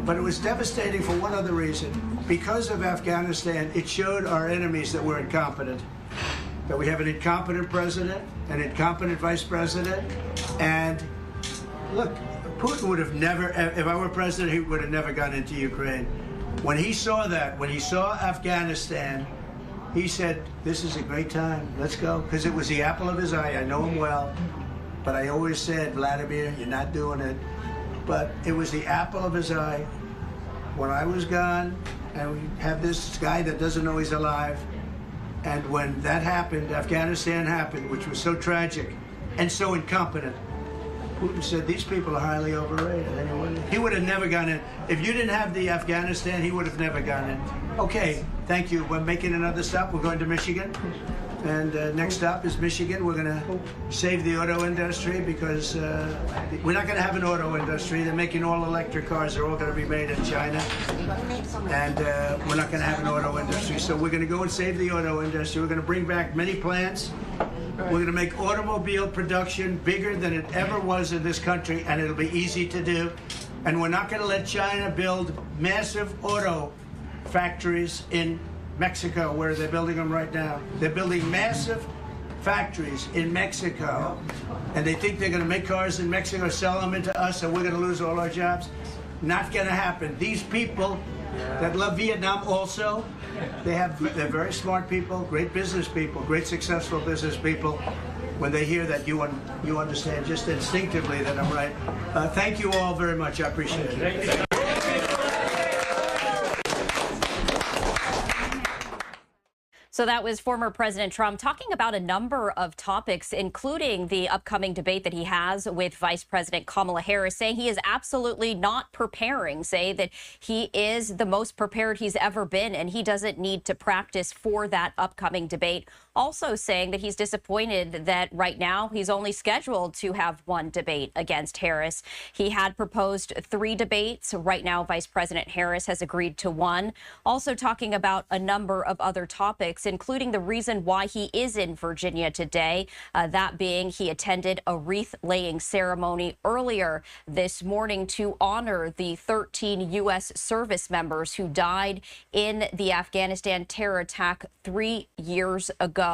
But it was devastating for one other reason. Because of Afghanistan, it showed our enemies that we're incompetent. That we have an incompetent president, an incompetent vice president, and look, Putin would have never, if I were president, he would have never gone into Ukraine. When he saw that, when he saw Afghanistan, he said, this is a great time, let's go. Because it was the apple of his eye, I know him well, but I always said, Vladimir, you're not doing it. But it was the apple of his eye. When I was gone, and we have this guy that doesn't know he's alive, and when that happened, Afghanistan happened, which was so tragic and so incompetent, Putin said, these people are highly overrated. He would have never gone in. If you didn't have the Afghanistan, he would have never gone in. Okay, thank you. We're making another stop. We're going to Michigan. And next stop is Michigan. We're going to save the auto industry because we're not going to have an auto industry. They're making all electric cars. They're all going to be made in China. And we're not going to have an auto industry. So we're going to go and save the auto industry. We're going to bring back many plants. We're going to make automobile production bigger than it ever was in this country, and it'll be easy to do. And we're not going to let China build massive auto factories in Mexico, where they're building them right now. They're building massive factories in Mexico, and they think they're going to make cars in Mexico, sell them into us, and we're going to lose all our jobs. Not going to happen. These people that love Vietnam also, they're very smart people, great business people, great successful business people. When they hear that, you understand just instinctively that I'm right. Thank you all very much. I appreciate it. So that was former President Trump talking about a number of topics, including the upcoming debate that he has with Vice President Kamala Harris, saying he is absolutely not preparing, say that he is the most prepared he's ever been, and he doesn't need to practice for that upcoming debate. Also saying that he's disappointed that right now he's only scheduled to have one debate against Harris. He had proposed 3 debates. Right now, Vice President Harris has agreed to 1. Also talking about a number of other topics, including the reason why he is in Virginia today, that being he attended a wreath-laying ceremony earlier this morning to honor the 13 U.S. service members who died in the Afghanistan terror attack 3 years ago.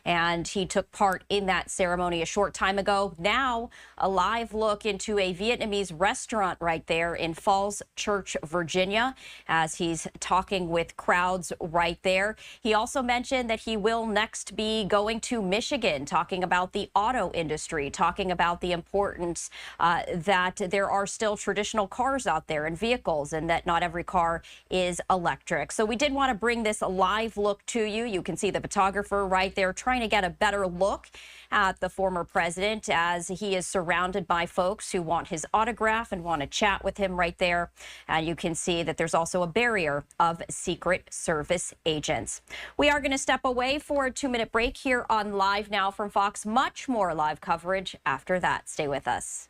And he took part in that ceremony a short time ago. Now, a live look into a Vietnamese restaurant right there in Falls Church, Virginia, as he's talking with crowds right there. He also mentioned that he will next be going to Michigan, talking about the auto industry, talking about the importance that there are still traditional cars out there and vehicles, and that not every car is electric. So we did want to bring this live look to you. You can see the photographer right there trying to get a better look at the former president as he is surrounded by folks who want his autograph and want to chat with him right there. And you can see that there's also a barrier of Secret Service agents. We are going to step away for a 2-minute break here on Live Now from Fox. Much more live coverage after that. Stay with us.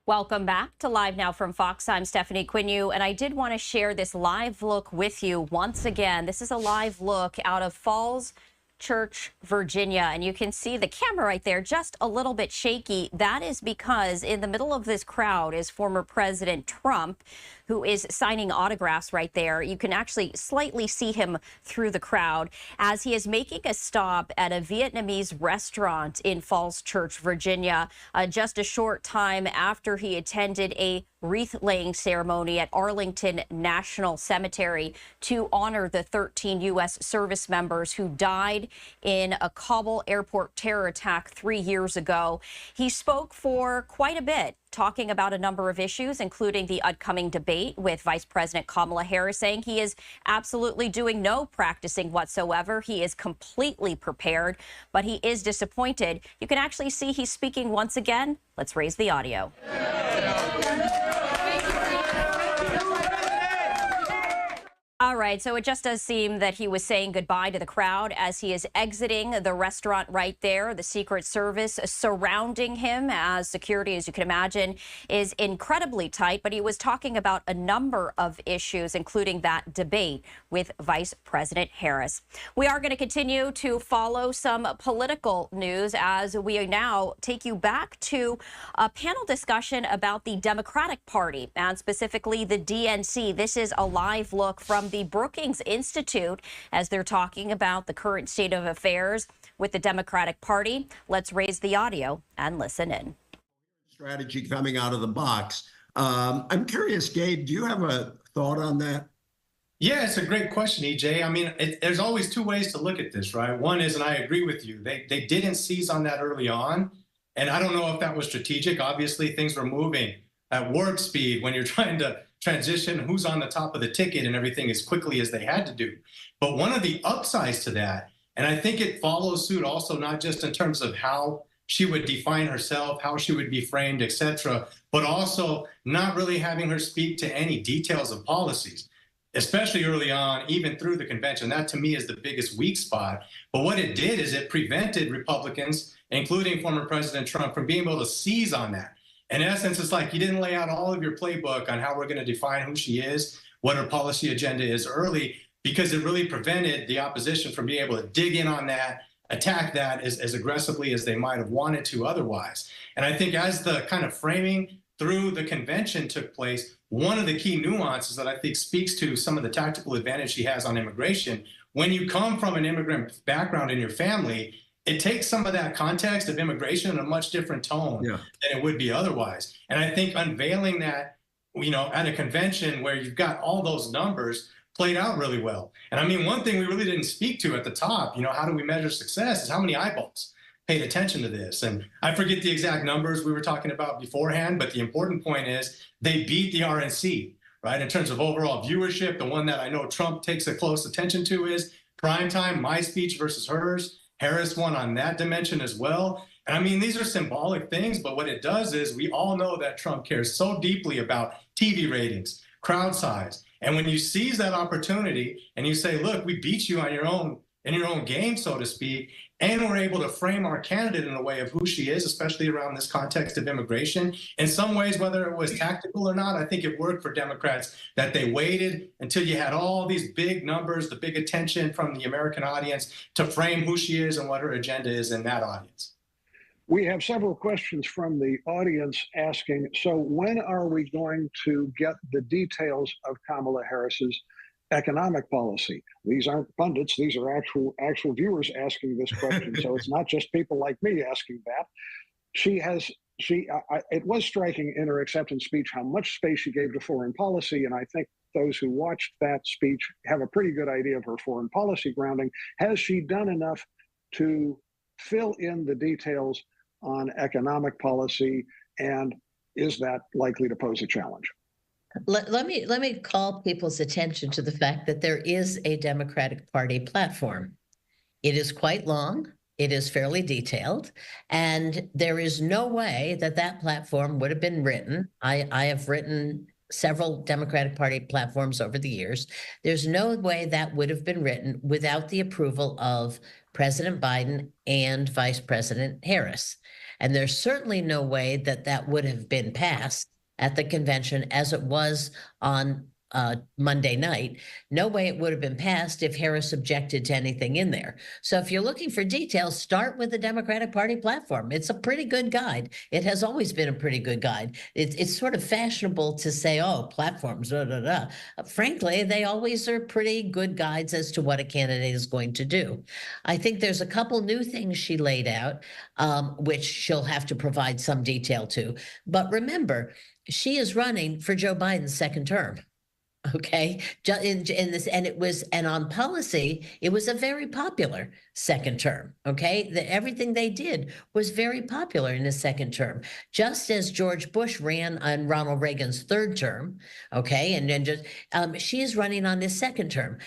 Welcome back to Live Now from Fox. I'm Stephanie Quinu, and I did want to share this live look with you once again. This is a live look out of Falls Church, Virginia, and you can see the camera right there just a little bit shaky. That is because in the middle of this crowd is former President Trump, who is signing autographs right there. You can actually slightly see him through the crowd as he is making a stop at a Vietnamese restaurant in Falls Church, Virginia, just a short time after he attended a wreath-laying ceremony at Arlington National Cemetery to honor the 13 U.S. service members who died in a Kabul airport terror attack 3 years ago. He spoke for quite a bit, talking about a number of issues, including the upcoming debate with Vice President Kamala Harris, saying he is absolutely doing no practicing whatsoever. He is completely prepared, but he is disappointed. You can actually see he's speaking once again. Let's raise the audio. All right, so it just does seem that he was saying goodbye to the crowd as he is exiting the restaurant right there. The Secret Service surrounding him, as security, as you can imagine, is incredibly tight. But he was talking about a number of issues, including that debate with Vice President Harris. We are going to continue to follow some political news as we now take you back to a panel discussion about the Democratic Party and specifically the DNC. This is a live look from the Brookings Institute as they're talking about the current state of affairs with the Democratic Party. Let's raise the audio and listen in. Strategy coming out of the box. I'm curious, Gabe, do you have a thought on that? Yeah, it's a great question, EJ. I mean, there's always two ways to look at this, right? One is, and I agree with you, they didn't seize on that early on. And I don't know if that was strategic. Obviously, things were moving at warp speed when you're trying to transition who's on the top of the ticket and everything as quickly as they had to do. But one of the upsides to that, and I think it follows suit also not just in terms of how she would define herself, how she would be framed, etc., but also not really having her speak to any details of policies, especially early on, even through the convention. That to me is the biggest weak spot. But what it did is it prevented Republicans, including former President Trump, from being able to seize on that. In essence, it's like you didn't lay out all of your playbook on how we're going to define who she is, what her policy agenda is early, because it really prevented the opposition from being able to dig in on that, attack that as aggressively as they might have wanted to otherwise. And I think as the kind of framing through the convention took place, one of the key nuances that I think speaks to some of the tactical advantage she has on immigration, when you come from an immigrant background in your family, it takes some of that context of immigration in a much different tone than it would be otherwise. And I think unveiling that, you know, at a convention where you've got all those numbers played out really well. And I mean, one thing we really didn't speak to at the top, you know, how do we measure success, is how many eyeballs paid attention to this. And I forget the exact numbers we were talking about beforehand, but the important point is they beat the RNC, right? In terms of overall viewership, the one that I know Trump takes a close attention to is primetime, my speech versus hers. Harris won on that dimension as well. And I mean, these are symbolic things, but what it does is we all know that Trump cares so deeply about TV ratings, crowd size. And when you seize that opportunity and you say, look, we beat you on your own, in your own game, so to speak, and we're able to frame our candidate in a way of who she is, especially around this context of immigration. In some ways, whether it was tactical or not, I think it worked for Democrats that they waited until you had all these big numbers, the big attention from the American audience to frame who she is and what her agenda is in that audience. We have several questions from the audience asking, so when are we going to get the details of Kamala Harris's economic policy? These aren't pundits, these are actual viewers asking this question. So it's not just people like me asking that. It was striking in her acceptance speech how much space she gave to foreign policy, and I think those who watched that speech have a pretty good idea of her foreign policy grounding. Has she done enough to fill in the details on economic policy, and is that likely to pose a challenge? Let me call people's attention to the fact that there is a Democratic Party platform. It is quite long. It is fairly detailed, and there is no way that that platform would have been written. I have written several Democratic Party platforms over the years. There's no way that would have been written without the approval of President Biden and Vice President Harris. And there's certainly no way that that would have been passed at the convention as it was on Monday night. No way it would have been passed if Harris objected to anything in there. So if you're looking for details, start with the Democratic Party platform. It's a pretty good guide. It has always been a pretty good guide. It's sort of fashionable to say, oh, platforms, da, da, da. Frankly, they always are pretty good guides as to what a candidate is going to do. I think there's a couple new things she laid out, which she'll have to provide some detail to. But remember, she is running for Joe Biden's second term. Okay, in this, and on policy, it was a very popular second term. Okay, everything they did was very popular in his second term, just as George Bush ran on Ronald Reagan's third term. Okay, and then she is running on his second term.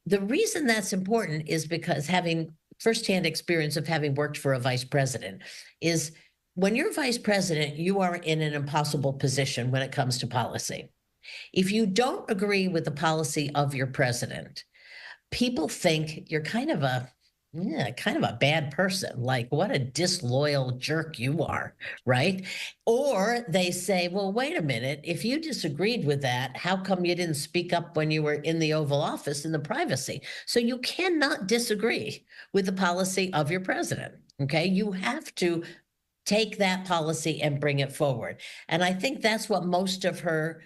The reason that's important is because having firsthand experience of having worked for a vice president is when you're vice president, you are in an impossible position when it comes to policy. If you don't agree with the policy of your president, people think you're kind of a bad person, like what a disloyal jerk you are, right? Or they say, well, wait a minute, if you disagreed with that, how come you didn't speak up when you were in the Oval Office in the privacy? So you cannot disagree with the policy of your president, okay? You have to take that policy and bring it forward. And I think that's what most of her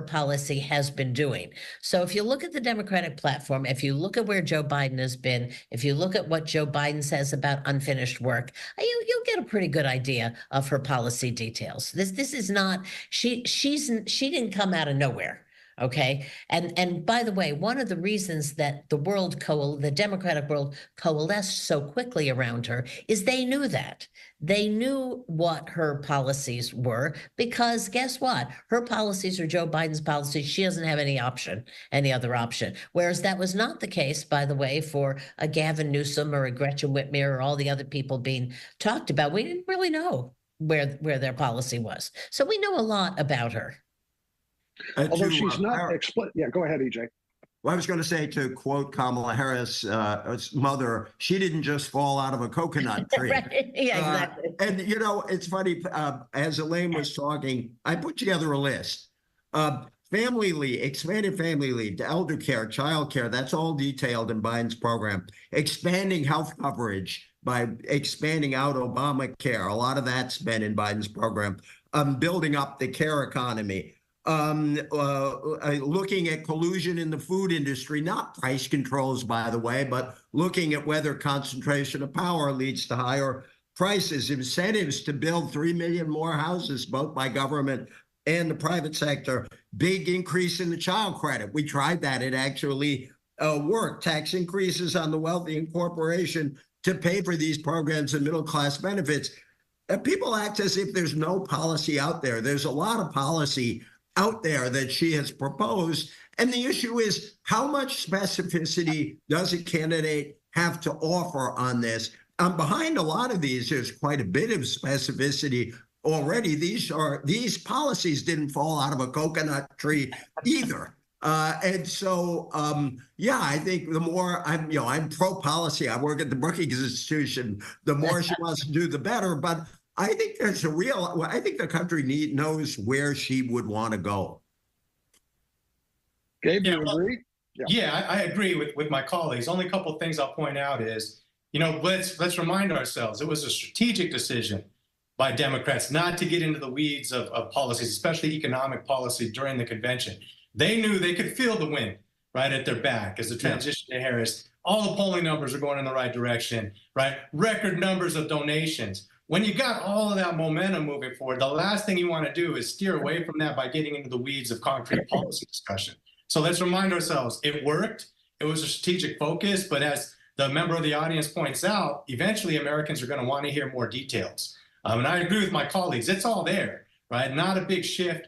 policy has been doing. So if you look at the Democratic platform, if you look at where Joe Biden has been, if you look at what Joe Biden says about unfinished work, you'll get a pretty good idea of her policy details. This is not, she didn't come out of nowhere. Okay. And by the way, one of the reasons that the Democratic world coalesced so quickly around her is they knew that. They knew what her policies were, because guess what? Her policies are Joe Biden's policies. She doesn't have any other option. Whereas that was not the case, by the way, for a Gavin Newsom or a Gretchen Whitmer or all the other people being talked about. We didn't really know where their policy was. So we know a lot about her. Although she's not explicit. Yeah, go ahead, EJ. Well, I was going to say, to quote Kamala Harris' mother, she didn't just fall out of a coconut tree. Right. Yeah, exactly. And, you know, it's funny, as Elaine was talking, I put together a list. Family leave, expanded family leave, elder care, child care, that's all detailed in Biden's program. Expanding health coverage by expanding out Obamacare, a lot of that's been in Biden's program. Building up the care economy. Looking at collusion in the food industry, not price controls, by the way, but looking at whether concentration of power leads to higher prices, incentives to build 3 million more houses, both by government and the private sector, big increase in the child credit. We tried that. It actually worked. Tax increases on the wealthy and corporation to pay for these programs and middle-class benefits. People act as if there's no policy out there. There's a lot of policy out there that she has proposed. And the issue is, how much specificity does a candidate have to offer on this? Behind a lot of these, there's quite a bit of specificity already. These policies didn't fall out of a coconut tree either. And so, yeah, I think the more I'm pro-policy. I work at the Brookings Institute. The more she wants to do, the better. But I think I think the country knows where she would want to go. Gabe, do you agree? Yeah, I agree with my colleagues. Only a couple of things I'll point out is, let's remind ourselves, it was a strategic decision by Democrats not to get into the weeds of policies, especially economic policy, during the convention. They knew they could feel the wind right at their back as the transition to Harris. All the polling numbers are going in the right direction, right? Record numbers of donations. When you got all of that momentum moving forward, the last thing you want to do is steer away from that by getting into the weeds of concrete policy discussion. So let's remind ourselves, it worked. It was a strategic focus, but as the member of the audience points out, eventually Americans are going to want to hear more details. And I agree with my colleagues. It's all there, right? Not a big shift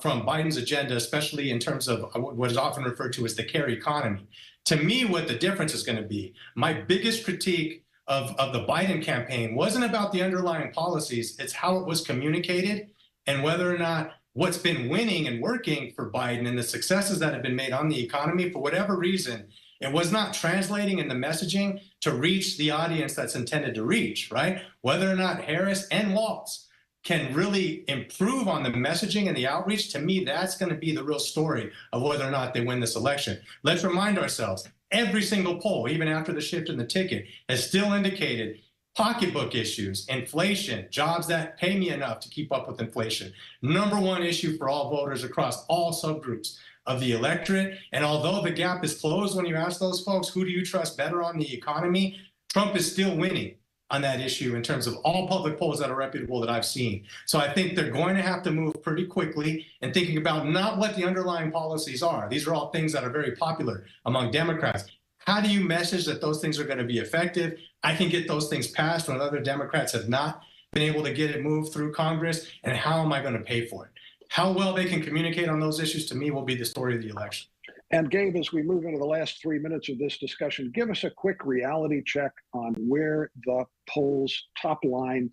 from Biden's agenda, especially in terms of what is often referred to as the care economy. To me, what the difference is going to be, my biggest critique of the Biden campaign wasn't about the underlying policies. It's how it was communicated and whether or not what's been winning and working for Biden and the successes that have been made on the economy, for whatever reason, It was not translating in the messaging to reach the audience that's intended to reach, right? Whether or not Harris and Walz can really improve on the messaging and the outreach, to me, that's going to be the real story of whether or not they win this election. Let's remind ourselves, every single poll, even after the shift in the ticket, has still indicated pocketbook issues, inflation, jobs that pay me enough to keep up with inflation. Number one issue for all voters across all subgroups of the electorate. And although the gap is closed when you ask those folks, who do you trust better on the economy? Trump is still winning on that issue in terms of all public polls that are reputable that I've seen. So I think they're going to have to move pretty quickly and thinking about not what the underlying policies are. These are all things that are very popular among Democrats. How do you message that those things are going to be effective? I can get those things passed when other Democrats have not been able to get it moved through Congress. And how am I going to pay for it? How well they can communicate on those issues, to me, will be the story of the election. And Gabe, as we move into the last 3 minutes of this discussion, give us a quick reality check on where the polls top line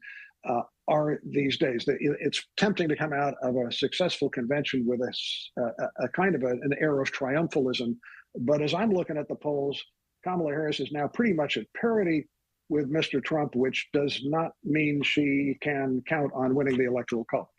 are these days. It's tempting to come out of a successful convention with a kind of an air of triumphalism. But as I'm looking at the polls, Kamala Harris is now pretty much at parity with Mr. Trump, which does not mean she can count on winning the Electoral College.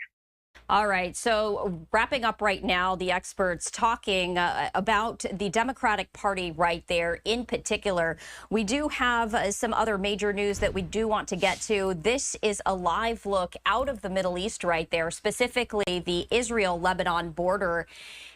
All right. So wrapping up right now, the experts talking about the Democratic Party right there in particular. We do have some other major news that we do want to get to. This is a live look out of the Middle East right there, specifically the Israel-Lebanon border.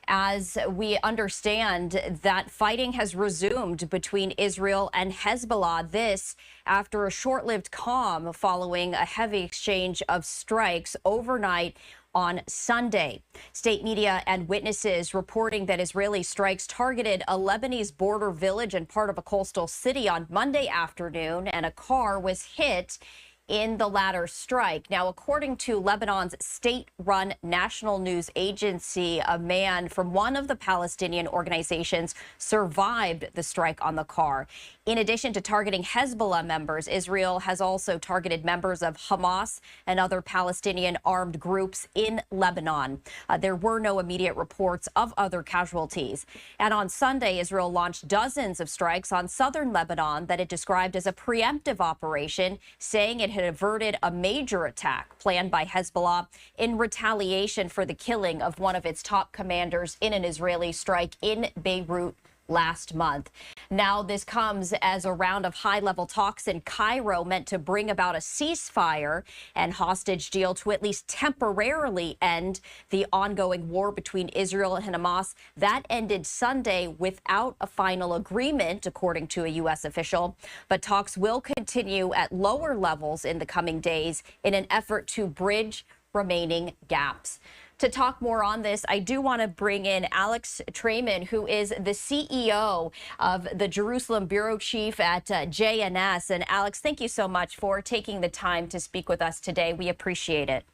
As we understand that fighting has resumed between Israel and Hezbollah, this after a short-lived calm following a heavy exchange of strikes overnight on Sunday. State media and witnesses reporting that Israeli strikes targeted a Lebanese border village and part of a coastal city on Monday afternoon, and a car was hit in the latter strike. Now, according to Lebanon's state-run national news agency, a man from one of the Palestinian organizations survived the strike on the car. In addition to targeting Hezbollah members, Israel has also targeted members of Hamas and other Palestinian armed groups in Lebanon. There were no immediate reports of other casualties. And on Sunday, Israel launched dozens of strikes on southern Lebanon that it described as a preemptive operation, saying it had averted a major attack planned by Hezbollah in retaliation for the killing of one of its top commanders in an Israeli strike in Beirut last month. Now, this comes as a round of high-level talks in Cairo meant to bring about a ceasefire and hostage deal to at least temporarily end the ongoing war between Israel and Hamas. That ended Sunday without a final agreement, according to a U.S. official. But talks will continue at lower levels in the coming days in an effort to bridge remaining gaps. To talk more on this, I do want to bring in Alex Trayman, who is the CEO of the Jerusalem Bureau Chief at JNS. And Alex, thank you so much for taking the time to speak with us today. We appreciate it.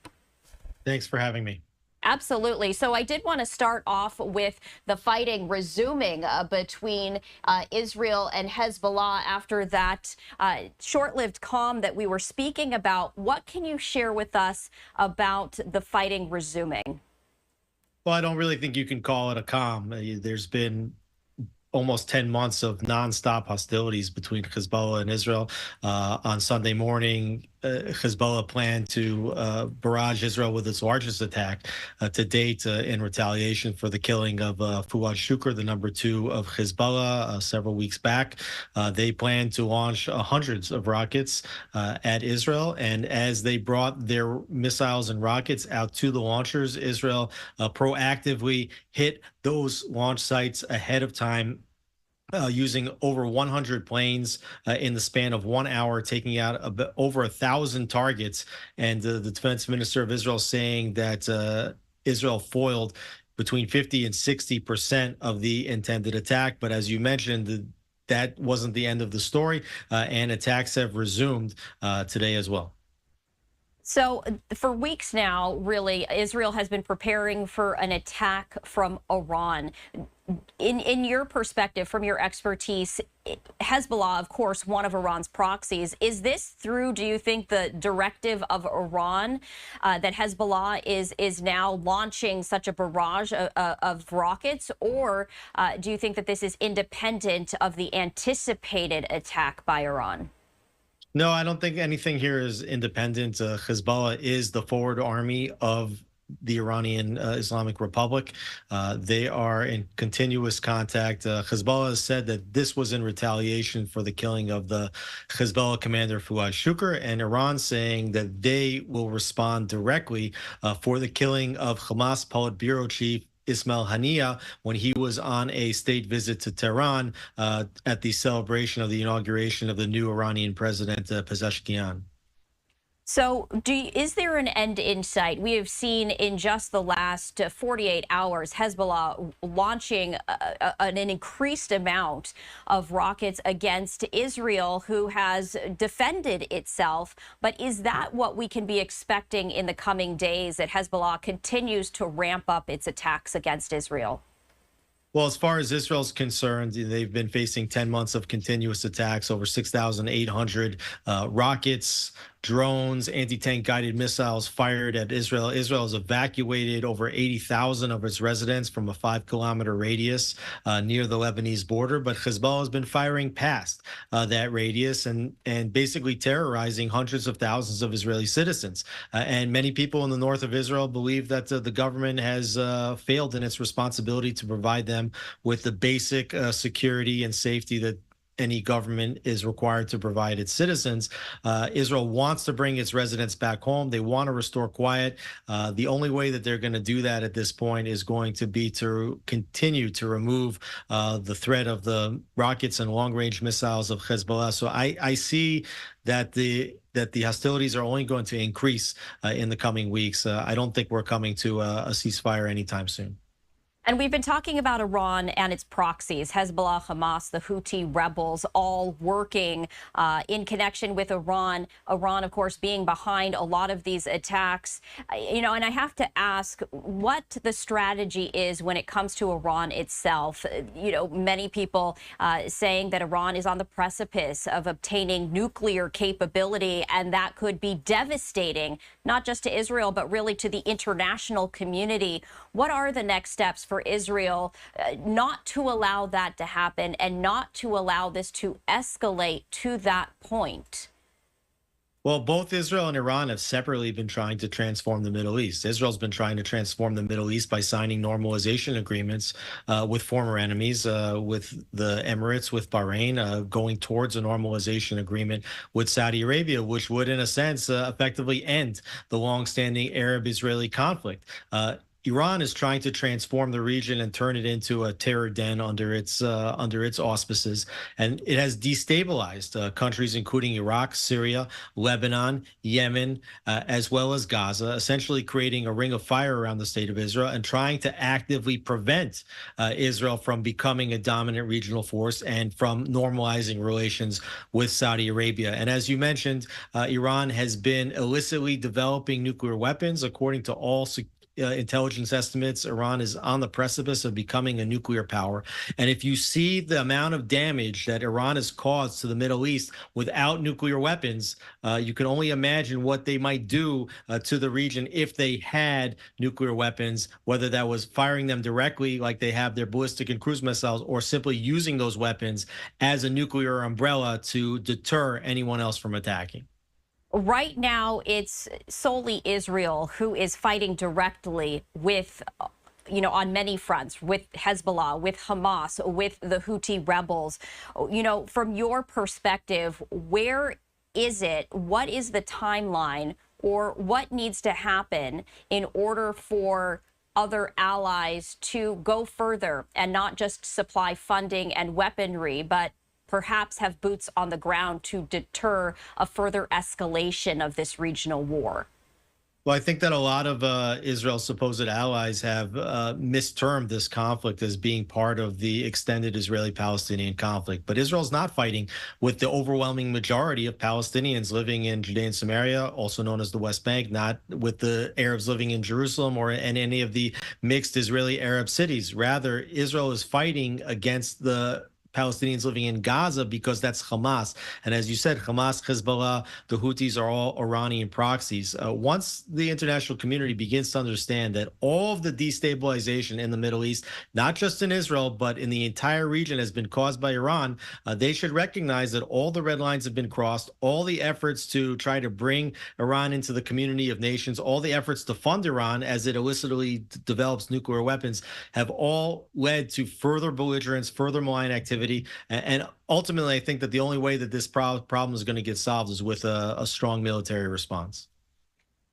Thanks for having me. Absolutely. So I did want to start off with the fighting resuming between Israel and Hezbollah after that short-lived calm that we were speaking about. What can you share with us about the fighting resuming? Well, I don't really think you can call it a calm. There's been almost 10 months of nonstop hostilities between Hezbollah and Israel. On Sunday morning, Hezbollah planned to barrage Israel with its largest attack to date in retaliation for the killing of Fuad Shukr, the number 2 of Hezbollah, several weeks back. They planned to launch hundreds of rockets at Israel. And as they brought their missiles and rockets out to the launchers, Israel proactively hit those launch sites ahead of time, using over 100 planes in the span of 1 hour, taking out over 1,000 targets. And the defense minister of Israel saying that Israel foiled between 50 and 60% of the intended attack. But as you mentioned, that wasn't the end of the story, and attacks have resumed today as well. So for weeks now, really, Israel has been preparing for an attack from Iran. In your perspective, from your expertise, Hezbollah, of course, one of Iran's proxies. Is this through, do you think, the directive of Iran that Hezbollah is now launching such a barrage of rockets, or do you think that this is independent of the anticipated attack by Iran? No, I don't think anything here is independent. Hezbollah is the forward army of the Iranian Islamic Republic. They are in continuous contact. Hezbollah has said that this was in retaliation for the killing of the Hezbollah commander Fuad Shukr, and Iran saying that they will respond directly for the killing of Hamas Politburo chief Ismail Haniyeh when he was on a state visit to Tehran at the celebration of the inauguration of the new Iranian president, Pezeshkian. So is there an end in sight? We have seen in just the last 48 hours, Hezbollah launching an increased amount of rockets against Israel, who has defended itself. But is that what we can be expecting in the coming days, that Hezbollah continues to ramp up its attacks against Israel? Well, as far as Israel's concerned, they've been facing 10 months of continuous attacks, over 6,800 rockets, drones, anti-tank guided missiles fired at Israel. Israel has evacuated over 80,000 of its residents from a 5-kilometer radius near the Lebanese border. But Hezbollah has been firing past that radius and basically terrorizing hundreds of thousands of Israeli citizens. And many people in the north of Israel believe that the government has failed in its responsibility to provide them with the basic security and safety that any government is required to provide its citizens. Israel wants to bring its residents back home. They want to restore quiet. The only way that they're going to do that at this point is going to be to continue to remove the threat of the rockets and long-range missiles of Hezbollah. So I see that the hostilities are only going to increase in the coming weeks. I don't think we're coming to a ceasefire anytime soon. And we've been talking about Iran and its proxies, Hezbollah, Hamas, the Houthi rebels, all working in connection with Iran. Iran, of course, being behind a lot of these attacks. And I have to ask what the strategy is when it comes to Iran itself. Many people saying that Iran is on the precipice of obtaining nuclear capability, and that could be devastating, not just to Israel, but really to the international community. What are the next steps for Israel not to allow that to happen and not to allow this to escalate to that point? Well, both Israel and Iran have separately been trying to transform the Middle East. Israel's been trying to transform the Middle East by signing normalization agreements with former enemies, with the Emirates, with Bahrain, going towards a normalization agreement with Saudi Arabia, which would, in a sense, effectively end the longstanding Arab-Israeli conflict. Iran is trying to transform the region and turn it into a terror den under its auspices, and it has destabilized countries including Iraq, Syria, Lebanon, Yemen, as well as Gaza, essentially creating a ring of fire around the state of Israel and trying to actively prevent Israel from becoming a dominant regional force and from normalizing relations with Saudi Arabia. And as you mentioned, Iran has been illicitly developing nuclear weapons. According to all intelligence estimates, Iran is on the precipice of becoming a nuclear power. And if you see the amount of damage that Iran has caused to the Middle East without nuclear weapons, you can only imagine what they might do to the region if they had nuclear weapons, whether that was firing them directly like they have their ballistic and cruise missiles, or simply using those weapons as a nuclear umbrella to deter anyone else from attacking. Right now, it's solely Israel who is fighting directly with, on many fronts, with Hezbollah, with Hamas, with the Houthi rebels. From your perspective, where is it? What is the timeline, or what needs to happen in order for other allies to go further and not just supply funding and weaponry, but perhaps have boots on the ground to deter a further escalation of this regional war? Well, I think that a lot of Israel's supposed allies have mistermed this conflict as being part of the extended Israeli-Palestinian conflict. But Israel's not fighting with the overwhelming majority of Palestinians living in Judea and Samaria, also known as the West Bank, not with the Arabs living in Jerusalem or in any of the mixed Israeli-Arab cities. Rather, Israel is fighting against the Palestinians living in Gaza because that's Hamas. And as you said, Hamas, Hezbollah, the Houthis are all Iranian proxies. Once the international community begins to understand that all of the destabilization in the Middle East, not just in Israel, but in the entire region has been caused by Iran, they should recognize that all the red lines have been crossed, all the efforts to try to bring Iran into the community of nations, all the efforts to fund Iran as it illicitly develops nuclear weapons have all led to further belligerence, further malign activity. And ultimately, I think that the only way that this problem is going to get solved is with a strong military response.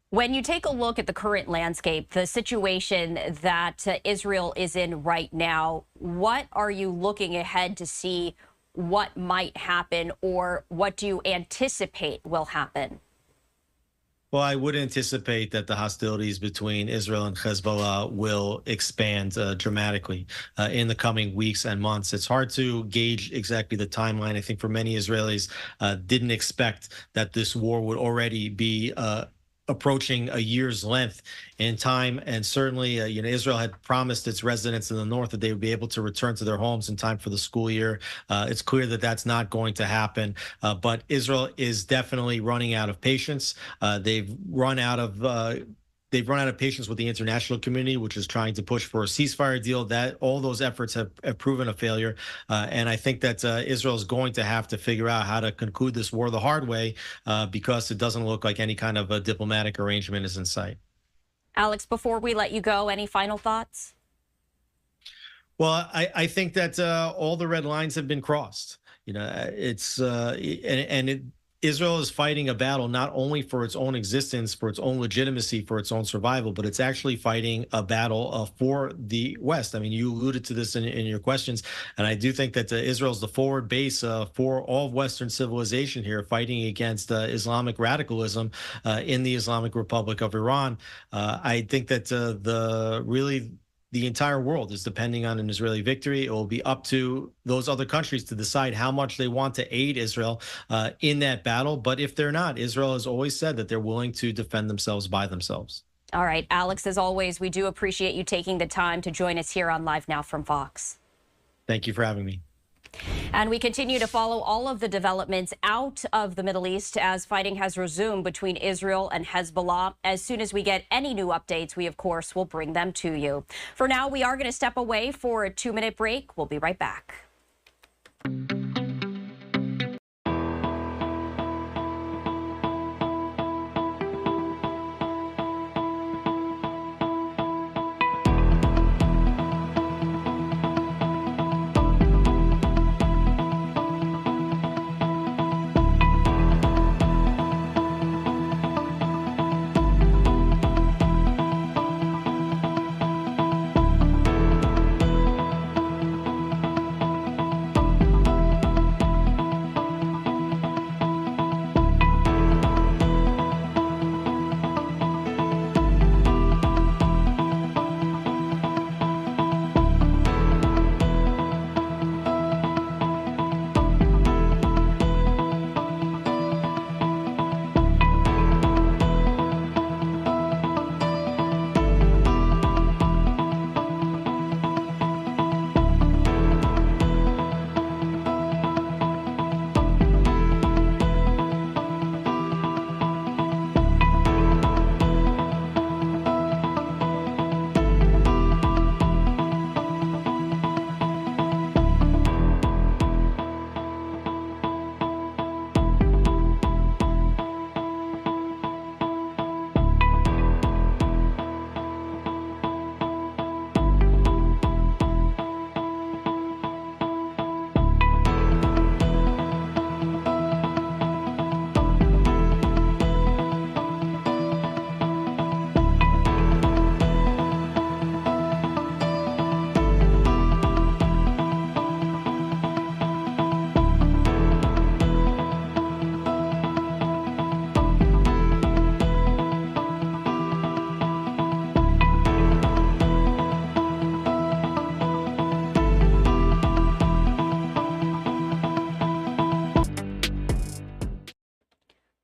When you take a look at the current landscape, the situation that Israel is in right now, what are you looking ahead to see what might happen, or what do you anticipate will happen? Well, I would anticipate that the hostilities between Israel and Hezbollah will expand dramatically in the coming weeks and months. It's hard to gauge exactly the timeline. I think for many Israelis didn't expect that this war would already be approaching a year's length in time. And certainly, Israel had promised its residents in the north that they would be able to return to their homes in time for the school year. It's clear that that's not going to happen. But Israel is definitely running out of patience. They've run out of patience with the international community, which is trying to push for a ceasefire deal. That all those efforts have proven a failure. And I think that Israel is going to have to figure out how to conclude this war the hard way because it doesn't look like any kind of a diplomatic arrangement is in sight. Alex, before we let you go, any final thoughts? Well, I think that all the red lines have been crossed. Israel is fighting a battle not only for its own existence, for its own legitimacy, for its own survival, but it's actually fighting a battle for the West. I mean, you alluded to this in your questions, and I do think that Israel is the forward base for all of Western civilization here, fighting against Islamic radicalism in the Islamic Republic of Iran. I think that the entire world is depending on an Israeli victory. It will be up to those other countries to decide how much they want to aid Israel in that battle. But if they're not, Israel has always said that they're willing to defend themselves by themselves. All right, Alex, as always, we do appreciate you taking the time to join us here on Live Now from Fox. Thank you for having me. And we continue to follow all of the developments out of the Middle East as fighting has resumed between Israel and Hezbollah. As soon as we get any new updates, we, of course, will bring them to you. For now, we are going to step away for a 2-minute break. We'll be right back.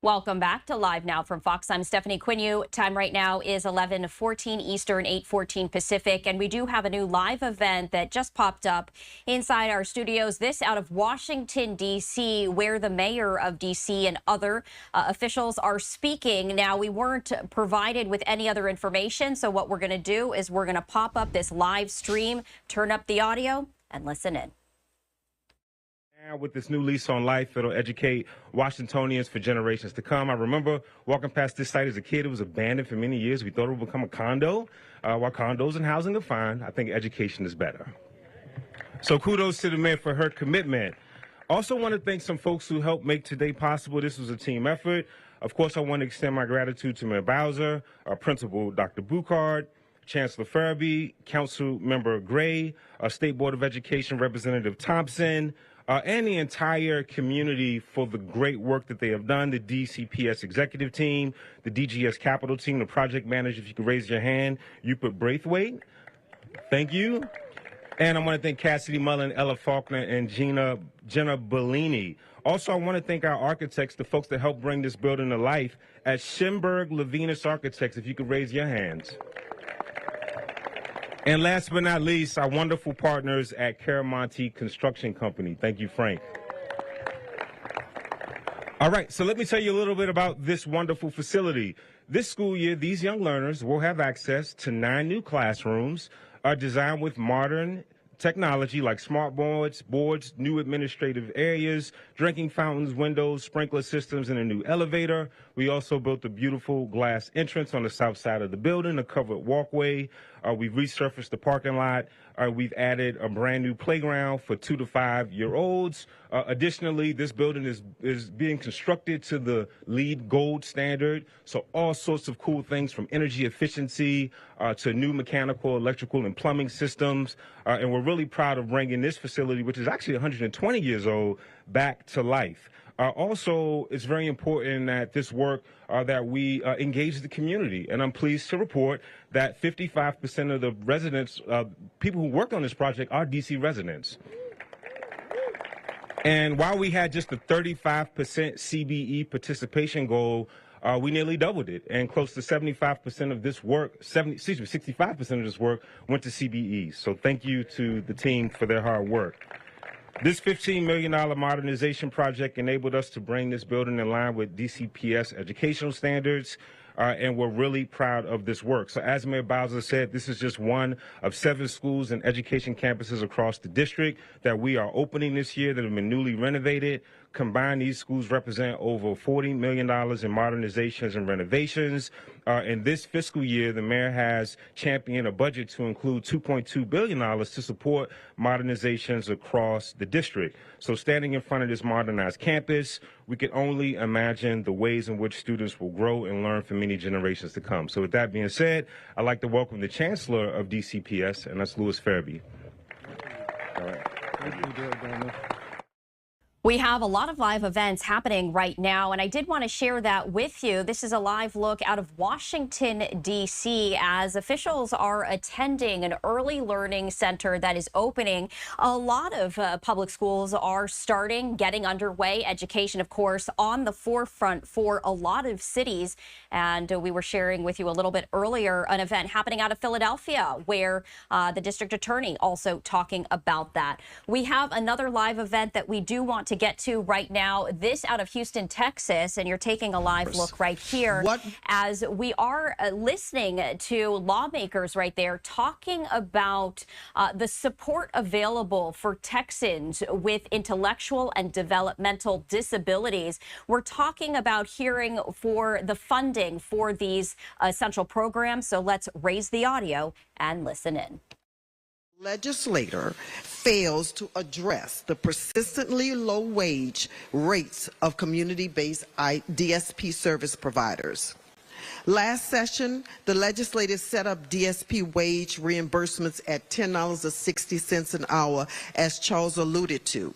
Welcome back to Live Now from Fox. I'm Stephanie Quinu. Time right now is 11:14 Eastern, 8:14 Pacific, and we do have a new live event that just popped up inside our studios. This out of Washington, D.C., where the mayor of D.C. and other officials are speaking. Now, we weren't provided with any other information, so what we're going to do is we're going to pop up this live stream, turn up the audio, and listen in. With this new lease on life, it'll educate Washingtonians for generations to come. I remember walking past this site as a kid. It was abandoned for many years. We thought it would become a condo. While condos and housing are fine, I think education is better. So kudos to the mayor for her commitment. Also want to thank some folks who helped make today possible. This was a team effort. Of course, I want to extend my gratitude to Mayor Bowser, our principal, Dr. Buchard, Chancellor Farabee, Council Member Gray, State Board of Education Representative Thompson, and the entire community for the great work that they have done, the DCPS executive team, the DGS Capital team, the project manager, if you could raise your hand, Rupert Braithwaite. Thank you. And I want to thank Cassidy Mullen, Ella Faulkner, and Jenna Bellini. Also, I want to thank our architects, the folks that helped bring this building to life at Schimberg Levinus Architects, if you could raise your hands. And last but not least, our wonderful partners at Caramonte Construction Company. Thank you, Frank. All right, so let me tell you a little bit about this wonderful facility. This school year, these young learners will have access to 9 new classrooms designed with modern technology like smart boards, new administrative areas, drinking fountains, windows, sprinkler systems, and a new elevator. We also built a beautiful glass entrance on the south side of the building, a covered walkway. We've resurfaced the parking lot. We've added a brand new playground for 2 to 5-year-olds. Additionally, this building is being constructed to the LEED Gold standard. So all sorts of cool things from energy efficiency to new mechanical, electrical, and plumbing systems. And we're really proud of bringing this facility, which is actually 120 years old, back to life. Also, it's very important that this work that we engage the community. And I'm pleased to report that 55% of the residents, people who worked on this project, are DC residents. And while we had just a 35% CBE participation goal, we nearly doubled it, and close to 65% of this work, 65% of this work went to CBE. So thank you to the team for their hard work. This $15 million modernization project enabled us to bring this building in line with DCPS educational standards, and we're really proud of this work. So as Mayor Bowser said, this is just one of 7 schools and education campuses across the district that we are opening this year that have been newly renovated. Combined, these schools represent over $40 million in modernizations and renovations. In this fiscal year, the mayor has championed a budget to include $2.2 billion to support modernizations across the district. So standing in front of this modernized campus, we can only imagine the ways in which students will grow and learn for many generations to come. So with that being said, I'd like to welcome the Chancellor of DCPS, and that's Louis Farabee. All right. We have a lot of live events happening right now, and I did want to share that with you. This is a live look out of Washington, D.C., as officials are attending an early learning center that is opening. A lot of public schools are getting underway. Education, of course, on the forefront for a lot of cities. And we were sharing with you a little bit earlier an event happening out of Philadelphia where the district attorney also talking about that. We have another live event that we do want to get to right now. This out of Houston, Texas, and you're taking a live look right here as we are listening to lawmakers right there talking about the support available for Texans with intellectual and developmental disabilities. We're talking about hearing for the funding for these essential programs. So let's raise the audio and listen in. Legislator fails to address the persistently low wage rates of community-based DSP service providers. Last session, the legislature set up DSP wage reimbursements at $10.60 an hour, as Charles alluded to.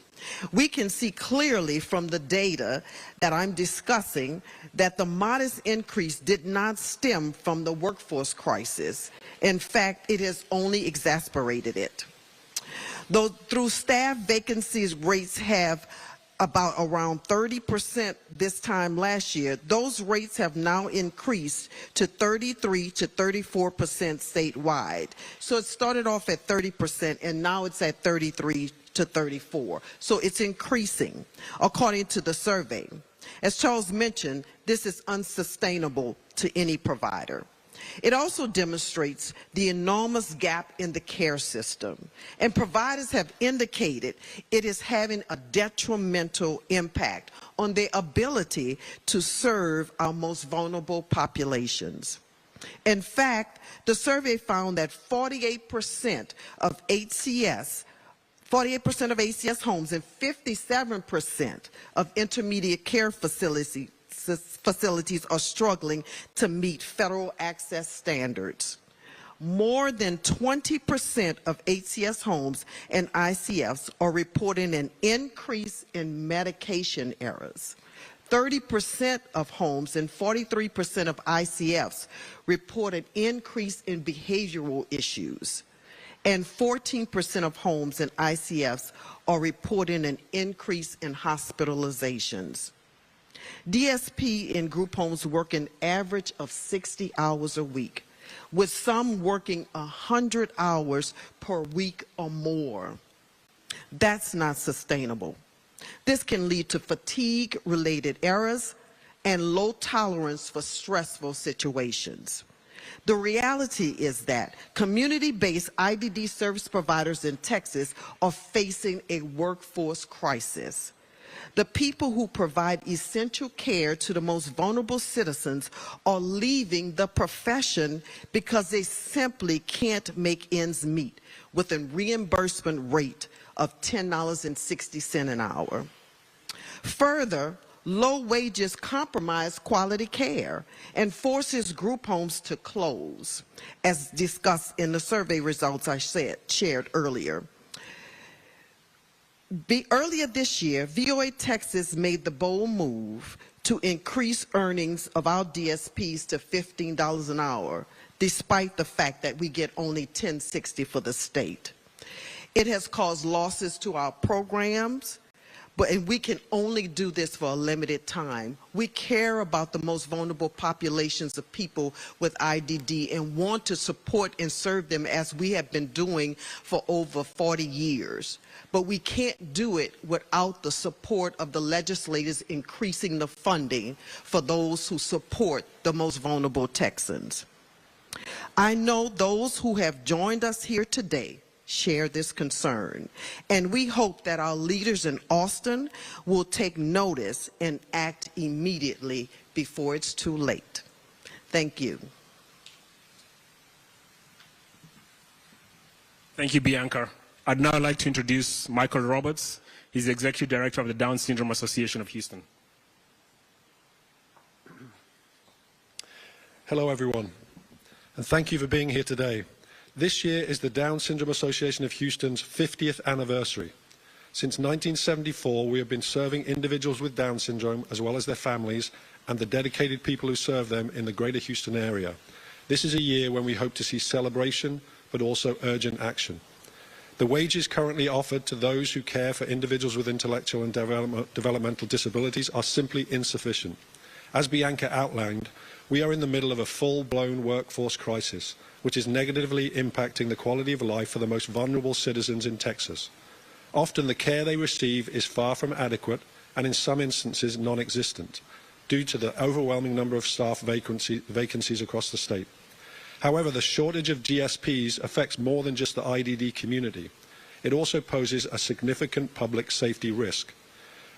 We can see clearly from the data that I'm discussing that the modest increase did not stem from the workforce crisis. In fact, it has only exacerbated it. Though through staff vacancies, rates have about around 30% this time last year, those rates have now increased to 33 to 34% statewide. So it started off at 30% and now it's at 33 to 34. So it's increasing according to the survey. As Charles mentioned, this is unsustainable to any provider. It also demonstrates the enormous gap in the care system, and providers have indicated it is having a detrimental impact on their ability to serve our most vulnerable populations. In fact, the survey found that 48% of ACS homes and 57% of intermediate care facilities are struggling to meet federal access standards. More than 20% of HCS homes and ICFs are reporting an increase in medication errors. 30% of homes and 43% of ICFs report an increase in behavioral issues. And 14% of homes and ICFs are reporting an increase in hospitalizations. DSP in group homes work an average of 60 hours a week, with some working 100 hours per week or more. That's not sustainable. This can lead to fatigue-related errors and low tolerance for stressful situations. The reality is that community-based IDD service providers in Texas are facing a workforce crisis. The people who provide essential care to the most vulnerable citizens are leaving the profession because they simply can't make ends meet with a reimbursement rate of $10.60 an hour. Further, low wages compromise quality care and forces group homes to close, as discussed in the survey results I shared earlier. Earlier this year, VOA Texas made the bold move to increase earnings of our DSPs to $15 an hour, despite the fact that we get only $10.60 for the state. It has caused losses to our programs, and we can only do this for a limited time. We care about the most vulnerable populations of people with IDD and want to support and serve them as we have been doing for over 40 years. But we can't do it without the support of the legislators increasing the funding for those who support the most vulnerable Texans. I know those who have joined us here today share this concern, and we hope that our leaders in Austin will take notice and act immediately before it's too late. Thank you. Thank you, Bianca. I'd now like to introduce Michael Roberts. He's the Executive Director of the Down Syndrome Association of Houston. Hello, everyone, and thank you for being here today. This year is the Down Syndrome Association of Houston's 50th anniversary. Since 1974, we have been serving individuals with Down syndrome, as well as their families, and the dedicated people who serve them in the greater Houston area. This is a year when we hope to see celebration, but also urgent action. The wages currently offered to those who care for individuals with intellectual and developmental disabilities are simply insufficient. As Bianca outlined, we are in the middle of a full-blown workforce crisis, which is negatively impacting the quality of life for the most vulnerable citizens in Texas. Often the care they receive is far from adequate and in some instances non-existent due to the overwhelming number of staff vacancies across the state. However, the shortage of DSPs affects more than just the IDD community. It also poses a significant public safety risk.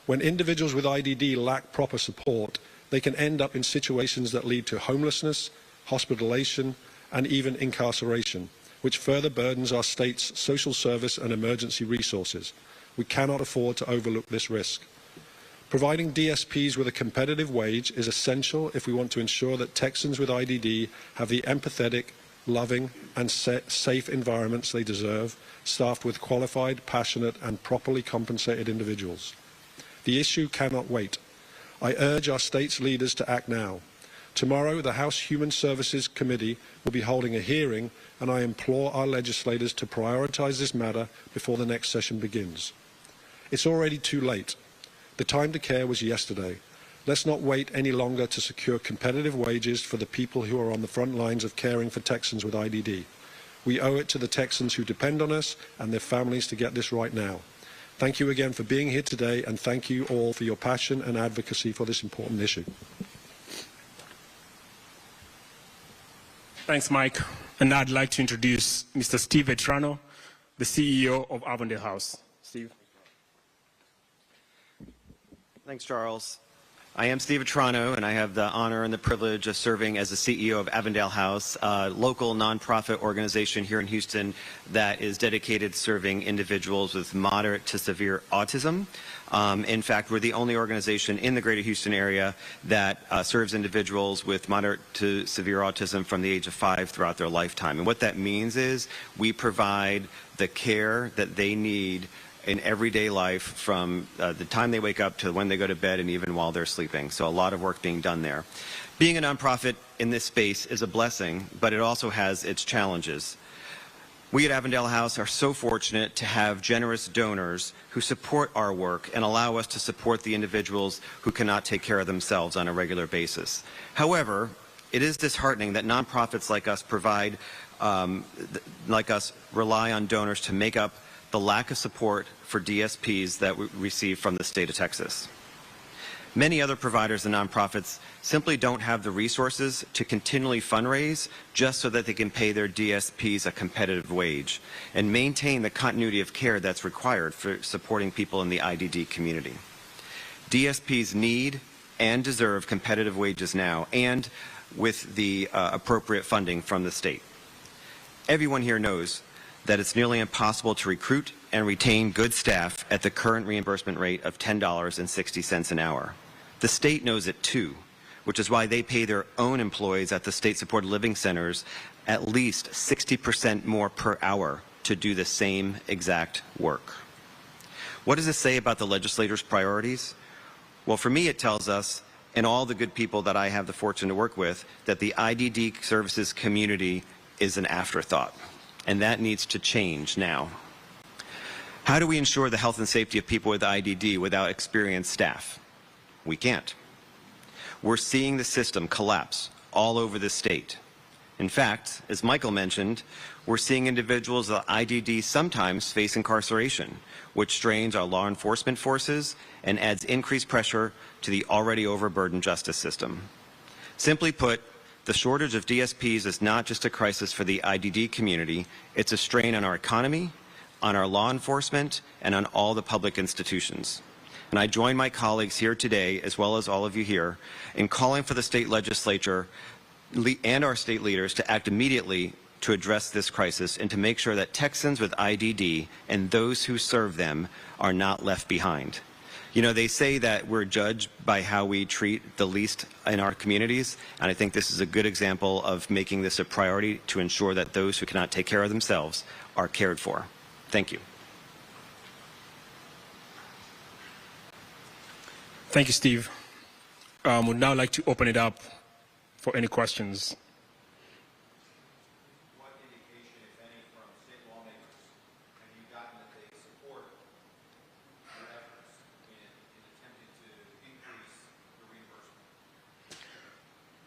When individuals with IDD lack proper support, they can end up in situations that lead to homelessness, hospitalization, and even incarceration, which further burdens our state's social service and emergency resources. We cannot afford to overlook this risk. Providing DSPs with a competitive wage is essential if we want to ensure that Texans with IDD have the empathetic, loving, and safe environments they deserve, staffed with qualified, passionate, and properly compensated individuals. The issue cannot wait. I urge our state's leaders to act now. Tomorrow, the House Human Services Committee will be holding a hearing, and I implore our legislators to prioritize this matter before the next session begins. It's already too late. The The time to care was yesterday. Let's not wait any longer to secure competitive wages for the people who are on the front lines of caring for Texans with IDD. We owe it to the Texans who depend on us and their families to get this right now. Thank you again for being here today, and thank you all for your passion and advocacy for this important issue. Thanks, Mike. And now I'd like to introduce Mr. Steve Vetrano, the CEO of Avondale House. Steve. Thanks, Charles. I am Steve Vetrano, and I have the honor and the privilege of serving as the CEO of Avondale House, a local nonprofit organization here in Houston that is dedicated to serving individuals with moderate to severe autism. In fact, we're the only organization in the greater Houston area that serves individuals with moderate to severe autism from the age of 5 throughout their lifetime. And what that means is we provide the care that they need in everyday life from the time they wake up to when they go to bed and even while they're sleeping. So a lot of work being done there. Being a nonprofit in this space is a blessing, but it also has its challenges. We at Avondale House are so fortunate to have generous donors who support our work and allow us to support the individuals who cannot take care of themselves on a regular basis. However, it is disheartening that nonprofits like us rely on donors to make up the lack of support for DSPs that we receive from the state of Texas. Many other providers and nonprofits simply don't have the resources to continually fundraise just so that they can pay their DSPs a competitive wage and maintain the continuity of care that's required for supporting people in the IDD community. DSPs need and deserve competitive wages now, and with the appropriate funding from the state. Everyone here knows that it's nearly impossible to recruit and retain good staff at the current reimbursement rate of $10.60 an hour. The state knows it too, which is why they pay their own employees at the state-supported living centers at least 60% more per hour to do the same exact work. What does this say about the legislators' priorities? Well, for me, it tells us, and all the good people that I have the fortune to work with, that the IDD services community is an afterthought. And that needs to change now. How do we ensure the health and safety of people with IDD without experienced staff? We can't. We're seeing the system collapse all over the state. In fact, as Michael mentioned, we're seeing individuals with IDD sometimes face incarceration, which strains our law enforcement forces and adds increased pressure to the already overburdened justice system. Simply put, the shortage of DSPs is not just a crisis for the IDD community, it's a strain on our economy, on our law enforcement, and on all the public institutions. And I join my colleagues here today, as well as all of you here, in calling for the state legislature and our state leaders to act immediately to address this crisis and to make sure that Texans with IDD and those who serve them are not left behind. You know, they say that we're judged by how we treat the least in our communities, and I think this is a good example of making this a priority to ensure that those who cannot take care of themselves are cared for. Thank you. Thank you, Steve. Would now like to open it up for any questions.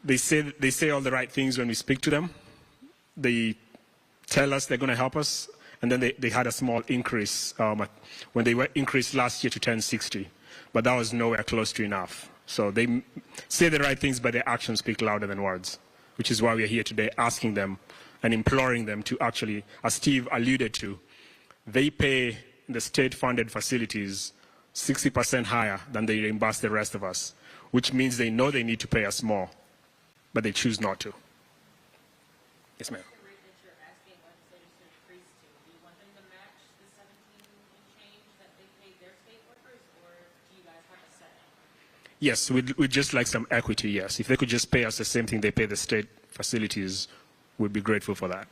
They say all the right things when we speak to them. They tell us they're going to help us, and then they had a small increase when they were increased last year to 1060, but that was nowhere close to enough. So they say the right things, but their actions speak louder than words, which is why we're here today asking them and imploring them to actually, as Steve alluded to, they pay the state-funded facilities 60% higher than they reimburse the rest of us, which means they know they need to pay us more, but they choose not to. Yes, ma'am. Yes, we'd just like some equity, yes. If they could just pay us the same thing they pay the state facilities, we'd be grateful for that.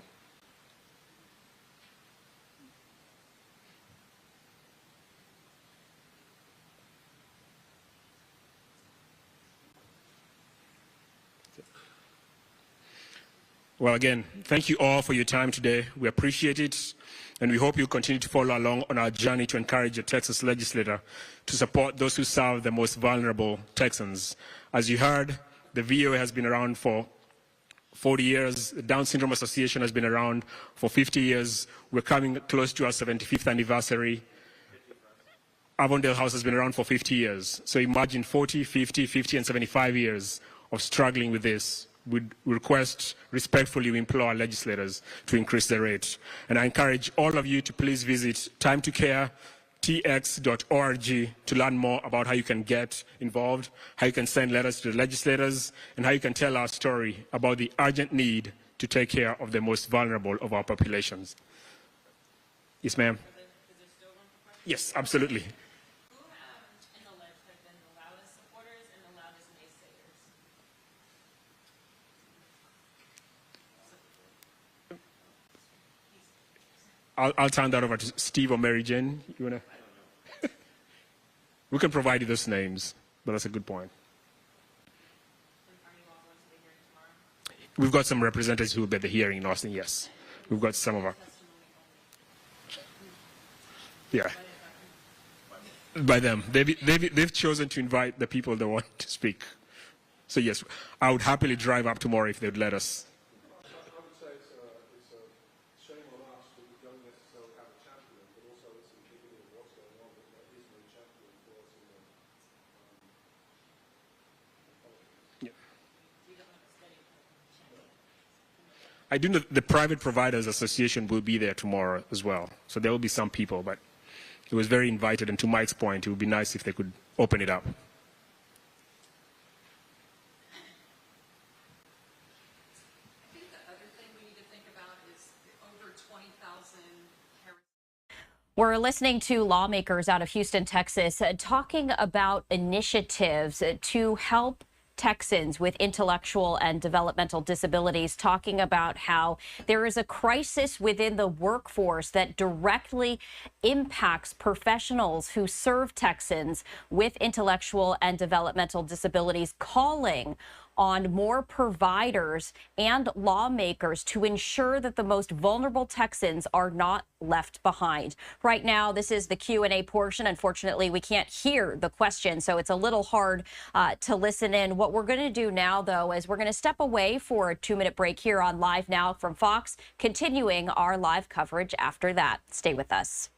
Well, again, thank you all for your time today. We appreciate it. And we hope you'll continue to follow along on our journey to encourage your Texas legislator to support those who serve the most vulnerable Texans. As you heard, the VOA has been around for 40 years. The Down Syndrome Association has been around for 50 years. We're coming close to our 75th anniversary. Avondale House has been around for 50 years. So imagine 40, 50, 50, and 75 years of struggling with this. We request, respectfully, we implore our legislators to increase the rate. And I encourage all of you to please visit timetocare.tx.org to learn more about how you can get involved, how you can send letters to the legislators, and how you can tell our story about the urgent need to take care of the most vulnerable of our populations. Yes, ma'am. Yes, absolutely. I'll turn that over to Steve or Mary Jane. You wanna? We can provide you those names, but that's a good point. We've got some representatives who will be at the hearing in Austin, yes. We've got some of our... Yeah. By them. They've chosen to invite the people that want to speak. So yes, I would happily drive up tomorrow if they'd let us. I do know the Private Providers Association will be there tomorrow as well. So there will be some people, but it was very invited. And to Mike's point, it would be nice if they could open it up. I think the other thing we need to think about is over 20,000. We're listening to lawmakers out of Houston, Texas, talking about initiatives to help Texans with intellectual and developmental disabilities, talking about how there is a crisis within the workforce that directly impacts professionals who serve Texans with intellectual and developmental disabilities, calling on more providers and lawmakers to ensure that the most vulnerable Texans are not left behind. Right now, this is the Q&A portion. Unfortunately, we can't hear the question, so it's a little hard to listen in. What we're going to do now, though, is we're going to step away for a 2-minute break here on Live Now from Fox, continuing our live coverage after that. Stay with us.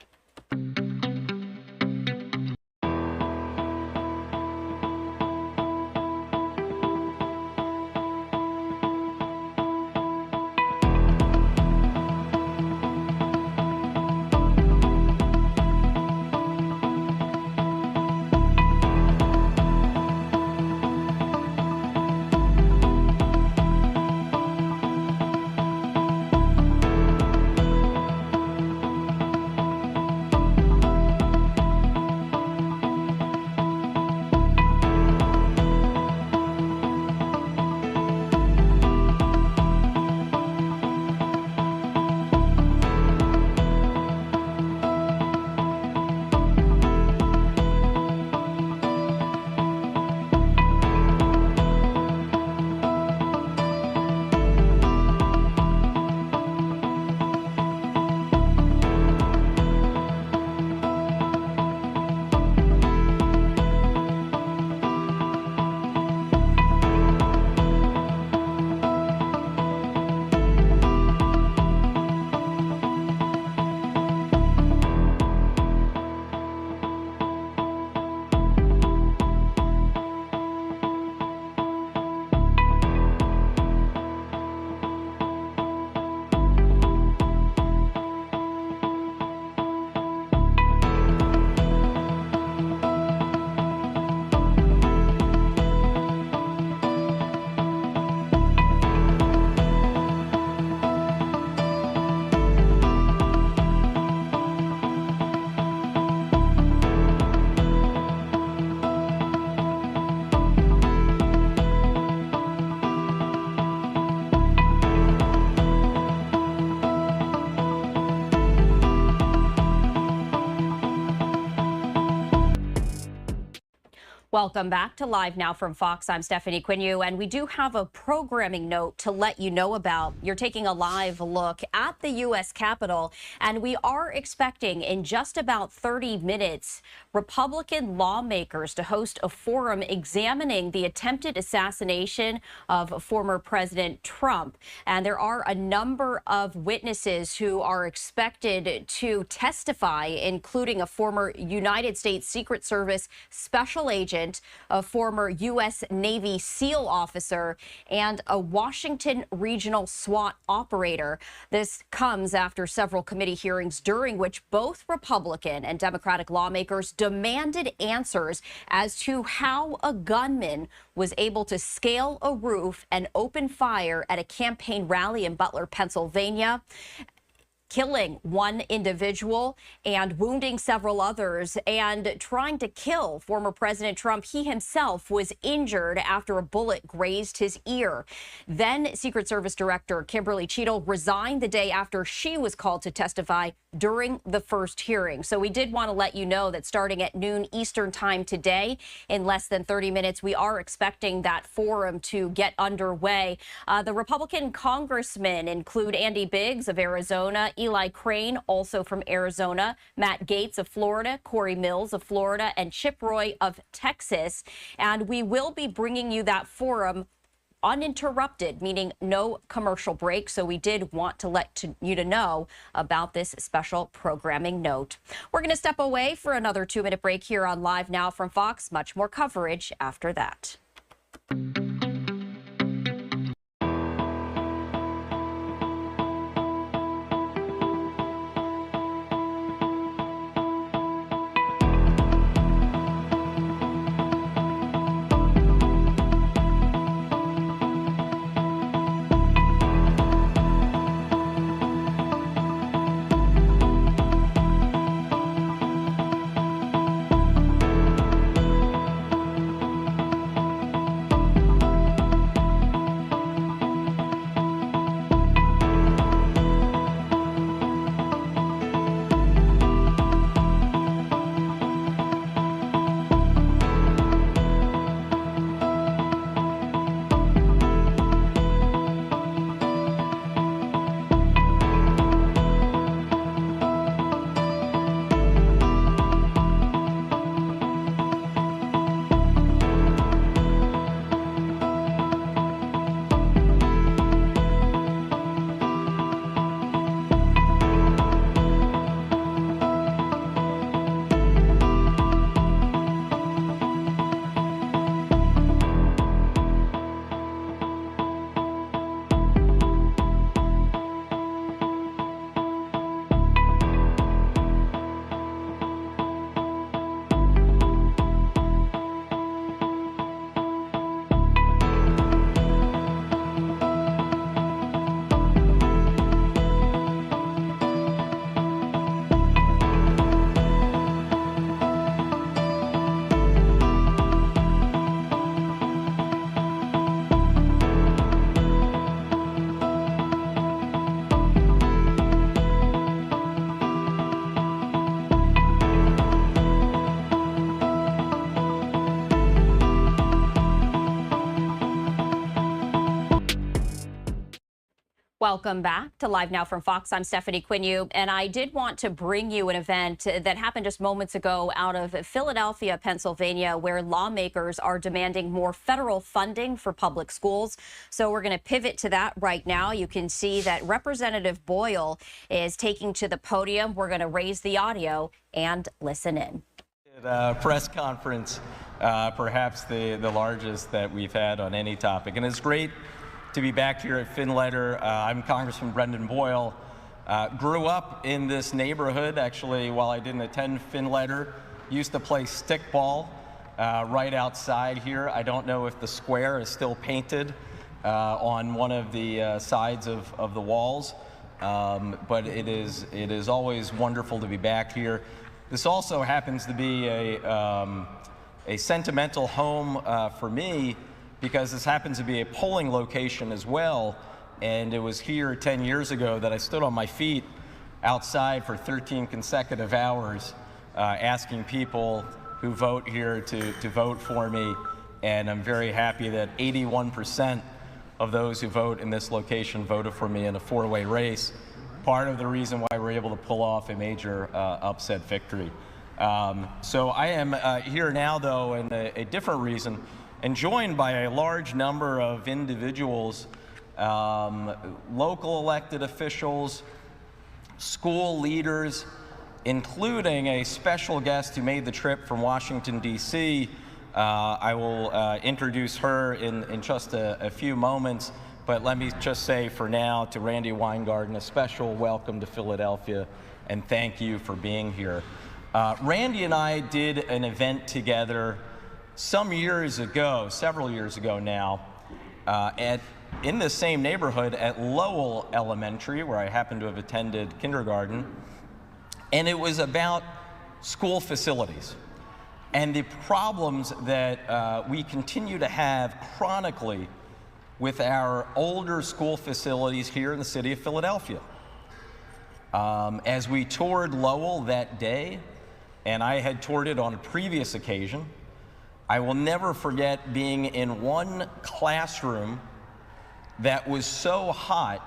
Welcome back to Live Now from Fox. I'm Stephanie Quinu, and we do have a programming note to let you know about. You're taking a live look at the U.S. Capitol, and we are expecting in just about 30 minutes Republican lawmakers to host a forum examining the attempted assassination of former President Trump. And there are a number of witnesses who are expected to testify, including a former United States Secret Service special agent, a former U.S. Navy SEAL officer, and a Washington regional SWAT operator. This comes after several committee hearings during which both Republican and Democratic lawmakers demanded answers as to how a gunman was able to scale a roof and open fire at a campaign rally in Butler, Pennsylvania, killing one individual and wounding several others, and trying to kill former President Trump. He himself was injured after a bullet grazed his ear. Then Secret Service Director Kimberly Cheadle resigned the day after she was called to testify during the first hearing. So we did want to let you know that starting at noon Eastern time today, in less than 30 minutes, we are expecting that forum to get underway. The Republican congressmen include Andy Biggs of Arizona, Eli Crane, also from Arizona, Matt Gaetz of Florida, Corey Mills of Florida, and Chip Roy of Texas. And we will be bringing you that forum uninterrupted, meaning no commercial break. So we did want to let you know about this special programming note. We're going to step away for another 2-minute break here on Live Now from Fox. Much more coverage after that. Welcome back to Live Now from Fox. I'm Stephanie Quinu, and I did want to bring you an event that happened just moments ago out of Philadelphia, Pennsylvania, where lawmakers are demanding more federal funding for public schools. So we're going to pivot to that right now. You can see that Representative Boyle is taking to the podium. We're going to raise the audio and listen in. Press conference, perhaps the largest that we've had on any topic. And it's great to be back here at Finletter. I'm Congressman Brendan Boyle. Grew up in this neighborhood, actually, while I didn't attend Finletter. Used to play stickball right outside here. I don't know if the square is still painted on one of the sides of the walls, but it is always wonderful to be back here. This also happens to be a sentimental home for me, because this happens to be a polling location as well. And it was here 10 years ago that I stood on my feet outside for 13 consecutive hours asking people who vote here to vote for me, and I'm very happy that 81% of those who vote in this location voted for me in a four-way race. Part of the reason why we're able to pull off a major upset victory. So I am here now, though, in a different reason, and joined by a large number of individuals, local elected officials, school leaders, including a special guest who made the trip from Washington, D.C. I will introduce her in just a few moments, but let me just say for now to Randy Weingarten, a special welcome to Philadelphia, and thank you for being here. Randy and I did an event together some years ago, several years ago now, in the same neighborhood at Lowell Elementary, where I happen to have attended kindergarten, and it was about school facilities and the problems that we continue to have chronically with our older school facilities here in the city of Philadelphia. As we toured Lowell that day, and I had toured it on a previous occasion, I will never forget being in one classroom that was so hot.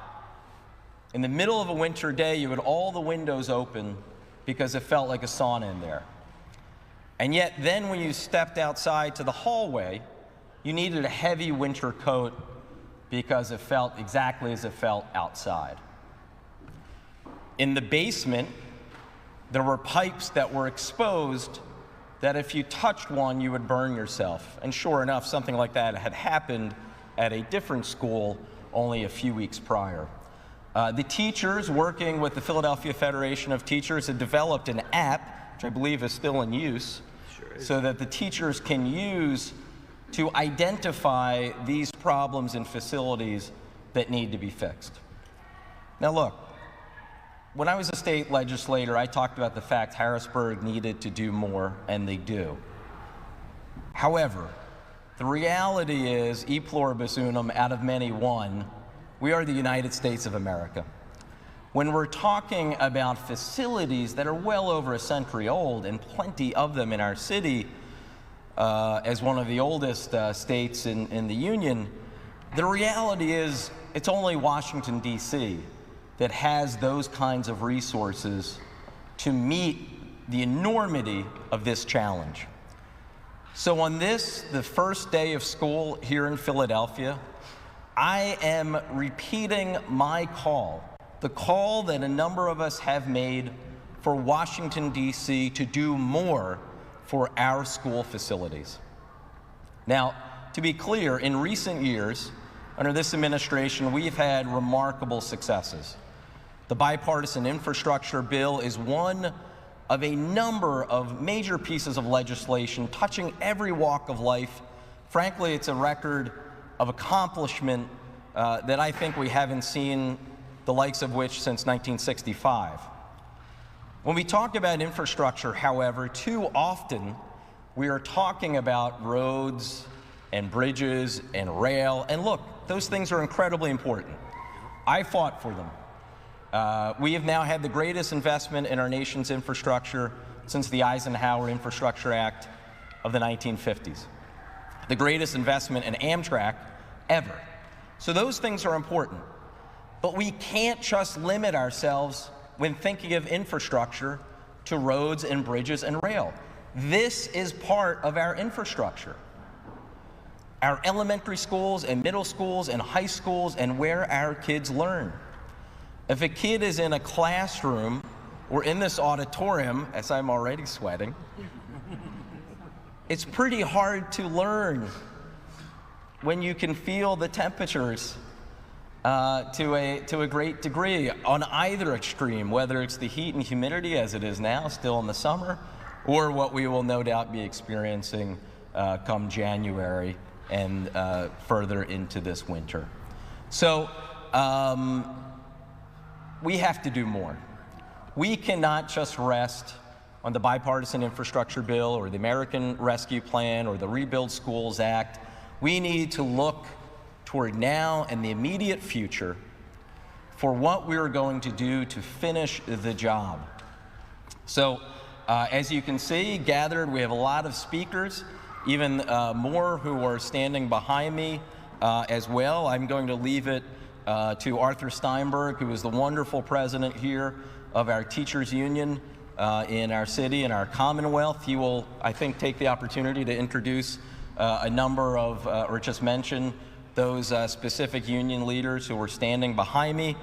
In the middle of a winter day, you had all the windows open because it felt like a sauna in there. And yet then when you stepped outside to the hallway, you needed a heavy winter coat because it felt exactly as it felt outside. In the basement, there were pipes that were exposed that if you touched one, you would burn yourself. And sure enough, something like that had happened at a different school only a few weeks prior. The teachers working with the Philadelphia Federation of Teachers had developed an app, which I believe is still in use, so that the teachers can use to identify these problems in facilities that need to be fixed. Now look, when I was a state legislator, I talked about the fact Harrisburg needed to do more, and they do. However, the reality is, e pluribus unum, out of many one, we are the United States of America. When we're talking about facilities that are well over a century old, and plenty of them in our city, as one of the oldest states in the Union, the reality is it's only Washington, D.C. that has those kinds of resources to meet the enormity of this challenge. So on this, the first day of school here in Philadelphia, I am repeating my call, the call that a number of us have made for Washington, D.C. to do more for our school facilities. Now, to be clear, in recent years, under this administration, we've had remarkable successes. The bipartisan infrastructure bill is one of a number of major pieces of legislation touching every walk of life. Frankly, it's a record of accomplishment that I think we haven't seen the likes of which since 1965. When we talk about infrastructure, however, too often we are talking about roads and bridges and rail, and look, those things are incredibly important. I fought for them. We have now had the greatest investment in our nation's infrastructure since the Eisenhower Infrastructure Act of the 1950s. The greatest investment in Amtrak ever. So those things are important. But we can't just limit ourselves when thinking of infrastructure to roads and bridges and rail. This is part of our infrastructure. Our elementary schools and middle schools and high schools and where our kids learn. If a kid is in a classroom or in this auditorium, as I'm already sweating, it's pretty hard to learn when you can feel the temperatures to a great degree on either extreme, whether it's the heat and humidity as it is now, still in the summer, or what we will no doubt be experiencing come January and further into this winter. So we have to do more. We cannot just rest on the bipartisan infrastructure bill or the American Rescue Plan or the Rebuild Schools Act. We need to look toward now and the immediate future for what we're going to do to finish the job. So As you can see, gathered, we have a lot of speakers, even more who are standing behind me as well. I'm going to leave it to Arthur Steinberg, who is the wonderful president here of our teachers union in our city and our Commonwealth. He will, I think, take the opportunity to introduce a number of, or just mention those specific union leaders who are standing behind me.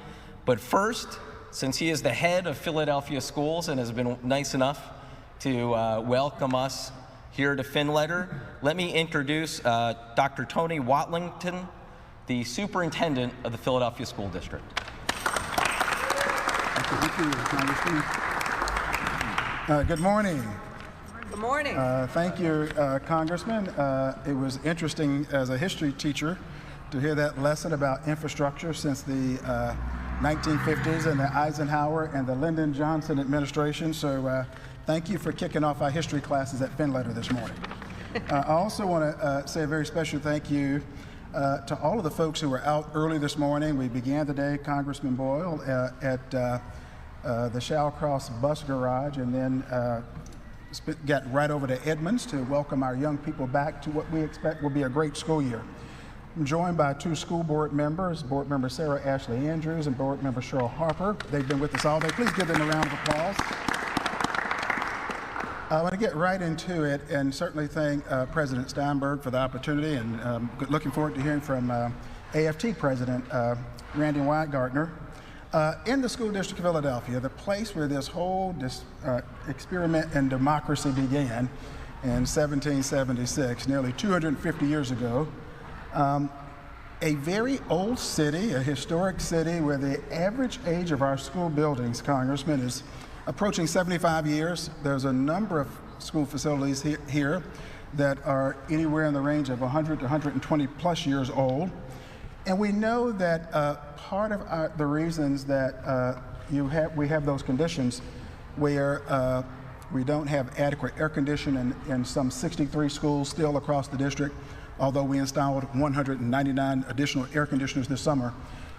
But first, since he is the head of Philadelphia schools and has been nice enough to welcome us here to Finletter, let me introduce Dr. Tony Watlington, the superintendent of the Philadelphia School District. Thank you, Congressman. Good morning. Good morning. Thank you, Congressman. It was interesting as a history teacher to hear that lesson about infrastructure since the 1950s and the Eisenhower and the Lyndon Johnson administration. So thank you for kicking off our history classes at Finletter this morning. I also want to say a very special thank you to all of the folks who were out early this morning. We began the day, Congressman Boyle, at the Shallcross bus garage, and then got right over to Edmonds to welcome our young people back to what we expect will be a great school year. I'm joined by two school board members, Board Member Sarah Ashley Andrews and Board Member Cheryl Harper. They've been with us all day. Please give them a round of applause. I want to get right into it and certainly thank President Steinberg for the opportunity, and looking forward to hearing from AFT President Randy Weingartner. In the School District of Philadelphia, the place where this whole experiment in democracy began in 1776, nearly 250 years ago, a very old city, a historic city where the average age of our school buildings, Congressman, is approaching 75 years. There's a number of school facilities here that are anywhere in the range of 100 to 120 plus years old. And we know that part of the reasons that we have those conditions where we don't have adequate air conditioning in some 63 schools still across the district, although we installed 199 additional air conditioners this summer.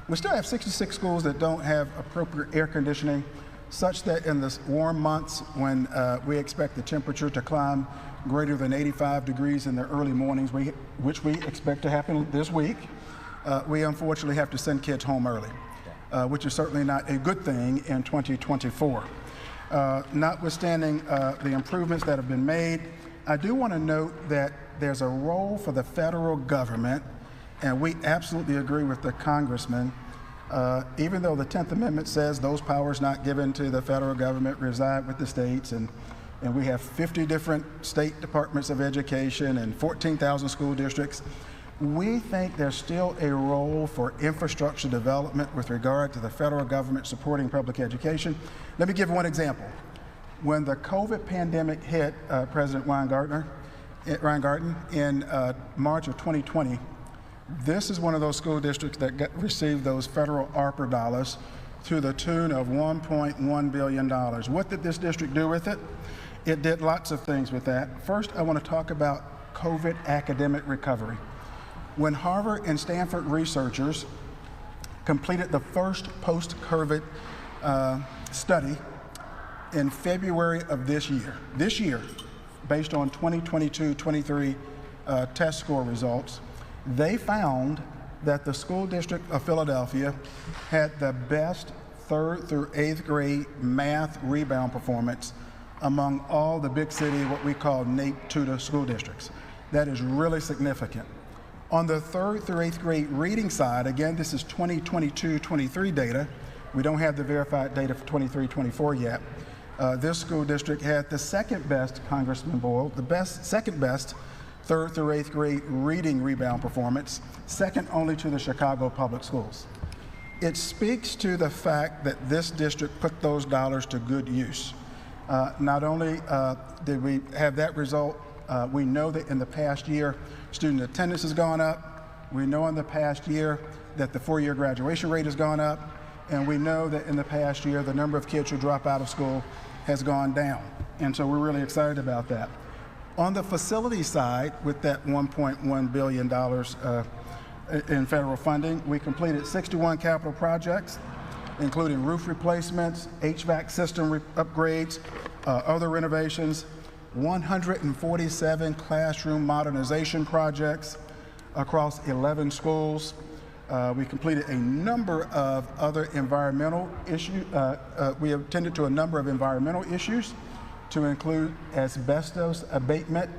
We still have 66 schools that don't have appropriate air conditioning, such that in the warm months when we expect the temperature to climb greater than 85 degrees in the early mornings, which we expect to happen this week, we unfortunately have to send kids home early, which is certainly not a good thing in 2024. Notwithstanding the improvements that have been made, I do want to note that there's a role for the federal government, and we absolutely agree with the congressman. Even though the 10th Amendment says those powers not given to the federal government reside with the states, and we have 50 different state departments of education and 14,000 school districts, we think there's still a role for infrastructure development with regard to the federal government supporting public education. Let me give one example. When the COVID pandemic hit, President Weingarten, in March of 2020, this is one of those school districts that received those federal ARPA dollars to the tune of $1.1 billion. What did this district do with it? It did lots of things with that. First, I want to talk about COVID academic recovery. When Harvard and Stanford researchers completed the first post-COVID study in February of this year, based on 2022-23 test score results, they found that the school district of Philadelphia had the best 3rd through 8th grade math rebound performance among all the big city, what we call NAEP tutor school districts. That is really significant. On the 3rd through 8th grade reading side, again, this is 2022-23 data. We don't have the verified data for 23-24 yet. This school district had the second best, Congressman Boyle, second best 3rd through 8th grade reading rebound performance, second only to the Chicago Public Schools. It speaks to the fact that this district put those dollars to good use. Not only did we have that result, we know that in the past year, student attendance has gone up. We know in the past year that the 4-year graduation rate has gone up. And we know that in the past year, the number of kids who drop out of school has gone down. And so we're really excited about that. On the facility side, with that $1.1 billion in federal funding, we completed 61 capital projects, including roof replacements, HVAC system upgrades, other renovations, 147 classroom modernization projects across 11 schools. We completed a number of other environmental issues. We attended to a number of environmental issues to include asbestos abatement,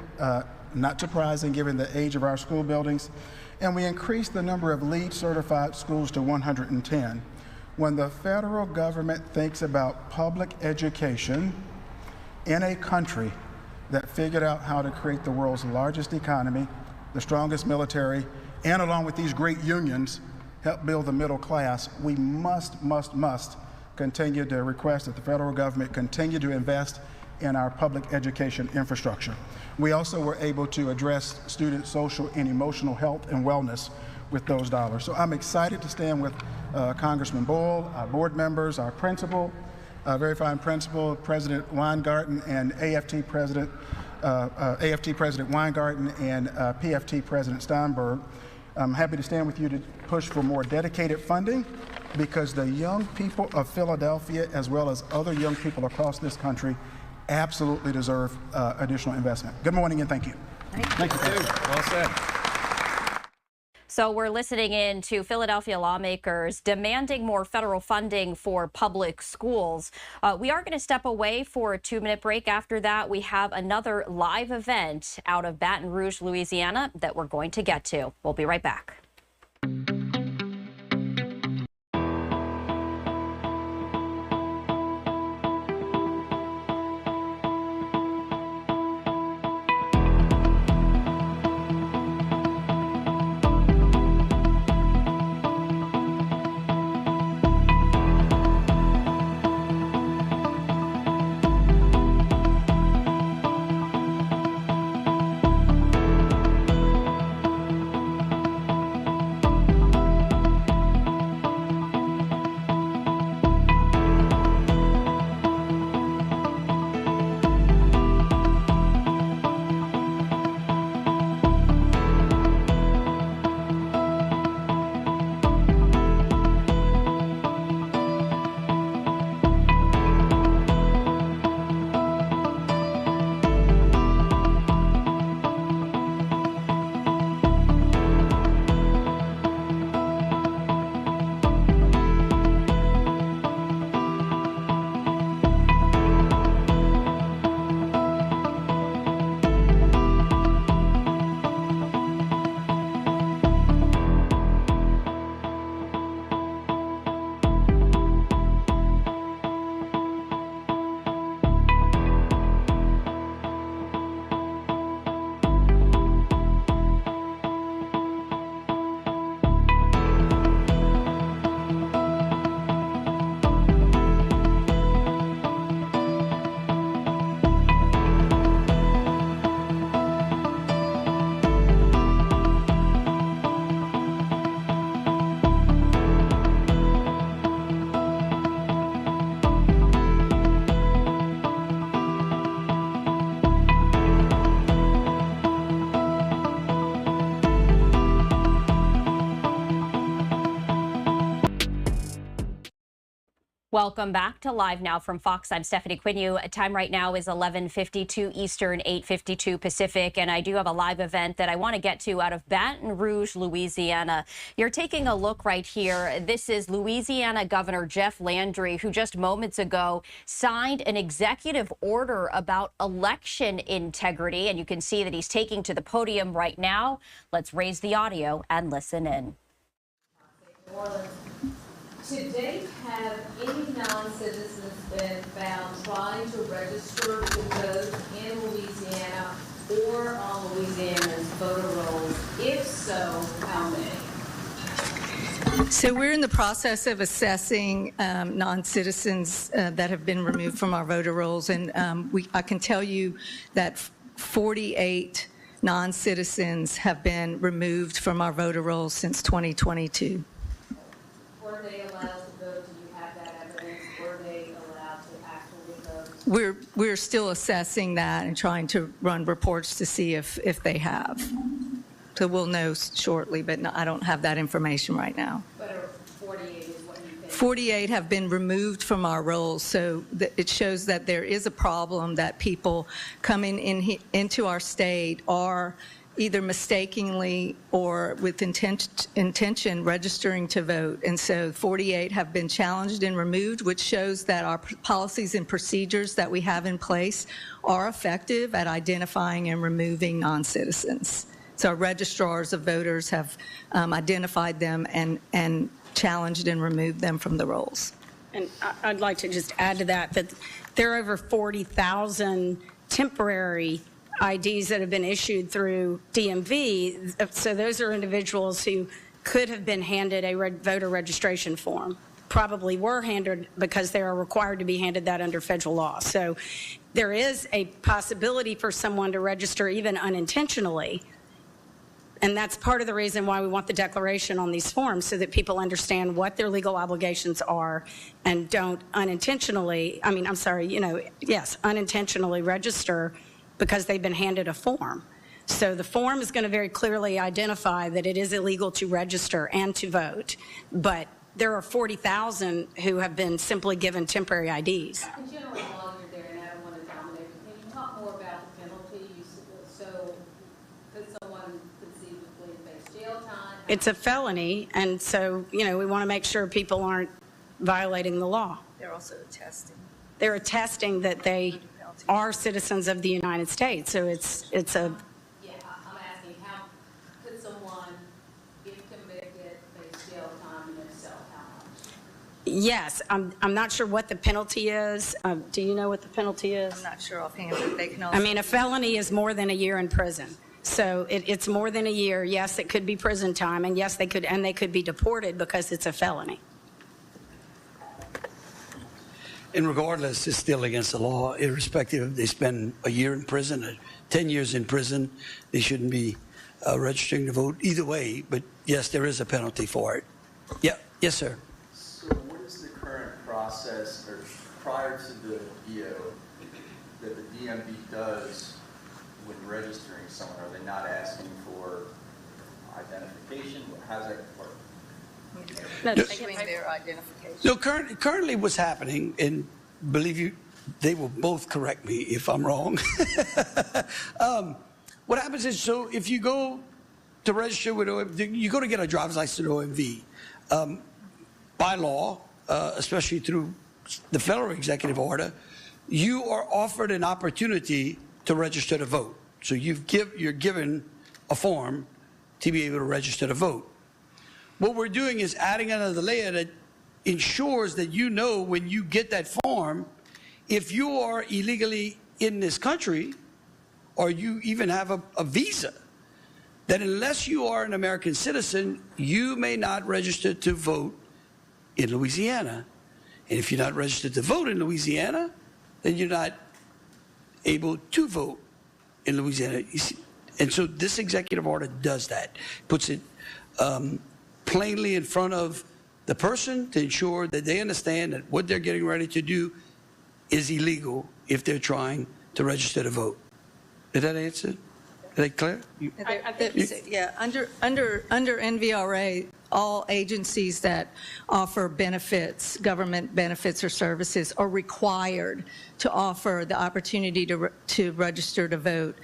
not surprising given the age of our school buildings. And we increased the number of LEED certified schools to 110. When the federal government thinks about public education in a country that figured out how to create the world's largest economy, the strongest military, and along with these great unions, help build the middle class, we must continue to request that the federal government continue to invest in our public education infrastructure. We also were able to address student social and emotional health and wellness with those dollars. So I'm excited to stand with Congressman Boyle, our board members, our principal, very fine principal, President Weingarten, and AFT President Weingarten and PFT President Steinberg. I'm happy to stand with you to push for more dedicated funding because the young people of Philadelphia, as well as other young people across this country, absolutely deserve additional investment. Good morning and thank you. Thank you. Well said. So we're listening in to Philadelphia lawmakers demanding more federal funding for public schools. We are going to step away for a 2-minute break. After that, we have another live event out of Baton Rouge, Louisiana that we're going to get to. We'll be right back. Welcome back to Live Now from Fox. I'm Stephanie Quinu. Time right now is 11:52 Eastern, 8:52 Pacific, and I do have a live event that I want to get to out of Baton Rouge, Louisiana. You're taking a look right here. This is Louisiana Governor Jeff Landry, who just moments ago signed an executive order about election integrity, and you can see that he's taking to the podium right now. Let's raise the audio and listen in. To date, have any non-citizens been found trying to register to vote in Louisiana or on Louisiana's voter rolls? If so, how many? So we're in the process of assessing non-citizens that have been removed from our voter rolls, and I can tell you that 48 non-citizens have been removed from our voter rolls since 2022. Were they allowed to vote? Do you have that evidence? Were they allowed to actually vote? We're still assessing that and trying to run reports to see if they have. So we'll know shortly, but no, I don't have that information right now. But 48 is what you think? 48 have been removed from our rolls, so it shows that there is a problem that people coming into our state are either mistakenly or with intention registering to vote. And so 48 have been challenged and removed, which shows that our policies and procedures that we have in place are effective at identifying and removing non-citizens. So our registrars of voters have identified them and challenged and removed them from the rolls. And I'd like to just add to that there are over 40,000 temporary IDs that have been issued through DMV. So those are individuals who could have been handed a voter registration form, probably were handed because they are required to be handed that under federal law. So there is a possibility for someone to register even unintentionally. And that's part of the reason why we want the declaration on these forms, so that people understand what their legal obligations are and don't unintentionally, unintentionally register because they've been handed a form. So the form is going to very clearly identify that it is illegal to register and to vote, but there are 40,000 who have been simply given temporary IDs. In general, while you're there, and I don't want to dominate, can you talk more about the penalty? So could someone conceivably face jail time? It's a felony, and so, we want to make sure people aren't violating the law. They're also attesting. They're attesting that they are citizens of the United States. So it's a. Yeah, I'm asking, how could someone, if convicted, face jail time, and if so, how much? Yes, I'm not sure what the penalty is. Do you know what the penalty is? I'm not sure offhand, but they can also. A felony is more than a year in prison. So it's more than a year. Yes, it could be prison time, and yes, they could be deported because it's a felony. And regardless, it's still against the law, irrespective if they spend a year in prison or 10 years in prison. They shouldn't be registering to vote either way. But yes, there is a penalty for it. Yeah. Yes, sir. So what is the current process, or prior to the EO, that the DMV does when registering someone? Are they not asking for identification? How does that work? Their identification. So currently what's happening, and believe you, they will both correct me if I'm wrong. What happens is, so if you go to register with OMV, you go to get a driver's license at OMV. By law, especially through the federal executive order, you are offered an opportunity to register to vote. So you're given a form to be able to register to vote. What we're doing is adding another layer that ensures that when you get that form, if you are illegally in this country or you even have a visa, that unless you are an American citizen, you may not register to vote in Louisiana. And if you're not registered to vote in Louisiana, then you're not able to vote in Louisiana. And so this executive order does that, puts it plainly in front of the person to ensure that they understand that what they're getting ready to do is illegal if they're trying to register to vote. Did that answer? Is that clear? Yeah, under NVRA, all agencies that offer benefits, government benefits or services, are required to offer the opportunity to register to vote.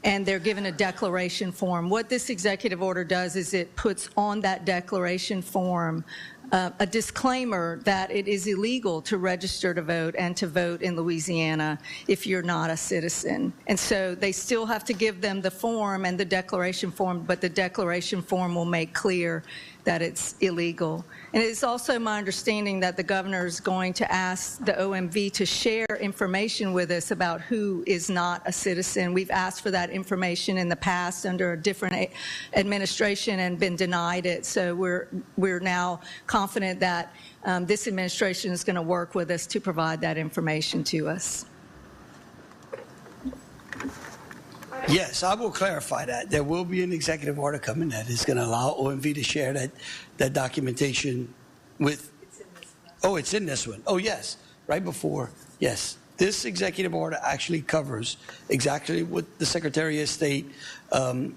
And they're given a declaration form. What this executive order does is it puts on that declaration form a disclaimer that it is illegal to register to vote and to vote in Louisiana if you're not a citizen. And so they still have to give them the form and the declaration form, but the declaration form will make clear that it's illegal. And it's also my understanding that the governor is going to ask the OMV to share information with us about who is not a citizen. We've asked for that information in the past under a different administration and been denied it. So we're now confident that this administration is going to work with us to provide that information to us. Yes, I will clarify that. There will be an executive order coming that is going to allow OMV to share that documentation with. It's in this one. Oh, yes, right before. Yes, this executive order actually covers exactly what the Secretary of State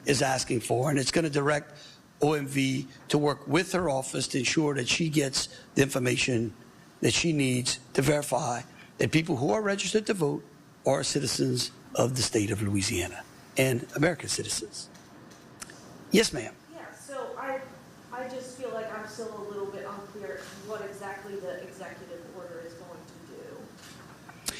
is asking for, and it's going to direct OMV to work with her office to ensure that she gets the information that she needs to verify that people who are registered to vote are citizens of the state of Louisiana and American citizens. Yes, ma'am. Yeah, so I just feel like I'm still a little bit unclear what exactly the executive order is going to do.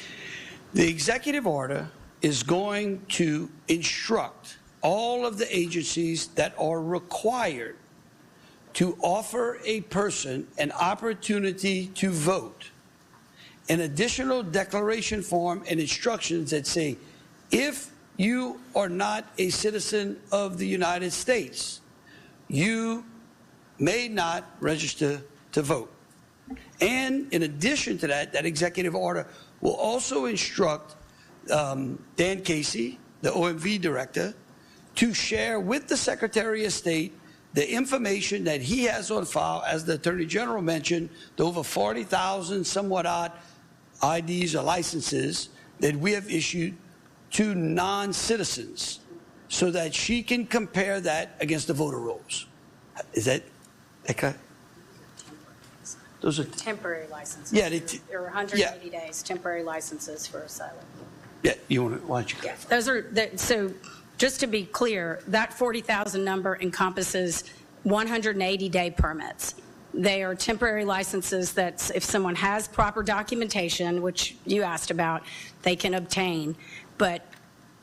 The executive order is going to instruct all of the agencies that are required to offer a person an opportunity to vote an additional declaration form and instructions that say, if you are not a citizen of the United States, you may not register to vote. And in addition to that, that executive order will also instruct Dan Casey, the OMV director, to share with the Secretary of State the information that he has on file, as the Attorney General mentioned, the over 40,000 somewhat odd IDs or licenses that we have issued to non-citizens, so that she can compare that against the voter rolls. Is that okay? Those are temporary licenses. Yeah, there are 180 days temporary licenses for asylum. Yeah, you want to? Why don't you go? Yeah, those are so. Just to be clear, that 40,000 number encompasses 180-day permits. They are temporary licenses that, if someone has proper documentation, which you asked about, they can obtain, but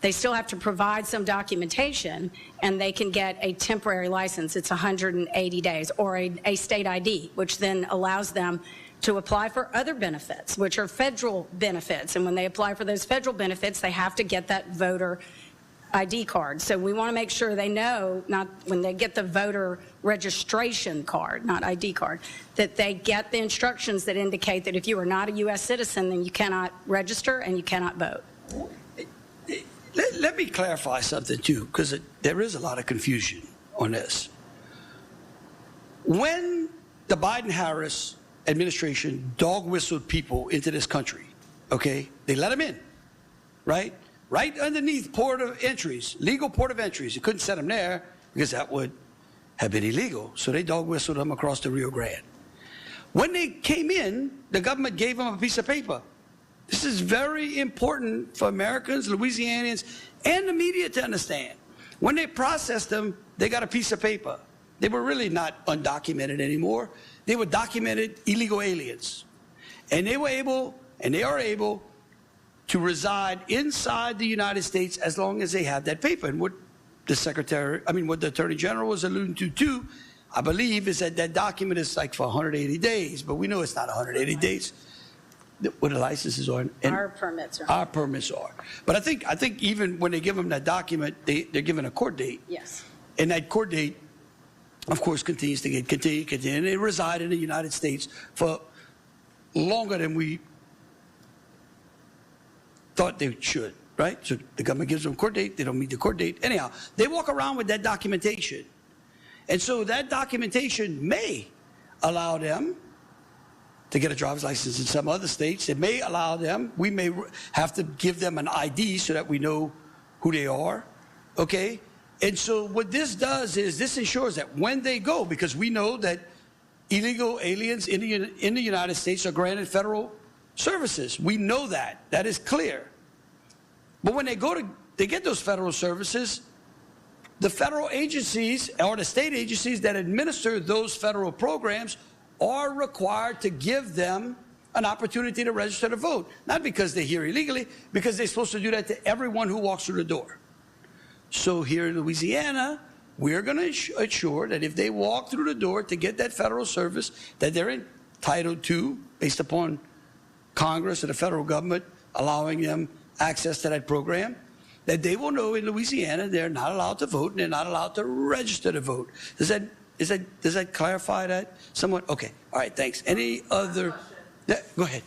they still have to provide some documentation, and they can get a temporary license. It's 180 days, or a state ID, which then allows them to apply for other benefits, which are federal benefits. And when they apply for those federal benefits, they have to get that voter ID card. So we want to make sure they know, not when they get the voter registration card, not ID card, that they get the instructions that indicate that if you are not a U.S. citizen, then you cannot register and you cannot vote. Let me clarify something, too, because there is a lot of confusion on this. When the Biden-Harris administration dog-whistled people into this country, okay, they let them in, right? Right underneath port of entries, legal port of entries. You couldn't set them there because that would have been illegal. So they dog-whistled them across the Rio Grande. When they came in, the government gave them a piece of paper. This is very important for Americans, Louisianians, and the media to understand. When they processed them, they got a piece of paper. They were really not undocumented anymore. They were documented illegal aliens. And they were able, and they are able, to reside inside the United States as long as they have that paper. And what the Attorney General was alluding to too, I believe, is that that document is like for 180 days, but we know it's not 180 days. What the licenses are. And our permits are. Our permits are. But I think even when they give them that document, they're given a court date. Yes. And that court date, of course, continues to continue. And they reside in the United States for longer than we thought they should, right? So the government gives them a court date, they don't meet the court date. Anyhow, they walk around with that documentation. And so that documentation may allow them to get a driver's license in some other states. It may allow them, we may have to give them an ID so that we know who they are, okay? And so what this does is this ensures that when they go, because we know that illegal aliens in the United States are granted federal services. We know that. That is clear. But when they go to get those federal services, the federal agencies or the state agencies that administer those federal programs are required to give them an opportunity to register to vote. Not because they're here illegally, because they're supposed to do that to everyone who walks through the door. So here in Louisiana, we're going to ensure that if they walk through the door to get that federal service that they're entitled to based upon Congress and the federal government allowing them access to that program, that they will know in Louisiana they're not allowed to vote and they're not allowed to register to vote. Does that clarify that somewhat? Okay. All right. Thanks. Any other? Yeah, go ahead.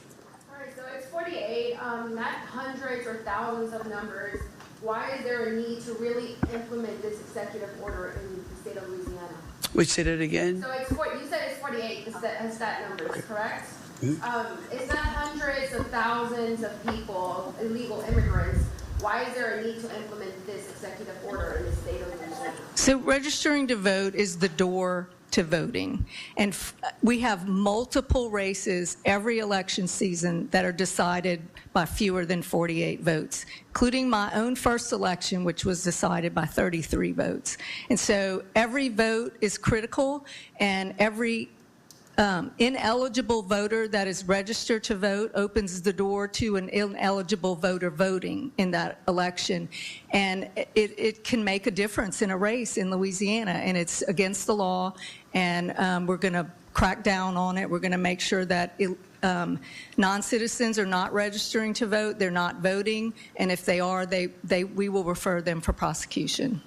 All right. So it's 48, not hundreds or thousands of numbers. Why is there a need to really implement this executive order in the state of Louisiana? Wait, say that again. So you said it's 48 stat numbers, correct? It's not hundreds of thousands of people, illegal immigrants. Why is there a need to implement this executive order in the state of Louisiana? So registering to vote is the door to voting. And we have multiple races every election season that are decided by fewer than 48 votes, including my own first election, which was decided by 33 votes. And so every vote is critical, and every ineligible voter that is registered to vote opens the door to an ineligible voter voting in that election. And it can make a difference in a race in Louisiana, and it's against the law, and we're going to crack down on it. We're going to make sure that non-citizens are not registering to vote, they're not voting, and if they are, we will refer them for prosecution.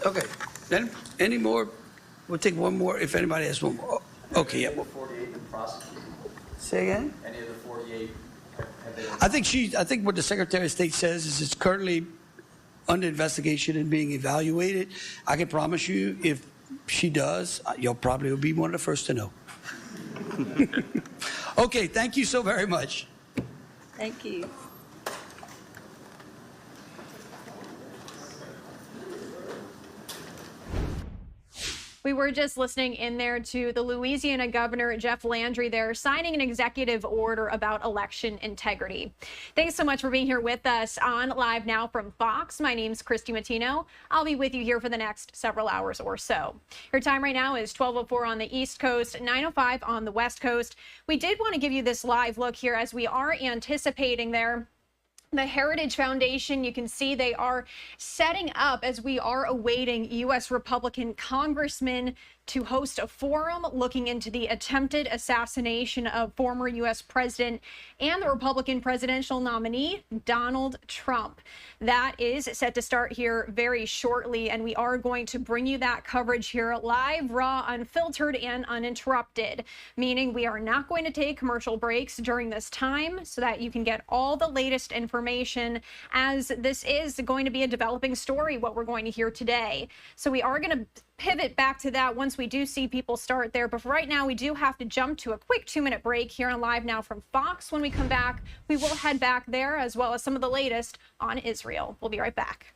Okay. Then, any more? We'll take one more if anybody has one more. Okay, yeah. Any of the 48 been prosecuted? Say again? Any of the 48 have they been I think what the Secretary of State says is it's currently under investigation and being evaluated. I can promise you, if she does, you'll probably be one of the first to know. Okay, thank you so very much. Thank you. We were just listening in there to the Louisiana Governor, Jeff Landry, there signing an executive order about election integrity. Thanks so much for being here with us on Live Now from Fox. My name's Christy Matino. I'll be with you here for the next several hours or so. Your time right now is 12:04 on the East Coast, 9:05 on the West Coast. We did want to give you this live look here as we are anticipating there. The Heritage Foundation, you can see they are setting up as we are awaiting U.S. Republican congressmen to host a forum looking into the attempted assassination of former U.S. President and the Republican presidential nominee, Donald Trump. That is set to start here very shortly, and we are going to bring you that coverage here live, raw, unfiltered, and uninterrupted, meaning we are not going to take commercial breaks during this time so that you can get all the latest information, as this is going to be a developing story, what we're going to hear today. So we are going to pivot back to that once we do see people start there. But for right now, we do have to jump to a quick 2-minute break here on Live Now from Fox. When we come back, we will head back there as well as some of the latest on Israel. We'll be right back.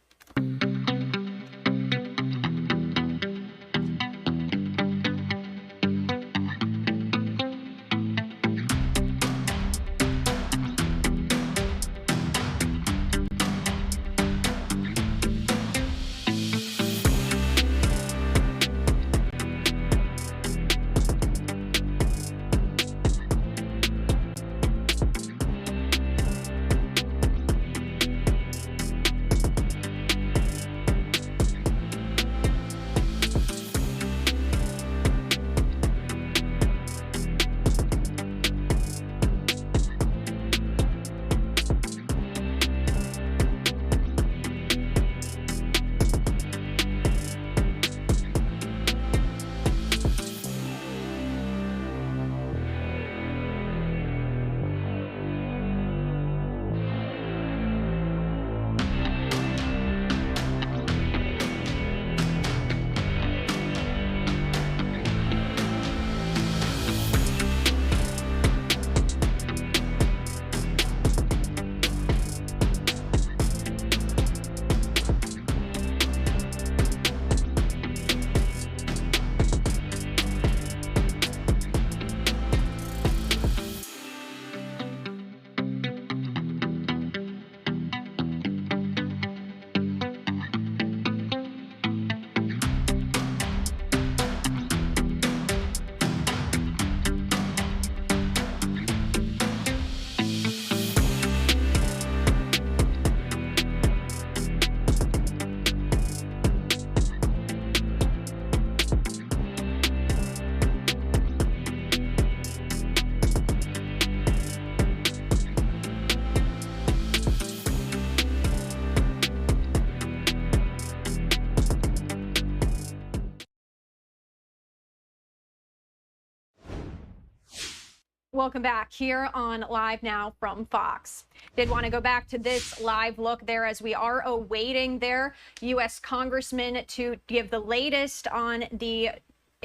Welcome back here on Live Now from Fox. Did want to go back to this live look there as we are awaiting their U.S. congressman to give the latest on the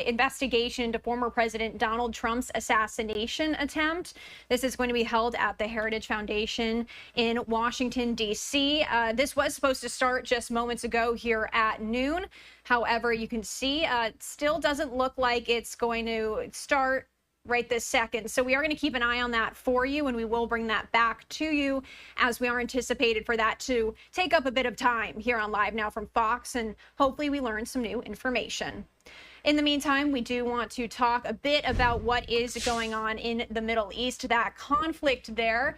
investigation into former President Donald Trump's assassination attempt. This is going to be held at the Heritage Foundation in Washington, D.C. This was supposed to start just moments ago here at noon. However, you can see it still doesn't look like it's going to start right this second. So we are going to keep an eye on that for you, and we will bring that back to you as we are anticipated for that to take up a bit of time here on Live Now from Fox, and hopefully we learn some new information. In the meantime, we do want to talk a bit about what is going on in the Middle East, that conflict there.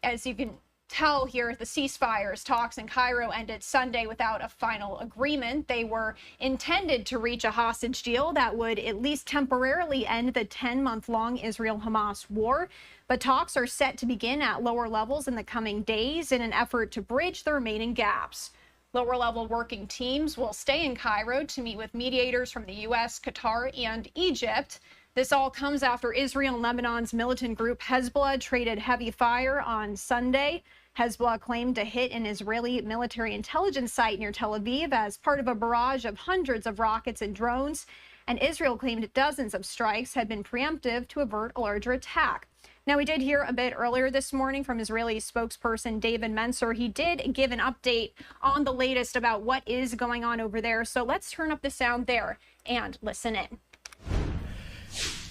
As you can tell here, the ceasefires talks in Cairo ended Sunday without a final agreement. They were intended to reach a hostage deal that would at least temporarily end the 10-month-long Israel-Hamas war. But talks are set to begin at lower levels in the coming days in an effort to bridge the remaining gaps. Lower-level working teams will stay in Cairo to meet with mediators from the U.S., Qatar, and Egypt. This all comes after Israel and Lebanon's militant group Hezbollah traded heavy fire on Sunday. Hezbollah claimed to hit an Israeli military intelligence site near Tel Aviv as part of a barrage of hundreds of rockets and drones, and Israel claimed dozens of strikes had been preemptive to avert a larger attack. Now, we did hear a bit earlier this morning from Israeli spokesperson David Mencer. He did give an update on the latest about what is going on over there. So let's turn up the sound there and listen in.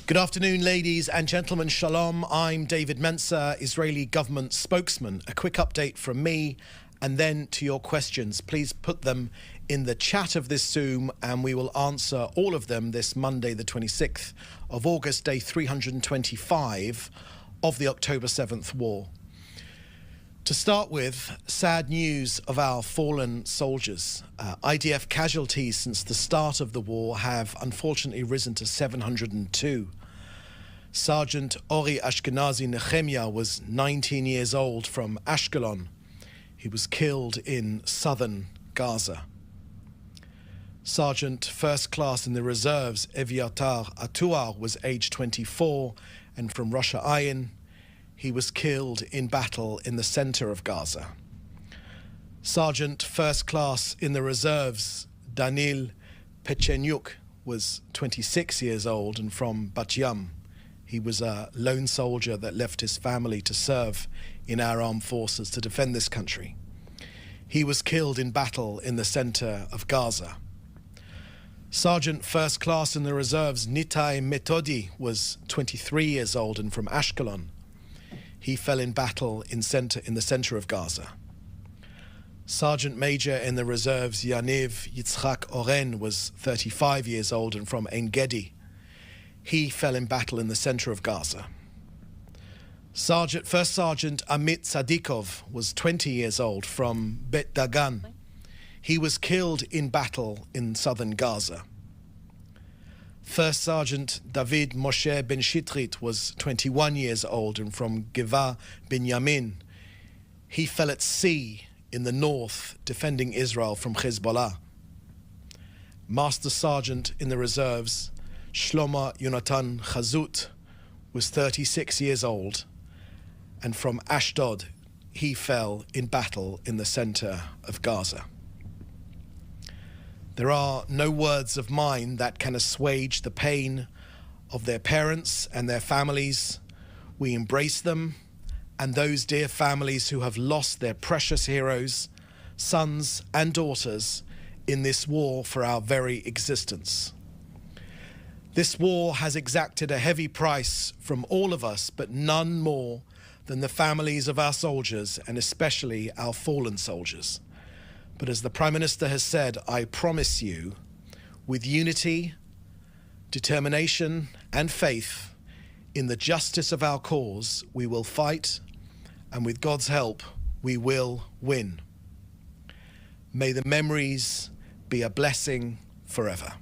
Good afternoon, ladies and gentlemen. Shalom. I'm David Mencer, Israeli government spokesman. A quick update from me, and then to your questions. Please put them in the chat of this Zoom, and we will answer all of them this Monday, the 26th of August, day 325 of the October 7th war. To start with, sad news of our fallen soldiers. IDF casualties since the start of the war have unfortunately risen to 702. Sergeant Ori Ashkenazi Nehemia was 19 years old from Ashkelon. He was killed in southern Gaza. Sergeant First Class in the Reserves Eviatar Atuar was age 24 and from Rosh Ayin. He was killed in battle in the center of Gaza. Sergeant First Class in the Reserves Danil Pechenyuk was 26 years old and from Bat Yam. He was a lone soldier that left his family to serve in our armed forces to defend this country. He was killed in battle in the center of Gaza. Sergeant First Class in the Reserves Nitai Metodi was 23 years old and from Ashkelon. He fell in battle in the center of Gaza. Sergeant Major in the Reserves Yaniv Yitzhak Oren was 35 years old and from Ein Gedi. He fell in battle in the center of Gaza. First Sergeant Amit Sadikov was 20 years old from Bet Dagan. He was killed in battle in southern Gaza. First Sergeant David Moshe Ben Shitrit was 21 years old and from Geva Binyamin. He fell at sea in the north defending Israel from Hezbollah. Master Sergeant in the Reserves Shlomo Yonatan Chazut was 36 years old and from Ashdod. He fell in battle in the center of Gaza. There are no words of mine that can assuage the pain of their parents and their families. We embrace them and those dear families who have lost their precious heroes, sons and daughters, in this war for our very existence. This war has exacted a heavy price from all of us, but none more than the families of our soldiers and especially our fallen soldiers. But as the Prime Minister has said, I promise you, with unity, determination, and faith in the justice of our cause, we will fight, and with God's help, we will win. May the memories be a blessing forever.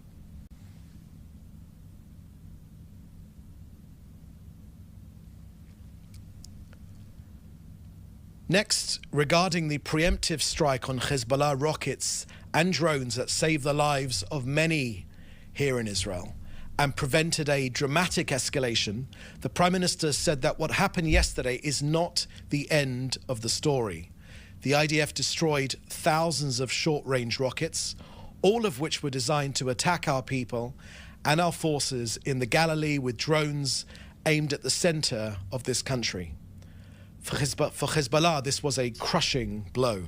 Next, regarding the preemptive strike on Hezbollah rockets and drones that saved the lives of many here in Israel and prevented a dramatic escalation, the Prime Minister said that what happened yesterday is not the end of the story. The IDF destroyed thousands of short-range rockets, all of which were designed to attack our people and our forces in the Galilee with drones aimed at the center of this country. For Hezbollah, this was a crushing blow.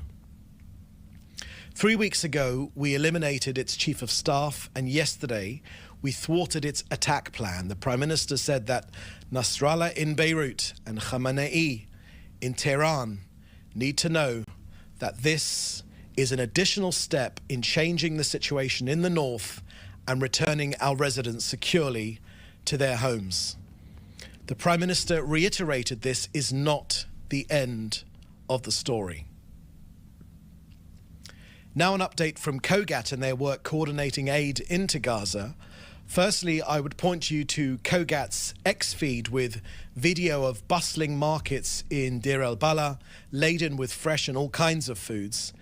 3 weeks ago, we eliminated its chief of staff, and yesterday, we thwarted its attack plan. The Prime Minister said that Nasrallah in Beirut and Khamenei in Tehran need to know that this is an additional step in changing the situation in the north and returning our residents securely to their homes. The Prime Minister reiterated this is not the end of the story. Now an update from COGAT and their work coordinating aid into Gaza. Firstly, I would point you to COGAT's X feed with video of bustling markets in Deir el-Balah, laden with fresh and all kinds of foods.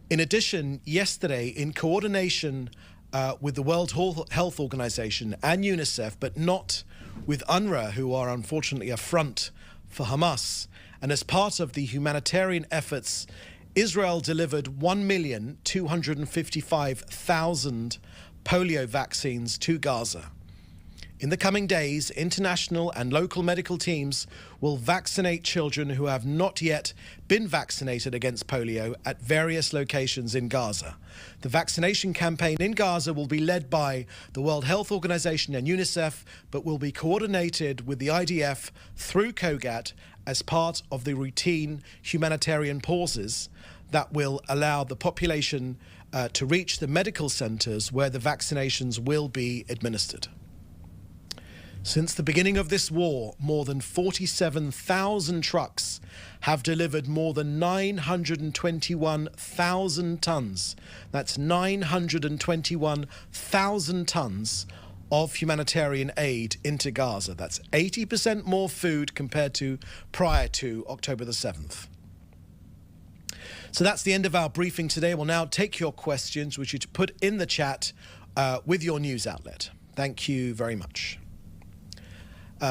In addition, yesterday, in coordination with the World Health Organization and UNICEF, but not with UNRWA, who are unfortunately a front for Hamas, and as part of the humanitarian efforts, Israel delivered 1,255,000 polio vaccines to Gaza. In the coming days, international and local medical teams will vaccinate children who have not yet been vaccinated against polio at various locations in Gaza. The vaccination campaign in Gaza will be led by the World Health Organization and UNICEF, but will be coordinated with the IDF through COGAT as part of the routine humanitarian pauses that will allow the population to reach the medical centers where the vaccinations will be administered. Since the beginning of this war, more than 47,000 trucks have delivered more than 921,000 tons. That's 921,000 tons of humanitarian aid into Gaza. That's 80% more food compared to prior to October the 7th. So that's the end of our briefing today. We'll now take your questions, which you to put in the chat with your news outlet. Thank you very much.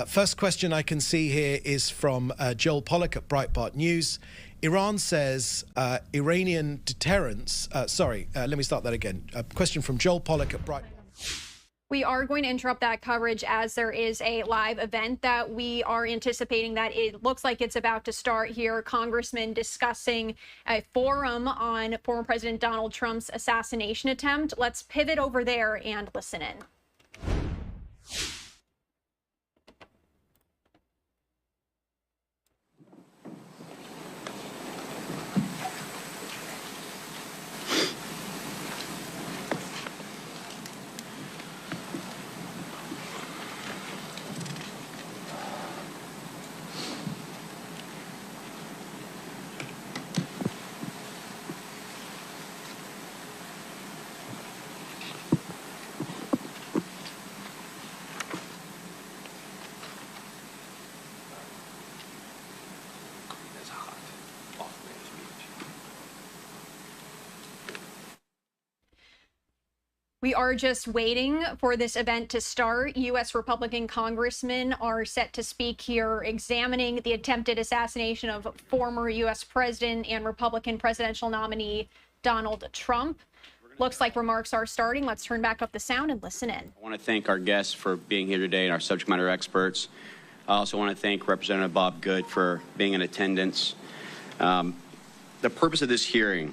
First question I can see here is from Joel Pollack at Breitbart News. Iran says Iranian deterrence. Let me start that again. A question from Joel Pollack at Breitbart. We are going to interrupt that coverage as there is a live event that we are anticipating that it looks like it's about to start here. Congressmen discussing a forum on former President Donald Trump's assassination attempt. Let's pivot over there and listen in. We are just waiting for this event to start. U.S. Republican congressmen are set to speak here, examining the attempted assassination of former U.S. President and Republican presidential nominee Donald Trump. Looks like remarks are starting. Let's turn back up the sound and listen in. I want to thank our guests for being here today and our subject matter experts. I also want to thank Representative Bob Good for being in attendance. The purpose of this hearing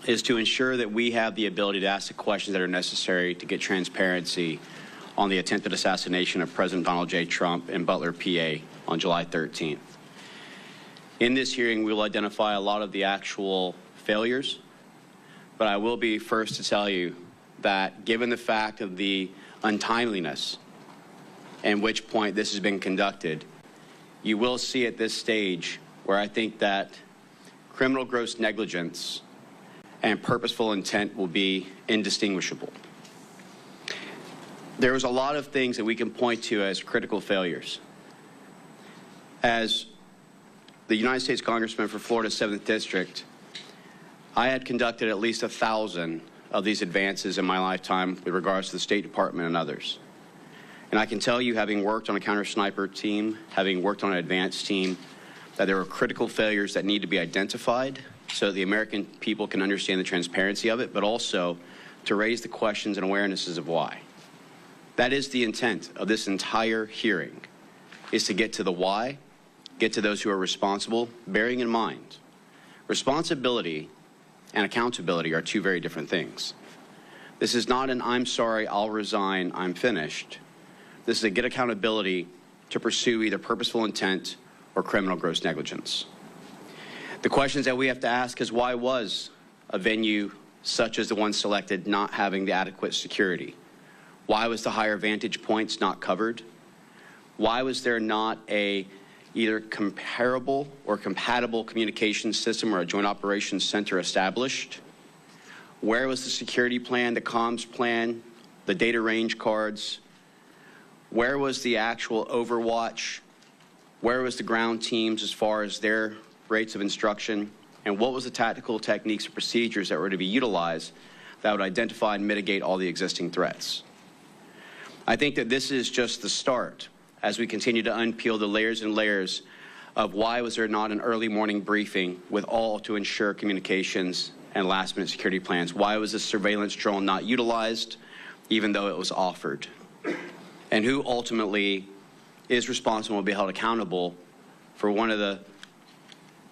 is to ensure that we have the ability to ask the questions that are necessary to get transparency on the attempted assassination of President Donald J. Trump in Butler, PA on July 13th. In this hearing, we will identify a lot of the actual failures, but I will be first to tell you that given the fact of the untimeliness and which point this has been conducted, you will see at this stage where I think that criminal gross negligence and purposeful intent will be indistinguishable. There was a lot of things that we can point to as critical failures. As the United States Congressman for Florida's 7th District, I had conducted at least 1,000 of these advances in my lifetime with regards to the State Department and others. And I can tell you, having worked on a counter-sniper team, having worked on an advance team, that there are critical failures that need to be identified so that the American people can understand the transparency of it, but also to raise the questions and awarenesses of why. That is the intent of this entire hearing, is to get to the why, get to those who are responsible, bearing in mind responsibility and accountability are two very different things. This is not an I'm sorry, I'll resign, I'm finished. This is a get accountability to pursue either purposeful intent or criminal gross negligence. The questions that we have to ask is, why was a venue such as the one selected not having the adequate security? Why was the higher vantage points not covered? Why was there not a either comparable or compatible communications system or a joint operations center established? Where was the security plan, the comms plan, the data range cards? Where was the actual overwatch? Where was the ground teams as far as their rates of instruction? And what was the tactical techniques and procedures that were to be utilized that would identify and mitigate all the existing threats? I think that this is just the start as we continue to unpeel the layers and layers of why was there not an early morning briefing with all to ensure communications and last-minute security plans? Why was this surveillance drone not utilized, even though it was offered? And who ultimately is responsible and will be held accountable for one of the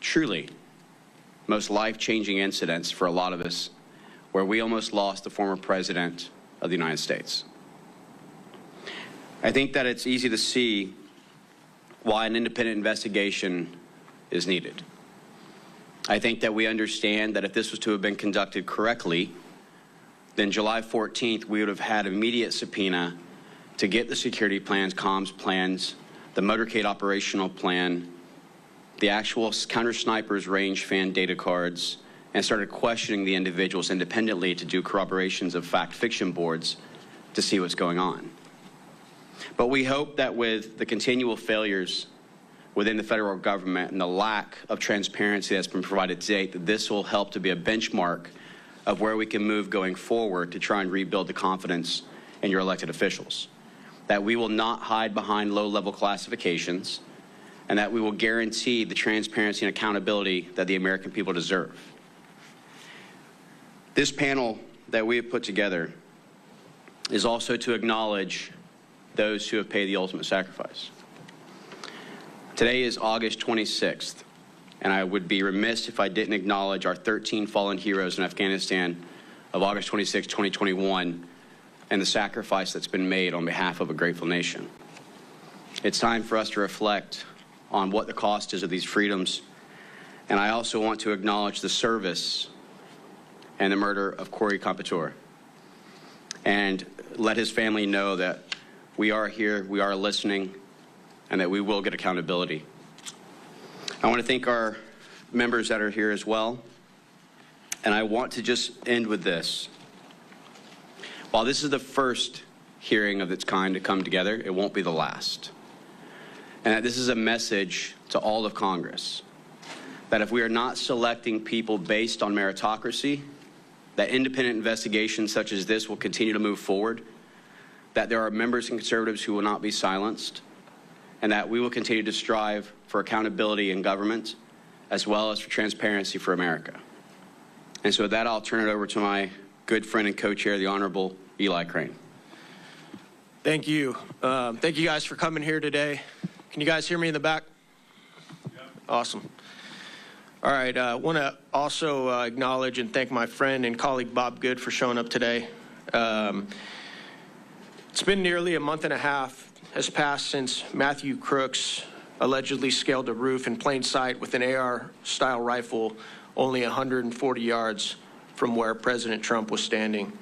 truly most life-changing incidents for a lot of us, where we almost lost the former president of the United States? I think that it's easy to see why an independent investigation is needed. I think that we understand that if this was to have been conducted correctly, then July 14th, we would have had immediate subpoena to get the security plans, comms plans, the motorcade operational plan, the actual counter snipers range fan data cards, and started questioning the individuals independently to do corroborations of fact-fiction boards to see what's going on. But we hope that with the continual failures within the federal government and the lack of transparency that's been provided to date, that this will help to be a benchmark of where we can move going forward to try and rebuild the confidence in your elected officials. That we will not hide behind low-level classifications, and that we will guarantee the transparency and accountability that the American people deserve. This panel that we have put together is also to acknowledge those who have paid the ultimate sacrifice. Today is August 26th, and I would be remiss if I didn't acknowledge our 13 fallen heroes in Afghanistan of August 26, 2021, and the sacrifice that's been made on behalf of a grateful nation. It's time for us to reflect on what the cost is of these freedoms, and I also want to acknowledge the service and the murder of Corey Competor, and let his family know that we are here, we are listening, and that we will get accountability. I want to thank our members that are here as well, and I want to just end with this. While this is the first hearing of its kind to come together, it won't be the last. And that this is a message to all of Congress, that if we are not selecting people based on meritocracy, that independent investigations such as this will continue to move forward, that there are members and conservatives who will not be silenced, and that we will continue to strive for accountability in government as well as for transparency for America. And so with that, I'll turn it over to my good friend and co-chair, the Honorable Eli Crane. Thank you. Thank you guys for coming here today. Can you guys hear me in the back? Yeah. Awesome. All right, I want to also acknowledge and thank my friend and colleague Bob Good for showing up today. It's been nearly a month and a half has passed since Matthew Crooks allegedly scaled a roof in plain sight with an AR-style rifle only 140 yards from where President Trump was standing.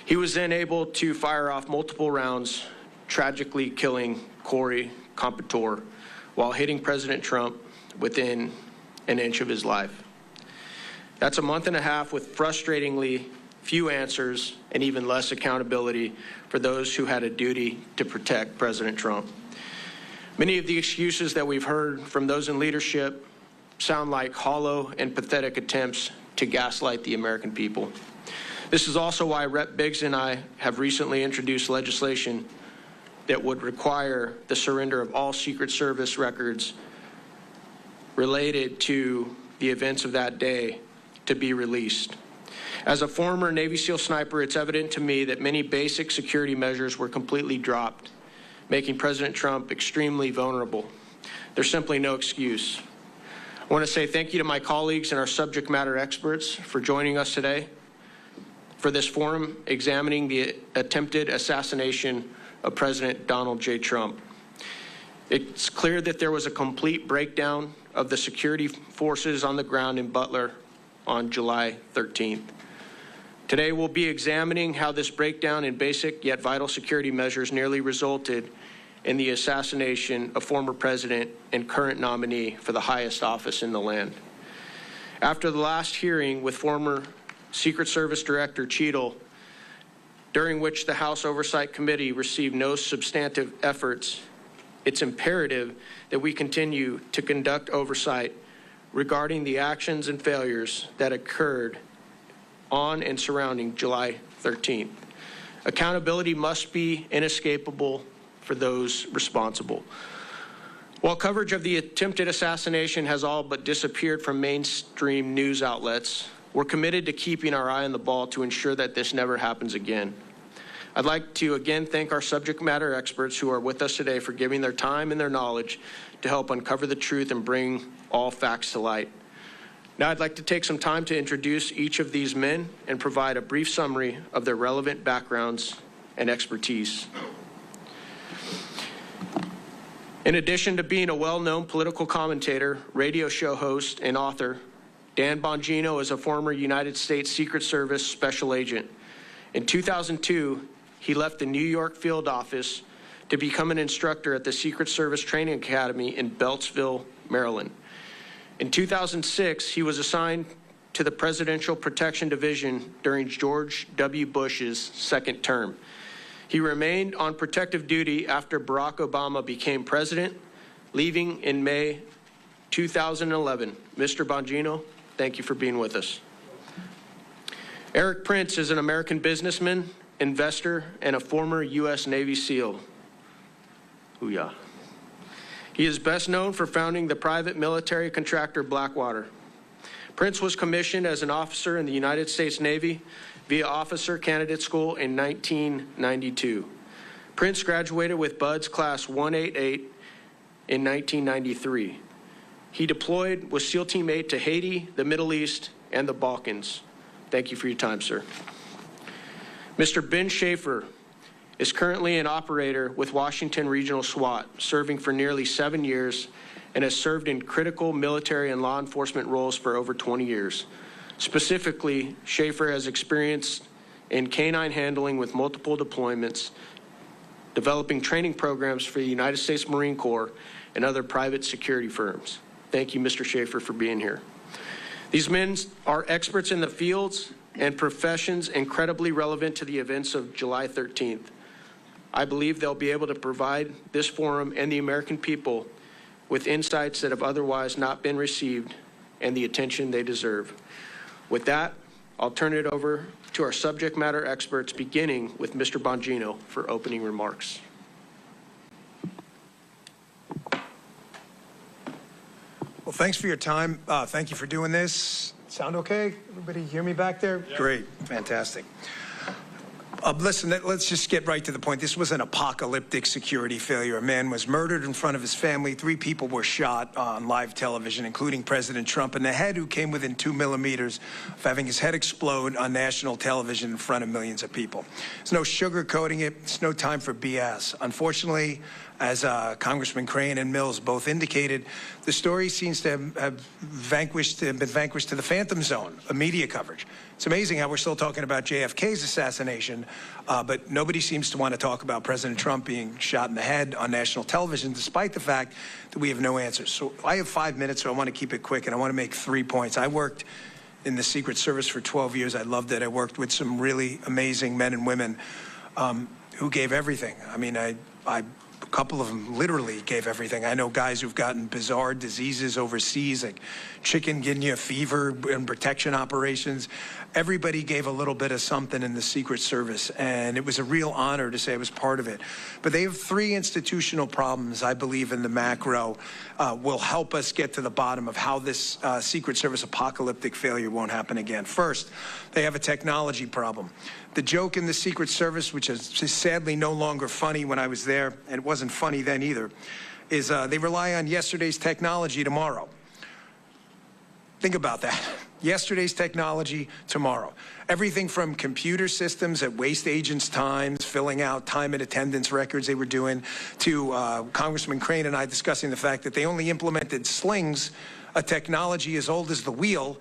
He was then able to fire off multiple rounds, tragically killing Corey Competor while hitting President Trump within an inch of his life. That's a month and a half with frustratingly few answers and even less accountability for those who had a duty to protect President Trump. Many of the excuses that we've heard from those in leadership sound like hollow and pathetic attempts to gaslight the American people. This is also why Rep. Biggs and I have recently introduced legislation that would require the surrender of all Secret Service records related to the events of that day to be released. As a former Navy SEAL sniper, it's evident to me that many basic security measures were completely dropped, making President Trump extremely vulnerable. There's simply no excuse. I want to say thank you to my colleagues and our subject matter experts for joining us today for this forum examining the attempted assassination of President Donald J. Trump. It's clear that there was a complete breakdown of the security forces on the ground in Butler on July 13th. Today we'll be examining how this breakdown in basic yet vital security measures nearly resulted in the assassination of former president and current nominee for the highest office in the land. After the last hearing with former Secret Service Director Cheadle, during which the House Oversight Committee received no substantive efforts, it's imperative that we continue to conduct oversight regarding the actions and failures that occurred on and surrounding July 13th. Accountability must be inescapable for those responsible. While coverage of the attempted assassination has all but disappeared from mainstream news outlets, we're committed to keeping our eye on the ball to ensure that this never happens again. I'd like to again thank our subject matter experts who are with us today for giving their time and their knowledge to help uncover the truth and bring all facts to light. Now I'd like to take some time to introduce each of these men and provide a brief summary of their relevant backgrounds and expertise. In addition to being a well-known political commentator, radio show host, and author, Dan Bongino is a former United States Secret Service special agent. In 2002, he left the New York field office to become an instructor at the Secret Service Training Academy in Beltsville, Maryland. In 2006, he was assigned to the Presidential Protection Division during George W. Bush's second term. He remained on protective duty after Barack Obama became president, leaving in May 2011. Mr. Bongino, thank you for being with us. Eric Prince is an American businessman, investor, and a former U.S. Navy SEAL. Hoo-yah. He is best known for founding the private military contractor Blackwater. Prince was commissioned as an officer in the United States Navy via Officer Candidate School in 1992. Prince graduated with Buds Class 188 in 1993. He deployed with SEAL Team 8 to Haiti, the Middle East, and the Balkans. Thank you for your time, sir. Mr. Ben Schaefer is currently an operator with Washington Regional SWAT, serving for nearly 7 years, and has served in critical military and law enforcement roles for over 20 years. Specifically, Schaefer has experience in canine handling with multiple deployments, developing training programs for the United States Marine Corps and other private security firms. Thank you, Mr. Schaefer, for being here. These men are experts in the fields and professions incredibly relevant to the events of July 13th. I believe they'll be able to provide this forum and the American people with insights that have otherwise not been received and the attention they deserve. With that, I'll turn it over to our subject matter experts, beginning with Mr. Bongino for opening remarks. Well, thanks for your time. Thank you for doing this. Sound okay? Everybody hear me back there? Yeah. Great. Fantastic. Listen, let's just get right to the point. This was an apocalyptic security failure. A man was murdered in front of his family. 3 people were shot on live television, including President Trump, and the head who came within 2 millimeters of having his head explode on national television in front of millions of people. There's no sugarcoating it. It's no time for BS. Unfortunately, as Congressman Crane and Mills both indicated, the story seems to have been vanquished to the phantom zone of media coverage. It's amazing how we're still talking about JFK's assassination, but nobody seems to want to talk about President Trump being shot in the head on national television, despite the fact that we have no answers. So I have 5 minutes, so I want to keep it quick, and I want to make 3 points. I worked in the Secret Service for 12 years. I loved it. I worked with some really amazing men and women who gave everything. I mean, I couple of them literally gave everything. I know guys who've gotten bizarre diseases overseas, like chikungunya fever and protection operations. Everybody gave a little bit of something in the Secret Service, and it was a real honor to say I was part of it. But they have 3 institutional problems, I believe, in the macro will help us get to the bottom of how this Secret Service apocalyptic failure won't happen again. First, they have a technology problem. The joke in the Secret Service, which is sadly no longer funny when I was there, and it wasn't funny then either, is they rely on yesterday's technology tomorrow. Think about that. Yesterday's technology tomorrow. Everything from computer systems that waste agents' times, filling out time and attendance records they were doing, to Congressman Crane and I discussing the fact that they only implemented slings, a technology as old as the wheel,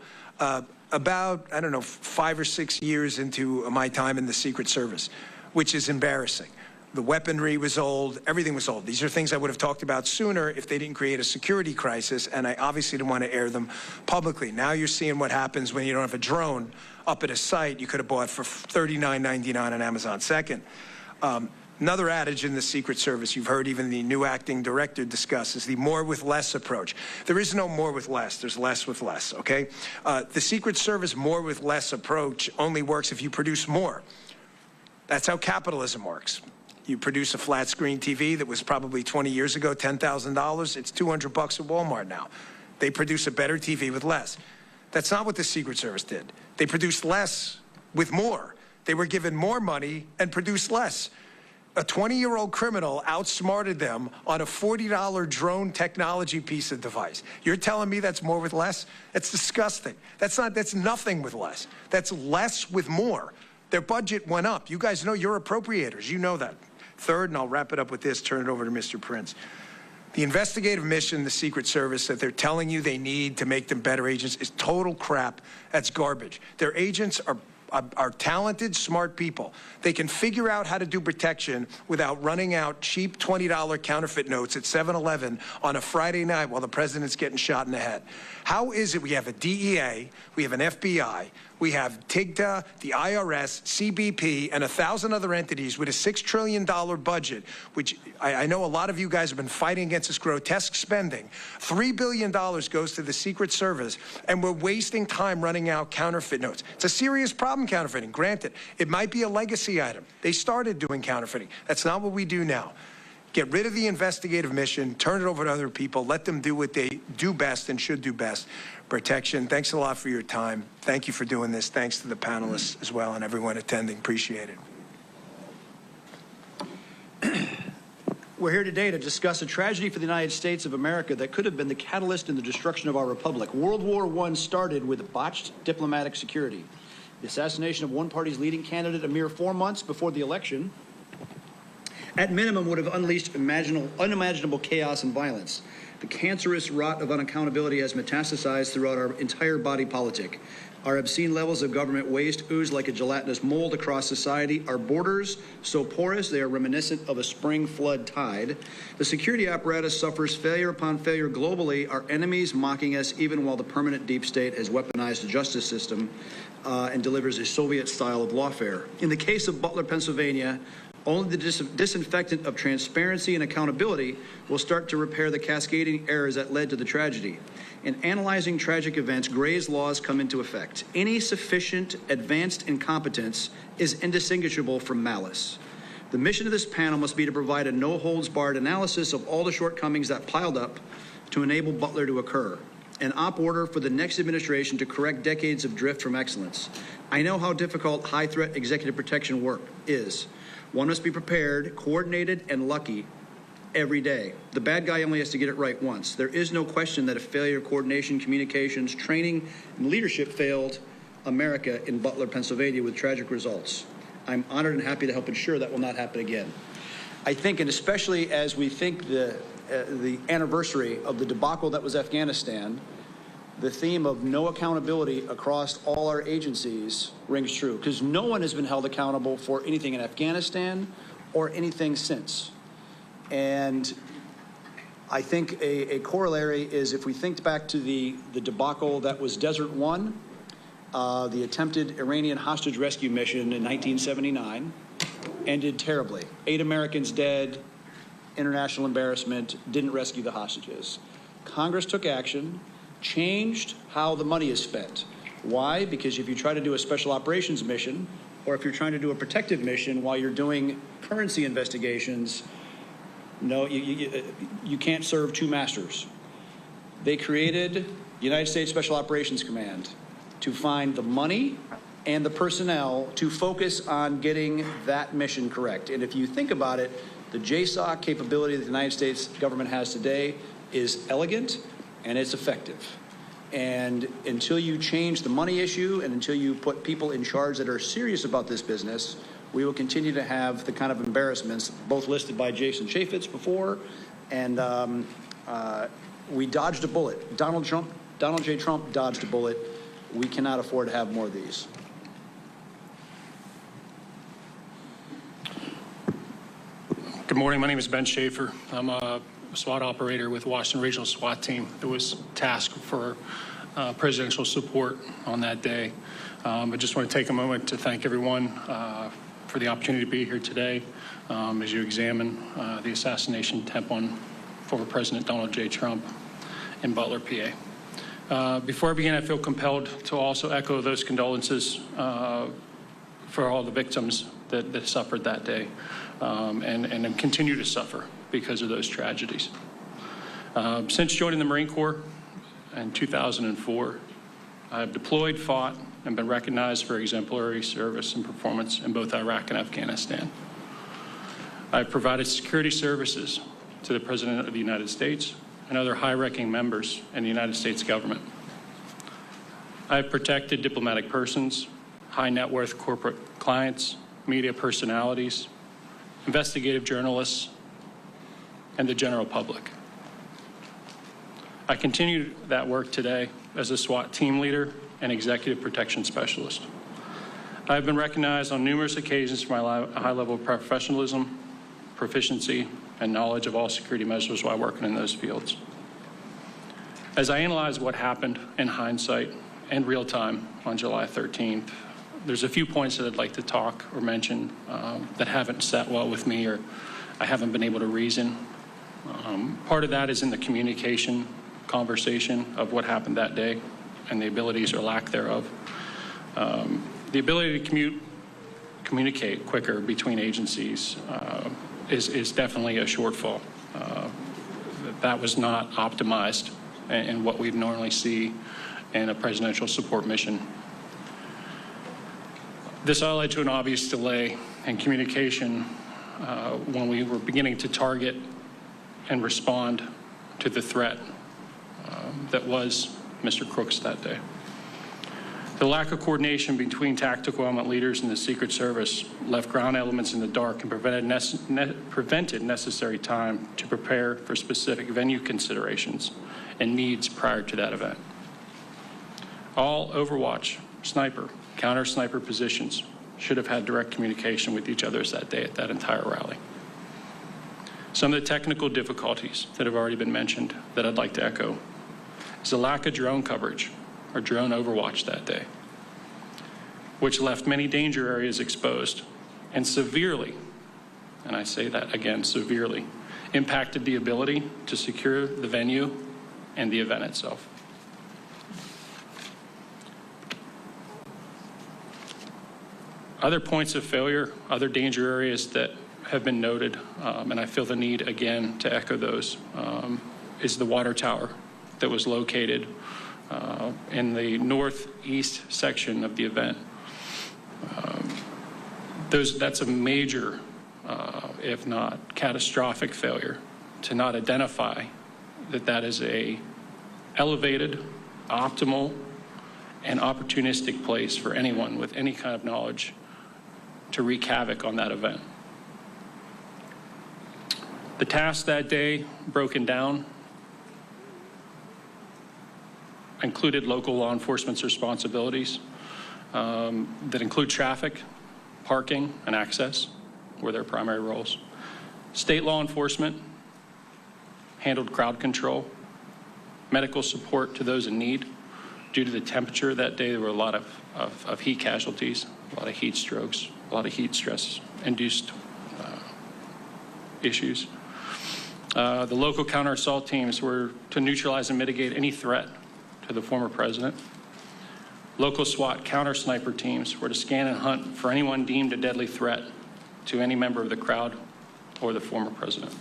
about, I don't know, 5 or 6 years into my time in the Secret Service, which is embarrassing. The weaponry was old. Everything was old. These are things I would have talked about sooner if they didn't create a security crisis, and I obviously didn't want to air them publicly. Now you're seeing what happens when you don't have a drone up at a site you could have bought for $39.99 on Amazon. Second, another adage in the Secret Service, you've heard even the new acting director discuss, is the more with less approach. There is no more with less. There's less with less, okay? The Secret Service more with less approach only works if you produce more. That's how capitalism works. You produce a flat screen TV that was probably 20 years ago $10,000. It's $200 at Walmart now. They produce a better TV with less. That's not what the Secret Service did. They produced less with more. They were given more money and produced less. A 20-year-old criminal outsmarted them on a $40 drone technology piece of device. You're telling me that's more with less? That's disgusting. That's nothing with less. That's less with more. Their budget went up. You guys know, you're appropriators. You know that. Third, and I'll wrap it up with this, turn it over to Mr. Prince. The investigative mission, the Secret Service, that they're telling you they need to make them better agents is total crap. That's garbage. Their agents are talented, smart people. They can figure out how to do protection without running out cheap $20 counterfeit notes at 7-Eleven on a Friday night while the president's getting shot in the head. How is it we have a DEA, we have an FBI, we have TIGTA, the IRS, CBP, and 1,000 other entities with a $6 trillion budget, which I know a lot of you guys have been fighting against this grotesque spending. $3 billion goes to the Secret Service, and we're wasting time running out counterfeit notes. It's a serious problem, counterfeiting. Granted, it might be a legacy item. They started doing counterfeiting. That's not what we do now. Get rid of the investigative mission, turn it over to other people, let them do what they do best and should do best. Protection. Thanks a lot for your time. Thank you for doing this. Thanks to the panelists as well and everyone attending. Appreciate it. We're here today to discuss a tragedy for the United States of America that could have been the catalyst in the destruction of our republic. World War I started with botched diplomatic security. The assassination of one party's leading candidate a mere 4 months before the election, at minimum, would have unleashed unimaginable chaos and violence. The cancerous rot of unaccountability has metastasized throughout our entire body politic. Our obscene levels of government waste ooze like a gelatinous mold across society. Our borders, so porous they are reminiscent of a spring flood tide. The security apparatus suffers failure upon failure globally. Our enemies mocking us even while the permanent deep state has weaponized the justice system and delivers a Soviet style of lawfare. In the case of Butler, Pennsylvania, only the disinfectant of transparency and accountability will start to repair the cascading errors that led to the tragedy. In analyzing tragic events, Gray's laws come into effect. Any sufficient advanced incompetence is indistinguishable from malice. The mission of this panel must be to provide a no-holds-barred analysis of all the shortcomings that piled up to enable Butler to occur. An op order for the next administration to correct decades of drift from excellence. I know how difficult high-threat executive protection work is. One must be prepared, coordinated, and lucky every day. The bad guy only has to get it right once. There is no question that a failure of coordination, communications, training, and leadership failed America in Butler, Pennsylvania with tragic results. I'm honored and happy to help ensure that will not happen again. I think, and especially as we think the anniversary of the debacle that was Afghanistan, the theme of no accountability across all our agencies rings true, because no one has been held accountable for anything in Afghanistan or anything since. And I think a corollary is if we think back to the debacle that was Desert One, the attempted Iranian hostage rescue mission in 1979, ended terribly. 8 Americans dead, international embarrassment, didn't rescue the hostages. Congress took action, changed how the money is spent. Why? Because if you try to do a special operations mission, or if you're trying to do a protective mission while you're doing currency investigations, no, you can't serve two masters. They created United States Special Operations Command to find the money and the personnel to focus on getting that mission correct. And if you think about it, the JSOC capability that the United States government has today is elegant and it's effective. And until you change the money issue and until you put people in charge that are serious about this business, we will continue to have the kind of embarrassments, both listed by Jason Chaffetz before, and we dodged a bullet. Donald J. Trump dodged a bullet. We cannot afford to have more of these. Good morning. My name is Ben Schaefer. I'm a SWAT operator with Washington Regional SWAT Team that was tasked for presidential support on that day. I just want to take a moment to thank everyone for the opportunity to be here today as you examine the assassination attempt on former President Donald J. Trump in Butler, PA. Before I begin, I feel compelled to also echo those condolences for all the victims that suffered that day and continue to suffer because of those tragedies. Since joining the Marine Corps in 2004, I have deployed, fought, and been recognized for exemplary service and performance in both Iraq and Afghanistan. I've provided security services to the President of the United States and other high-ranking members in the United States government. I have protected diplomatic persons, high-net-worth corporate clients, media personalities, investigative journalists, and the general public. I continue that work today as a SWAT team leader and executive protection specialist. I have been recognized on numerous occasions for my high level of professionalism, proficiency, and knowledge of all security measures while working in those fields. As I analyze what happened in hindsight and real time on July 13th, there's a few points that I'd like to talk or mention that haven't sat well with me or I haven't been able to reason. Part of that is in the communication conversation of what happened that day and the abilities or lack thereof. The ability to communicate quicker between agencies is definitely a shortfall. That was not optimized in what we'd normally see in a presidential support mission. This all led to an obvious delay in communication when we were beginning to target and respond to the threat that was Mr. Crooks that day. The lack of coordination between tactical element leaders and the Secret Service left ground elements in the dark and prevented necessary time to prepare for specific venue considerations and needs prior to that event. All Overwatch, sniper, counter-sniper positions should have had direct communication with each other that day at that entire rally. Some of the technical difficulties that have already been mentioned that I'd like to echo is the lack of drone coverage or drone overwatch that day, which left many danger areas exposed and severely, and I say that again, severely, impacted the ability to secure the venue and the event itself. Other points of failure, other danger areas that have been noted, and I feel the need again to echo those, is the water tower that was located in the northeast section of the event. That's a major, if not catastrophic failure to not identify that that is a elevated, optimal, and opportunistic place for anyone with any kind of knowledge to wreak havoc on that event. The tasks that day broken down included local law enforcement's responsibilities that include traffic, parking, and access were their primary roles. State law enforcement handled crowd control, medical support to those in need. Due to the temperature that day, there were a lot of heat casualties, a lot of heat strokes, a lot of heat stress induced issues. The local counter-assault teams were to neutralize and mitigate any threat to the former president. Local SWAT counter-sniper teams were to scan and hunt for anyone deemed a deadly threat to any member of the crowd or the former president.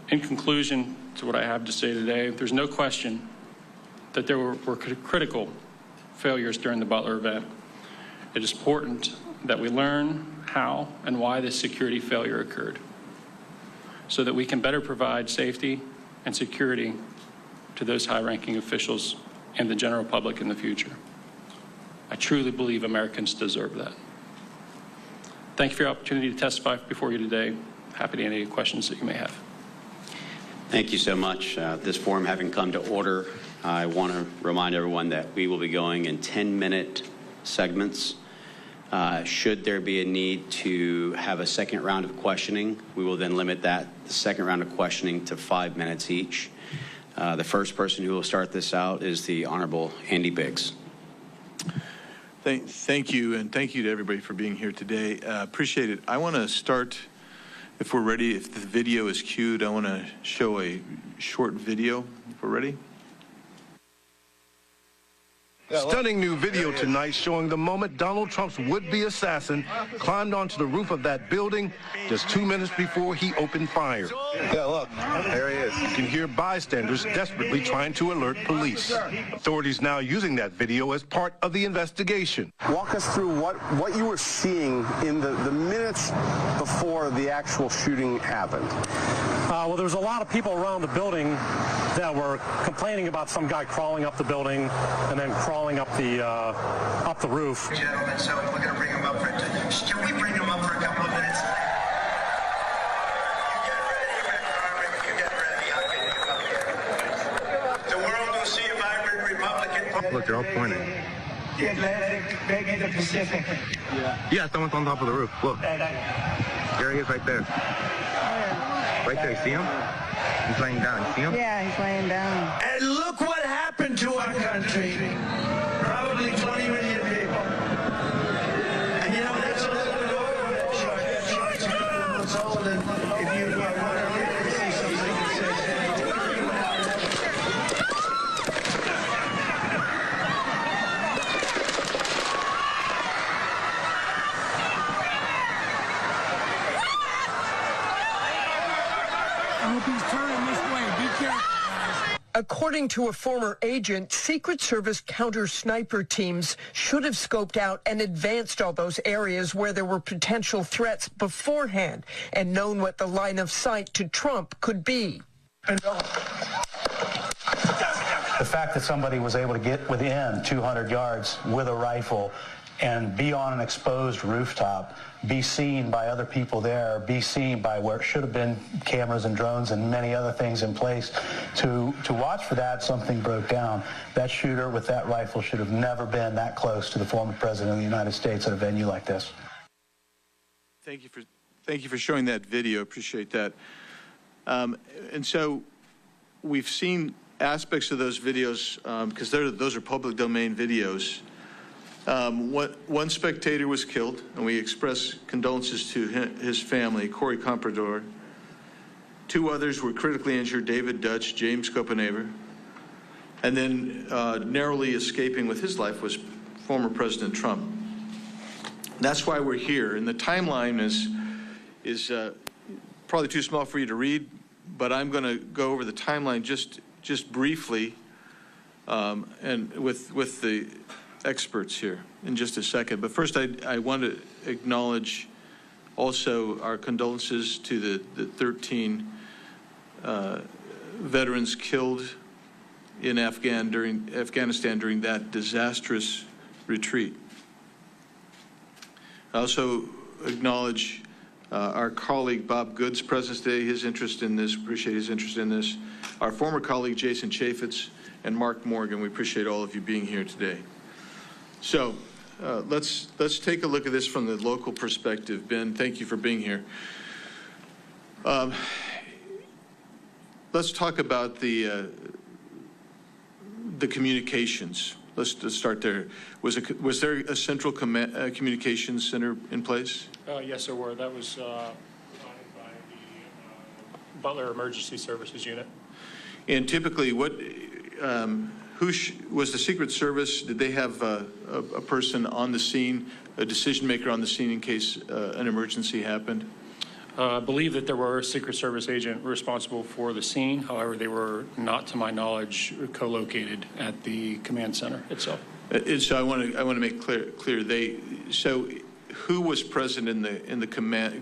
In conclusion to what I have to say today, there's no question that there were critical failures during the Butler event. It is important that we learn how and why this security failure occurred so that we can better provide safety and security to those high-ranking officials and the general public in the future. I truly believe Americans deserve that. Thank you for your opportunity to testify before you today. Happy to answer any questions that you may have. Thank you so much. This forum having come to order, I want to remind everyone that we will be going in 10-minute segments. Should there be a need to have a second round of questioning, we will then limit the second round of questioning to 5 minutes each. The first person who will start this out is the Honorable Andy Biggs. Thank you, and thank you to everybody for being here today. Appreciate it. I want to start, if we're ready, if the video is queued, I want to show a short video, if we're ready. Stunning new video tonight showing the moment Donald Trump's would-be assassin climbed onto the roof of that building just 2 minutes before he opened fire. Yeah, look, there he is. You can hear bystanders desperately trying to alert police. Authorities now using that video as part of the investigation. Walk us through what you were seeing in the minutes before the actual shooting happened. Well, there was a lot of people around the building that were complaining about some guy crawling up the building and then crawling up the roof. Gentlemen, so we're going to bring him up for can we bring him up for a couple of minutes? You get ready. I'll get you up here. The world will see a vibrant Republican. Look, they're all pointing. The Atlantic, maybe the Pacific. Yeah, someone's on top of the roof. Look. There he is right there. Right there, see him? He's laying down, see him? Yeah, he's laying down. And look what happened to our country. Probably 20 million people. And you know, that's a little bit over short. It's old, and if you want to really see something that says According to a former agent, Secret Service counter-sniper teams should have scoped out and advanced all those areas where there were potential threats beforehand and known what the line of sight to Trump could be. The fact that somebody was able to get within 200 yards with a rifle and be on an exposed rooftop, be seen by other people there, be seen by where it should have been cameras and drones and many other things in place to watch for that, something broke down. That shooter with that rifle should have never been that close to the former president of the United States at a venue like this. Thank you for showing that video. Appreciate that. And so we've seen aspects of those videos because those are public domain videos. One spectator was killed, and we express condolences to his family, Corey Comprador. 2 others were critically injured, David Dutch, James Copenhaver. And then narrowly escaping with his life was former President Trump. That's why we're here. And the timeline is probably too small for you to read, but I'm going to go over the timeline just briefly and with the experts here in just a second. But first, I want to acknowledge also our condolences to the 13 veterans killed in Afghanistan during that disastrous retreat. I also acknowledge our colleague Bob Good's presence today, his interest in this, appreciate his interest in this. Our former colleague Jason Chaffetz and Mark Morgan, we appreciate all of you being here today. So let's take a look at this from the local perspective. Ben, thank you for being here. Let's talk about the communications. Let's start there. Was there a central communications center in place? Yes, there were. That was Butler Emergency Services Unit. And typically, what, was the Secret Service, did they have a person on the scene, a decision maker on the scene in case an emergency happened? I believe that there were a Secret Service agent responsible for the scene. However, they were not, to my knowledge, co-located at the command center itself. And so I want to make clear. So who was present in the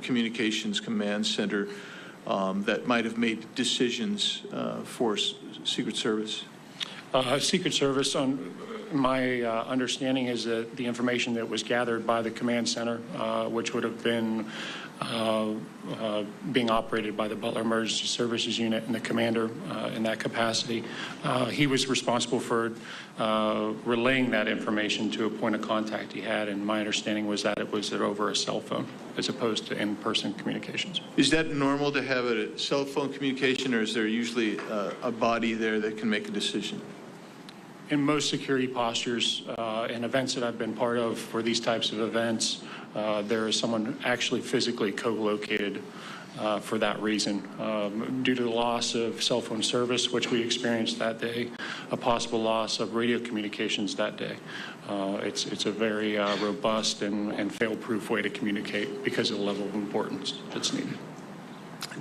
communications command center that might have made decisions for Secret Service? Secret Service, on my understanding, is that the information that was gathered by the command center, which would have been being operated by the Butler Emergency Services Unit and the commander in that capacity, he was responsible for relaying that information to a point of contact he had, and my understanding was that it was over a cell phone as opposed to in-person communications. Is that normal to have a cell phone communication, or is there usually a body there that can make a decision? In most security postures and events that I've been part of for these types of events, there is someone actually physically co-located for that reason. Due to the loss of cell phone service, which we experienced that day, a possible loss of radio communications that day. It's a very robust and fail-proof way to communicate because of the level of importance that's needed.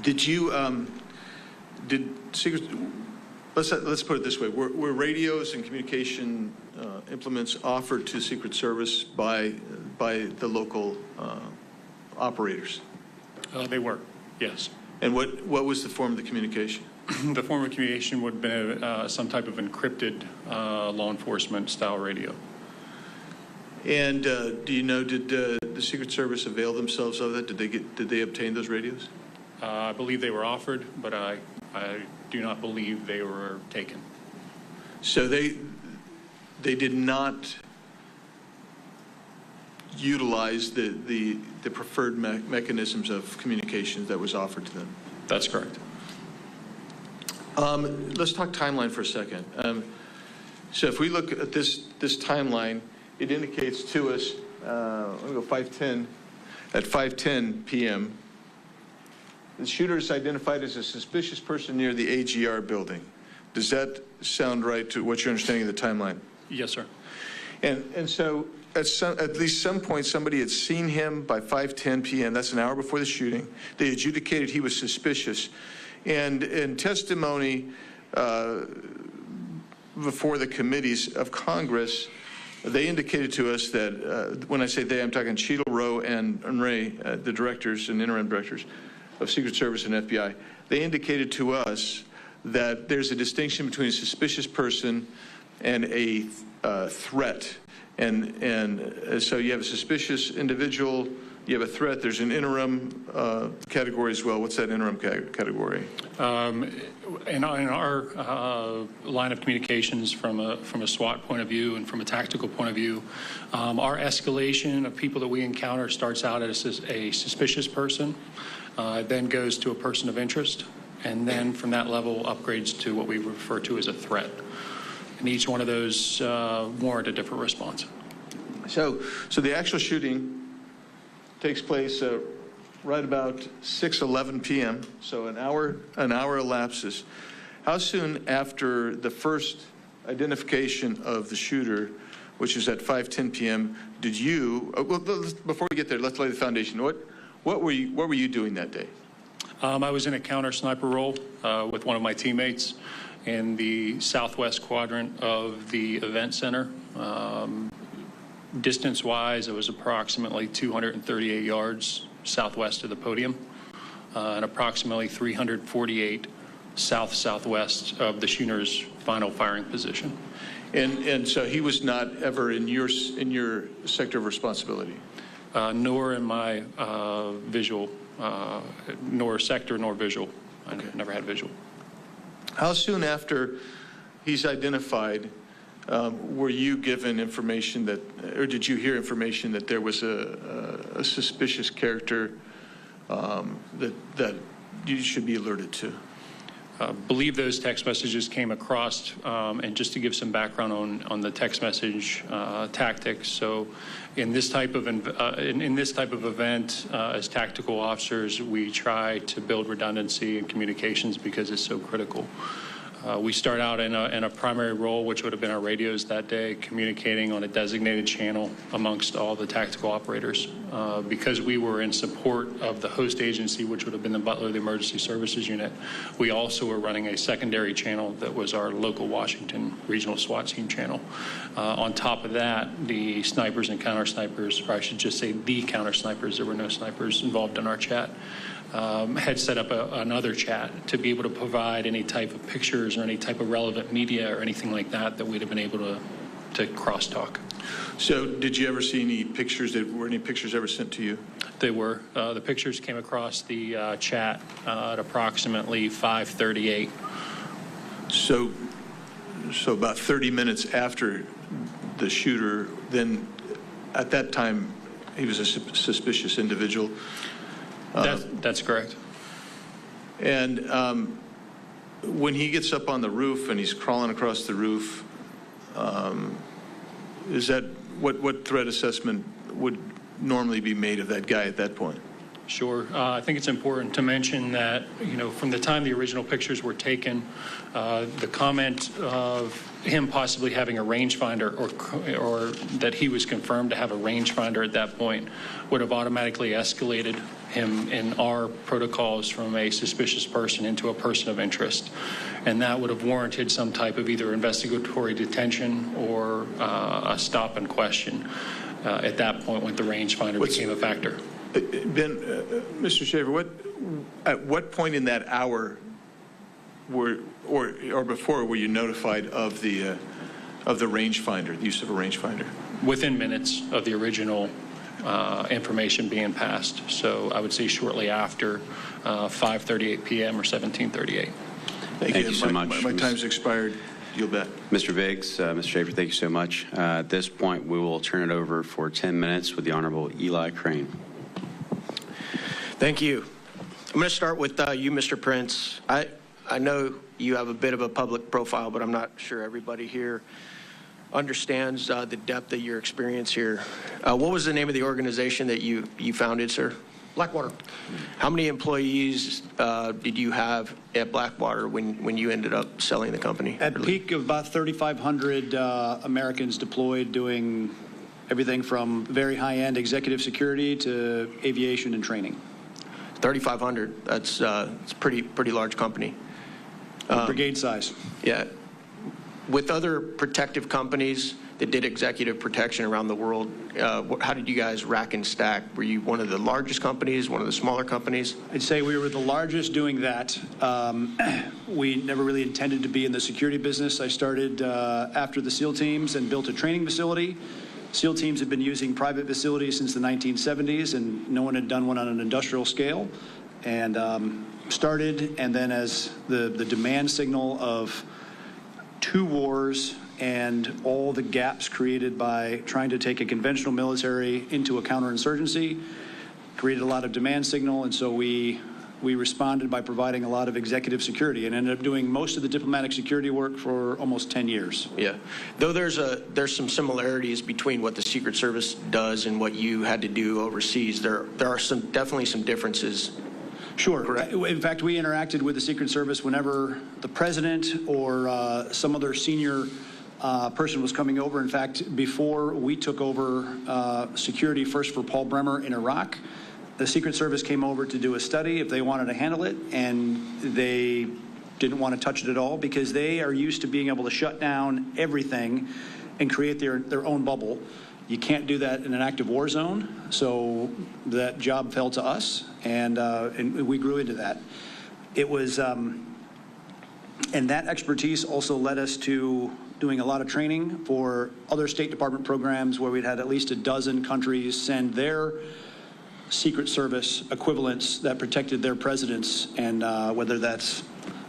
Did you, let's put it this way, were radios and communication implements offered to Secret Service by the local operators? They were, yes. And what was the form of the communication? The form of communication would have been some type of encrypted law enforcement style radio. And do you know, did the Secret Service avail themselves of that? Did they obtain those radios? I believe they were offered, but I do not believe they were taken. So they did not utilize the preferred mechanisms of communication that was offered to them? That's correct. Let's talk timeline for a second. So if we look at this timeline, it indicates to us, let me go 5:10, at 5:10 p.m., the shooter is identified as a suspicious person near the AGR building. Does that sound right to what you're understanding of the timeline? Yes, sir. And so at least some point, somebody had seen him by 5:10 p.m. That's an hour before the shooting. They adjudicated he was suspicious. And in testimony before the committees of Congress, they indicated to us that, when I say they, I'm talking Cheadle, Rowe, and Ray, the directors and interim directors of Secret Service and FBI. They indicated to us that there's a distinction between a suspicious person and a threat. And so you have a suspicious individual, you have a threat, there's an interim category as well. What's that interim category? In our line of communications from a SWAT point of view and from a tactical point of view, our escalation of people that we encounter starts out as a suspicious person, then goes to a person of interest, and then from that level upgrades to what we refer to as a threat. And each one of those warrant a different response. So the actual shooting takes place right about 6:11 p.m. So an hour elapses. How soon after the first identification of the shooter, which is at 5:10 p.m., did you? Well, before we get there, let's lay the foundation. What were you doing that day? I was in a counter sniper role with one of my teammates in the southwest quadrant of the event center. Distance-wise, it was approximately 238 yards southwest of the podium and approximately 348 south-southwest of the shooter's final firing position. And so he was not ever in your sector of responsibility? Nor in my visual, nor sector, nor visual. I never had visual. How soon after he's identified were you given information that, or did you hear information that there was a suspicious character that you should be alerted to? believe those text messages came across, and just to give some background on the text message tactics. So in this type of event, as tactical officers, we try to build redundancy in communications because it's so critical. We start out in a primary role, which would have been our radios that day, communicating on a designated channel amongst all the tactical operators. Because we were in support of the host agency, which would have been the Butler, the Emergency Services Unit, we also were running a secondary channel that was our local Washington Regional SWAT team channel. On top of that, the snipers and counter snipers, or I should just say the counter snipers, there were no snipers involved in our chat, had set up another chat to be able to provide any type of pictures or any type of relevant media or anything like that that we'd have been able to crosstalk. So did you ever see any pictures? Were any pictures ever sent to you? They were. The pictures came across the chat at approximately 5:38. So about 30 minutes after the shooter, then at that time he was a suspicious individual. That's correct. And when he gets up on the roof and he's crawling across the roof, is that what threat assessment would normally be made of that guy at that point? Sure. I think it's important to mention that, from the time the original pictures were taken, the comment of him possibly having a rangefinder or that he was confirmed to have a rangefinder at that point would have automatically escalated him in our protocols from a suspicious person into a person of interest. And that would have warranted some type of either investigatory detention or a stop and question at that point when the rangefinder became a factor. Ben, Mr. Shaver, at what point in that hour or before were you notified of the rangefinder, the use of a rangefinder? Within minutes of the original information being passed. So I would say shortly after 5:38 p.m. or 17:38. Thank you so much. My time's expired. You'll bet. Mr. Biggs, Mr. Schaefer, thank you so much. At this point, we will turn it over for 10 minutes with the Honorable Eli Crane. Thank you. I'm going to start with you, Mr. Prince. I know you have a bit of a public profile, but I'm not sure everybody here understands the depth of your experience here. What was the name of the organization that you founded, sir? Blackwater. How many employees did you have at Blackwater when you ended up selling the company? At peak of about 3,500 Americans deployed doing everything from very high-end executive security to aviation and training. 3,500. It's a pretty large company. Brigade size. Yeah. With other protective companies that did executive protection around the world, how did you guys rack and stack? Were you one of the largest companies, one of the smaller companies? I'd say we were the largest doing that. We never really intended to be in the security business. I started after the SEAL teams and built a training facility. SEAL teams had been using private facilities since the 1970s, and no one had done one on an industrial scale. And started, and then as the demand signal of 2 wars and all the gaps created by trying to take a conventional military into a counterinsurgency created a lot of demand signal, and so we responded by providing a lot of executive security and ended up doing most of the diplomatic security work for almost 10 years. Yeah. Though there's some similarities between what the Secret Service does and what you had to do overseas, there are definitely some differences. Sure. Correct. In fact, we interacted with the Secret Service whenever the president or some other senior person was coming over. In fact, before we took over security first for Paul Bremer in Iraq, the Secret Service came over to do a study if they wanted to handle it, and they didn't want to touch it at all because they are used to being able to shut down everything and create their own bubble. You can't do that in an active war zone, so that job fell to us, and we grew into that. It was, and that expertise also led us to doing a lot of training for other State Department programs where we'd had at least a dozen countries send their Secret Service equivalents that protected their presidents, and whether that's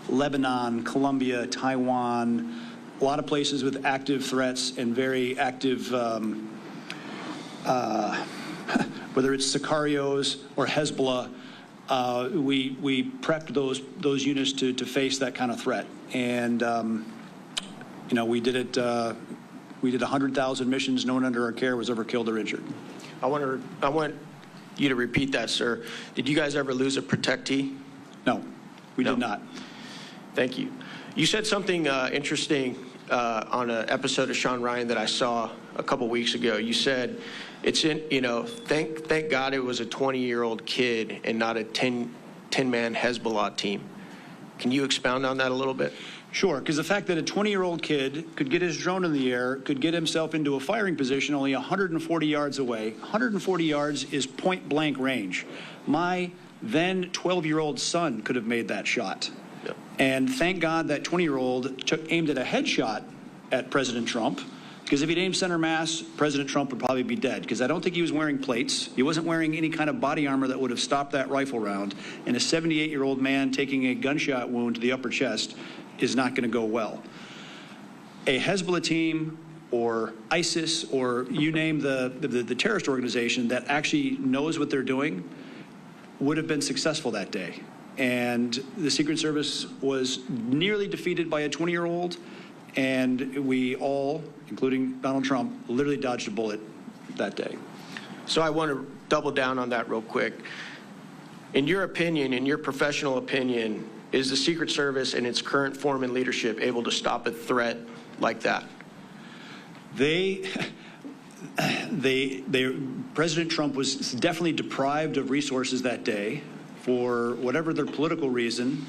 Lebanon, Colombia, Taiwan, a lot of places with active threats and very active whether it's Sicarios or Hezbollah, we prepped those units to face that kind of threat. And, we did it. We did 100,000 missions. No one under our care was ever killed or injured. I want you to repeat that, sir. Did you guys ever lose a protectee? No, we did not. Thank you. You said something interesting on an episode of Sean Ryan that I saw a couple weeks ago. You said it's in, thank God it was a 20-year-old kid and not a 10-man Hezbollah team. Can you expound on that a little bit? Sure, because the fact that a 20-year-old kid could get his drone in the air, could get himself into a firing position only 140 yards away. 140 yards is point-blank range. My then 12-year-old son could have made that shot. Yep. And thank God that 20-year-old aimed at a headshot at President Trump, because if he'd aimed center mass, President Trump would probably be dead, because I don't think he was wearing plates. He wasn't wearing any kind of body armor that would have stopped that rifle round. And a 78-year-old man taking a gunshot wound to the upper chest is not going to go well. A Hezbollah team or ISIS or you name the terrorist organization that actually knows what they're doing would have been successful that day. And the Secret Service was nearly defeated by a 20-year-old, and we all, including Donald Trump, literally dodged a bullet that day. So I want to double down on that real quick. In your opinion, in your professional opinion, is the Secret Service in its current form and leadership able to stop a threat like that? President Trump was definitely deprived of resources that day for whatever their political reason.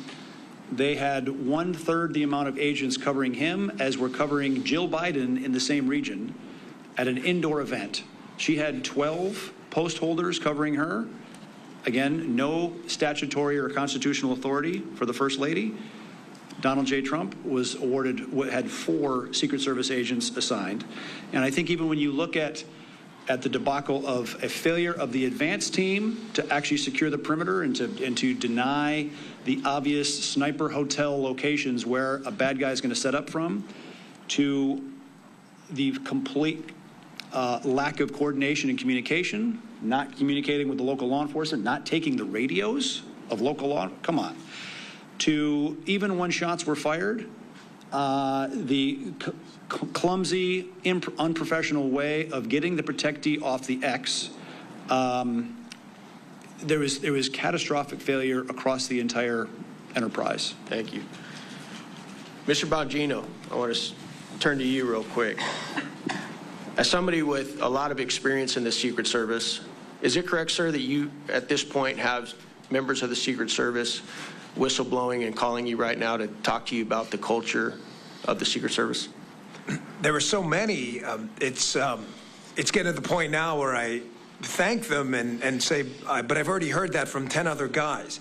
They had 1/3 the amount of agents covering him as were covering Jill Biden in the same region at an indoor event. She had 12 post holders covering her. Again, no statutory or constitutional authority for the First Lady. Donald J. Trump was had 4 Secret Service agents assigned. And I think even when you look at the debacle of a failure of the advance team to actually secure the perimeter and to deny the obvious sniper hotel locations where a bad guy is going to set up from, to the complete lack of coordination and communication, not communicating with the local law enforcement, not taking the radios of local law, come on, to even when shots were fired, the clumsy, unprofessional way of getting the protectee off the X. There was catastrophic failure across the entire enterprise. Thank you. Mr. Bongino, I want to turn to you real quick. As somebody with a lot of experience in the Secret Service, is it correct, sir, that you at this point have members of the Secret Service whistleblowing and calling you right now to talk to you about the culture of the Secret Service? There are so many. It's getting to the point now where I thank them and say, but I've already heard that from 10 other guys.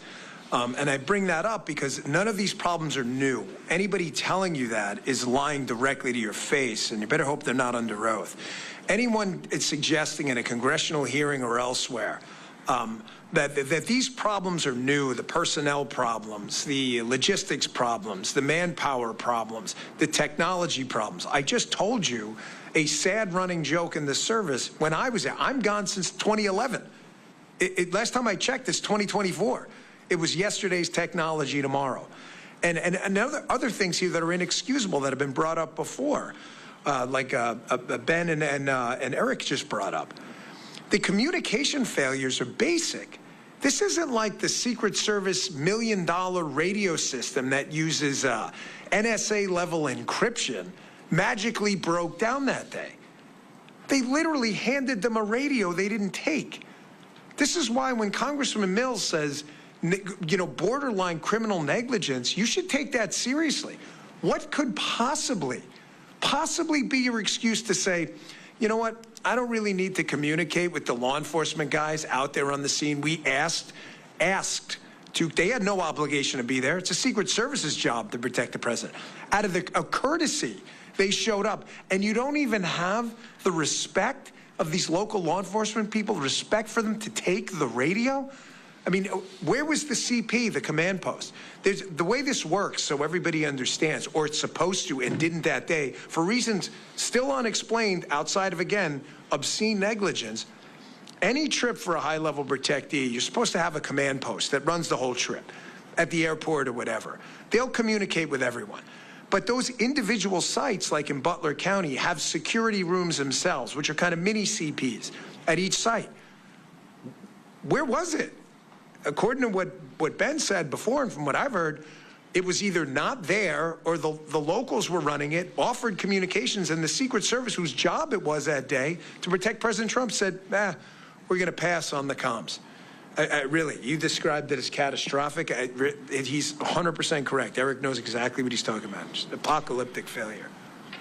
And I bring that up because none of these problems are new. Anybody telling you that is lying directly to your face, and you better hope they're not under oath. Anyone is suggesting in a congressional hearing or elsewhere that these problems are new, the personnel problems, the logistics problems, the manpower problems, the technology problems. I just told you a sad running joke in the service when I was there. I'm gone since 2011. Last time I checked, it's 2024. It was yesterday's technology tomorrow. And other things here that are inexcusable that have been brought up before, like Ben and Eric just brought up. The communication failures are basic. This isn't like the Secret Service $1 million radio system that uses NSA-level encryption magically broke down that day. They literally handed them a radio they didn't take. This is why when Congressman Mills says, borderline criminal negligence, you should take that seriously. What could possibly be your excuse to say, you know what, I don't really need to communicate with the law enforcement guys out there on the scene. We asked to, they had no obligation to be there. It's a Secret Service's job to protect the president. Out of a courtesy, they showed up. And you don't even have the respect of these local law enforcement people, respect for them to take the radio? I mean, where was the CP, the command post? The way this works, so everybody understands, or it's supposed to and didn't that day, for reasons still unexplained outside of, again, obscene negligence, Any trip for a high-level protectee, you're supposed to have a command post that runs the whole trip at the airport or whatever. They'll communicate with everyone. But those individual sites, like in Butler County, have security rooms themselves, which are kind of mini CPs at each site. Where was it? According to what Ben said before, and from what I've heard, it was either not there or the locals were running it, offered communications, and the Secret Service, whose job it was that day to protect President Trump, said, we're going to pass on the comms. Really, you described it as catastrophic. He's 100% correct. Eric knows exactly what he's talking about. Just apocalyptic failure.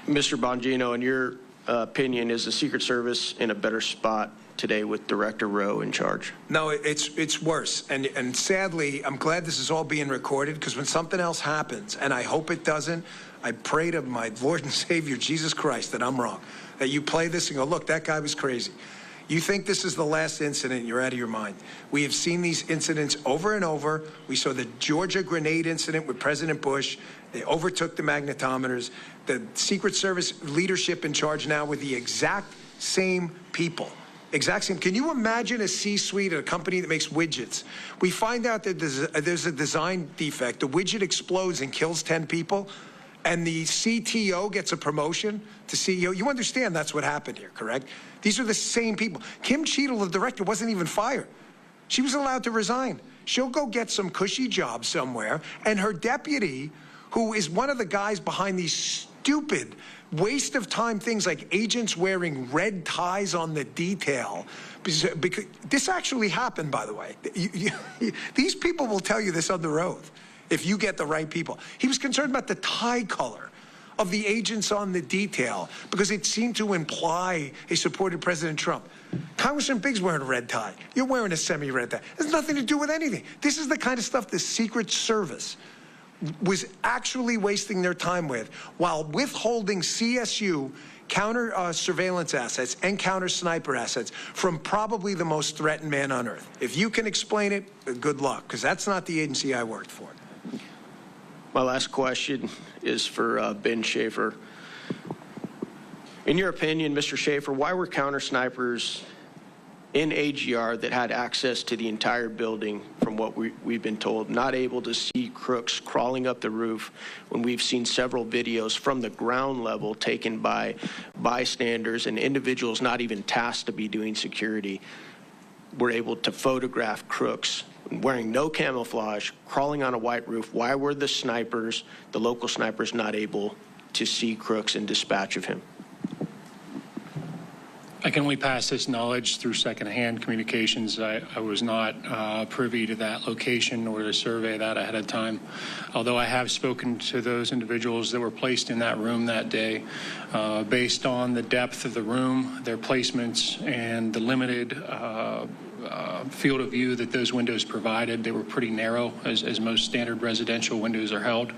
Mr. Bongino, in your opinion, is the Secret Service in a better spot today with Director Rowe in charge? No, it's worse. And sadly, I'm glad this is all being recorded, because when something else happens, and I hope it doesn't, I pray to my Lord and Savior, Jesus Christ, that I'm wrong. That you play this and go, look, that guy was crazy. You think this is the last incident, you're out of your mind. We have seen these incidents over and over. We saw the Georgia grenade incident with President Bush. They overtook the magnetometers. The Secret Service leadership in charge now with the exact same people. Exact same. Can you imagine a C-suite at a company that makes widgets? We find out that there's a design defect. The widget explodes and kills 10 people, and the CTO gets a promotion to CEO. You understand that's what happened here, correct? These are the same people. Kim Cheadle, the director, wasn't even fired. She was allowed to resign. She'll go get some cushy job somewhere, and her deputy, who is one of the guys behind these stupid waste of time things like agents wearing red ties on the detail, because this actually happened, by the way. These people will tell you this under oath if you get the right people. He was concerned about the tie color of the agents on the detail because it seemed to imply he supported President Trump. Congressman Biggs wearing a red tie. You're wearing a semi-red tie. It has nothing to do with anything. This is the kind of stuff the Secret Service was actually wasting their time with while withholding CSU counter surveillance assets and counter sniper assets from probably the most threatened man on earth. If you can explain it, good luck, because that's not the agency I worked for. My last question is for Ben Schaefer. In your opinion, Mr. Schaefer, why were counter snipers in AGR that had access to the entire building, from what we've been told, not able to see crooks crawling up the roof when we've seen several videos from the ground level taken by bystanders and individuals not even tasked to be doing security were able to photograph crooks wearing no camouflage, crawling on a white roof? Why were the snipers, the local snipers, not able to see crooks and dispatch of him? I can only pass this knowledge through secondhand communications. I was not privy to that location or to survey that ahead of time. Although I have spoken to those individuals that were placed in that room that day, based on the depth of the room, their placements, and the limited field of view that those windows provided. They were pretty narrow, as most standard residential windows are held.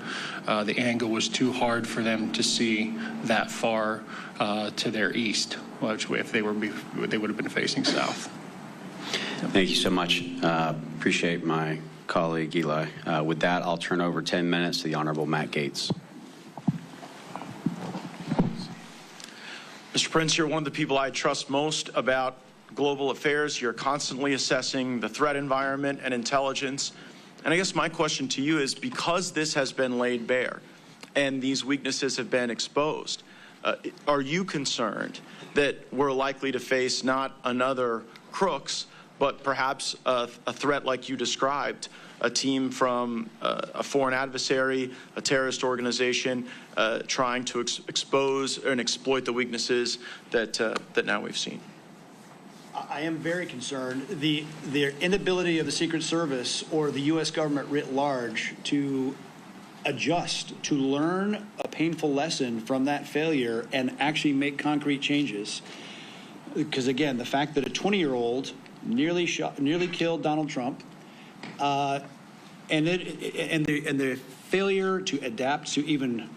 The angle was too hard for them to see that far to their east, which if they would have been facing south. Thank you so much. Appreciate my colleague Eli. With that, I'll turn over 10 minutes to the Honorable Matt Gaetz. Mr. Prince, you're one of the people I trust most about global affairs. You're constantly assessing the threat environment and intelligence. And I guess my question to you is, because this has been laid bare and these weaknesses have been exposed, are you concerned that we're likely to face not another Crooks, but perhaps a threat like you described, a team from a foreign adversary, a terrorist organization, trying to expose and exploit the weaknesses that now we've seen? I am very concerned. The inability of the Secret Service or the U.S. government writ large to adjust, to learn a painful lesson from that failure and actually make concrete changes. Because again, the fact that a 20-year-old nearly killed Donald Trump, and the failure to adapt to even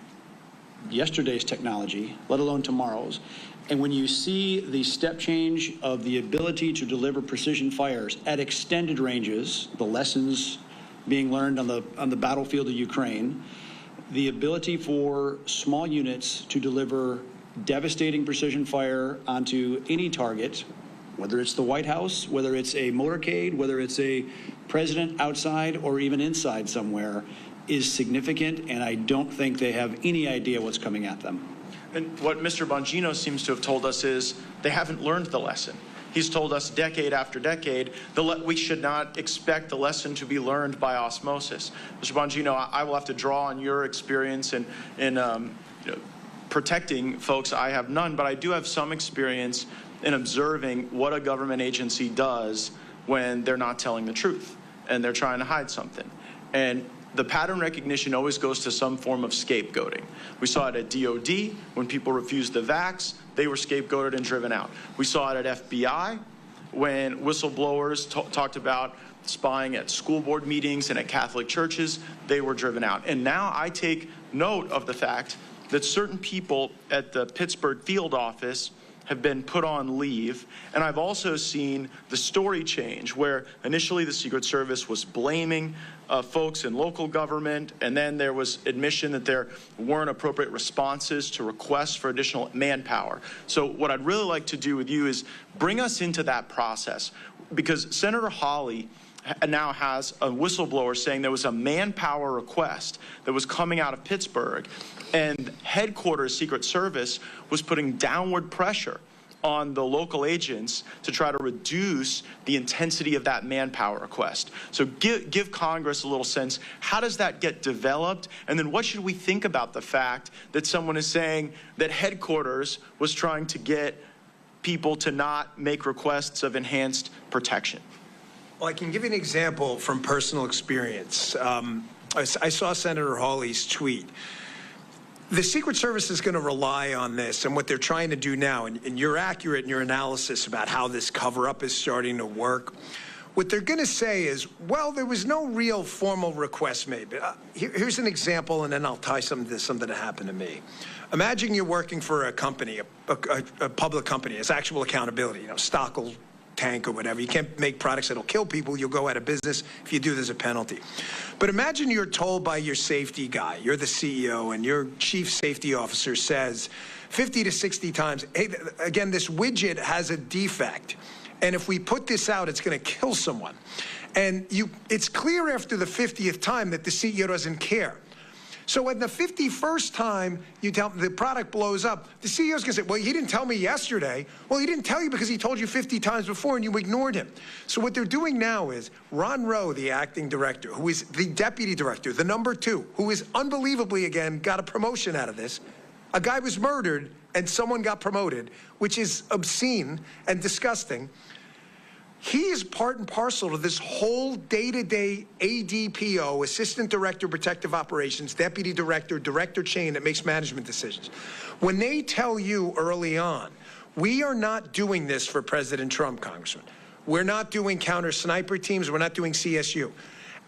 yesterday's technology, let alone tomorrow's. And when you see the step change of the ability to deliver precision fires at extended ranges, the lessons being learned on the battlefield of Ukraine, the ability for small units to deliver devastating precision fire onto any target whether it's the White House, whether it's a motorcade, whether it's a president outside or even inside somewhere, is significant, and I don't think they have any idea what's coming at them. And what Mr. Bongino seems to have told us is they haven't learned the lesson. He's told us decade after decade we should not expect the lesson to be learned by osmosis. Mr. Bongino, I will have to draw on your experience in protecting folks. I have none, but I do have some experience in observing what a government agency does when they're not telling the truth and they're trying to hide something. And the pattern recognition always goes to some form of scapegoating. We saw it at DOD when people refused the vax, they were scapegoated and driven out. We saw it at FBI when whistleblowers talked about spying at school board meetings and at Catholic churches, they were driven out. And now I take note of the fact that certain people at the Pittsburgh field office have been put on leave. And I've also seen the story change where initially the Secret Service was blaming folks in local government, and then there was admission that there weren't appropriate responses to requests for additional manpower. So what I'd really like to do with you is bring us into that process, because Senator Hawley now has a whistleblower saying there was a manpower request that was coming out of Pittsburgh, and headquarters Secret Service was putting downward pressure on the local agents to try to reduce the intensity of that manpower request. So give Congress a little sense, how does that get developed? And then what should we think about the fact that someone is saying that headquarters was trying to get people to not make requests of enhanced protection? Well, I can give you an example from personal experience. I saw Senator Hawley's tweet. The Secret Service is going to rely on this and what they're trying to do now, and you're accurate in your analysis about how this cover-up is starting to work. What they're going to say is, well, there was no real formal request made. But here's an example, and then I'll tie something to something that happened to me. Imagine you're working for a company, a public company. It's actual accountability, stock will tank or whatever. You can't make products that'll kill people. You'll go out of business. If you do, there's a penalty. But imagine you're told by your safety guy, you're the CEO, and your chief safety officer says 50 to 60 times, hey, again, this widget has a defect. And if we put this out, it's going to kill someone. And it's clear after the 50th time that the CEO doesn't care. So when the 51st time you tell the product blows up, the CEO's going to say, well, he didn't tell me yesterday. Well, he didn't tell you because he told you 50 times before and you ignored him. So what they're doing now is Ron Rowe, the acting director, who is the deputy director, the number 2, who is unbelievably, again, got a promotion out of this. A guy was murdered and someone got promoted, which is obscene and disgusting. He is part and parcel to this whole day-to-day ADPO, Assistant Director, Protective Operations, Deputy Director, Director chain that makes management decisions. When they tell you early on, we are not doing this for President Trump, Congressman. We're not doing counter-sniper teams. We're not doing CSU.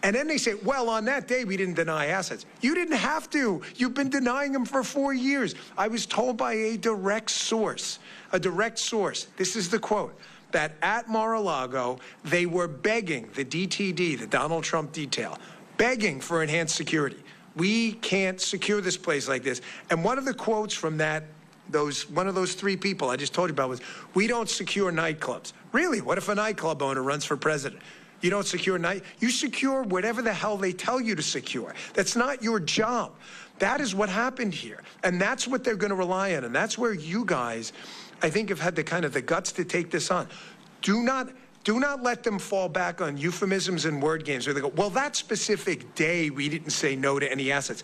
And then they say, well, on that day, we didn't deny assets. You didn't have to. You've been denying them for 4 years. I was told by a direct source, this is the quote, that at Mar-a-Lago, they were begging the DTD, the Donald Trump detail, begging for enhanced security. We can't secure this place like this. And one of the quotes from one of those 3 people I just told you about was, we don't secure nightclubs. Really? What if a nightclub owner runs for president? You don't secure you secure whatever the hell they tell you to secure. That's not your job. That is what happened here. And that's what they're going to rely on. And that's where you guys, I think, have had the guts to take this on. Do not let them fall back on euphemisms and word games where they go, well, that specific day we didn't say no to any assets.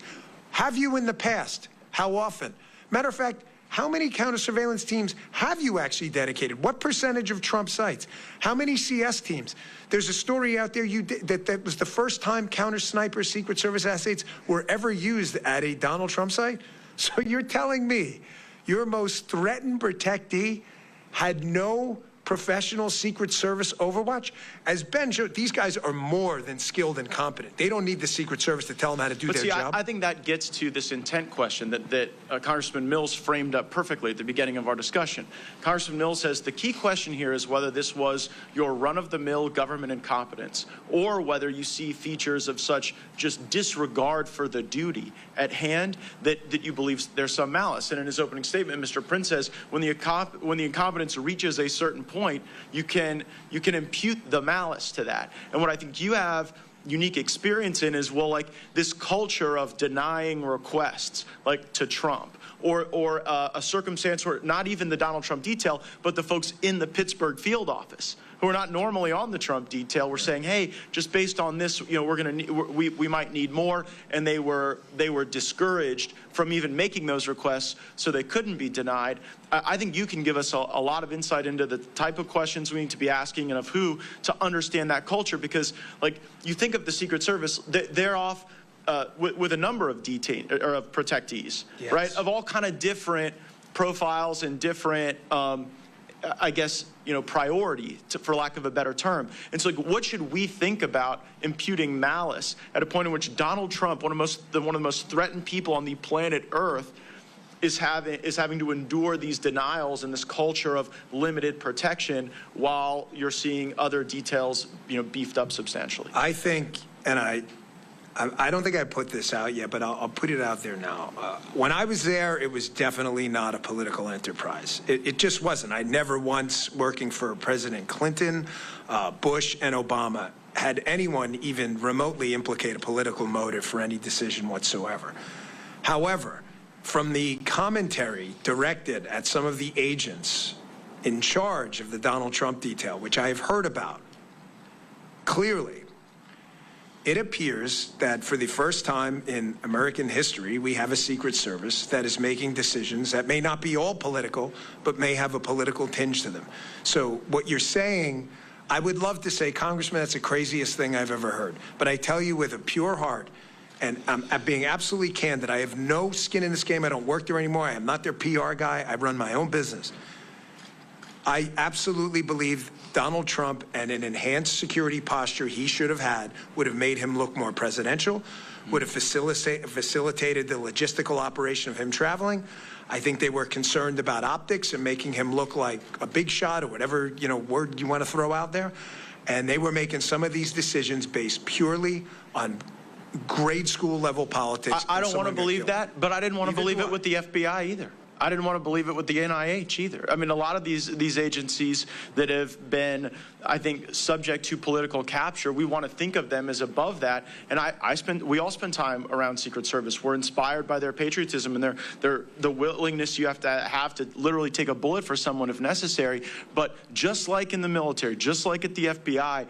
Have you in the past? How often? Matter of fact, how many counter-surveillance teams have you actually dedicated? What percentage of Trump sites? How many CS teams? There's a story out there that was the first time counter-sniper Secret Service assets were ever used at a Donald Trump site? So you're telling me your most threatened protectee had no professional Secret Service overwatch? As Ben showed, these guys are more than skilled and competent. They don't need the Secret Service to tell them how to do their job. I think that gets to this intent question that Congressman Mills framed up perfectly at the beginning of our discussion. Congressman Mills says the key question here is whether this was your run-of-the-mill government incompetence or whether you see features of such just disregard for the duty at hand that you believe there's some malice. And in his opening statement, Mr. Prince says when the incompetence reaches a certain point, point, you can impute the malice to that. And what I think you have unique experience in is, well, like this culture of denying requests, like to Trump, or a circumstance where not even the Donald Trump detail, but the folks in the Pittsburgh field office who are not normally on the Trump detail were saying, hey, just based on this, you know, we might need more, and they were discouraged from even making those requests, so they couldn't be denied. I think you can give us a lot of insight into the type of questions we need to be asking and of who to understand that culture, because, like, you think of the Secret Service, they're off with a number of protectees, yes, right, of all kind of different profiles and different, I guess, you know, priority, for lack of a better term. And so, like, what should we think about imputing malice at a point in which Donald Trump, one of the most threatened people on the planet Earth, is having to endure these denials and this culture of limited protection while you're seeing other details, you know, beefed up substantially? I think, and I don't think I put this out yet, but I'll put it out there now. When I was there, it was definitely not a political enterprise. It just wasn't. I never once, working for President Clinton, Bush, and Obama, had anyone even remotely implicate a political motive for any decision whatsoever. However, from the commentary directed at some of the agents in charge of the Donald Trump detail, which I have heard about, clearly, it appears that for the first time in American history, we have a Secret Service that is making decisions that may not be all political, but may have a political tinge to them. So what you're saying, I would love to say, Congressman, that's the craziest thing I've ever heard. But I tell you with a pure heart, and I'm being absolutely candid, I have no skin in this game. I don't work there anymore. I am not their PR guy. I run my own business. I absolutely believe Donald Trump and an enhanced security posture he should have had would have made him look more presidential, would have facilitated the logistical operation of him traveling. I think they were concerned about optics and making him look like a big shot or whatever, you know, word you want to throw out there. And they were making some of these decisions based purely on grade school level politics. I don't want to believe that, but I didn't want to believe it with the FBI either. I didn't want to believe it with the NIH either. I mean, a lot of these agencies that have been, I think, subject to political capture, we want to think of them as above that. And we all spend time around Secret Service. We're inspired by their patriotism and the willingness you have to literally take a bullet for someone if necessary. But just like in the military, just like at the FBI,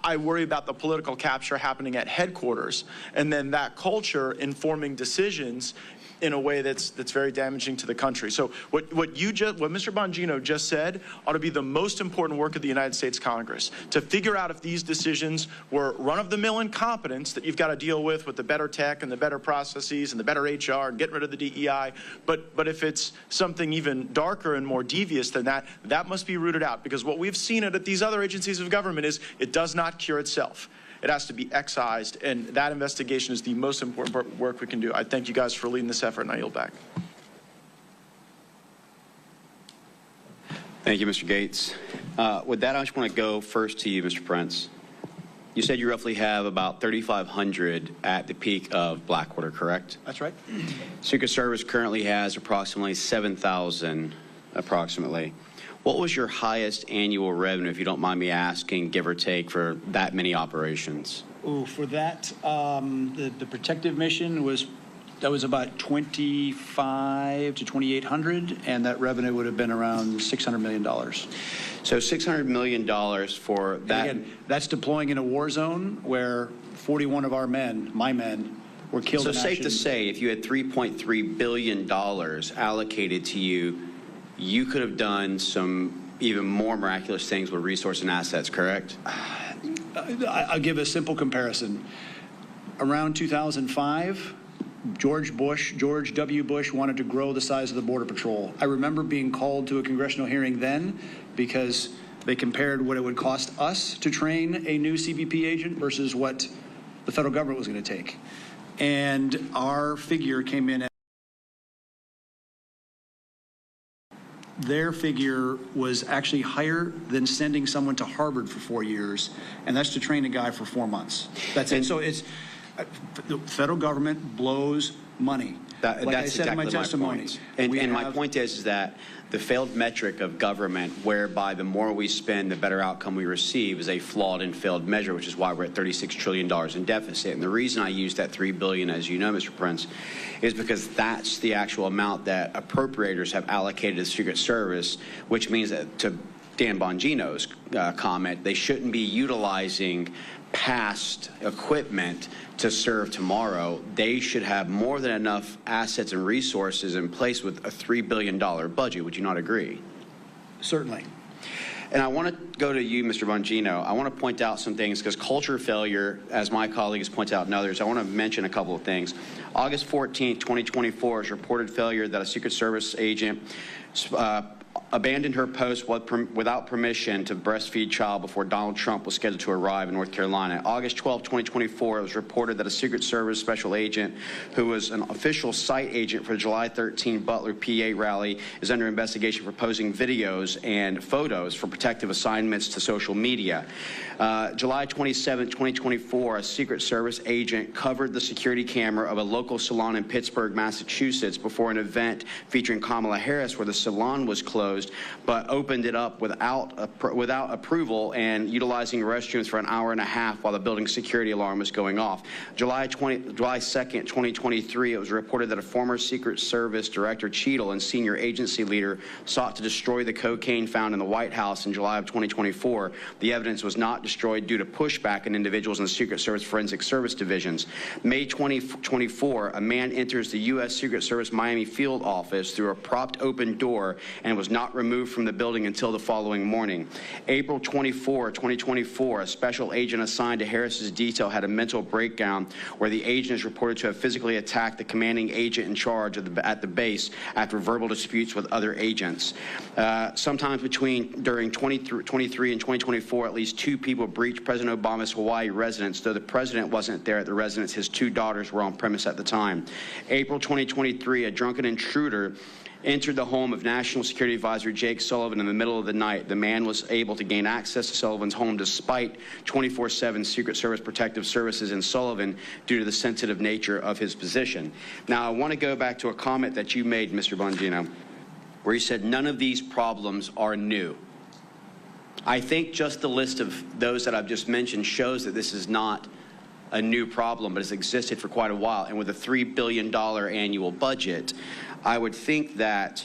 I worry about the political capture happening at headquarters, and then that culture informing decisions in a way that's very damaging to the country. So what Mr. Bongino just said ought to be the most important work of the United States Congress, to figure out if these decisions were run-of-the-mill incompetence that you've got to deal with the better tech and the better processes and the better HR and getting rid of the DEI, but if it's something even darker and more devious than that, that must be rooted out, because what we've seen at these other agencies of government is it does not cure itself. It has to be excised, and that investigation is the most important work we can do. I thank you guys for leading this effort, and I yield back. Thank you, Mr. Gates. With that, I just want to go first to you, Mr. Prince. You said you roughly have about 3,500 at the peak of Blackwater, correct? That's right. Secret Service currently has approximately 7,000, approximately. What was your highest annual revenue, if you don't mind me asking, give or take, for that many operations? Oh, for that, the protective mission was about 2,500 to 2,800, and that revenue would have been around $600 million. So $600 million for that. And again, that's deploying in a war zone where 41 of our men, my men, were killed. So in safe action. to say, if you had $3.3 billion allocated to you, you could have done some even more miraculous things with resource and assets, correct? I'll give a simple comparison. Around 2005, George W. Bush wanted to grow the size of the Border Patrol. I remember being called to a congressional hearing then because they compared what it would cost us to train a new CBP agent versus what the federal government was going to take. And our figure came in at their figure was actually higher than sending someone to Harvard for 4 years, and that's to train a guy for 4 months. That's it. So it's the federal government blows money. That's like I said in my exactly testimonies. My point. And my point is that the failed metric of government, whereby the more we spend, the better outcome we receive, is a flawed and failed measure, which is why we're at $36 trillion in deficit. And the reason I use that $3 billion, as you know, Mr. Prince, is because that's the actual amount that appropriators have allocated to the Secret Service, which means that, to Dan Bongino's comment, they shouldn't be utilizing past equipment to serve tomorrow. They should have more than enough assets and resources in place with a $3 billion budget. Would you not agree? Certainly. And I want to go to you, Mr. Bongino. I want to point out some things because culture failure, as my colleagues pointed out and others, I want to mention a couple of things. August 14, 2024 is reported failure that a Secret Service agent abandoned her post without permission to breastfeed child before Donald Trump was scheduled to arrive in North Carolina. August 12, 2024, it was reported that a Secret Service special agent who was an official site agent for the July 13 Butler PA rally is under investigation for posting videos and photos for protective assignments to social media. July 27, 2024, a Secret Service agent covered the security camera of a local salon in Pittsburgh, Massachusetts before an event featuring Kamala Harris where the salon was closed, but opened it up without approval and utilizing restrooms for an hour and a half while the building's security alarm was going off. July 2nd, 2023, it was reported that a former Secret Service Director Cheadle and senior agency leader sought to destroy the cocaine found in the White House in July of 2024. The evidence was not destroyed due to pushback in individuals in the Secret Service Forensic Service divisions. May 2024, a man enters the U.S. Secret Service Miami field office through a propped open door and was not removed from the building until the following morning. April 24, 2024, a special agent assigned to Harris's detail had a mental breakdown where the agent is reported to have physically attacked the commanding agent in charge at the base after verbal disputes with other agents. Sometimes during 2023 and 2024, at least 2 people breached President Obama's Hawaii residence. Though the president wasn't there at the residence, his 2 daughters were on premise at the time. April 2023, a drunken intruder entered the home of National Security Advisor Jake Sullivan in the middle of the night. The man was able to gain access to Sullivan's home despite 24/7 Secret Service protective services in Sullivan due to the sensitive nature of his position. Now, I want to go back to a comment that you made, Mr. Bongino, where you said none of these problems are new. I think just the list of those that I've just mentioned shows that this is not a new problem, but has existed for quite a while. And with a $3 billion annual budget, I would think that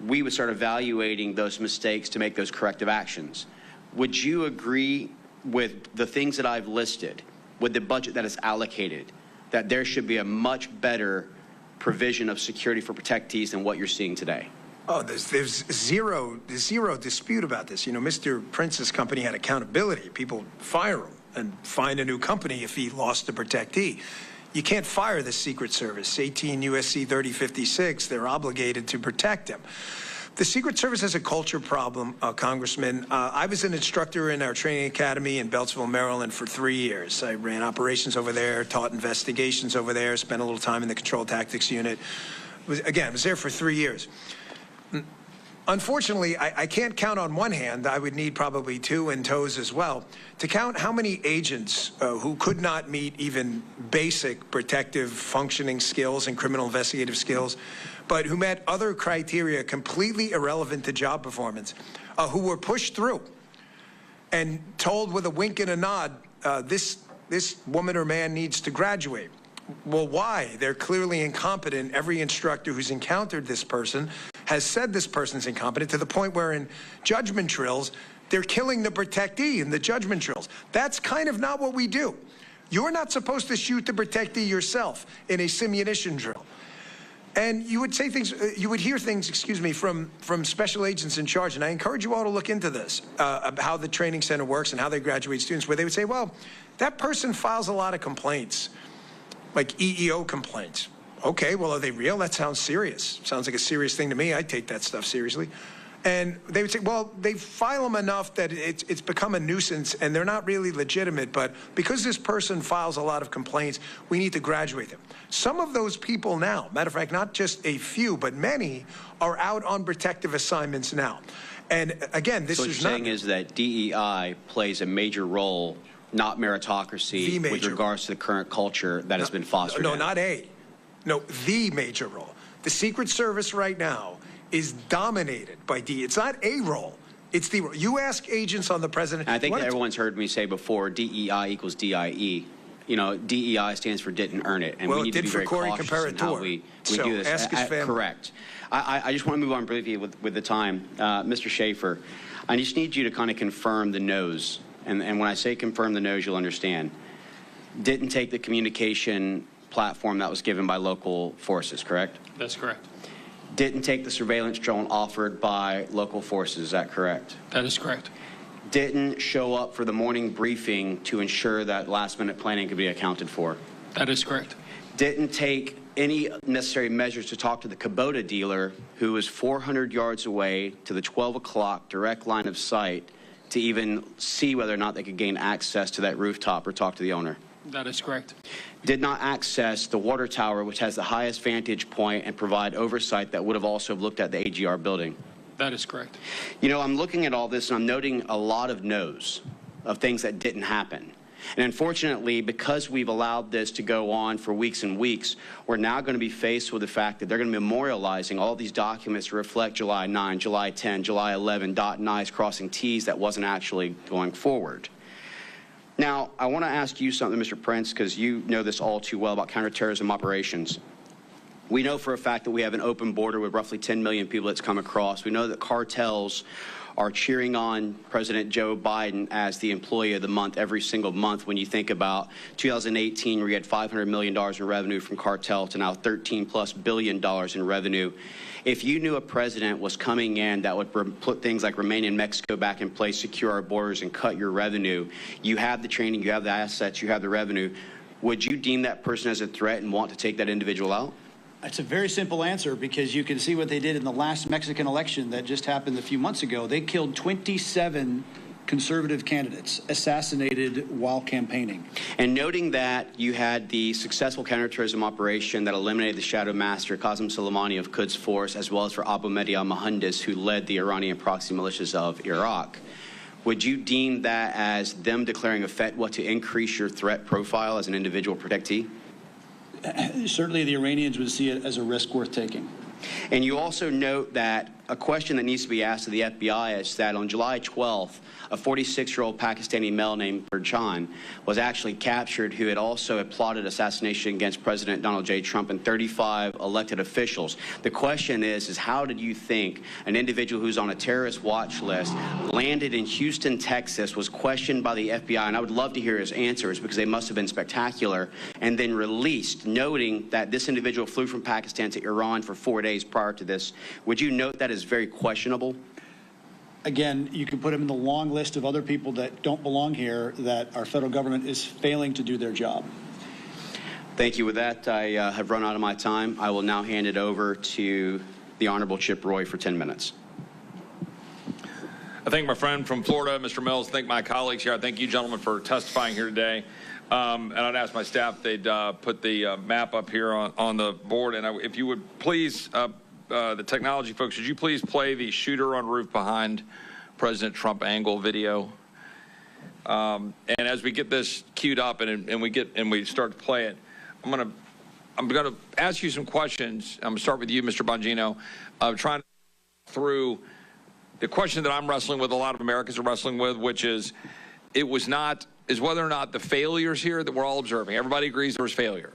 we would start evaluating those mistakes to make those corrective actions. Would you agree with the things that I've listed, with the budget that is allocated, that there should be a much better provision of security for protectees than what you're seeing today? Oh, there's zero dispute about this. You know, Mr. Prince's company had accountability. People fire him and find a new company if he lost a protectee. You can't fire the Secret Service. 18 U.S.C. 3056, they're obligated to protect him. The Secret Service has a culture problem, Congressman. I was an instructor in our training academy in Beltsville, Maryland for 3 years. I ran operations over there, taught investigations over there, spent a little time in the Control Tactics Unit. I was there for 3 years. Unfortunately, I can't count on one hand. I would need probably 2 and toes as well to count how many agents who could not meet even basic protective functioning skills and criminal investigative skills, but who met other criteria completely irrelevant to job performance, who were pushed through and told with a wink and a nod, this woman or man needs to graduate. Well, why? They're clearly incompetent. Every instructor who's encountered this person has said this person's incompetent to the point where in judgment drills, they're killing the protectee in the judgment drills. That's kind of not what we do. You're not supposed to shoot the protectee yourself in a simunition drill. And you would say things, you would hear things, excuse me, from special agents in charge, and I encourage you all to look into this, how the training center works and how they graduate students, where they would say, well, that person files a lot of complaints, like EEO complaints. Okay, well, are they real? That sounds serious. Sounds like a serious thing to me. I take that stuff seriously. And they would say, well, they file them enough that it's become a nuisance and they're not really legitimate, but because this person files a lot of complaints, we need to graduate them. Some of those people now, matter of fact, not just a few, but many are out on protective assignments now. And again, this is not... So what you're saying is that DEI plays a major role, not meritocracy, with regards to the current culture that has been fostered. No, not A. No, the major role. The Secret Service right now is dominated by It's not a role. It's the role. You ask agents on the president. I think that everyone's heard me say before, DEI equals DIE. You know, DEI stands for didn't earn it. And well, we need it did to be for very Corey cautious in how we do this. Ask his family. Correct. I just want to move on briefly with the time. Mr. Schaefer, I just need you to kind of confirm the no's. And when I say confirm the no's, you'll understand. Didn't take the communication platform that was given by local forces, correct? That's correct. Didn't take the surveillance drone offered by local forces, is that correct? That is correct. Didn't show up for the morning briefing to ensure that last-minute planning could be accounted for. That is correct. Didn't take any necessary measures to talk to the Kubota dealer, who was 400 yards away to the 12 o'clock direct line of sight, to even see whether or not they could gain access to that rooftop or talk to the owner. That is correct. Did not access the water tower, which has the highest vantage point, and provide oversight that would have also looked at the AGR building. That is correct. You know, I'm looking at all this and I'm noting a lot of no's of things that didn't happen. And unfortunately, because we've allowed this to go on for weeks and weeks, we're now going to be faced with the fact that they're going to be memorializing all these documents to reflect July 9, July 10, July 11, dotting I's, crossing T's that wasn't actually going forward. Now, I want to ask you something, Mr. Prince, because you know this all too well about counterterrorism operations. We know for a fact that we have an open border with roughly 10 million people that's come across. We know that cartels are cheering on President Joe Biden as the employee of the month every single month. When you think about 2018, where you had $500 million in revenue from cartel to now $13+ billion in revenue. If you knew a president was coming in that would put things like remain in Mexico back in place, secure our borders, and cut your revenue, you have the training, you have the assets, you have the revenue, would you deem that person as a threat and want to take that individual out? It's a very simple answer, because you can see what they did in the last Mexican election that just happened a few months ago. They killed 27 conservative candidates, assassinated while campaigning. And noting that you had the successful counterterrorism operation that eliminated the shadow master, Qasem Soleimani of Quds Force, as well as for Abu Mahdi al-Mohandes, who led the Iranian proxy militias of Iraq, would you deem that as them declaring a fatwa to increase your threat profile as an individual protectee? Certainly the Iranians would see it as a risk worth taking. And you also note that a question that needs to be asked of the FBI is that on July 12th, a 46-year-old Pakistani male named Burjan was actually captured, who had also plotted assassination against President Donald J. Trump and 35 elected officials. The question is how did you think an individual who's on a terrorist watch list, landed in Houston, Texas, was questioned by the FBI, and I would love to hear his answers because they must have been spectacular, and then released, noting that this individual flew from Pakistan to Iran for 4 days prior to this. Would you note that is very questionable? Again, you can put him in the long list of other people that don't belong here, that our federal government is failing to do their job. Thank you. With that, I have run out of my time. I will now hand it over to the Honorable Chip Roy for 10 minutes. I thank my friend from Florida, Mr. Mills. Thank my colleagues here. I thank you, gentlemen, for testifying here today. And I'd ask my staff they'd put the map up here on the board. And if you would please, the technology folks, would you please play the shooter on roof behind President Trump angle video? And as we get this queued up and we start to play it, I'm gonna ask you some questions. I'm gonna start with you, Mr. Bongino. Trying to through the question that I'm wrestling with, a lot of Americans are wrestling with, which is whether or not the failures here that we're all observing. Everybody agrees there was failure,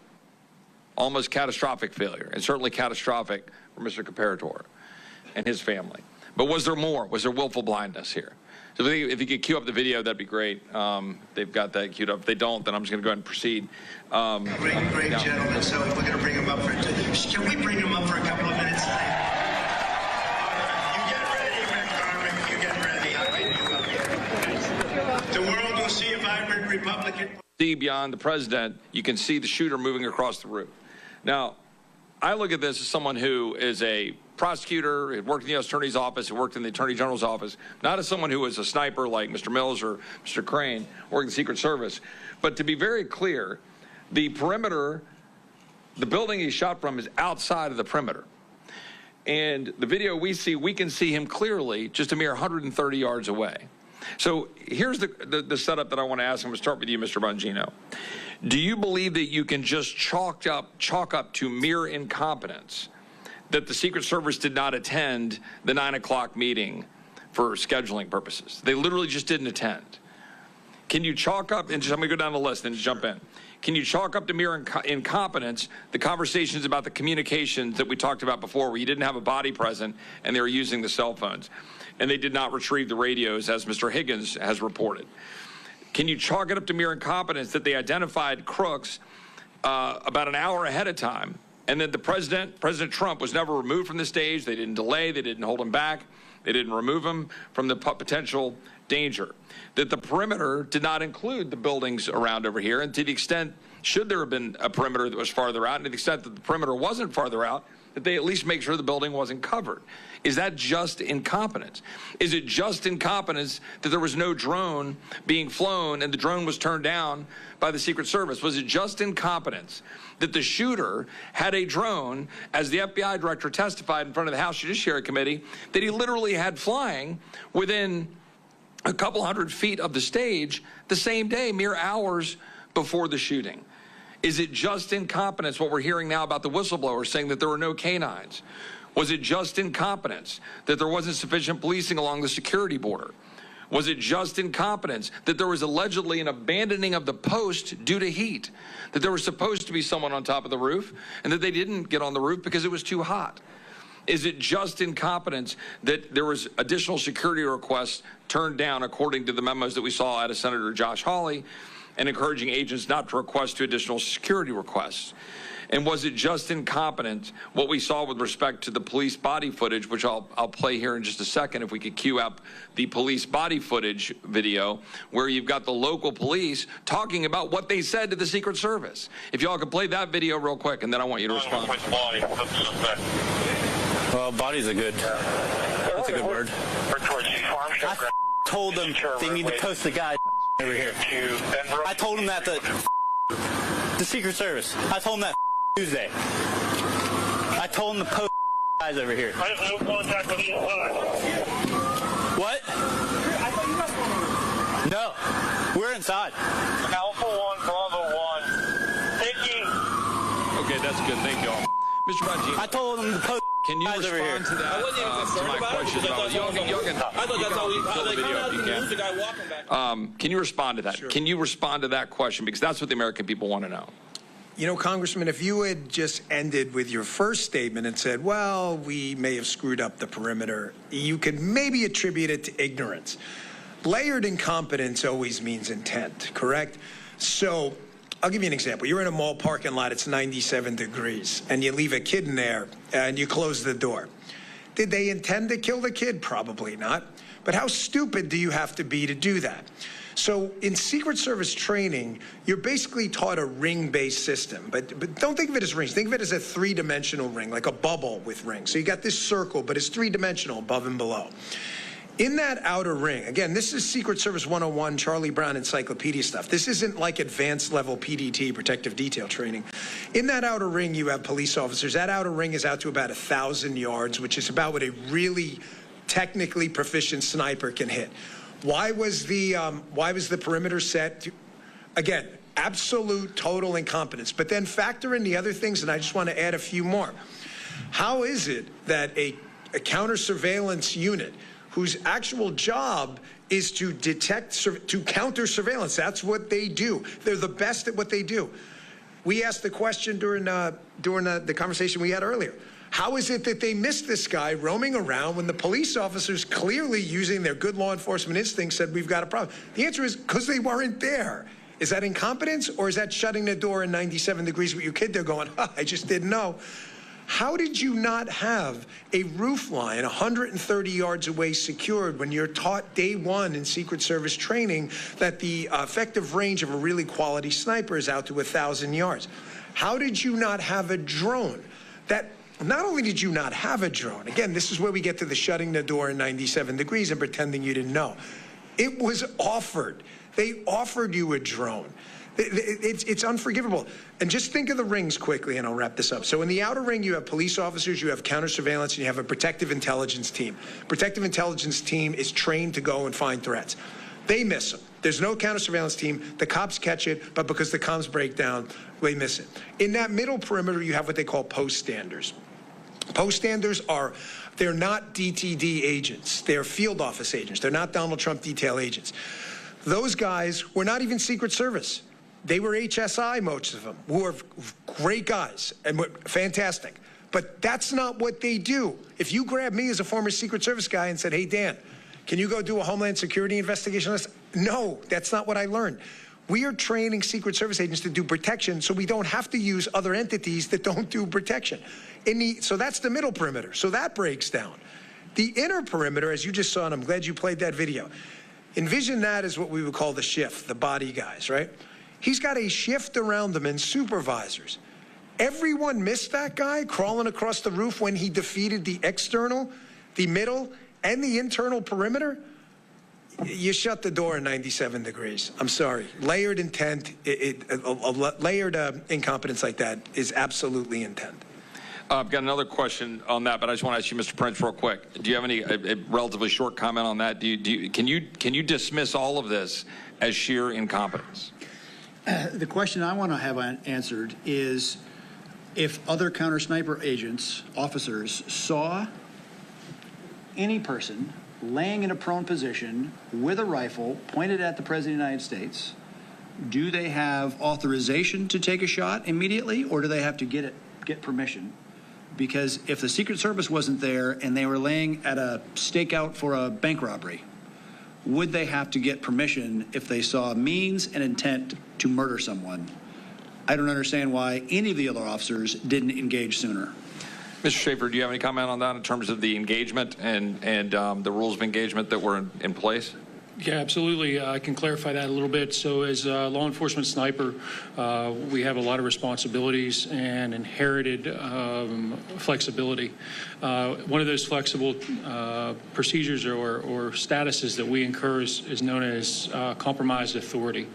almost catastrophic failure, and certainly catastrophic for Mr. Comparator and his family. But was there more? Was there willful blindness here? So if you could cue up the video, that'd be great. They've got that queued up. If they don't, then I'm just going to go ahead and proceed. Great gentlemen. So we're going to bring him up for. Can we bring him up for a couple of minutes? You get ready, McCormick. You get ready. The world will see a vibrant Republican. See beyond the president, you can see the shooter moving across the roof. Now, I look at this as someone who is a prosecutor, had worked in the U.S. Attorney's Office, had worked in the Attorney General's office, not as someone who was a sniper like Mr. Mills or Mr. Crane, working in the Secret Service. But to be very clear, the perimeter, the building he shot from is outside of the perimeter. And the video we see, we can see him clearly just a mere 130 yards away. So here's the setup that I want to ask. I'm going to start with you, Mr. Bongino. Do you believe that you can just chalk up to mere incompetence that the Secret Service did not attend the 9 o'clock meeting for scheduling purposes? They literally just didn't attend. Can you chalk up, and just, I'm going to go down the list and just jump in. Can you chalk up to mere incompetence the conversations about the communications that we talked about before, where you didn't have a body present and they were using the cell phones, and they did not retrieve the radios, as Mr. Higgins has reported? Can you chalk it up to mere incompetence that they identified crooks about an hour ahead of time, and that the President Trump, was never removed from the stage? They didn't delay, they didn't hold him back, they didn't remove him from the potential danger. That the perimeter did not include the buildings around over here, and to the extent, should there have been a perimeter that was farther out, and to the extent that the perimeter wasn't farther out, that they at least make sure the building wasn't covered. Is that just incompetence? Is it just incompetence that there was no drone being flown and the drone was turned down by the Secret Service? Was it just incompetence that the shooter had a drone, as the FBI director testified in front of the House Judiciary Committee, that he literally had flying within a couple hundred feet of the stage the same day, mere hours before the shooting? Is it just incompetence, what we're hearing now about the whistleblower saying that there were no canines? Was it just incompetence that there wasn't sufficient policing along the security border? Was it just incompetence that there was allegedly an abandoning of the post due to heat? That there was supposed to be someone on top of the roof and that they didn't get on the roof because it was too hot? Is it just incompetence that there was additional security requests turned down, according to the memos that we saw out of Senator Josh Hawley, and encouraging agents not to request to additional security requests? And was it just incompetent what we saw with respect to the police body footage, which I'll play here in just a second, if we could cue up the police body footage video, where you've got the local police talking about what they said to the Secret Service? If y'all could play that video real quick, and then I want you to respond. Well, body's a good, that's a good word. I told them they need to post the guy over here. I told them that the Secret Service. I told them that Tuesday. I told them to post guys over here. I have no contact with you. What? No, we're inside. Alpha 1, Bravo 1. Taking. Okay, that's good. Thank you all. Mr. Bongino, I told them to post. Can you respond to that? I wasn't even concerned about it. I thought that's how we pull the video if you can. Can you respond to that? Sure. Can you respond to that question? Because that's what the American people want to know. You know, Congressman, if you had just ended with your first statement and said, well, we may have screwed up the perimeter, you could maybe attribute it to ignorance. Layered incompetence always means intent, correct? So I'll give you an example. You're in a mall parking lot, it's 97 degrees, and you leave a kid in there, and you close the door. Did they intend to kill the kid? Probably not. But how stupid do you have to be to do that? So in Secret Service training, you're basically taught a ring-based system. But don't think of it as rings. Think of it as a three-dimensional ring, like a bubble with rings. So you got this circle, but it's three-dimensional above and below. In that outer ring, again, this is Secret Service 101, Charlie Brown encyclopedia stuff. This isn't like advanced level PDT, protective detail training. In that outer ring, you have police officers. That outer ring is out to about 1,000 yards, which is about what a really technically proficient sniper can hit. Why was the perimeter set to, again, absolute total incompetence? But then factor in the other things, and I just want to add a few more. How is it that a counter surveillance unit whose actual job is to detect, to counter surveillance, that's what they do. They're the best at what they do. We asked the question during the conversation we had earlier. How is it that they missed this guy roaming around when the police officers, clearly using their good law enforcement instincts, said we've got a problem? The answer is because they weren't there. Is that incompetence, or is that shutting the door in 97 degrees with your kid there going, I just didn't know? How did you not have a roof line 130 yards away secured when you're taught day one in Secret Service training that the effective range of a really quality sniper is out to 1,000 yards? How did you not have a drone? That not only did you not have a drone, again, this is where we get to the shutting the door in 97 degrees and pretending you didn't know. It was offered. They offered you a drone. It's unforgivable. And just think of the rings quickly, and I'll wrap this up. So in the outer ring, you have police officers, you have counter surveillance, and you have a protective intelligence team. Protective intelligence team is trained to go and find threats. They miss them. There's no counter surveillance team. The cops catch it, but because the comms break down, they miss it. In that middle perimeter, you have what they call post standers. Post standers they're not DTD agents. They're field office agents. They're not Donald Trump detail agents. Those guys were not even Secret Service. They were HSI, most of them, who are great guys and were fantastic. But that's not what they do. If you grab me as a former Secret Service guy and said, hey, Dan, can you go do a Homeland Security investigation? No, that's not what I learned. We are training Secret Service agents to do protection so we don't have to use other entities that don't do protection. So that's the middle perimeter. So that breaks down. The inner perimeter, as you just saw, and I'm glad you played that video, envision that as what we would call the shift, the body guys, right? He's got a shift around them and supervisors. Everyone missed that guy crawling across the roof when he defeated the external, the middle, and the internal perimeter. You shut the door in 97 degrees. I'm sorry. Layered intent, layered incompetence like that is absolutely intent. I've got another question on that, but I just want to ask you, Mr. Prince, real quick. Do you have any a relatively short comment on that? Can you dismiss all of this as sheer incompetence? The question I want to have answered is if other counter sniper agents, officers, saw any person laying in a prone position with a rifle pointed at the President of the United States, do they have authorization to take a shot immediately, or do they have to get permission? Because if the Secret Service wasn't there and they were laying at a stakeout for a bank robbery, would they have to get permission if they saw means and intent to murder someone? I don't understand why any of the other officers didn't engage sooner. Mr. Schaefer, do you have any comment on that in terms of the engagement and the rules of engagement that were in place? Yeah, absolutely. I can clarify that a little bit. So as a law enforcement sniper, we have a lot of responsibilities and inherited flexibility. One of those flexible procedures or statuses that we incur is known as compromised authority.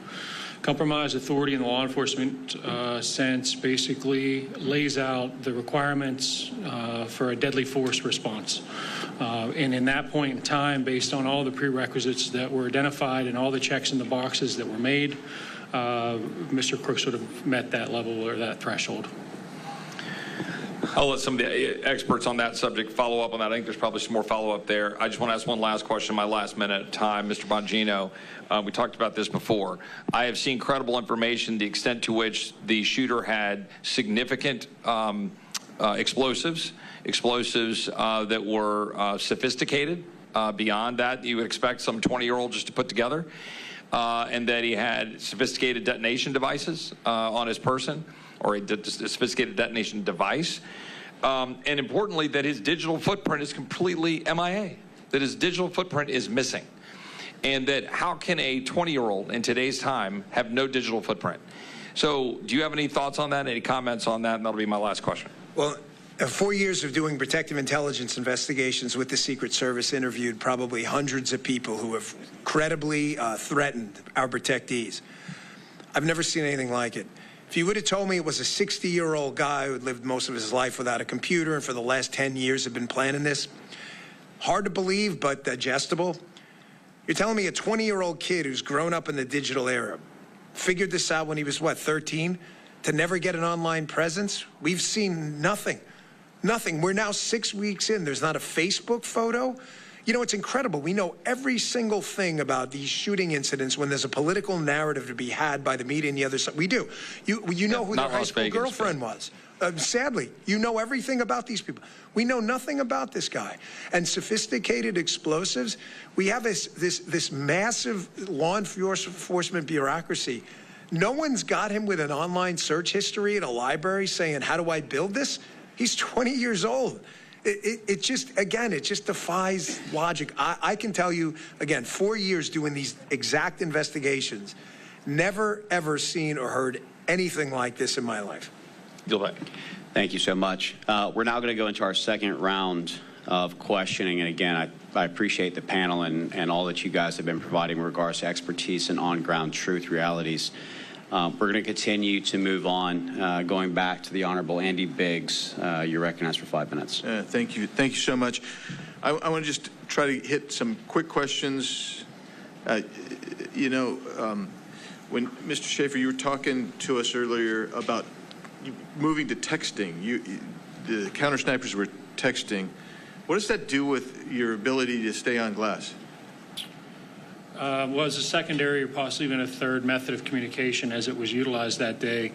Compromised authority in the law enforcement sense basically lays out the requirements for a deadly force response. And in that point in time, based on all the prerequisites that were identified and all the checks in the boxes that were made, Mr. Crooks would have met that level or that threshold. I'll let some of the experts on that subject follow up on that. I think there's probably some more follow-up there. I just want to ask one last question in my last minute of time. Mr. Bongino, we talked about this before. I have seen credible information, the extent to which the shooter had significant explosives that were sophisticated beyond that you would expect some 20-year-old just to put together, and that he had sophisticated detonation devices on his person, or a sophisticated detonation device, and importantly, that his digital footprint is completely MIA, that his digital footprint is missing, and that how can a 20-year-old in today's time have no digital footprint? So do you have any thoughts on that, any comments on that? And that'll be my last question. Well, 4 years of doing protective intelligence investigations with the Secret Service, interviewed probably hundreds of people who have credibly threatened our protectees. I've never seen anything like it. If you would have told me it was a 60-year-old guy who had lived most of his life without a computer and for the last 10 years had been planning this, hard to believe but digestible. You're telling me a 20-year-old kid who's grown up in the digital era figured this out when he was, 13, to never get an online presence? We've seen nothing. Nothing. We're now 6 weeks in. There's not a Facebook photo. You know, it's incredible. We know every single thing about these shooting incidents when there's a political narrative to be had by the media and the other side. We do. You know who their high school girlfriend was. Sadly, you know everything about these people. We know nothing about this guy. And sophisticated explosives, we have this massive law enforcement bureaucracy. No one's got him with an online search history at a library saying, how do I build this? He's 20 years old. It just defies logic. I can tell you, again, 4 years doing these exact investigations, never, ever seen or heard anything like this in my life. Thank you so much. We're now going to go into our second round of questioning. And again, I appreciate the panel and all that you guys have been providing in regards to expertise and on-ground truth realities. We're going to continue to move on, going back to the Honorable Andy Biggs. You're recognized for 5 minutes. Thank you. Thank you so much. I want to just try to hit some quick questions. you know, when Mr. Schaefer, you were talking to us earlier about moving to texting. The counter snipers were texting. What does that do with your ability to stay on glass? Was a secondary or possibly even a third method of communication as it was utilized that day.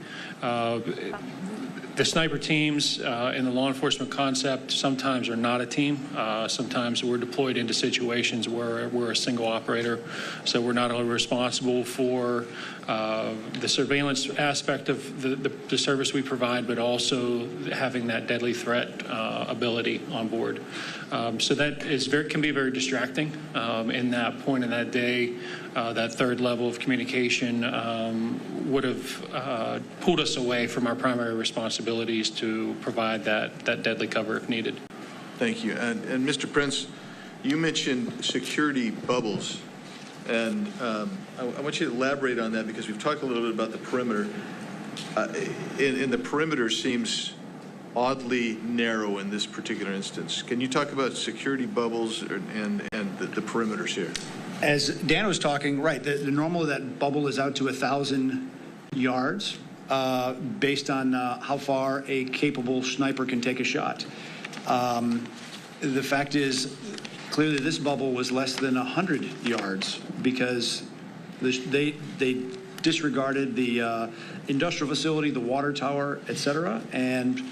The sniper teams in the law enforcement concept sometimes are not a team. Sometimes we're deployed into situations where we're a single operator, so we're not only responsible for the surveillance aspect of the service we provide, but also having that deadly threat ability on board. So that can be very distracting in that point in that day. That third level of communication would have pulled us away from our primary responsibilities to provide that deadly cover if needed. Thank you. And Mr. Prince, you mentioned security bubbles. And I want you to elaborate on that because we've talked a little bit about the perimeter. And the perimeter seems oddly narrow in this particular instance. Can you talk about security bubbles and the perimeters here? As Dan was talking, right, the normal of that bubble is out to 1,000 yards based on how far a capable sniper can take a shot. The fact is, clearly this bubble was less than 100 yards because they disregarded the industrial facility, the water tower, et cetera, and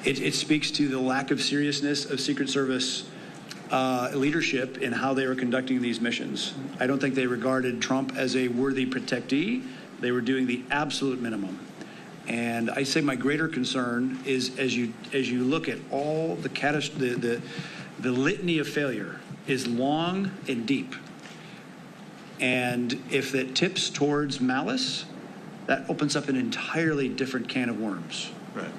it speaks to the lack of seriousness of Secret Service leadership in how they were conducting these missions. I don't think they regarded Trump as a worthy protectee. They were doing the absolute minimum. And I say my greater concern is as you look at all the litany of failure is long and deep. And if it tips towards malice, that opens up an entirely different can of worms. Right.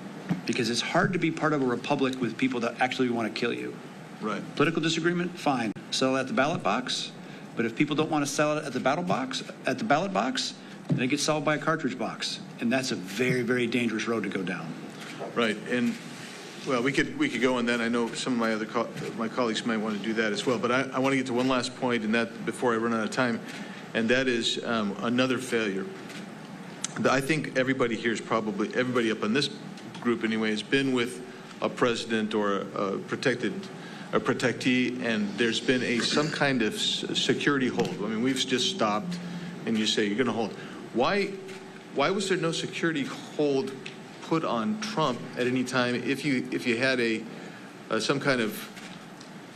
Because it's hard to be part of a republic with people that actually want to kill you. Right. Political disagreement, fine. Sell it at the ballot box. But if people don't want to sell it at the ballot box, then it gets sold by a cartridge box. And that's a very, very dangerous road to go down. Right. And well, we could go on that. I know some of my colleagues might want to do that as well. But I want to get to one last point, and that before I run out of time, and that is another failure. I think everybody here is probably everybody up on this group anyway has been with a president or a protectee, and there's been some kind of security hold. I mean, we've just stopped, and you say you're going to hold. Why was there no security hold put on Trump at any time if you had some kind of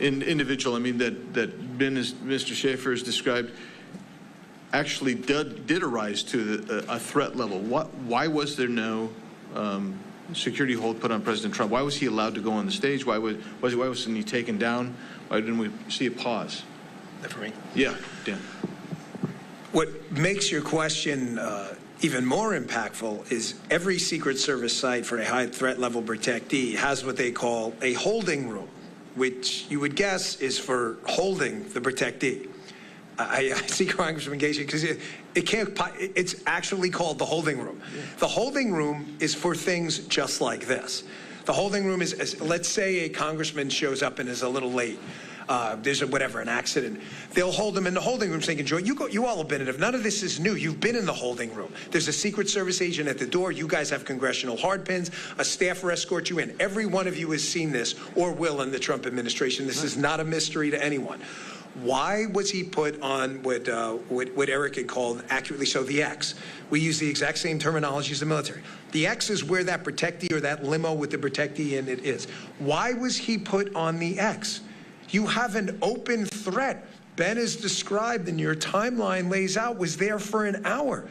individual? I mean, that Ben, as Mr. Schaefer has described, actually did arise to a threat level. Why was there no security hold put on President Trump? Why was he allowed to go on the stage? Why wasn't he taken down? Why didn't we see a pause? That for me? Yeah, Dan. What makes your question even more impactful is every Secret Service site for a high threat level protectee has what they call a holding room, which you would guess is for holding the protectee. I see Congressman Gacy because it's actually called the holding room. Yeah. The holding room is for things just like this. The holding room is, let's say a congressman shows up and is a little late. There's an accident. They'll hold him in the holding room saying, enjoy. You all have been in it. None of this is new. You've been in the holding room. There's a Secret Service agent at the door. You guys have congressional hardpins. A staffer escorts you in. Every one of you has seen this or will in the Trump administration. This is not a mystery to anyone. Why was he put on what Eric had called, accurately so, the X? We use the exact same terminology as the military. The X is where that protectee or that limo with the protectee in it is. Why was he put on the X? You have an open threat. Ben is described and your timeline lays out was there for an hour.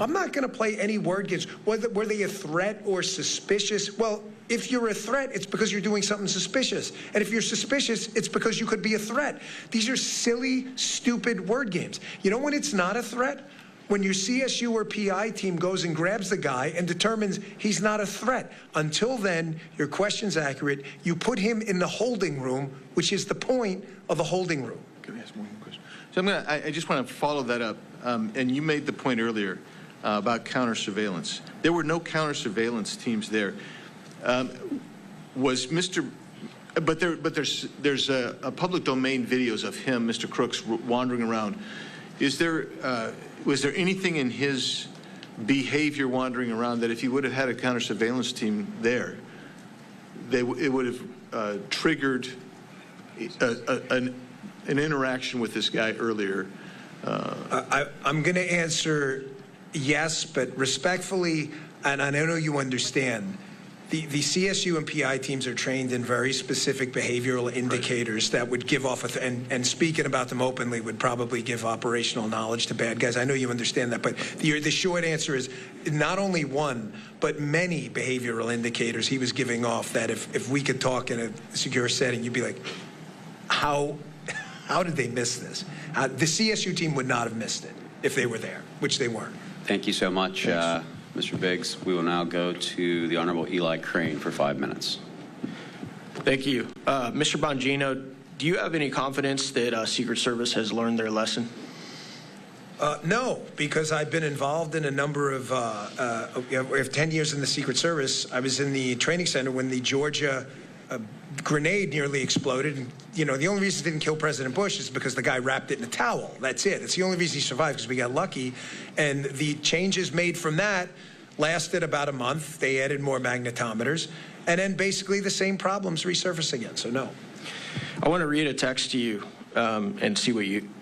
I'm not going to play any word games. Were they a threat or suspicious? Well, if you're a threat, it's because you're doing something suspicious. And if you're suspicious, it's because you could be a threat. These are silly, stupid word games. You know when it's not a threat? When your CSU or PI team goes and grabs the guy and determines he's not a threat. Until then, your question's accurate. You put him in the holding room, which is the point of the holding room. Can I ask one more question? So I just want to follow that up. And you made the point earlier about counter surveillance. There were no counter surveillance teams there. There's a public domain videos of him, Mr. Crooks, wandering around. was there anything in his behavior wandering around that if he would have had a counter surveillance team there, it would have triggered an interaction with this guy earlier? I'm going to answer yes, but respectfully, and I know you understand, the CSU and PI teams are trained in very specific behavioral indicators that would give off, and speaking about them openly would probably give operational knowledge to bad guys. I know you understand that, but the short answer is not only one, but many behavioral indicators he was giving off that if we could talk in a secure setting, you'd be like, how did they miss this? The CSU team would not have missed it if they were there, which they weren't. Thank you so much, Mr. Biggs. We will now go to the Honorable Eli Crane for 5 minutes. Thank you. Mr. Bongino, do you have any confidence that Secret Service has learned their lesson? No, because I've been involved in a number of, we have 10 years in the Secret Service. I was in the training center when the Georgia grenade nearly exploded. And, you know, the only reason it didn't kill President Bush is because the guy wrapped it in a towel. That's it. It's the only reason he survived, because we got lucky. And the changes made from that lasted about a month. They added more magnetometers. And then basically the same problems resurface again. So no. I want to read a text to you and see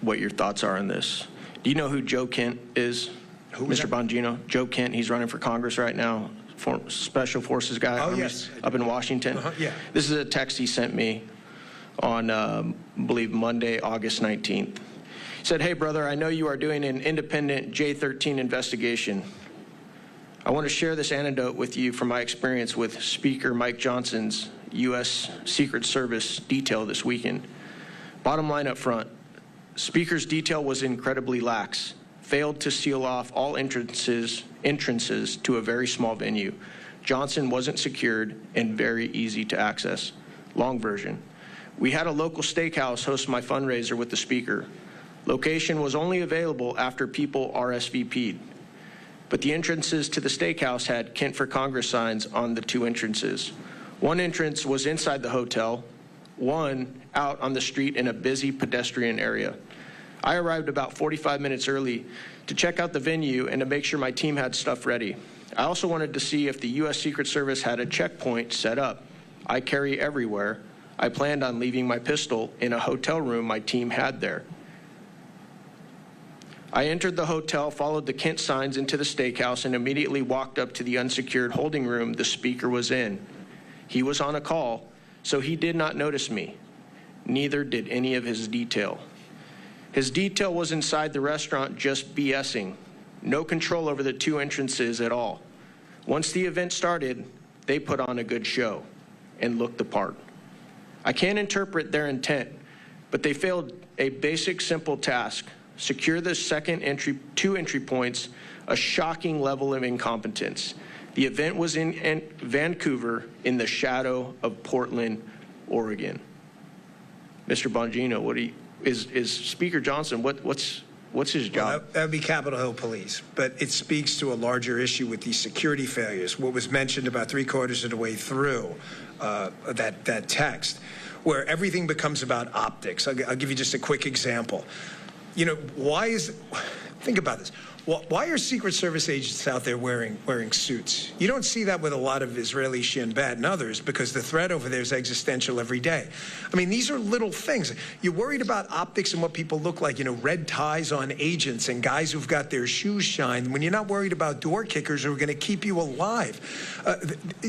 what your thoughts are on this. Do you know who Joe Kent is? Who Mr. Bongino? Joe Kent. He's running for Congress right now. Special Forces guy. Oh, yes. Up in Washington. Yeah. This is a text he sent me on, I believe, Monday, August 19th. He said, "Hey, brother, I know you are doing an independent J13 investigation. I want to share this anecdote with you from my experience with Speaker Mike Johnson's U.S. Secret Service detail this weekend. Bottom line up front, Speaker's detail was incredibly lax, failed to seal off all entrances to a very small venue. Johnson wasn't secured and very easy to access. Long version. We had a local steakhouse host my fundraiser with the Speaker. Location was only available after people RSVP'd. But the entrances to the steakhouse had Kent for Congress signs on the two entrances. One entrance was inside the hotel, one out on the street in a busy pedestrian area. I arrived about 45 minutes early to check out the venue and to make sure my team had stuff ready. I also wanted to see if the U.S. Secret Service had a checkpoint set up. I carry everywhere. I planned on leaving my pistol in a hotel room my team had there. I entered the hotel, followed the Kent signs into the steakhouse, and immediately walked up to the unsecured holding room the Speaker was in. He was on a call, so he did not notice me. Neither did any of his detail. His detail was inside the restaurant just BSing. No control over the two entrances at all. Once the event started, they put on a good show and looked the part. I can't interpret their intent, but they failed a basic, simple task. Secure the two entry points, a shocking level of incompetence. The event was in Vancouver in the shadow of Portland, Oregon. Mr. Bongino, is Speaker Johnson, what's his job? Well, that would be Capitol Hill Police, but it speaks to a larger issue with these security failures. What was mentioned about 3/4 of the way through that text, where everything becomes about optics. I'll give you just a quick example. You know, think about this. Why are Secret Service agents out there wearing suits? You don't see that with a lot of Israeli Shin Bet and others, because the threat over there is existential every day. I mean, these are little things. You're worried about optics and what people look like, you know, red ties on agents and guys who've got their shoes shined, when you're not worried about door kickers who are going to keep you alive.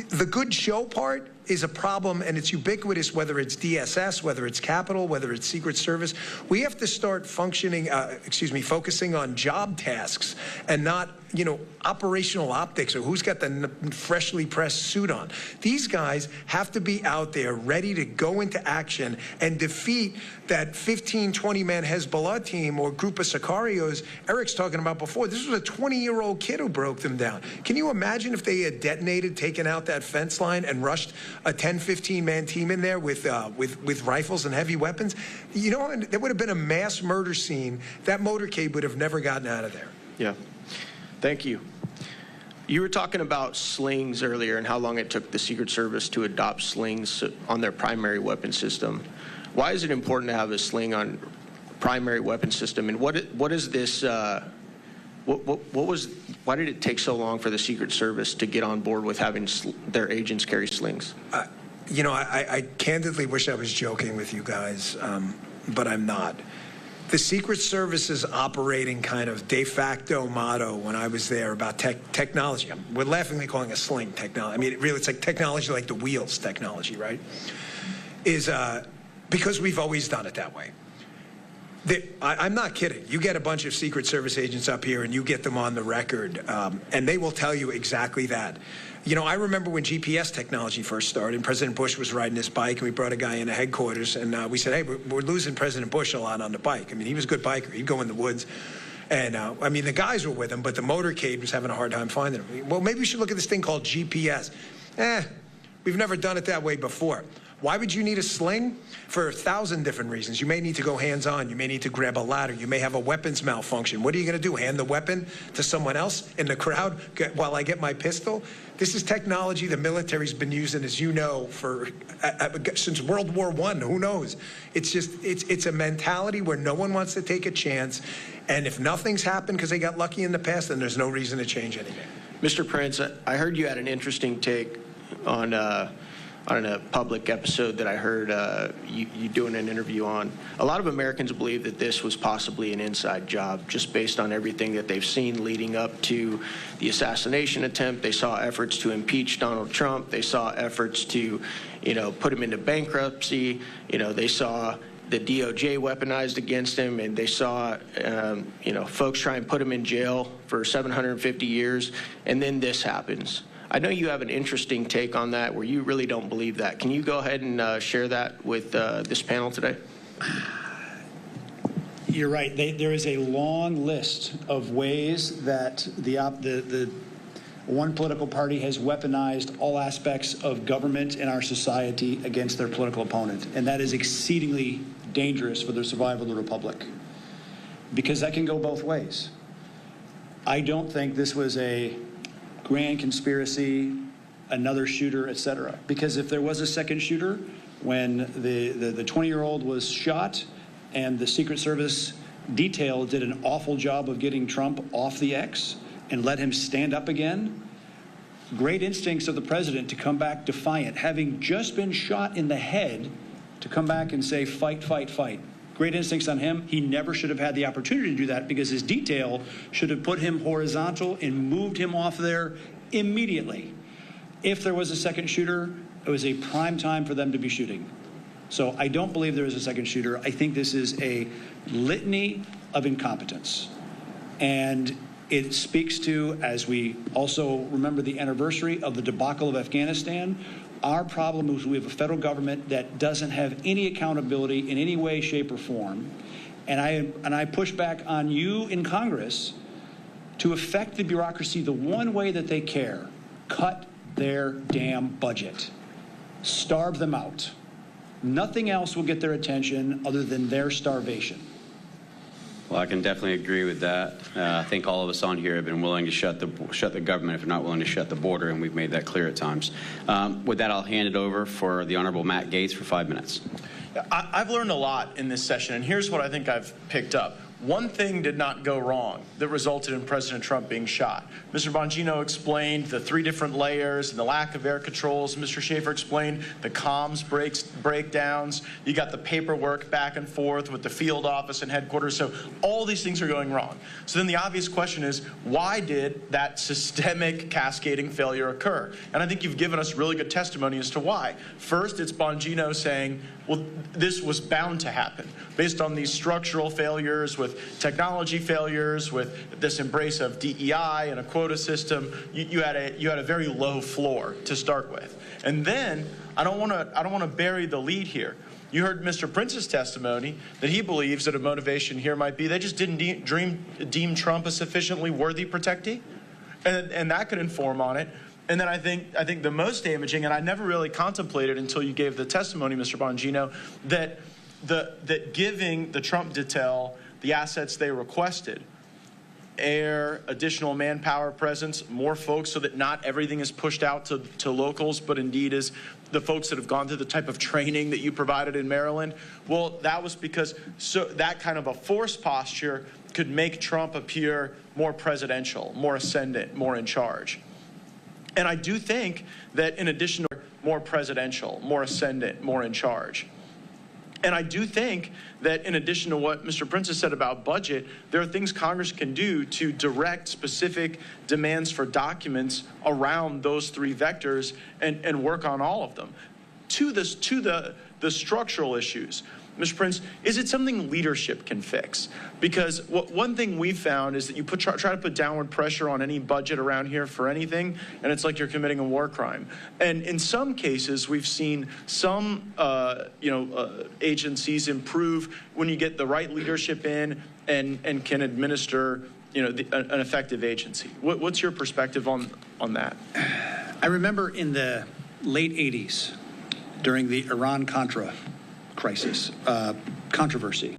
The good show part is a problem, and it's ubiquitous, whether it's DSS, whether it's Capitol, whether it's Secret Service. We have to start focusing on job tasks and not, you know, operational optics or who's got the freshly pressed suit on. These guys have to be out there ready to go into action and defeat that 15, 20-man Hezbollah team or group of Sicarios Eric's talking about before. This was a 20-year-old kid who broke them down. Can you imagine if they had detonated, taken out that fence line and rushed a 10, 15-man team in there with rifles and heavy weapons? You know, there would have been a mass murder scene. That motorcade would have never gotten out of there. Yeah. Thank you. You were talking about slings earlier and how long it took the Secret Service to adopt slings on their primary weapon system. Why is it important to have a sling on primary weapon system. And what is this? Why did it take so long for the Secret Service to get on board with having their agents carry slings? You know, I candidly wish I was joking with you guys, but I'm not. The Secret Service's operating kind of de facto motto when I was there about technology, we're laughingly calling a sling technology. I mean, really, it's like technology like the wheels technology, right? Is because we've always done it that way. I'm not kidding. You get a bunch of Secret Service agents up here and you get them on the record, and they will tell you exactly that. You know, I remember when GPS technology first started, and President Bush was riding his bike, and we brought a guy into headquarters, and we said, hey, we're losing President Bush a lot on the bike. I mean, he was a good biker. He'd go in the woods. And, I mean, the guys were with him, but the motorcade was having a hard time finding him. Well, maybe we should look at this thing called GPS. We've never done it that way before. Why would you need a sling? For 1,000 different reasons. You may need to go hands-on. You may need to grab a ladder. You may have a weapons malfunction. What are you going to do, hand the weapon to someone else in the crowd while I get my pistol? This is technology the military's been using, as you know, for since World War I. Who knows? It's just, it's a mentality where no one wants to take a chance. And if nothing's happened because they got lucky in the past, then there's no reason to change anything. Mr. Prince, I heard you had an interesting take on a public episode that I heard you doing an interview on. A lot of Americans believe that this was possibly an inside job, just based on everything that they've seen leading up to the assassination attempt. They saw efforts to impeach Donald Trump. They saw efforts to, put him into bankruptcy. They saw the DOJ weaponized against him, and they saw, folks try and put him in jail for 750 years, and then this happens. I know you have an interesting take on that where you really don't believe that. Can you go ahead and share that with this panel today? You're right. There is a long list of ways that the one political party has weaponized all aspects of government in our society against their political opponent. And that is exceedingly dangerous for the survival of the republic, because that can go both ways. I don't think this was a grand conspiracy, another shooter, etc. Because if there was a second shooter, when the 20-year-old was shot and the Secret Service detail did an awful job of getting Trump off the X and let him stand up again, great instincts of the president to come back defiant, having just been shot in the head, to come back and say, fight, fight, fight. Great instincts on him. He never should have had the opportunity to do that, because his detail should have put him horizontal and moved him off there immediately. If there was a second shooter, it was a prime time for them to be shooting. So I don't believe there is a second shooter. I think this is a litany of incompetence. And it speaks to, as we also remember the anniversary of the debacle of Afghanistan, our problem is we have a federal government that doesn't have any accountability in any way, shape, or form. And I push back on you in Congress to affect the bureaucracy the one way that they care: cut their damn budget. Starve them out. Nothing else will get their attention other than their starvation. Well, I can definitely agree with that. I think all of us on here have been willing to shut the government if we're not willing to shut the border, and we've made that clear at times. With that, I'll hand it over for the Honorable Matt Gaetz for 5 minutes. I've learned a lot in this session, and here's what I think I've picked up. One thing did not go wrong that resulted in President Trump being shot. Mr. Bongino explained the 3 different layers and the lack of air controls. Mr. Schaefer explained the comms breakdowns. You got the paperwork back and forth with the field office and headquarters. So all these things are going wrong. So then the obvious question is, why did that systemic cascading failure occur? And I think you've given us really good testimony as to why. First, it's Bongino saying, well, this was bound to happen based on these structural failures, with technology failures, with this embrace of DEI and a quota system. You had a very low floor to start with. And then I don't want to bury the lead here. You heard Mr. Prince's testimony that he believes that a motivation here might be they just didn't deem Trump a sufficiently worthy protectee, and that could inform on it. And then I think the most damaging, and I never really contemplated until you gave the testimony, Mr. Bongino, that giving the Trump detail the assets they requested air, additional manpower presence, more folks so that not everything is pushed out to locals, but indeed is the folks that have gone through the type of training that you provided in Maryland? Well, that was because that kind of a force posture could make Trump appear more presidential, more ascendant, more in charge. And I do think that in addition to more presidential, more ascendant, more in charge. And I do think that in addition to what Mr. Prince has said about budget, there are things Congress can do to direct specific demands for documents around those three vectors and work on all of them. To the structural issues, Mr. Prince, is it something leadership can fix? Because one thing we've found is that you try to put downward pressure on any budget around here for anything, and it's like you're committing a war crime. And in some cases, we've seen some agencies improve when you get the right leadership in and can administer an effective agency. What's your perspective on that? I remember in the late 80s, during the Iran-Contra crisis, controversy.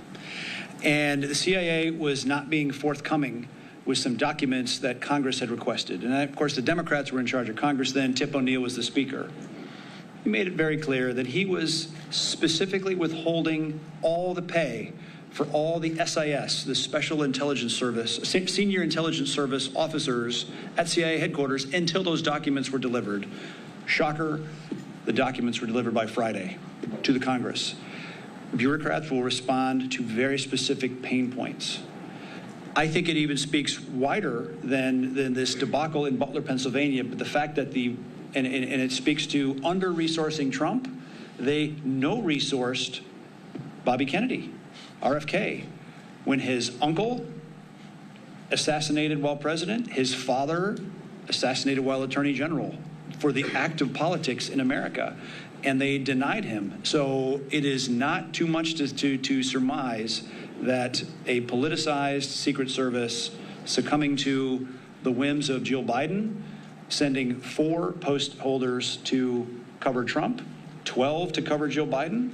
And the CIA was not being forthcoming with some documents that Congress had requested. And of course, the Democrats were in charge of Congress then. Tip O'Neill was the speaker. He made it very clear that he was specifically withholding all the pay for all the SIS, the Special Intelligence Service, Senior Intelligence Service officers at CIA headquarters until those documents were delivered. Shocker, the documents were delivered by Friday to the Congress. Bureaucrats will respond to very specific pain points. I think it even speaks wider than this debacle in Butler, Pennsylvania, but the fact that and it speaks to under-resourcing Trump. They no-resourced Bobby Kennedy, RFK, when his uncle assassinated while president, his father assassinated while attorney general for the act of politics in America. And they denied him. So it is not too much to surmise that a politicized Secret Service succumbing to the whims of Jill Biden, sending 4 post holders to cover Trump, 12 to cover Jill Biden,